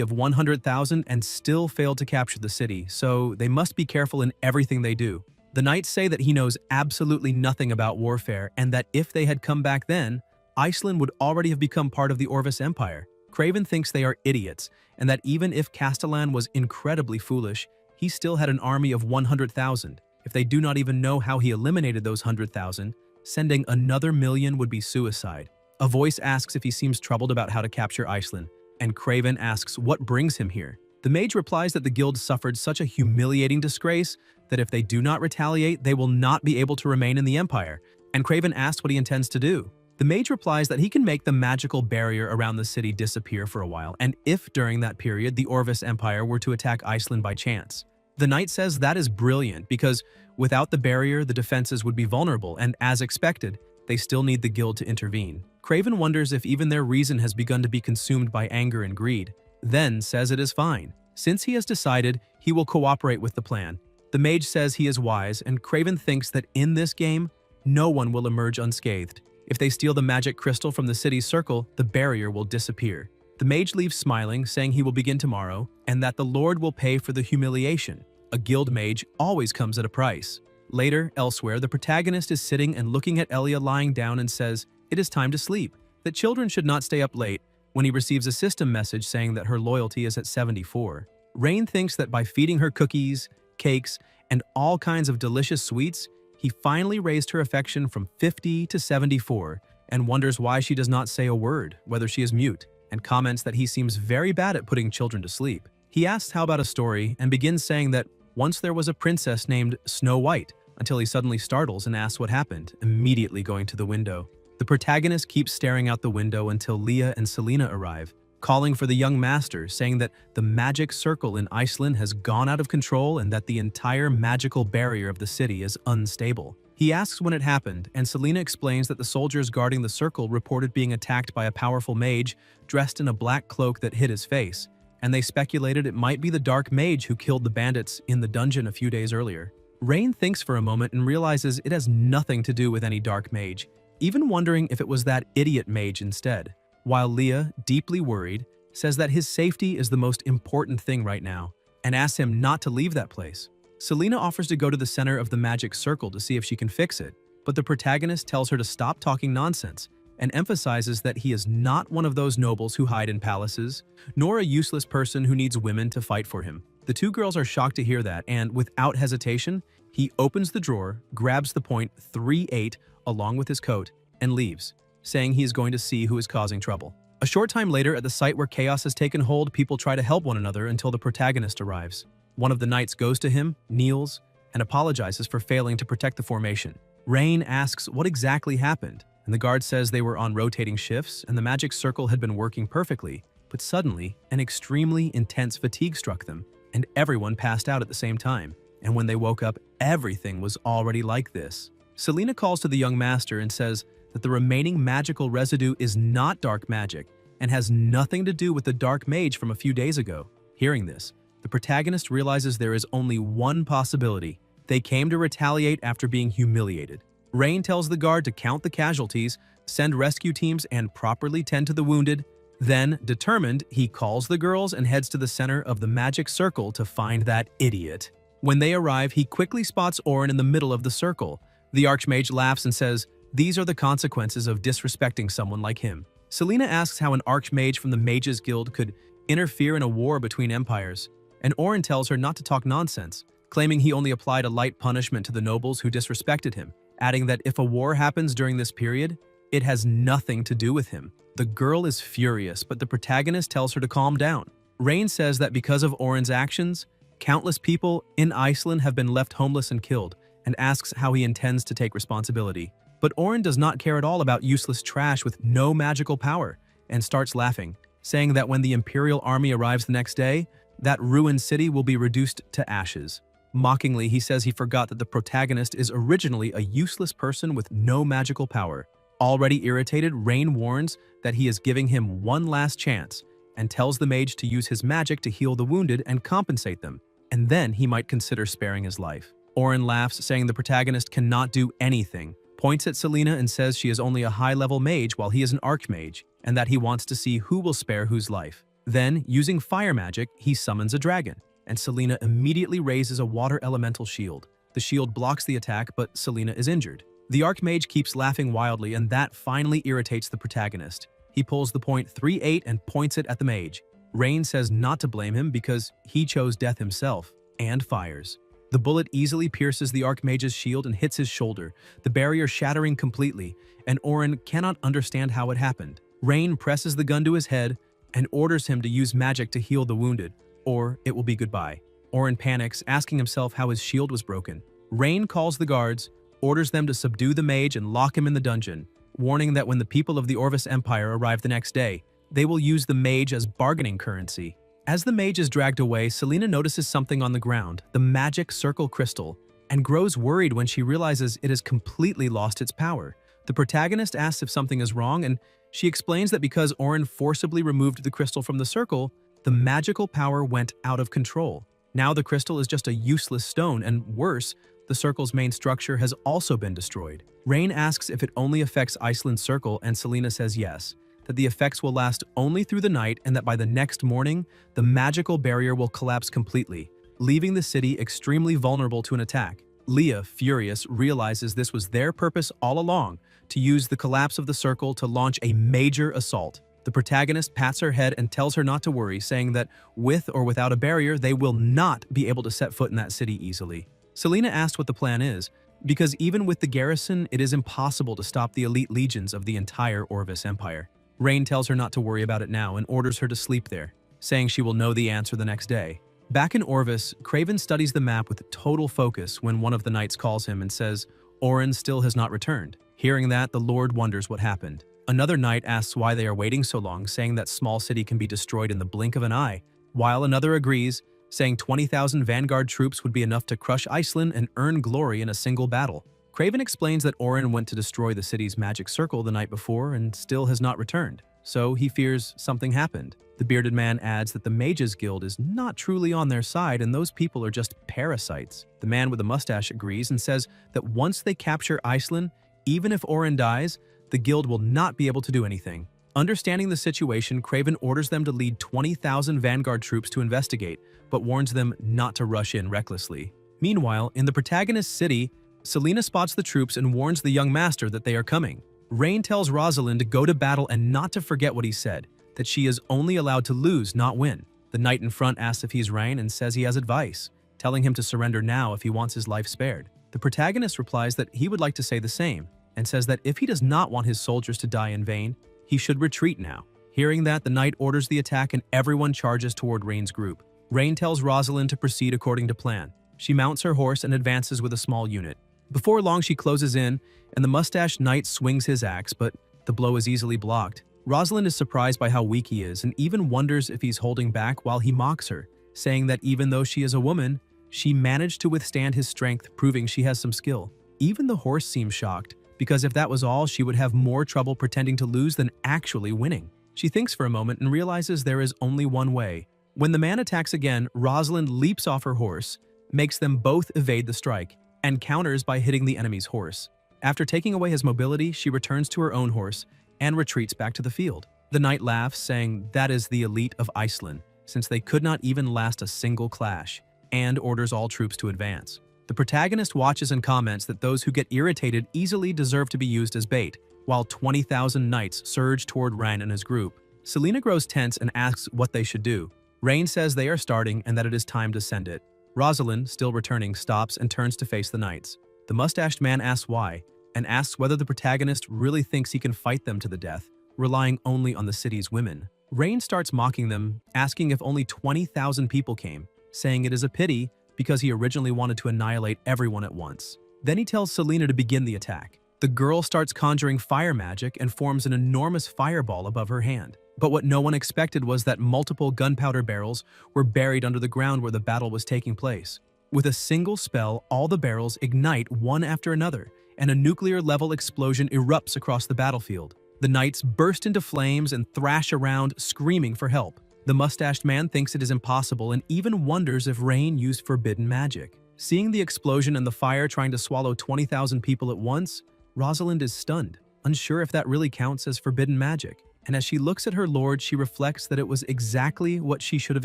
of 100,000 and still failed to capture the city, so they must be careful in everything they do. The knights say that he knows absolutely nothing about warfare and that if they had come back then, Iceland would already have become part of the Orvis Empire. Craven thinks they are idiots, and that even if Castellan was incredibly foolish, he still had an army of 100,000. If they do not even know how he eliminated those 100,000, sending another million would be suicide. A voice asks if he seems troubled about how to capture Iceland, and Craven asks what brings him here. The mage replies that the guild suffered such a humiliating disgrace that if they do not retaliate, they will not be able to remain in the Empire, and Craven asks what he intends to do. The mage replies that he can make the magical barrier around the city disappear for a while, and if during that period the Orvis Empire were to attack Iceland by chance. The knight says that is brilliant because without the barrier, the defenses would be vulnerable, and as expected, they still need the guild to intervene. Craven wonders if even their reason has begun to be consumed by anger and greed, then says it is fine. Since he has decided, he will cooperate with the plan. The mage says he is wise, and Craven thinks that in this game, no one will emerge unscathed. If they steal the magic crystal from the city's circle, the barrier will disappear. The mage leaves smiling, saying he will begin tomorrow, and that the Lord will pay for the humiliation. A guild mage always comes at a price. Later, elsewhere, the protagonist is sitting and looking at Elia lying down and says, it is time to sleep, that children should not stay up late, when he receives a system message saying that her loyalty is at 74. Rain thinks that by feeding her cookies, cakes, and all kinds of delicious sweets, he finally raised her affection from 50 to 74 and wonders why she does not say a word, whether she is mute, and comments that he seems very bad at putting children to sleep. He asks how about a story and begins saying that once there was a princess named Snow White, until he suddenly startles and asks what happened, immediately going to the window. The protagonist keeps staring out the window until Leah and Selena arrive, calling for the young master, saying that the magic circle in Iceland has gone out of control and that the entire magical barrier of the city is unstable. He asks when it happened, and Selena explains that the soldiers guarding the circle reported being attacked by a powerful mage dressed in a black cloak that hid his face, and they speculated it might be the dark mage who killed the bandits in the dungeon a few days earlier. Rain thinks for a moment and realizes it has nothing to do with any dark mage, even wondering if it was that idiot mage instead. While Leah, deeply worried, says that his safety is the most important thing right now and asks him not to leave that place. Selena offers to go to the center of the magic circle to see if she can fix it, but the protagonist tells her to stop talking nonsense and emphasizes that he is not one of those nobles who hide in palaces, nor a useless person who needs women to fight for him. The two girls are shocked to hear that, and without hesitation, he opens the drawer, grabs the point 3-8 along with his coat, and leaves, saying he is going to see who is causing trouble. A short time later, at the site where chaos has taken hold, people try to help one another until the protagonist arrives. One of the knights goes to him, kneels, and apologizes for failing to protect the formation. Rain asks what exactly happened, and the guard says they were on rotating shifts and the magic circle had been working perfectly, but suddenly, an extremely intense fatigue struck them, and everyone passed out at the same time. And when they woke up, everything was already like this. Selena calls to the young master and says that the remaining magical residue is not dark magic and has nothing to do with the dark mage from a few days ago. Hearing this, the protagonist realizes there is only one possibility. They came to retaliate after being humiliated. Rain tells the guard to count the casualties, send rescue teams, and properly tend to the wounded. Then, determined, he calls the girls and heads to the center of the magic circle to find that idiot. When they arrive, he quickly spots Orin in the middle of the circle. The Archmage laughs and says, "These are the consequences of disrespecting someone like him." Selena asks how an Archmage from the Mages Guild could interfere in a war between empires, and Orin tells her not to talk nonsense, claiming he only applied a light punishment to the nobles who disrespected him, adding that if a war happens during this period, it has nothing to do with him. The girl is furious, but the protagonist tells her to calm down. Rain says that because of Orin's actions, countless people in Iceland have been left homeless and killed, and asks how he intends to take responsibility. But Orin does not care at all about useless trash with no magical power, and starts laughing, saying that when the Imperial army arrives the next day, that ruined city will be reduced to ashes. Mockingly, he says he forgot that the protagonist is originally a useless person with no magical power. Already irritated, Rain warns that he is giving him one last chance and tells the mage to use his magic to heal the wounded and compensate them, and then he might consider sparing his life. Orin laughs, saying the protagonist cannot do anything, points at Selena and says she is only a high-level mage while he is an archmage, and that he wants to see who will spare whose life. Then, using fire magic, he summons a dragon, and Selena immediately raises a water elemental shield. The shield blocks the attack, but Selena is injured. The Archmage keeps laughing wildly, and that finally irritates the protagonist. He pulls the .38 and points it at the mage. Rain says not to blame him because he chose death himself, and fires. The bullet easily pierces the Archmage's shield and hits his shoulder, the barrier shattering completely, and Orin cannot understand how it happened. Rain presses the gun to his head and orders him to use magic to heal the wounded, or it will be goodbye. Orin panics, asking himself how his shield was broken. Rain calls the guards, orders them to subdue the mage and lock him in the dungeon, warning that when the people of the Orvis Empire arrive the next day, they will use the mage as bargaining currency. As the mage is dragged away, Selena notices something on the ground, the magic circle crystal, and grows worried when she realizes it has completely lost its power. The protagonist asks if something is wrong, and she explains that because Orin forcibly removed the crystal from the circle, the magical power went out of control. Now the crystal is just a useless stone, and worse, the circle's main structure has also been destroyed. Rain asks if it only affects Iceland's circle, and Selena says yes, that the effects will last only through the night and that by the next morning, the magical barrier will collapse completely, leaving the city extremely vulnerable to an attack. Leah, furious, realizes this was their purpose all along, to use the collapse of the circle to launch a major assault. The protagonist pats her head and tells her not to worry, saying that with or without a barrier, they will not be able to set foot in that city easily. Selena asks what the plan is, because even with the garrison, it is impossible to stop the elite legions of the entire Orvis Empire. Rain tells her not to worry about it now and orders her to sleep there, saying she will know the answer the next day. Back in Orvis, Craven studies the map with total focus when one of the knights calls him and says Orin still has not returned. Hearing that, the Lord wonders what happened. Another knight asks why they are waiting so long, saying that small city can be destroyed in the blink of an eye, while another agrees, saying 20,000 vanguard troops would be enough to crush Iceland and earn glory in a single battle. Craven explains that Orin went to destroy the city's magic circle the night before and still has not returned, so he fears something happened. The bearded man adds that the Mages Guild is not truly on their side and those people are just parasites. The man with the mustache agrees and says that once they capture Iceland, even if Orin dies, the guild will not be able to do anything. Understanding the situation, Craven orders them to lead 20,000 vanguard troops to investigate, but warns them not to rush in recklessly. Meanwhile, in the protagonist's city, Selena spots the troops and warns the young master that they are coming. Rain tells Rosalind to go to battle and not to forget what he said, that she is only allowed to lose, not win. The knight in front asks if he's Rain and says he has advice, telling him to surrender now if he wants his life spared. The protagonist replies that he would like to say the same, and says that if he does not want his soldiers to die in vain, he should retreat now. Hearing that, the knight orders the attack and everyone charges toward Rain's group. Rain tells Rosalind to proceed according to plan. She mounts her horse and advances with a small unit. Before long, she closes in, and the mustached knight swings his axe, but the blow is easily blocked. Rosalind is surprised by how weak he is and even wonders if he's holding back while he mocks her, saying that even though she is a woman, she managed to withstand his strength, proving she has some skill. Even the horse seems shocked, because if that was all, she would have more trouble pretending to lose than actually winning. She thinks for a moment and realizes there is only one way. When the man attacks again, Rosalind leaps off her horse, makes them both evade the strike, and counters by hitting the enemy's horse. After taking away his mobility, she returns to her own horse and retreats back to the field. The knight laughs, saying that is the elite of Iceland, since they could not even last a single clash, and orders all troops to advance. The protagonist watches and comments that those who get irritated easily deserve to be used as bait, while 20,000 knights surge toward Rain and his group. Selena grows tense and asks what they should do. Rain says they are starting and that it is time to send it. Rosalind, still returning, stops and turns to face the knights. The mustached man asks why, and asks whether the protagonist really thinks he can fight them to the death, relying only on the city's women. Rain starts mocking them, asking if only 20,000 people came, saying it is a pity because he originally wanted to annihilate everyone at once. Then he tells Selena to begin the attack. The girl starts conjuring fire magic and forms an enormous fireball above her hand. But what no one expected was that multiple gunpowder barrels were buried under the ground where the battle was taking place. With a single spell, all the barrels ignite one after another, and a nuclear-level explosion erupts across the battlefield. The knights burst into flames and thrash around, screaming for help. The mustached man thinks it is impossible and even wonders if Rain used forbidden magic. Seeing the explosion and the fire trying to swallow 20,000 people at once, Rosalind is stunned, unsure if that really counts as forbidden magic. And as she looks at her lord, she reflects that it was exactly what she should have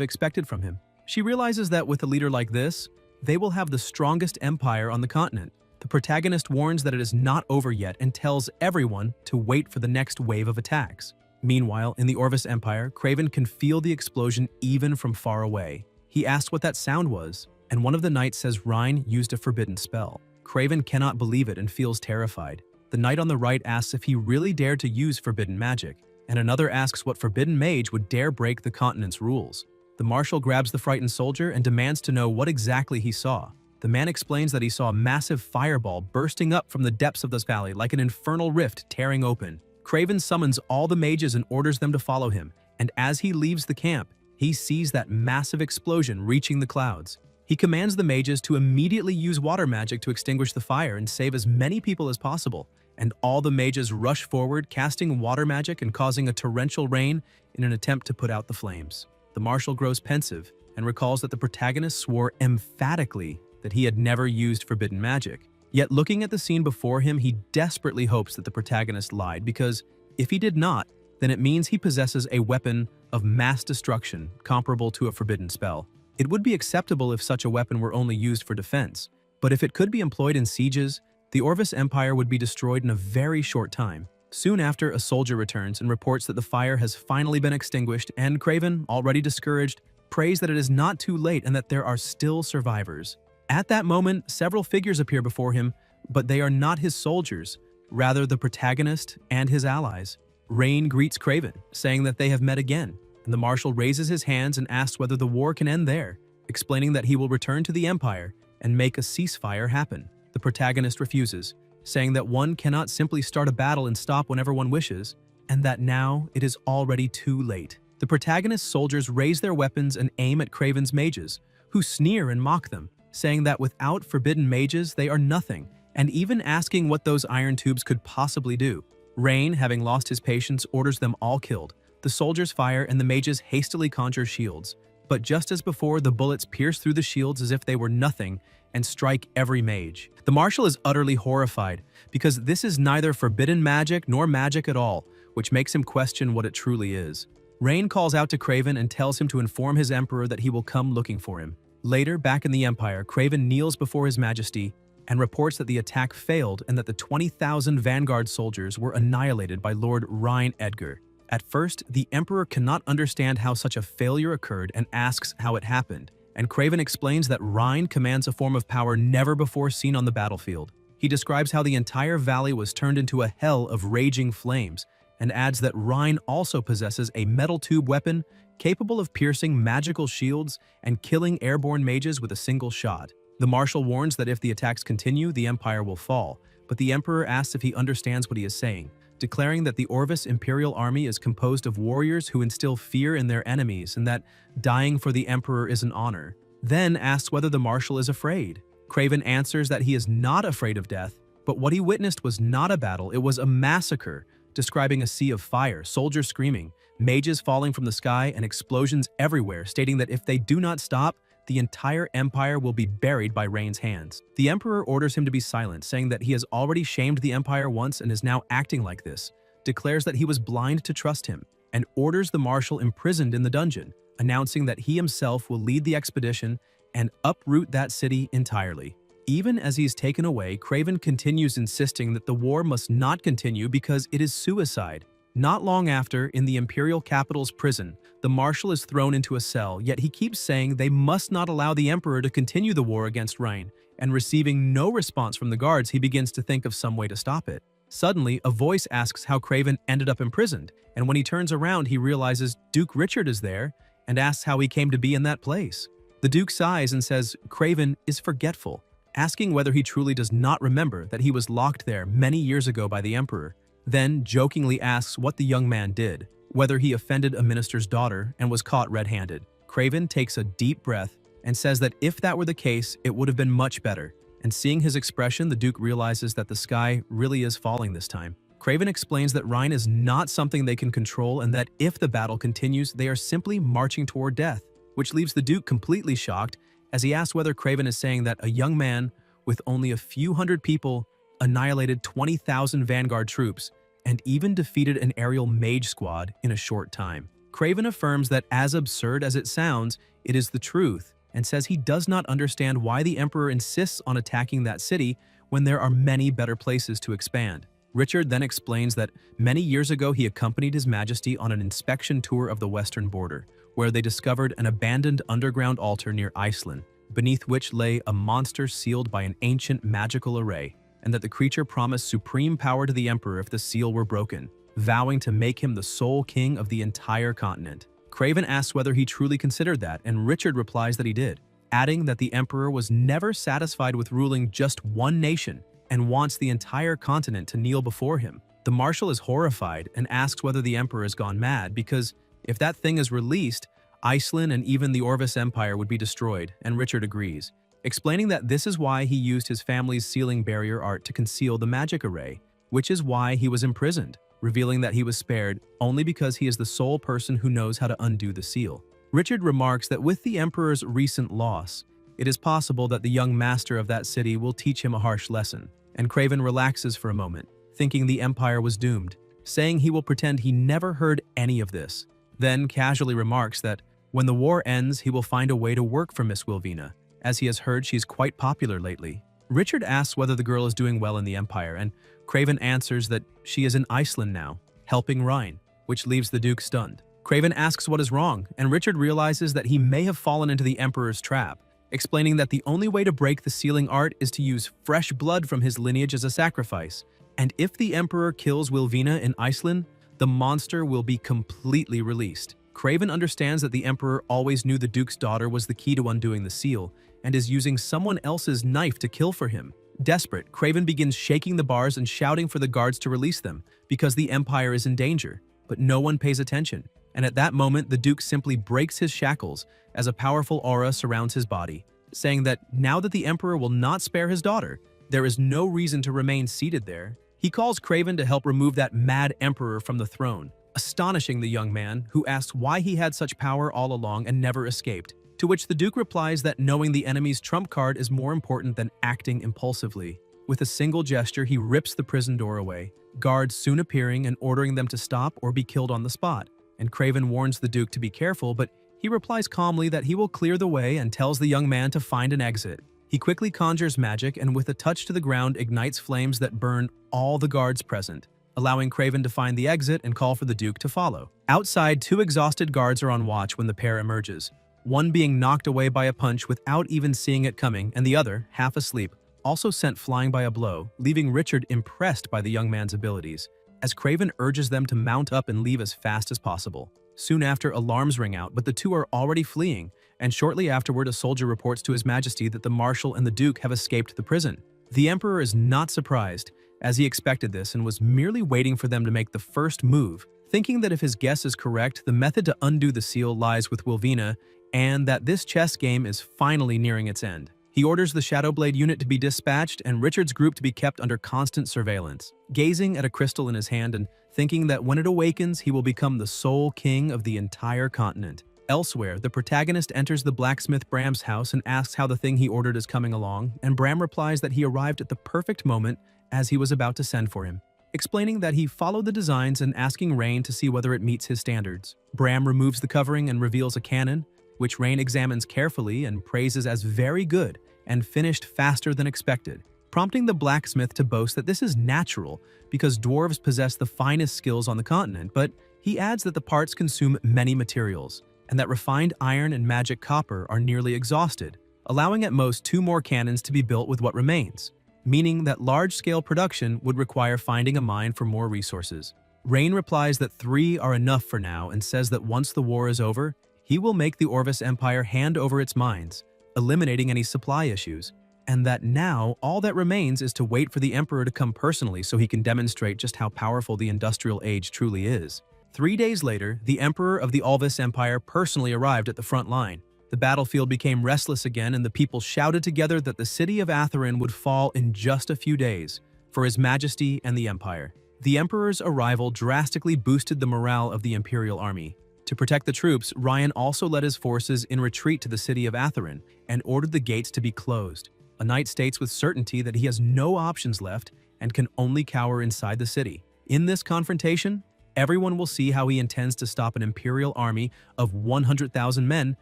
expected from him. She realizes that with a leader like this, they will have the strongest empire on the continent. The protagonist warns that it is not over yet and tells everyone to wait for the next wave of attacks. Meanwhile, in the Orvis Empire, Craven can feel the explosion even from far away. He asks what that sound was, and one of the knights says Rhine used a forbidden spell. Craven cannot believe it and feels terrified. The knight on the right asks if he really dared to use forbidden magic, and another asks what forbidden mage would dare break the continent's rules. The marshal grabs the frightened soldier and demands to know what exactly he saw. The man explains that he saw a massive fireball bursting up from the depths of this valley like an infernal rift tearing open. Craven summons all the mages and orders them to follow him, and as he leaves the camp, he sees that massive explosion reaching the clouds. He commands the mages to immediately use water magic to extinguish the fire and save as many people as possible, and all the mages rush forward, casting water magic and causing a torrential rain in an attempt to put out the flames. The marshal grows pensive and recalls that the protagonist swore emphatically that he had never used forbidden magic. Yet looking at the scene before him, he desperately hopes that the protagonist lied, because if he did not, then it means he possesses a weapon of mass destruction comparable to a forbidden spell. It would be acceptable if such a weapon were only used for defense, but if it could be employed in sieges, the Orvis Empire would be destroyed in a very short time. Soon after, a soldier returns and reports that the fire has finally been extinguished, and Craven, already discouraged, prays that it is not too late and that there are still survivors. At that moment, several figures appear before him, but they are not his soldiers, rather the protagonist and his allies. Rain greets Craven, saying that they have met again, and the marshal raises his hands and asks whether the war can end there, explaining that he will return to the Empire and make a ceasefire happen. The protagonist refuses, saying that one cannot simply start a battle and stop whenever one wishes, and that now it is already too late. The protagonist's soldiers raise their weapons and aim at Craven's mages, who sneer and mock them, saying that without forbidden mages they are nothing, and even asking what those iron tubes could possibly do. Rain, having lost his patience, orders them all killed. The soldiers fire and the mages hastily conjure shields, but just as before, the bullets pierce through the shields as if they were nothing and strike every mage. The marshal is utterly horrified, because this is neither forbidden magic nor magic at all, which makes him question what it truly is. Rain calls out to Craven and tells him to inform his emperor that he will come looking for him. Later, back in the Empire, Craven kneels before his majesty and reports that the attack failed and that the 20,000 vanguard soldiers were annihilated by Lord Rhine Edgar. At first, the emperor cannot understand how such a failure occurred and asks how it happened, and Craven explains that Rhine commands a form of power never before seen on the battlefield. He describes how the entire valley was turned into a hell of raging flames, and adds that Rhine also possesses a metal tube weapon capable of piercing magical shields and killing airborne mages with a single shot. The marshal warns that if the attacks continue, the empire will fall, but the emperor asks if he understands what he is saying, declaring that the Orvis Imperial Army is composed of warriors who instill fear in their enemies and that dying for the Emperor is an honor. Then asks whether the Marshal is afraid. Craven answers that he is not afraid of death, but what he witnessed was not a battle, it was a massacre, describing a sea of fire, soldiers screaming, mages falling from the sky, and explosions everywhere, stating that if they do not stop, the entire empire will be buried by Rain's hands. The Emperor orders him to be silent, saying that he has already shamed the Empire once and is now acting like this, declares that he was blind to trust him, and orders the Marshal imprisoned in the dungeon, announcing that he himself will lead the expedition and uproot that city entirely. Even as he is taken away, Craven continues insisting that the war must not continue because it is suicide. Not long after, in the Imperial capital's prison, the Marshal is thrown into a cell, yet he keeps saying they must not allow the Emperor to continue the war against Rain, and receiving no response from the guards, he begins to think of some way to stop it. Suddenly, a voice asks how Craven ended up imprisoned, and when he turns around, he realizes Duke Richard is there and asks how he came to be in that place. The Duke sighs and says Craven is forgetful, asking whether he truly does not remember that he was locked there many years ago by the Emperor, then jokingly asks what the young man did, whether he offended a minister's daughter and was caught red-handed. Craven takes a deep breath and says that if that were the case, it would have been much better, and seeing his expression, the Duke realizes that the sky really is falling this time. Craven explains that Rhine is not something they can control and that if the battle continues, they are simply marching toward death, which leaves the Duke completely shocked as he asks whether Craven is saying that a young man with only a few hundred people annihilated 20,000 vanguard troops and even defeated an aerial mage squad in a short time. Craven affirms that as absurd as it sounds, it is the truth, and says he does not understand why the Emperor insists on attacking that city when there are many better places to expand. Richard then explains that many years ago he accompanied His Majesty on an inspection tour of the western border, where they discovered an abandoned underground altar near Iceland, beneath which lay a monster sealed by an ancient magical array, and that the creature promised supreme power to the Emperor if the seal were broken, vowing to make him the sole king of the entire continent. Craven asks whether he truly considered that, and Richard replies that he did, adding that the Emperor was never satisfied with ruling just one nation and wants the entire continent to kneel before him. The Marshal is horrified and asks whether the Emperor has gone mad because if that thing is released, Iceland and even the Orvis Empire would be destroyed, and Richard agrees, explaining that this is why he used his family's sealing barrier art to conceal the magic array, which is why he was imprisoned, revealing that he was spared only because he is the sole person who knows how to undo the seal. Richard remarks that with the Emperor's recent loss, it is possible that the young master of that city will teach him a harsh lesson, and Craven relaxes for a moment, thinking the Empire was doomed, saying he will pretend he never heard any of this, then casually remarks that when the war ends, he will find a way to work for Miss Wilvina, as he has heard she's quite popular lately. Richard asks whether the girl is doing well in the Empire, and Craven answers that she is in Iceland now, helping Rhine, which leaves the Duke stunned. Craven asks what is wrong, and Richard realizes that he may have fallen into the Emperor's trap, explaining that the only way to break the sealing art is to use fresh blood from his lineage as a sacrifice, and if the Emperor kills Wilvina in Iceland, the monster will be completely released. Craven understands that the Emperor always knew the Duke's daughter was the key to undoing the seal, and is using someone else's knife to kill for him. Desperate, Craven begins shaking the bars and shouting for the guards to release them, because the Empire is in danger, but no one pays attention. And at that moment, the Duke simply breaks his shackles as a powerful aura surrounds his body, saying that now that the Emperor will not spare his daughter, there is no reason to remain seated there. He calls Craven to help remove that mad Emperor from the throne, astonishing the young man, who asks why he had such power all along and never escaped, to which the Duke replies that knowing the enemy's trump card is more important than acting impulsively. With a single gesture, he rips the prison door away, guards soon appearing and ordering them to stop or be killed on the spot, and Craven warns the Duke to be careful, but he replies calmly that he will clear the way and tells the young man to find an exit. He quickly conjures magic and with a touch to the ground ignites flames that burn all the guards present, allowing Craven to find the exit and call for the Duke to follow. Outside, two exhausted guards are on watch when the pair emerges, one being knocked away by a punch without even seeing it coming, and the other, half asleep, also sent flying by a blow, leaving Richard impressed by the young man's abilities, as Craven urges them to mount up and leave as fast as possible. Soon after, alarms ring out, but the two are already fleeing, and shortly afterward a soldier reports to His Majesty that the Marshal and the Duke have escaped the prison. The Emperor is not surprised, as he expected this and was merely waiting for them to make the first move, thinking that if his guess is correct, the method to undo the seal lies with Wilvina, and that this chess game is finally nearing its end. He orders the Shadowblade unit to be dispatched and Richard's group to be kept under constant surveillance, gazing at a crystal in his hand and thinking that when it awakens, he will become the sole king of the entire continent. Elsewhere, the protagonist enters the blacksmith Bram's house and asks how the thing he ordered is coming along, and Bram replies that he arrived at the perfect moment as he was about to send for him, explaining that he followed the designs and asking Rain to see whether it meets his standards. Bram removes the covering and reveals a cannon, which Rain examines carefully and praises as very good and finished faster than expected, prompting the blacksmith to boast that this is natural because dwarves possess the finest skills on the continent, but he adds that the parts consume many materials, and that refined iron and magic copper are nearly exhausted, allowing at most 2 more cannons to be built with what remains, meaning that large-scale production would require finding a mine for more resources. Rain replies that 3 are enough for now and says that once the war is over, he will make the Orvis Empire hand over its mines, eliminating any supply issues, and that now all that remains is to wait for the Emperor to come personally so he can demonstrate just how powerful the industrial age truly is. 3 days later, the Emperor of the Orvis Empire personally arrived at the front line. The battlefield became restless again and the people shouted together that the city of Atherin would fall in just a few days for His Majesty and the Empire. The Emperor's arrival drastically boosted the morale of the Imperial Army. To protect the troops, Ryan also led his forces in retreat to the city of Atherin and ordered the gates to be closed. A knight states with certainty that he has no options left and can only cower inside the city. In this confrontation, everyone will see how he intends to stop an Imperial army of 100,000 men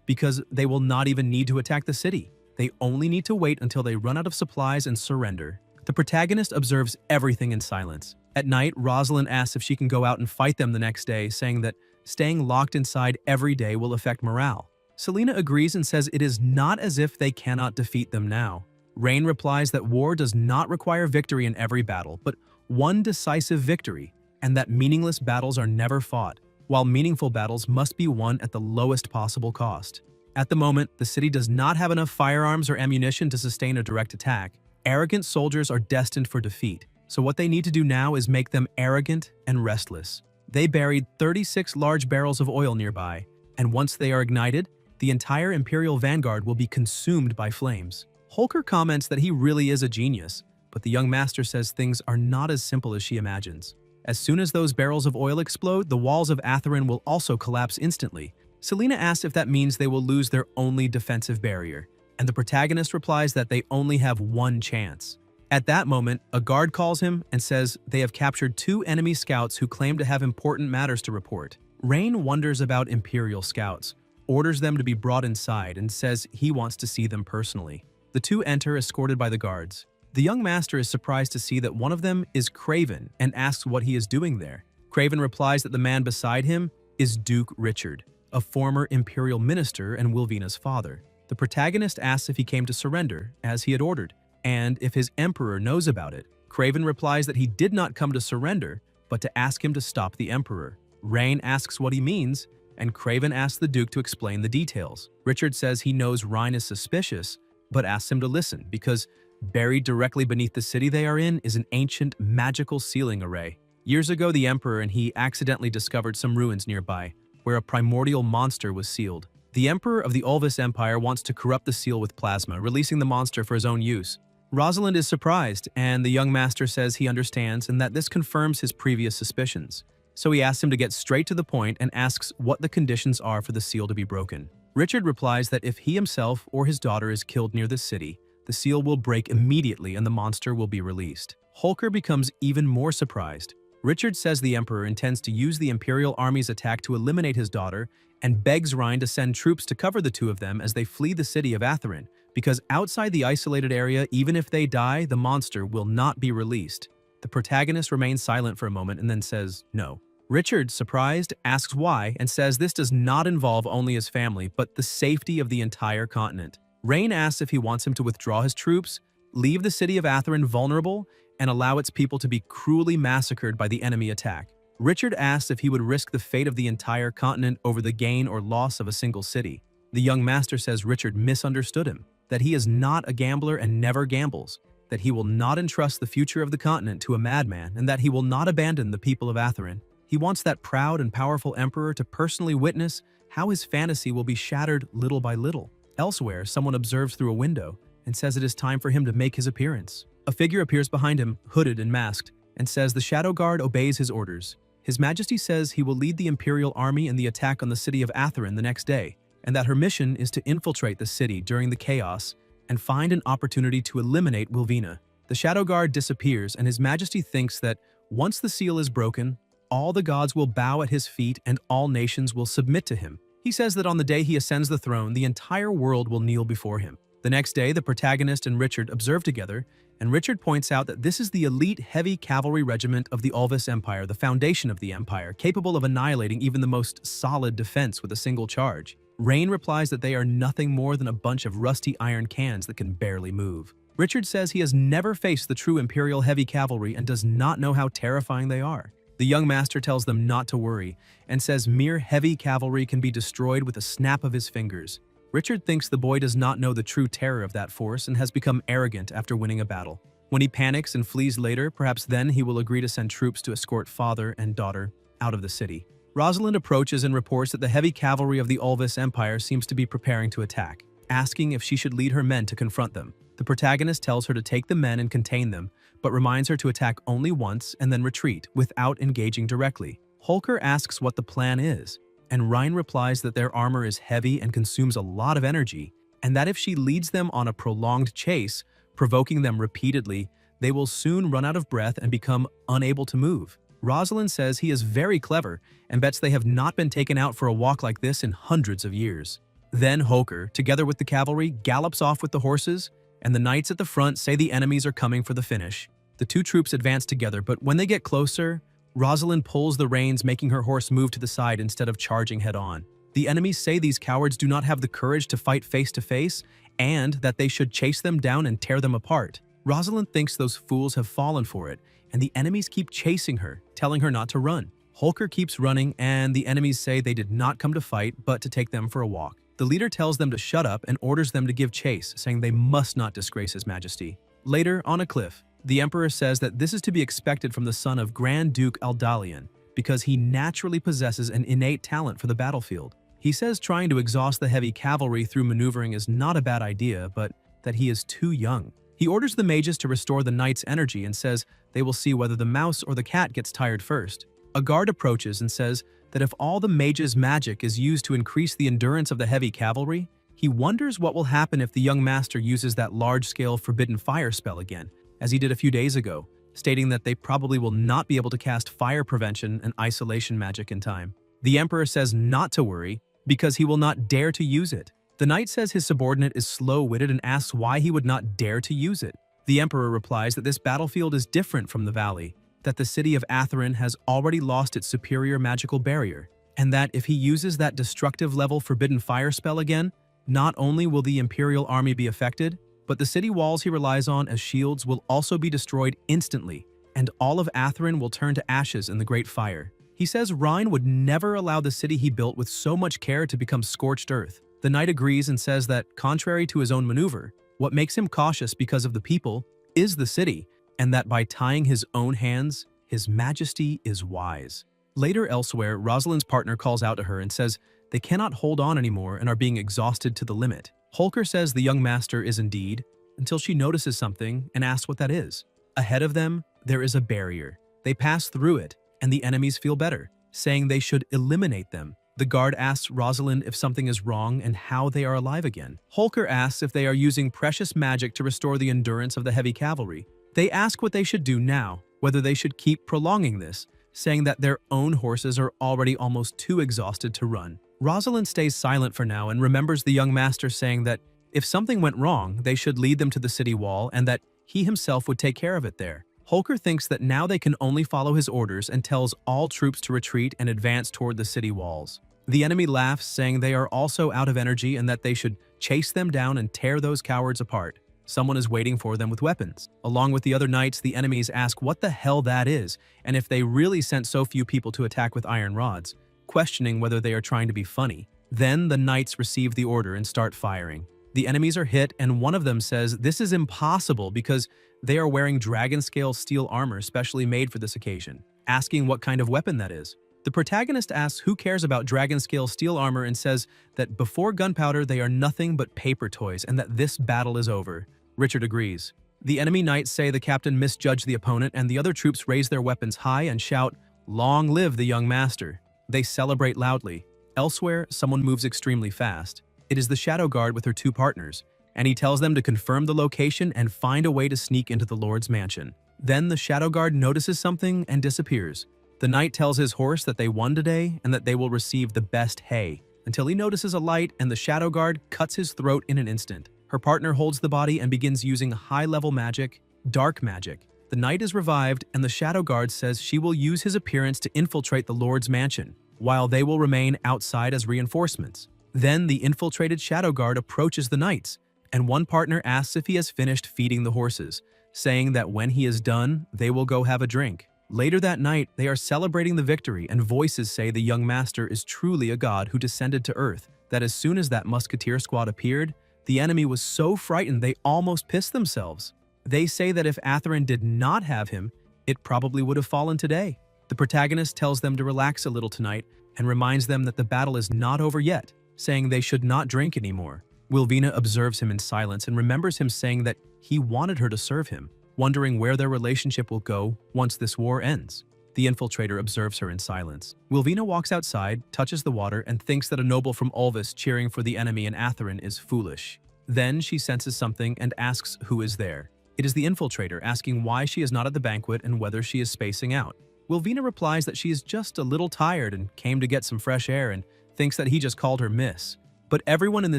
because they will not even need to attack the city. They only need to wait until they run out of supplies and surrender. The protagonist observes everything in silence. At night, Rosalind asks if she can go out and fight them the next day, saying that staying locked inside every day will affect morale. Selena agrees and says it is not as if they cannot defeat them now. Rain replies that war does not require victory in every battle, but one decisive victory, and that meaningless battles are never fought, while meaningful battles must be won at the lowest possible cost. At the moment, the city does not have enough firearms or ammunition to sustain a direct attack. Arrogant soldiers are destined for defeat, so what they need to do now is make them arrogant and restless. They buried 36 large barrels of oil nearby, and once they are ignited, the entire Imperial vanguard will be consumed by flames. Holker comments that he really is a genius, but the young master says things are not as simple as she imagines. As soon as those barrels of oil explode, the walls of Atherin will also collapse instantly. Selena asks if that means they will lose their only defensive barrier, and the protagonist replies that they only have one chance. At that moment, a guard calls him and says they have captured 2 enemy scouts who claim to have important matters to report. Rain wonders about Imperial scouts, orders them to be brought inside, and says he wants to see them personally. The 2 enter, escorted by the guards. The young master is surprised to see that one of them is Craven and asks what he is doing there. Craven replies that the man beside him is Duke Richard, a former Imperial minister and Wilvina's father. The protagonist asks if he came to surrender, as he had ordered, and if his emperor knows about it. Craven replies that he did not come to surrender, but to ask him to stop the emperor. Rain asks what he means, and Craven asks the Duke to explain the details. Richard says he knows Ryan is suspicious, but asks him to listen because buried directly beneath the city they are in is an ancient magical sealing array. Years ago, the emperor and he accidentally discovered some ruins nearby, where a primordial monster was sealed. The emperor of the Ulvis Empire wants to corrupt the seal with plasma, releasing the monster for his own use. Rosalind is surprised, and the young master says he understands and that this confirms his previous suspicions. So he asks him to get straight to the point and asks what the conditions are for the seal to be broken. Richard replies that if he himself or his daughter is killed near the city, the seal will break immediately and the monster will be released. Holker becomes even more surprised. Richard says the Emperor intends to use the Imperial Army's attack to eliminate his daughter and begs Ryan to send troops to cover the 2 of them as they flee the city of Atherin, because outside the isolated area, even if they die, the monster will not be released. The protagonist remains silent for a moment and then says no. Richard, surprised, asks why and says this does not involve only his family, but the safety of the entire continent. Rain asks if he wants him to withdraw his troops, leave the city of Atherin vulnerable, and allow its people to be cruelly massacred by the enemy attack. Richard asks if he would risk the fate of the entire continent over the gain or loss of a single city. The young master says Richard misunderstood him, that he is not a gambler and never gambles. that he will not entrust the future of the continent to a madman and that he will not abandon the people of Atherin. He wants that proud and powerful emperor to personally witness how his fantasy will be shattered little by little. Elsewhere, someone observes through a window and says it is time for him to make his appearance. A figure appears behind him, hooded and masked, and says the Shadow Guard obeys his orders. His Majesty says he will lead the Imperial Army in the attack on the city of Atherin the next day, and that her mission is to infiltrate the city during the chaos and find an opportunity to eliminate Wilvina. The Shadow Guard disappears, and His Majesty thinks that once the seal is broken, all the gods will bow at his feet and all nations will submit to him. He says that on the day he ascends the throne, the entire world will kneel before him. The next day, the protagonist and Richard observe together, and Richard points out that this is the elite heavy cavalry regiment of the Ulvis Empire, the foundation of the empire, capable of annihilating even the most solid defense with a single charge. Rain replies that they are nothing more than a bunch of rusty iron cans that can barely move. Richard says he has never faced the true Imperial heavy cavalry and does not know how terrifying they are. The young master tells them not to worry and says mere heavy cavalry can be destroyed with a snap of his fingers. Richard thinks the boy does not know the true terror of that force and has become arrogant after winning a battle. When he panics and flees later, perhaps then he will agree to send troops to escort father and daughter out of the city. Rosalind approaches and reports that the heavy cavalry of the Ulvis Empire seems to be preparing to attack, asking if she should lead her men to confront them. The protagonist tells her to take the men and contain them, but reminds her to attack only once and then retreat without engaging directly. Holker asks what the plan is, and Rhine replies that their armor is heavy and consumes a lot of energy, and that if she leads them on a prolonged chase, provoking them repeatedly, they will soon run out of breath and become unable to move. Rosalind says he is very clever and bets they have not been taken out for a walk like this in hundreds of years. Then Holker, together with the cavalry, gallops off with the horses, and the knights at the front say the enemies are coming for the finish. The two troops advance together, but when they get closer, Rosalind pulls the reins, making her horse move to the side instead of charging head-on. The enemies say these cowards do not have the courage to fight face-to-face, and that they should chase them down and tear them apart. Rosalind thinks those fools have fallen for it, and the enemies keep chasing her, telling her not to run. Holker keeps running, and the enemies say they did not come to fight, but to take them for a walk. The leader tells them to shut up and orders them to give chase, saying they must not disgrace His Majesty. Later, on a cliff, the Emperor says that this is to be expected from the son of Grand Duke Aldalion, because he naturally possesses an innate talent for the battlefield. He says trying to exhaust the heavy cavalry through maneuvering is not a bad idea, but that he is too young. He orders the mages to restore the knights' energy and says they will see whether the mouse or the cat gets tired first. A guard approaches and says that if all the mages' magic is used to increase the endurance of the heavy cavalry, he wonders what will happen if the young master uses that large-scale forbidden fire spell again, as he did a few days ago, stating that they probably will not be able to cast fire prevention and isolation magic in time. The Emperor says not to worry, because he will not dare to use it. The knight says his subordinate is slow-witted and asks why he would not dare to use it. The Emperor replies that this battlefield is different from the valley, that the city of Atherin has already lost its superior magical barrier, and that if he uses that destructive level forbidden fire spell again, not only will the Imperial army be affected, but the city walls he relies on as shields will also be destroyed instantly, and all of Atherin will turn to ashes in the Great Fire. He says Rhine would never allow the city he built with so much care to become scorched earth. The knight agrees and says that, contrary to his own maneuver, what makes him cautious because of the people is the city, and that by tying his own hands, His Majesty is wise. Later elsewhere, Rosalind's partner calls out to her and says they cannot hold on anymore and are being exhausted to the limit. Holker says the young master is indeed, until she notices something and asks what that is. Ahead of them, there is a barrier. They pass through it, and the enemies feel better, saying they should eliminate them. The guard asks Rosalind if something is wrong and how they are alive again. Holker asks if they are using precious magic to restore the endurance of the heavy cavalry. They ask what they should do now, whether they should keep prolonging this, saying that their own horses are already almost too exhausted to run. Rosalind stays silent for now and remembers the young master saying that if something went wrong, they should lead them to the city wall and that he himself would take care of it there. Holker thinks that now they can only follow his orders and tells all troops to retreat and advance toward the city walls. The enemy laughs, saying they are also out of energy and that they should chase them down and tear those cowards apart. Someone is waiting for them with weapons. Along with the other knights, the enemies ask what the hell that is, and if they really sent so few people to attack with iron rods, questioning whether they are trying to be funny. Then the knights receive the order and start firing. The enemies are hit, and one of them says this is impossible because they are wearing dragon-scale steel armor specially made for this occasion, asking what kind of weapon that is. The protagonist asks who cares about dragon-scale steel armor and says that before gunpowder they are nothing but paper toys and that this battle is over. Richard agrees. The enemy knights say the captain misjudged the opponent, and the other troops raise their weapons high and shout, "Long live the young master." They celebrate loudly. Elsewhere, someone moves extremely fast. It is the Shadow Guard with her two partners, and he tells them to confirm the location and find a way to sneak into the Lord's mansion. Then the Shadow Guard notices something and disappears. The knight tells his horse that they won today and that they will receive the best hay, until he notices a light and the Shadow Guard cuts his throat in an instant. Her partner holds the body and begins using high-level magic, dark magic. The knight is revived, and the Shadow Guard says she will use his appearance to infiltrate the Lord's mansion, while they will remain outside as reinforcements. Then the infiltrated Shadow Guard approaches the knights, and one partner asks if he has finished feeding the horses, saying that when he is done, they will go have a drink. Later that night, they are celebrating the victory, and voices say the young master is truly a god who descended to earth, that as soon as that musketeer squad appeared, the enemy was so frightened they almost pissed themselves. They say that if Atherin did not have him, it probably would have fallen today. The protagonist tells them to relax a little tonight and reminds them that the battle is not over yet, saying they should not drink anymore. Wilvina observes him in silence and remembers him saying that he wanted her to serve him, wondering where their relationship will go once this war ends. The infiltrator observes her in silence. Wilvina walks outside, touches the water, and thinks that a noble from Ulvis cheering for the enemy in Atherin is foolish. Then she senses something and asks who is there. It is the infiltrator asking why she is not at the banquet and whether she is spacing out. Wilvina replies that she is just a little tired and came to get some fresh air and thinks that he just called her Miss. But everyone in the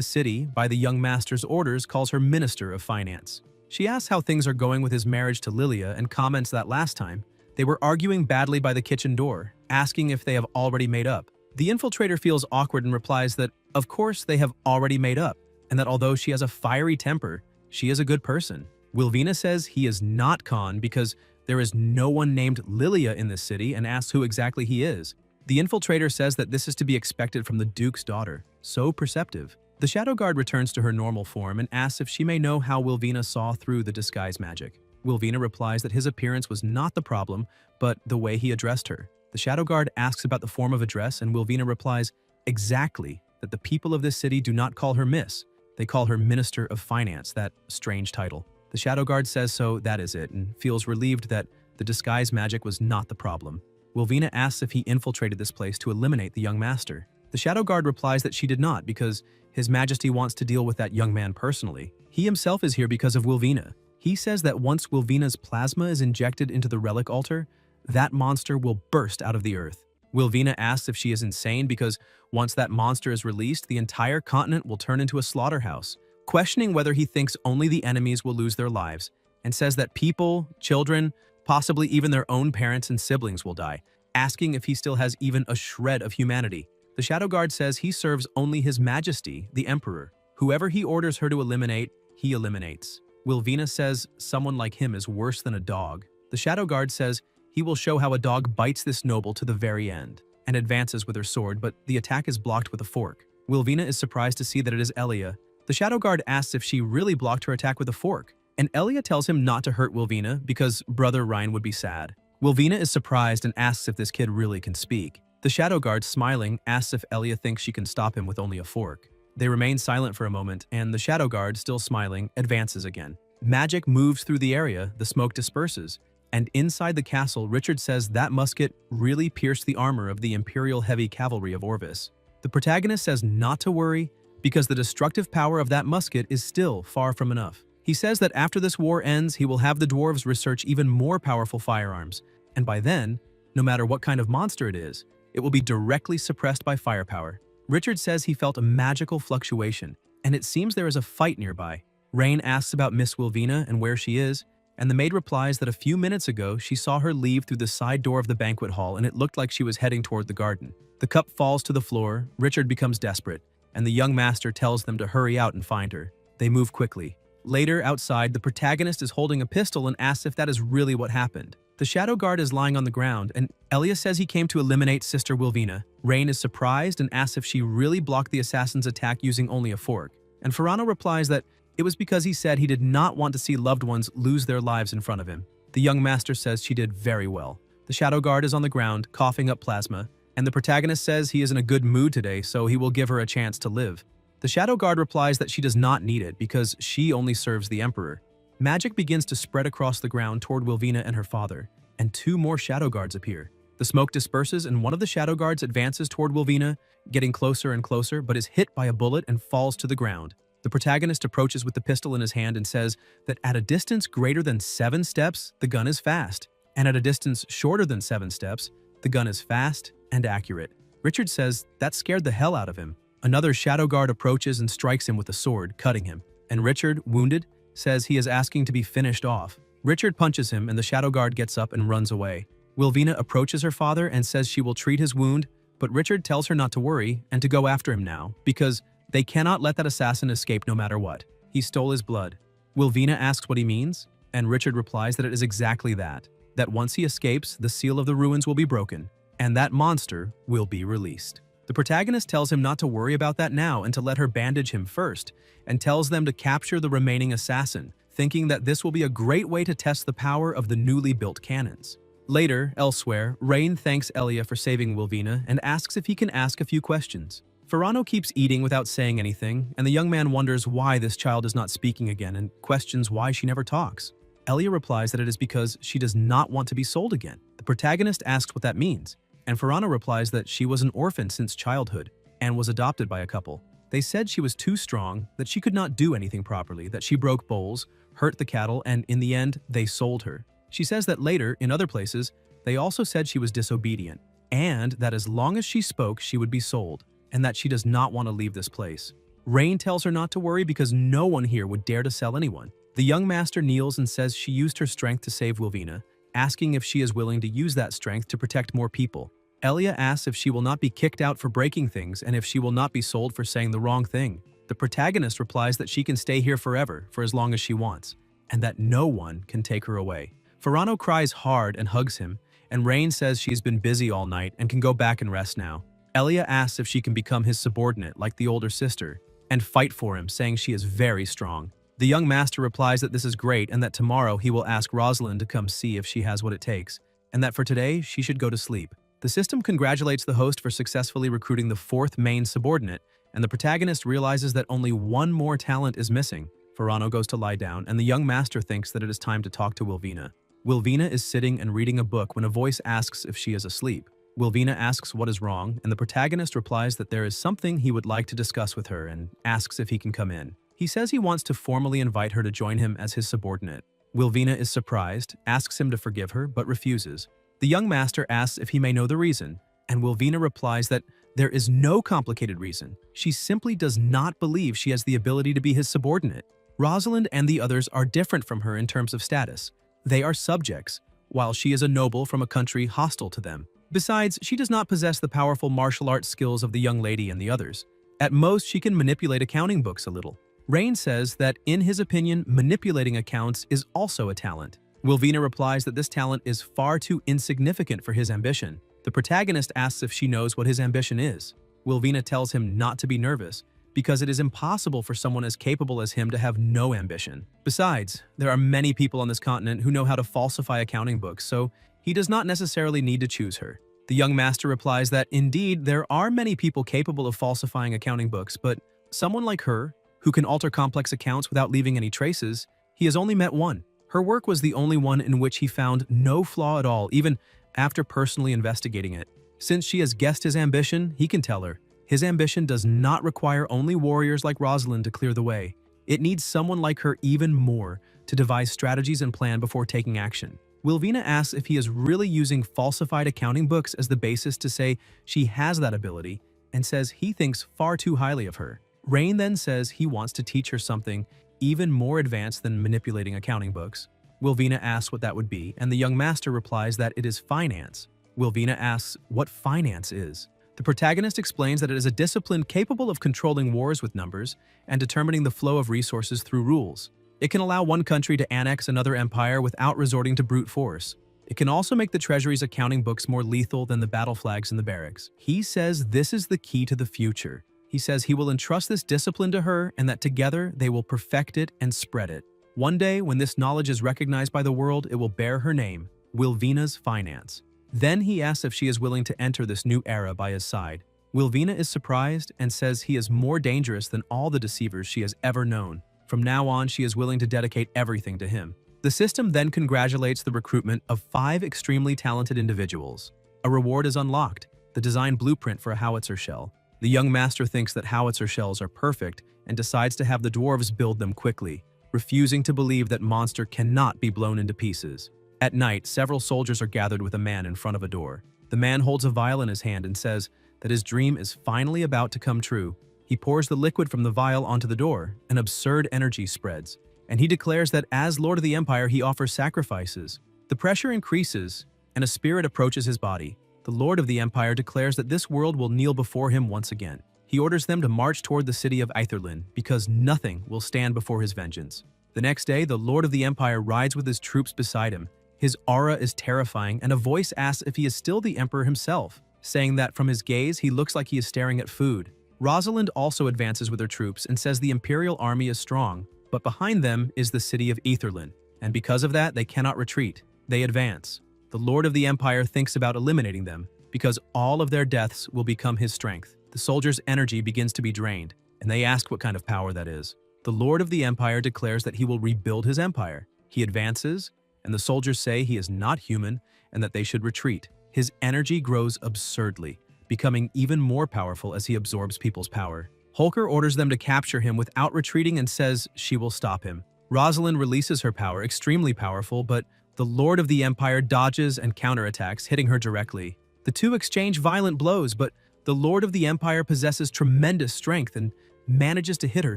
city, by the young master's orders, calls her Minister of Finance. She asks how things are going with his marriage to Lilia and comments that last time, they were arguing badly by the kitchen door, asking if they have already made up. The infiltrator feels awkward and replies that, of course, they have already made up, and that although she has a fiery temper, she is a good person. Wilvina says he is not Khan because there is no one named Lilia in this city and asks who exactly he is. The infiltrator says that this is to be expected from the Duke's daughter, so perceptive. The Shadow Guard returns to her normal form and asks if she may know how Wilvina saw through the disguise magic. Wilvina replies that his appearance was not the problem, but the way he addressed her. The Shadow Guard asks about the form of address, and Wilvina replies exactly that the people of this city do not call her Miss. They call her Minister of Finance, that strange title. The Shadow Guard says so, that is it, and feels relieved that the disguise magic was not the problem. Wilvina asks if he infiltrated this place to eliminate the young master. The Shadow Guard replies that she did not because His Majesty wants to deal with that young man personally. He himself is here because of Wilvina. He says that once Wilvina's plasma is injected into the relic altar, that monster will burst out of the earth. Wilvina asks if she is insane because once that monster is released, the entire continent will turn into a slaughterhouse, questioning whether he thinks only the enemies will lose their lives, and says that people, children, possibly even their own parents and siblings will die, asking if he still has even a shred of humanity. The Shadow Guard says he serves only His Majesty, the Emperor. Whoever he orders her to eliminate, he eliminates. Wilvina says someone like him is worse than a dog. The Shadow Guard says he will show how a dog bites this noble to the very end, and advances with her sword, but the attack is blocked with a fork. Wilvina is surprised to see that it is Elia. The Shadow Guard asks if she really blocked her attack with a fork, and Elia tells him not to hurt Wilvina because Brother Ryan would be sad. Wilvina is surprised and asks if this kid really can speak. The Shadow Guard, smiling, asks if Elia thinks she can stop him with only a fork. They remain silent for a moment, and the Shadow Guard, still smiling, advances again. Magic moves through the area, the smoke disperses, and inside the castle, Richard says that musket really pierced the armor of the Imperial Heavy Cavalry of Orvis. The protagonist says not to worry, because the destructive power of that musket is still far from enough. He says that after this war ends, he will have the dwarves research even more powerful firearms, and by then, no matter what kind of monster it is, it will be directly suppressed by firepower. Richard says he felt a magical fluctuation, and it seems there is a fight nearby. Rain asks about Miss Wilvina and where she is, and the maid replies that a few minutes ago she saw her leave through the side door of the banquet hall and it looked like she was heading toward the garden. The cup falls to the floor, Richard becomes desperate, and the young master tells them to hurry out and find her. They move quickly. Later, outside, the protagonist is holding a pistol and asks if that is really what happened. The Shadow Guard is lying on the ground, and Elia says he came to eliminate Sister Wilvina. Rain is surprised and asks if she really blocked the assassin's attack using only a fork. And Farano replies that it was because he said he did not want to see loved ones lose their lives in front of him. The young master says she did very well. The shadow guard is on the ground, coughing up plasma, and the protagonist says he is in a good mood today, so he will give her a chance to live. The shadow guard replies that she does not need it because she only serves the emperor. Magic begins to spread across the ground toward Wilvina and her father, and 2 more shadow guards appear. The smoke disperses and one of the shadow guards advances toward Wilvina, getting closer and closer, but is hit by a bullet and falls to the ground. The protagonist approaches with the pistol in his hand and says that at a distance greater than 7 steps, the gun is fast, and at a distance shorter than 7 steps, the gun is fast and accurate. Richard says that scared the hell out of him. Another shadow guard approaches and strikes him with a sword, cutting him. And Richard, wounded, says he is asking to be finished off. Richard punches him and the shadow guard gets up and runs away. Wilvina approaches her father and says she will treat his wound, but Richard tells her not to worry and to go after him now, because they cannot let that assassin escape no matter what. He stole his blood. Wilvina asks what he means, and Richard replies that it is exactly that once he escapes, the seal of the ruins will be broken, and that monster will be released. The protagonist tells him not to worry about that now and to let her bandage him first, and tells them to capture the remaining assassin, thinking that this will be a great way to test the power of the newly built cannons. Later, elsewhere, Rain thanks Elia for saving Wilvina and asks if he can ask a few questions. Farano keeps eating without saying anything, and the young man wonders why this child is not speaking again and questions why she never talks. Elia replies that it is because she does not want to be sold again. The protagonist asks what that means, and Farano replies that she was an orphan since childhood and was adopted by a couple. They said she was too strong, that she could not do anything properly, that she broke bowls, hurt the cattle, and in the end, they sold her. She says that later, in other places, they also said she was disobedient, and that as long as she spoke, she would be sold, and that she does not want to leave this place. Rain tells her not to worry because no one here would dare to sell anyone. The young master kneels and says she used her strength to save Wilvina, asking if she is willing to use that strength to protect more people. Elia asks if she will not be kicked out for breaking things and if she will not be sold for saying the wrong thing. The protagonist replies that she can stay here forever, for as long as she wants, and that no one can take her away. Farano cries hard and hugs him, and Rain says she's been busy all night and can go back and rest now. Elia asks if she can become his subordinate like the older sister, and fight for him, saying she is very strong. The young master replies that this is great and that tomorrow he will ask Rosalind to come see if she has what it takes, and that for today she should go to sleep. The system congratulates the host for successfully recruiting the 4th main subordinate, and the protagonist realizes that only one more talent is missing. Farano goes to lie down, and the young master thinks that it is time to talk to Wilvina. Wilvina is sitting and reading a book when a voice asks if she is asleep. Wilvina asks what is wrong, and the protagonist replies that there is something he would like to discuss with her and asks if he can come in. He says he wants to formally invite her to join him as his subordinate. Wilvina is surprised, asks him to forgive her, but refuses. The young master asks if he may know the reason, and Wilvina replies that there is no complicated reason. She simply does not believe she has the ability to be his subordinate. Rosalind and the others are different from her in terms of status. They are subjects, while she is a noble from a country hostile to them. Besides, she does not possess the powerful martial arts skills of the young lady and the others. At most, she can manipulate accounting books a little. Rain says that, in his opinion, manipulating accounts is also a talent. Wilvina replies that this talent is far too insignificant for his ambition. The protagonist asks if she knows what his ambition is. Wilvina tells him not to be nervous, because it is impossible for someone as capable as him to have no ambition. Besides, there are many people on this continent who know how to falsify accounting books, so he does not necessarily need to choose her. The young master replies that, indeed, there are many people capable of falsifying accounting books, but someone like her, who can alter complex accounts without leaving any traces, he has only met one. Her work was the only one in which he found no flaw at all, even after personally investigating it. Since she has guessed his ambition, he can tell her. His ambition does not require only warriors like Rosalind to clear the way. It needs someone like her even more to devise strategies and plan before taking action. Wilvina asks if he is really using falsified accounting books as the basis to say she has that ability, and says he thinks far too highly of her. Rain then says he wants to teach her something even more advanced than manipulating accounting books. Wilvina asks what that would be, and the young master replies that it is finance. Wilvina asks what finance is. The protagonist explains that it is a discipline capable of controlling wars with numbers and determining the flow of resources through rules. It can allow one country to annex another empire without resorting to brute force. It can also make the treasury's accounting books more lethal than the battle flags in the barracks. He says this is the key to the future. He says he will entrust this discipline to her and that together they will perfect it and spread it. One day, when this knowledge is recognized by the world, it will bear her name, Wilvina's Finance. Then he asks if she is willing to enter this new era by his side. Wilvina is surprised and says he is more dangerous than all the deceivers she has ever known. From now on, she is willing to dedicate everything to him. The system then congratulates the recruitment of 5 extremely talented individuals. A reward is unlocked, the design blueprint for a howitzer shell. The young master thinks that howitzer shells are perfect and decides to have the dwarves build them quickly, refusing to believe that monster cannot be blown into pieces. At night, several soldiers are gathered with a man in front of a door. The man holds a vial in his hand and says that his dream is finally about to come true. He pours the liquid from the vial onto the door. An absurd energy spreads, and he declares that as Lord of the Empire, he offers sacrifices. The pressure increases, and a spirit approaches his body. The Lord of the Empire declares that this world will kneel before him once again. He orders them to march toward the city of Aetherlin because nothing will stand before his vengeance. The next day, the Lord of the Empire rides with his troops beside him. His aura is terrifying, and a voice asks if he is still the Emperor himself, saying that from his gaze, he looks like he is staring at food. Rosalind also advances with her troops and says the Imperial army is strong, but behind them is the city of Aetherlin, and because of that, they cannot retreat. They advance. The Lord of the Empire thinks about eliminating them, because all of their deaths will become his strength. The soldiers' energy begins to be drained, and they ask what kind of power that is. The Lord of the Empire declares that he will rebuild his empire. He advances, and the soldiers say he is not human and that they should retreat. His energy grows absurdly, becoming even more powerful as he absorbs people's power. Holker orders them to capture him without retreating and says she will stop him. Rosalind releases her power, extremely powerful, but the Lord of the Empire dodges and counterattacks, hitting her directly. The two exchange violent blows, but the Lord of the Empire possesses tremendous strength and manages to hit her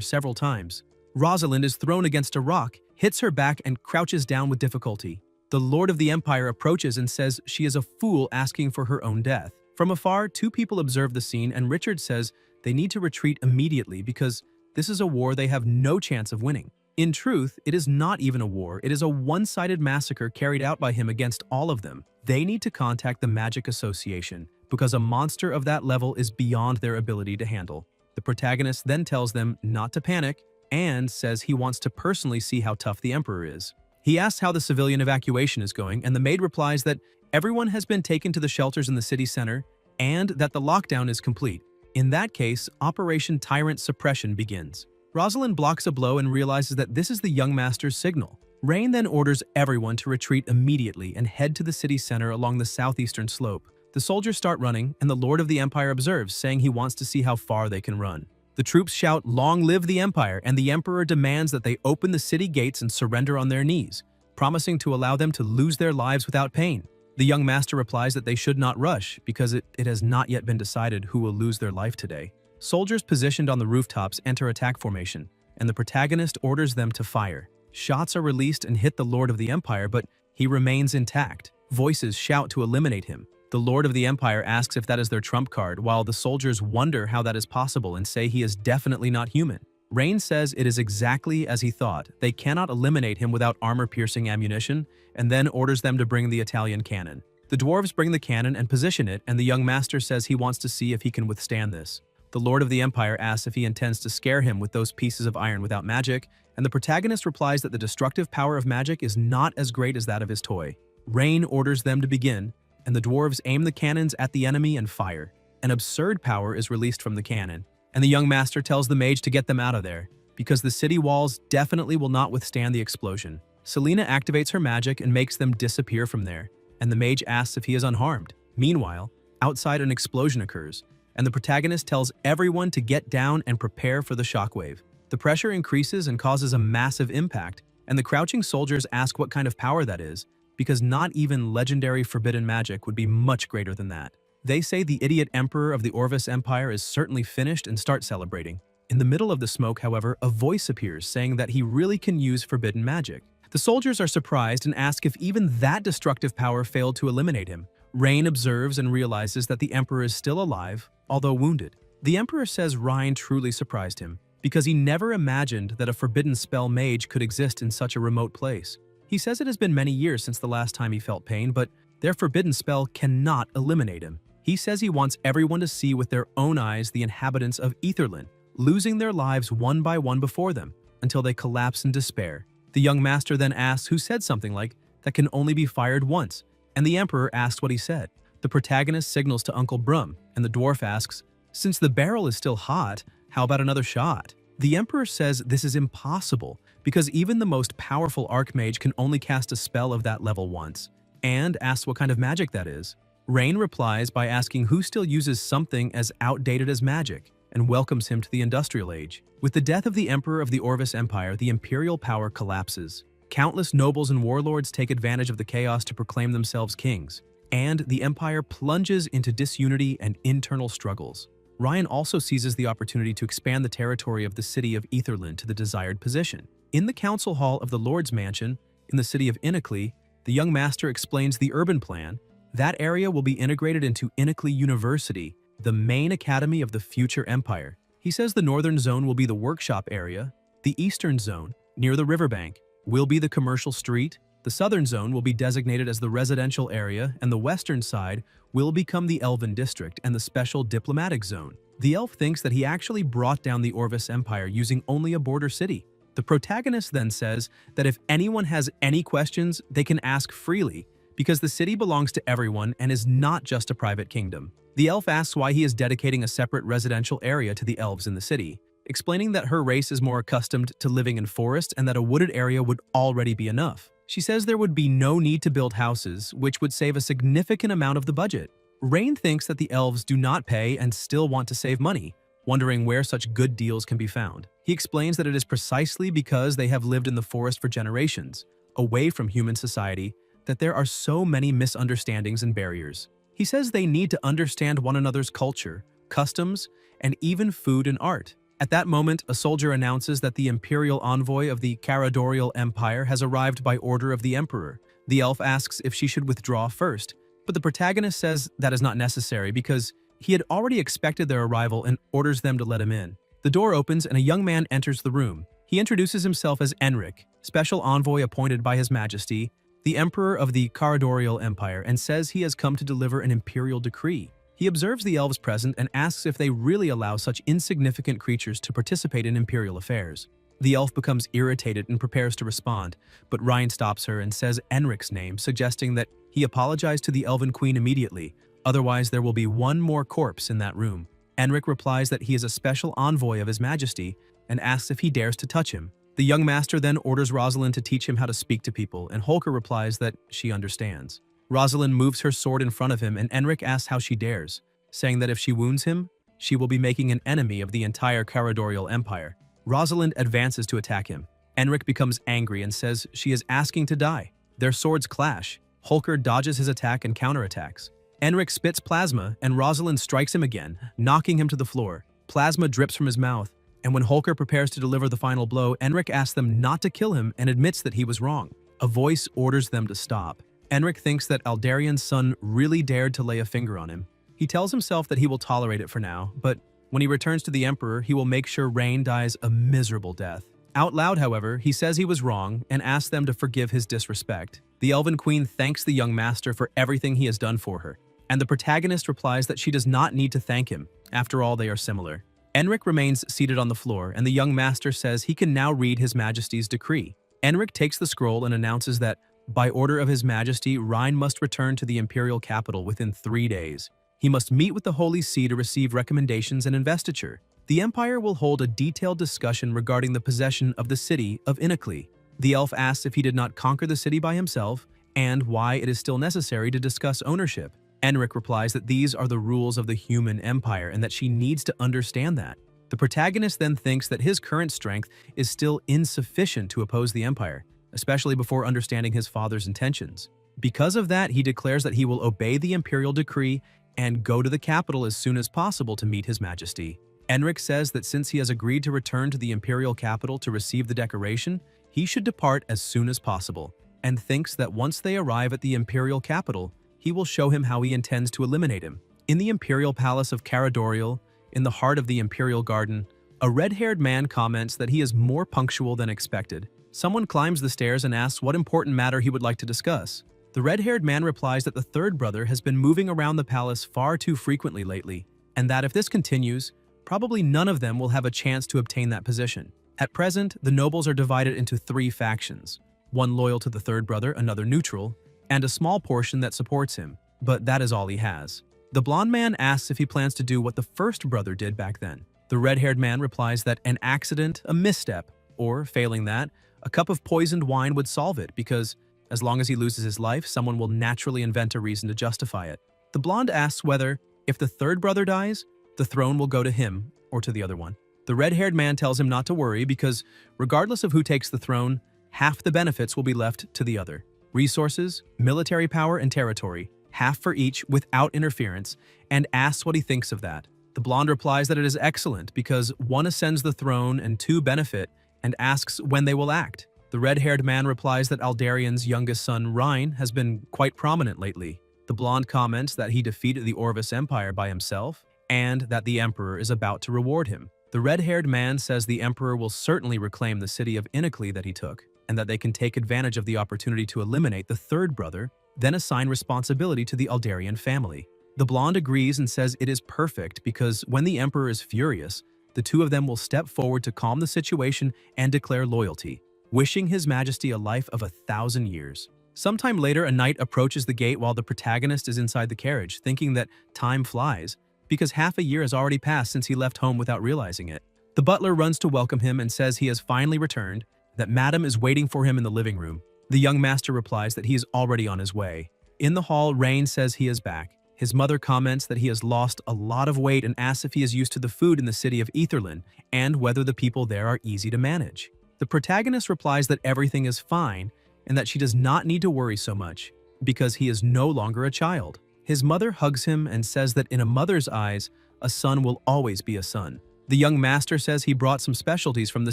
several times. Rosalind is thrown against a rock, hits her back, and crouches down with difficulty. The Lord of the Empire approaches and says she is a fool asking for her own death. From afar, 2 people observe the scene, and Richard says they need to retreat immediately because this is a war they have no chance of winning. In truth, it is not even a war, it is a one-sided massacre carried out by him against all of them. They need to contact the Magic Association, because a monster of that level is beyond their ability to handle. The protagonist then tells them not to panic and says he wants to personally see how tough the Emperor is. He asks how the civilian evacuation is going, and the maid replies that everyone has been taken to the shelters in the city center and that the lockdown is complete. In that case, Operation Tyrant Suppression begins. Rosalind blocks a blow and realizes that this is the young master's signal. Rain then orders everyone to retreat immediately and head to the city center along the southeastern slope. The soldiers start running, and the Lord of the Empire observes, saying he wants to see how far they can run. The troops shout, "Long live the Empire," and the Emperor demands that they open the city gates and surrender on their knees, promising to allow them to lose their lives without pain. The young master replies that they should not rush, because it has not yet been decided who will lose their life today. Soldiers positioned on the rooftops enter attack formation, and the protagonist orders them to fire. Shots are released and hit the Lord of the Empire, but he remains intact. Voices shout to eliminate him. The Lord of the Empire asks if that is their trump card, while the soldiers wonder how that is possible and say he is definitely not human. Rain says it is exactly as he thought. They cannot eliminate him without armor-piercing ammunition, and then orders them to bring the Italian cannon. The dwarves bring the cannon and position it, and the young master says he wants to see if he can withstand this. The Lord of the Empire asks if he intends to scare him with those pieces of iron without magic, and the protagonist replies that the destructive power of magic is not as great as that of his toy. Rain orders them to begin, and the dwarves aim the cannons at the enemy and fire. An absurd power is released from the cannon, and the young master tells the mage to get them out of there, because the city walls definitely will not withstand the explosion. Selena activates her magic and makes them disappear from there, and the mage asks if he is unharmed. Meanwhile, outside an explosion occurs, and the protagonist tells everyone to get down and prepare for the shockwave. The pressure increases and causes a massive impact, and the crouching soldiers ask what kind of power that is, because not even legendary forbidden magic would be much greater than that. They say the idiot emperor of the Orvis Empire is certainly finished and start celebrating. In the middle of the smoke, however, a voice appears saying that he really can use forbidden magic. The soldiers are surprised and ask if even that destructive power failed to eliminate him. Rain observes and realizes that the emperor is still alive, although wounded. The emperor says Ryan truly surprised him, because he never imagined that a forbidden spell mage could exist in such a remote place. He says it has been many years since the last time he felt pain, but their forbidden spell cannot eliminate him. He says he wants everyone to see with their own eyes the inhabitants of Aetherland, losing their lives one by one before them, until they collapse in despair. The young master then asks who said something like, "That can only be fired once," and the emperor asks what he said. The protagonist signals to Uncle Brum, and the dwarf asks, "Since the barrel is still hot, how about another shot?" The emperor says this is impossible, because even the most powerful archmage can only cast a spell of that level once, and asks what kind of magic that is. Rain replies by asking who still uses something as outdated as magic, and welcomes him to the industrial age. With the death of the emperor of the Orvis Empire, the imperial power collapses. Countless nobles and warlords take advantage of the chaos to proclaim themselves kings, and the empire plunges into disunity and internal struggles. Ryan also seizes the opportunity to expand the territory of the city of Aetherland to the desired position. In the council hall of the Lord's Mansion, in the city of Inicli, the young master explains the urban plan. That area will be integrated into Inicli University, the main academy of the future empire. He says the northern zone will be the workshop area, the eastern zone, near the riverbank, will be the commercial street, the southern zone will be designated as the residential area, and the western side will become the Elven district and the special diplomatic zone. The elf thinks that he actually brought down the Orvis Empire using only a border city. The protagonist then says that if anyone has any questions, they can ask freely, because the city belongs to everyone and is not just a private kingdom. The elf asks why he is dedicating a separate residential area to the elves in the city, explaining that her race is more accustomed to living in forest and that a wooded area would already be enough. She says there would be no need to build houses, which would save a significant amount of the budget. Rain thinks that the elves do not pay and still want to save money, wondering where such good deals can be found. He explains that it is precisely because they have lived in the forest for generations, away from human society, that there are so many misunderstandings and barriers. He says they need to understand one another's culture, customs, and even food and art. At that moment, a soldier announces that the imperial envoy of the Caradorial Empire has arrived by order of the emperor. The elf asks if she should withdraw first, but the protagonist says that is not necessary because he had already expected their arrival and orders them to let him in. The door opens and a young man enters the room. He introduces himself as Enric, special envoy appointed by His Majesty, the Emperor of the Caradorial Empire, and says he has come to deliver an imperial decree. He observes the elves present and asks if they really allow such insignificant creatures to participate in imperial affairs. The elf becomes irritated and prepares to respond, but Ryan stops her and says Enric's name, suggesting that he apologize to the Elven Queen immediately, otherwise there will be one more corpse in that room. Enric replies that he is a special envoy of His Majesty and asks if he dares to touch him. The young master then orders Rosalind to teach him how to speak to people, and Holker replies that she understands. Rosalind moves her sword in front of him, and Enric asks how she dares, saying that if she wounds him, she will be making an enemy of the entire Caradorial Empire. Rosalind advances to attack him. Enric becomes angry and says she is asking to die. Their swords clash. Holker dodges his attack and counterattacks. Enric spits plasma, and Rosalind strikes him again, knocking him to the floor. Plasma drips from his mouth, and when Holker prepares to deliver the final blow, Enric asks them not to kill him and admits that he was wrong. A voice orders them to stop. Enric thinks that Aldarian's son really dared to lay a finger on him. He tells himself that he will tolerate it for now, but when he returns to the Emperor, he will make sure Rain dies a miserable death. Out loud, however, he says he was wrong and asks them to forgive his disrespect. The Elven Queen thanks the young master for everything he has done for her, and the protagonist replies that she does not need to thank him. After all, they are similar. Enric remains seated on the floor, and the young master says he can now read His Majesty's decree. Enric takes the scroll and announces that, by order of His Majesty, Rhine must return to the imperial capital within 3 days. He must meet with the Holy See to receive recommendations and investiture. The Empire will hold a detailed discussion regarding the possession of the city of Inicli. The elf asks if he did not conquer the city by himself, and why it is still necessary to discuss ownership. Enric replies that these are the rules of the human empire and that she needs to understand that. The protagonist then thinks that his current strength is still insufficient to oppose the empire, especially before understanding his father's intentions. Because of that, he declares that he will obey the imperial decree and go to the capital as soon as possible to meet His Majesty. Enric says that since he has agreed to return to the imperial capital to receive the decoration, he should depart as soon as possible, and thinks that once they arrive at the imperial capital, he will show him how he intends to eliminate him. In the imperial palace of Caradorial, in the heart of the imperial garden, a red-haired man comments that he is more punctual than expected. Someone climbs the stairs and asks what important matter he would like to discuss. The red-haired man replies that the third brother has been moving around the palace far too frequently lately, and that if this continues, probably none of them will have a chance to obtain that position. At present, the nobles are divided into 3 factions, one loyal to the third brother, another neutral, and a small portion that supports him, but that is all he has. The blonde man asks if he plans to do what the first brother did back then. The red-haired man replies that an accident, a misstep, or, failing that, a cup of poisoned wine would solve it because, as long as he loses his life, someone will naturally invent a reason to justify it. The blonde asks whether, if the third brother dies, the throne will go to him or to the other one. The red-haired man tells him not to worry because, regardless of who takes the throne, half the benefits will be left to the other. Resources, military power, and territory, half for each without interference, and asks what he thinks of that. The blonde replies that it is excellent because 1 ascends the throne and 2 benefit, and asks when they will act. The red-haired man replies that Aldarian's youngest son, Rhine, has been quite prominent lately. The blonde comments that he defeated the Orvis Empire by himself, and that the emperor is about to reward him. The red-haired man says the emperor will certainly reclaim the city of Inicli that he took, and that they can take advantage of the opportunity to eliminate the third brother, then assign responsibility to the Aldarian family. The blonde agrees and says it is perfect because when the emperor is furious, the 2 of them will step forward to calm the situation and declare loyalty, wishing His Majesty a life of 1,000 years. Sometime later, a knight approaches the gate while the protagonist is inside the carriage, thinking that time flies, because half a year has already passed since he left home without realizing it. The butler runs to welcome him and says he has finally returned, that Madame is waiting for him in the living room. The young master replies that he is already on his way. In the hall, Rain says he is back. His mother comments that he has lost a lot of weight and asks if he is used to the food in the city of Aetherlin and whether the people there are easy to manage. The protagonist replies that everything is fine and that she does not need to worry so much because he is no longer a child. His mother hugs him and says that in a mother's eyes, a son will always be a son. The young master says he brought some specialties from the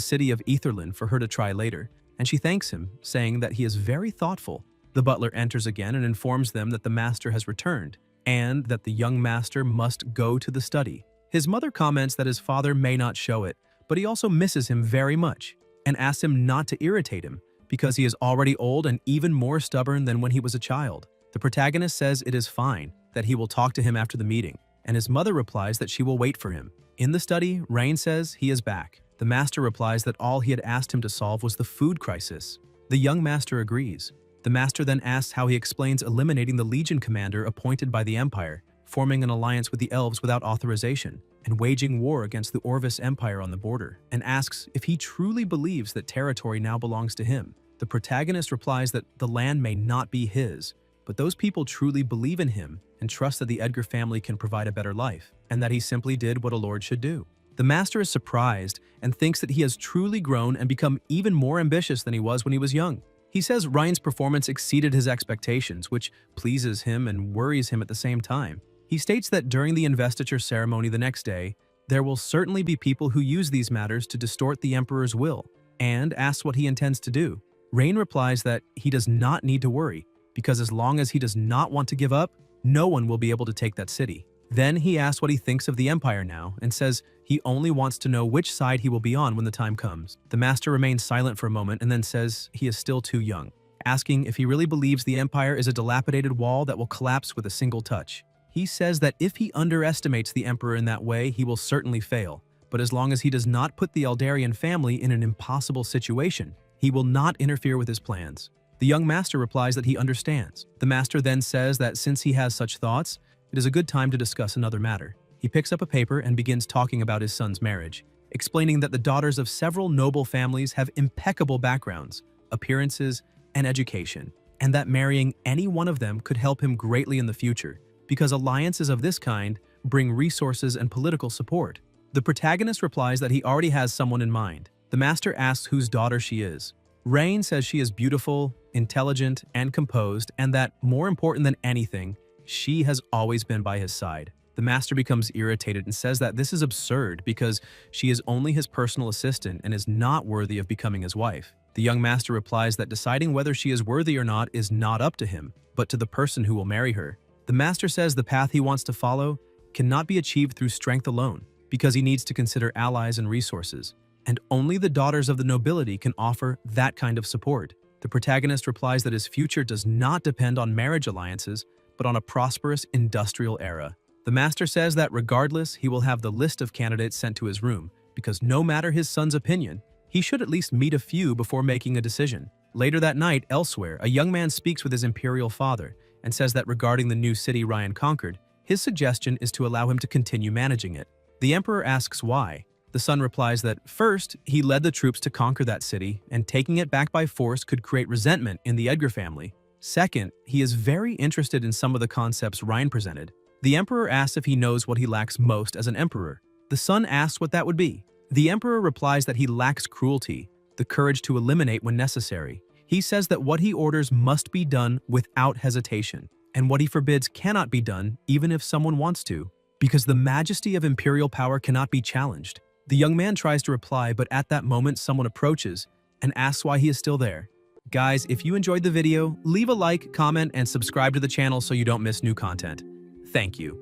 city of Aetherlin for her to try later, and she thanks him, saying that he is very thoughtful. The butler enters again and informs them that the master has returned, and that the young master must go to the study. His mother comments that his father may not show it, but he also misses him very much, and asks him not to irritate him, because he is already old and even more stubborn than when he was a child. The protagonist says it is fine, that he will talk to him after the meeting, and his mother replies that she will wait for him. In the study, Rain says he is back. The master replies that all he had asked him to solve was the food crisis. The young master agrees. The master then asks how he explains eliminating the legion commander appointed by the Empire, forming an alliance with the elves without authorization, and waging war against the Orvis Empire on the border, and asks if he truly believes that territory now belongs to him. The protagonist replies that the land may not be his, but those people truly believe in him and trust that the Edgar family can provide a better life, and that he simply did what a lord should do. The master is surprised and thinks that he has truly grown and become even more ambitious than he was when he was young. He says Ryan's performance exceeded his expectations, which pleases him and worries him at the same time. He states that during the investiture ceremony the next day, there will certainly be people who use these matters to distort the emperor's will, and asks what he intends to do. Rain replies that he does not need to worry, because as long as he does not want to give up, no one will be able to take that city. Then he asks what he thinks of the Empire now, and says he only wants to know which side he will be on when the time comes. The master remains silent for a moment and then says he is still too young, asking if he really believes the Empire is a dilapidated wall that will collapse with a single touch. He says that if he underestimates the Emperor in that way, he will certainly fail, but as long as he does not put the Aldarian family in an impossible situation, he will not interfere with his plans. The young master replies that he understands. The master then says that since he has such thoughts, it is a good time to discuss another matter. He picks up a paper and begins talking about his son's marriage, explaining that the daughters of several noble families have impeccable backgrounds, appearances, and education, and that marrying any one of them could help him greatly in the future, because alliances of this kind bring resources and political support. The protagonist replies that he already has someone in mind. The master asks whose daughter she is. Rain says she is beautiful, intelligent, and composed, and that, more important than anything, she has always been by his side. The master becomes irritated and says that this is absurd because she is only his personal assistant and is not worthy of becoming his wife. The young master replies that deciding whether she is worthy or not is not up to him, but to the person who will marry her. The master says the path he wants to follow cannot be achieved through strength alone, because he needs to consider allies and resources, and only the daughters of the nobility can offer that kind of support. The protagonist replies that his future does not depend on marriage alliances, but on a prosperous industrial era. The master says that regardless, he will have the list of candidates sent to his room, because no matter his son's opinion, he should at least meet a few before making a decision. Later that night, elsewhere, a young man speaks with his imperial father and says that regarding the new city Ryan conquered, his suggestion is to allow him to continue managing it. The emperor asks why. The son replies that, first, he led the troops to conquer that city, and taking it back by force could create resentment in the Edgar family. Second, he is very interested in some of the concepts Ryan presented. The emperor asks if he knows what he lacks most as an emperor. The son asks what that would be. The emperor replies that he lacks cruelty, the courage to eliminate when necessary. He says that what he orders must be done without hesitation, and what he forbids cannot be done even if someone wants to, because the majesty of imperial power cannot be challenged. The young man tries to reply, but at that moment someone approaches and asks why he is still there. Guys, if you enjoyed the video, leave a like, comment, and subscribe to the channel so you don't miss new content. Thank you.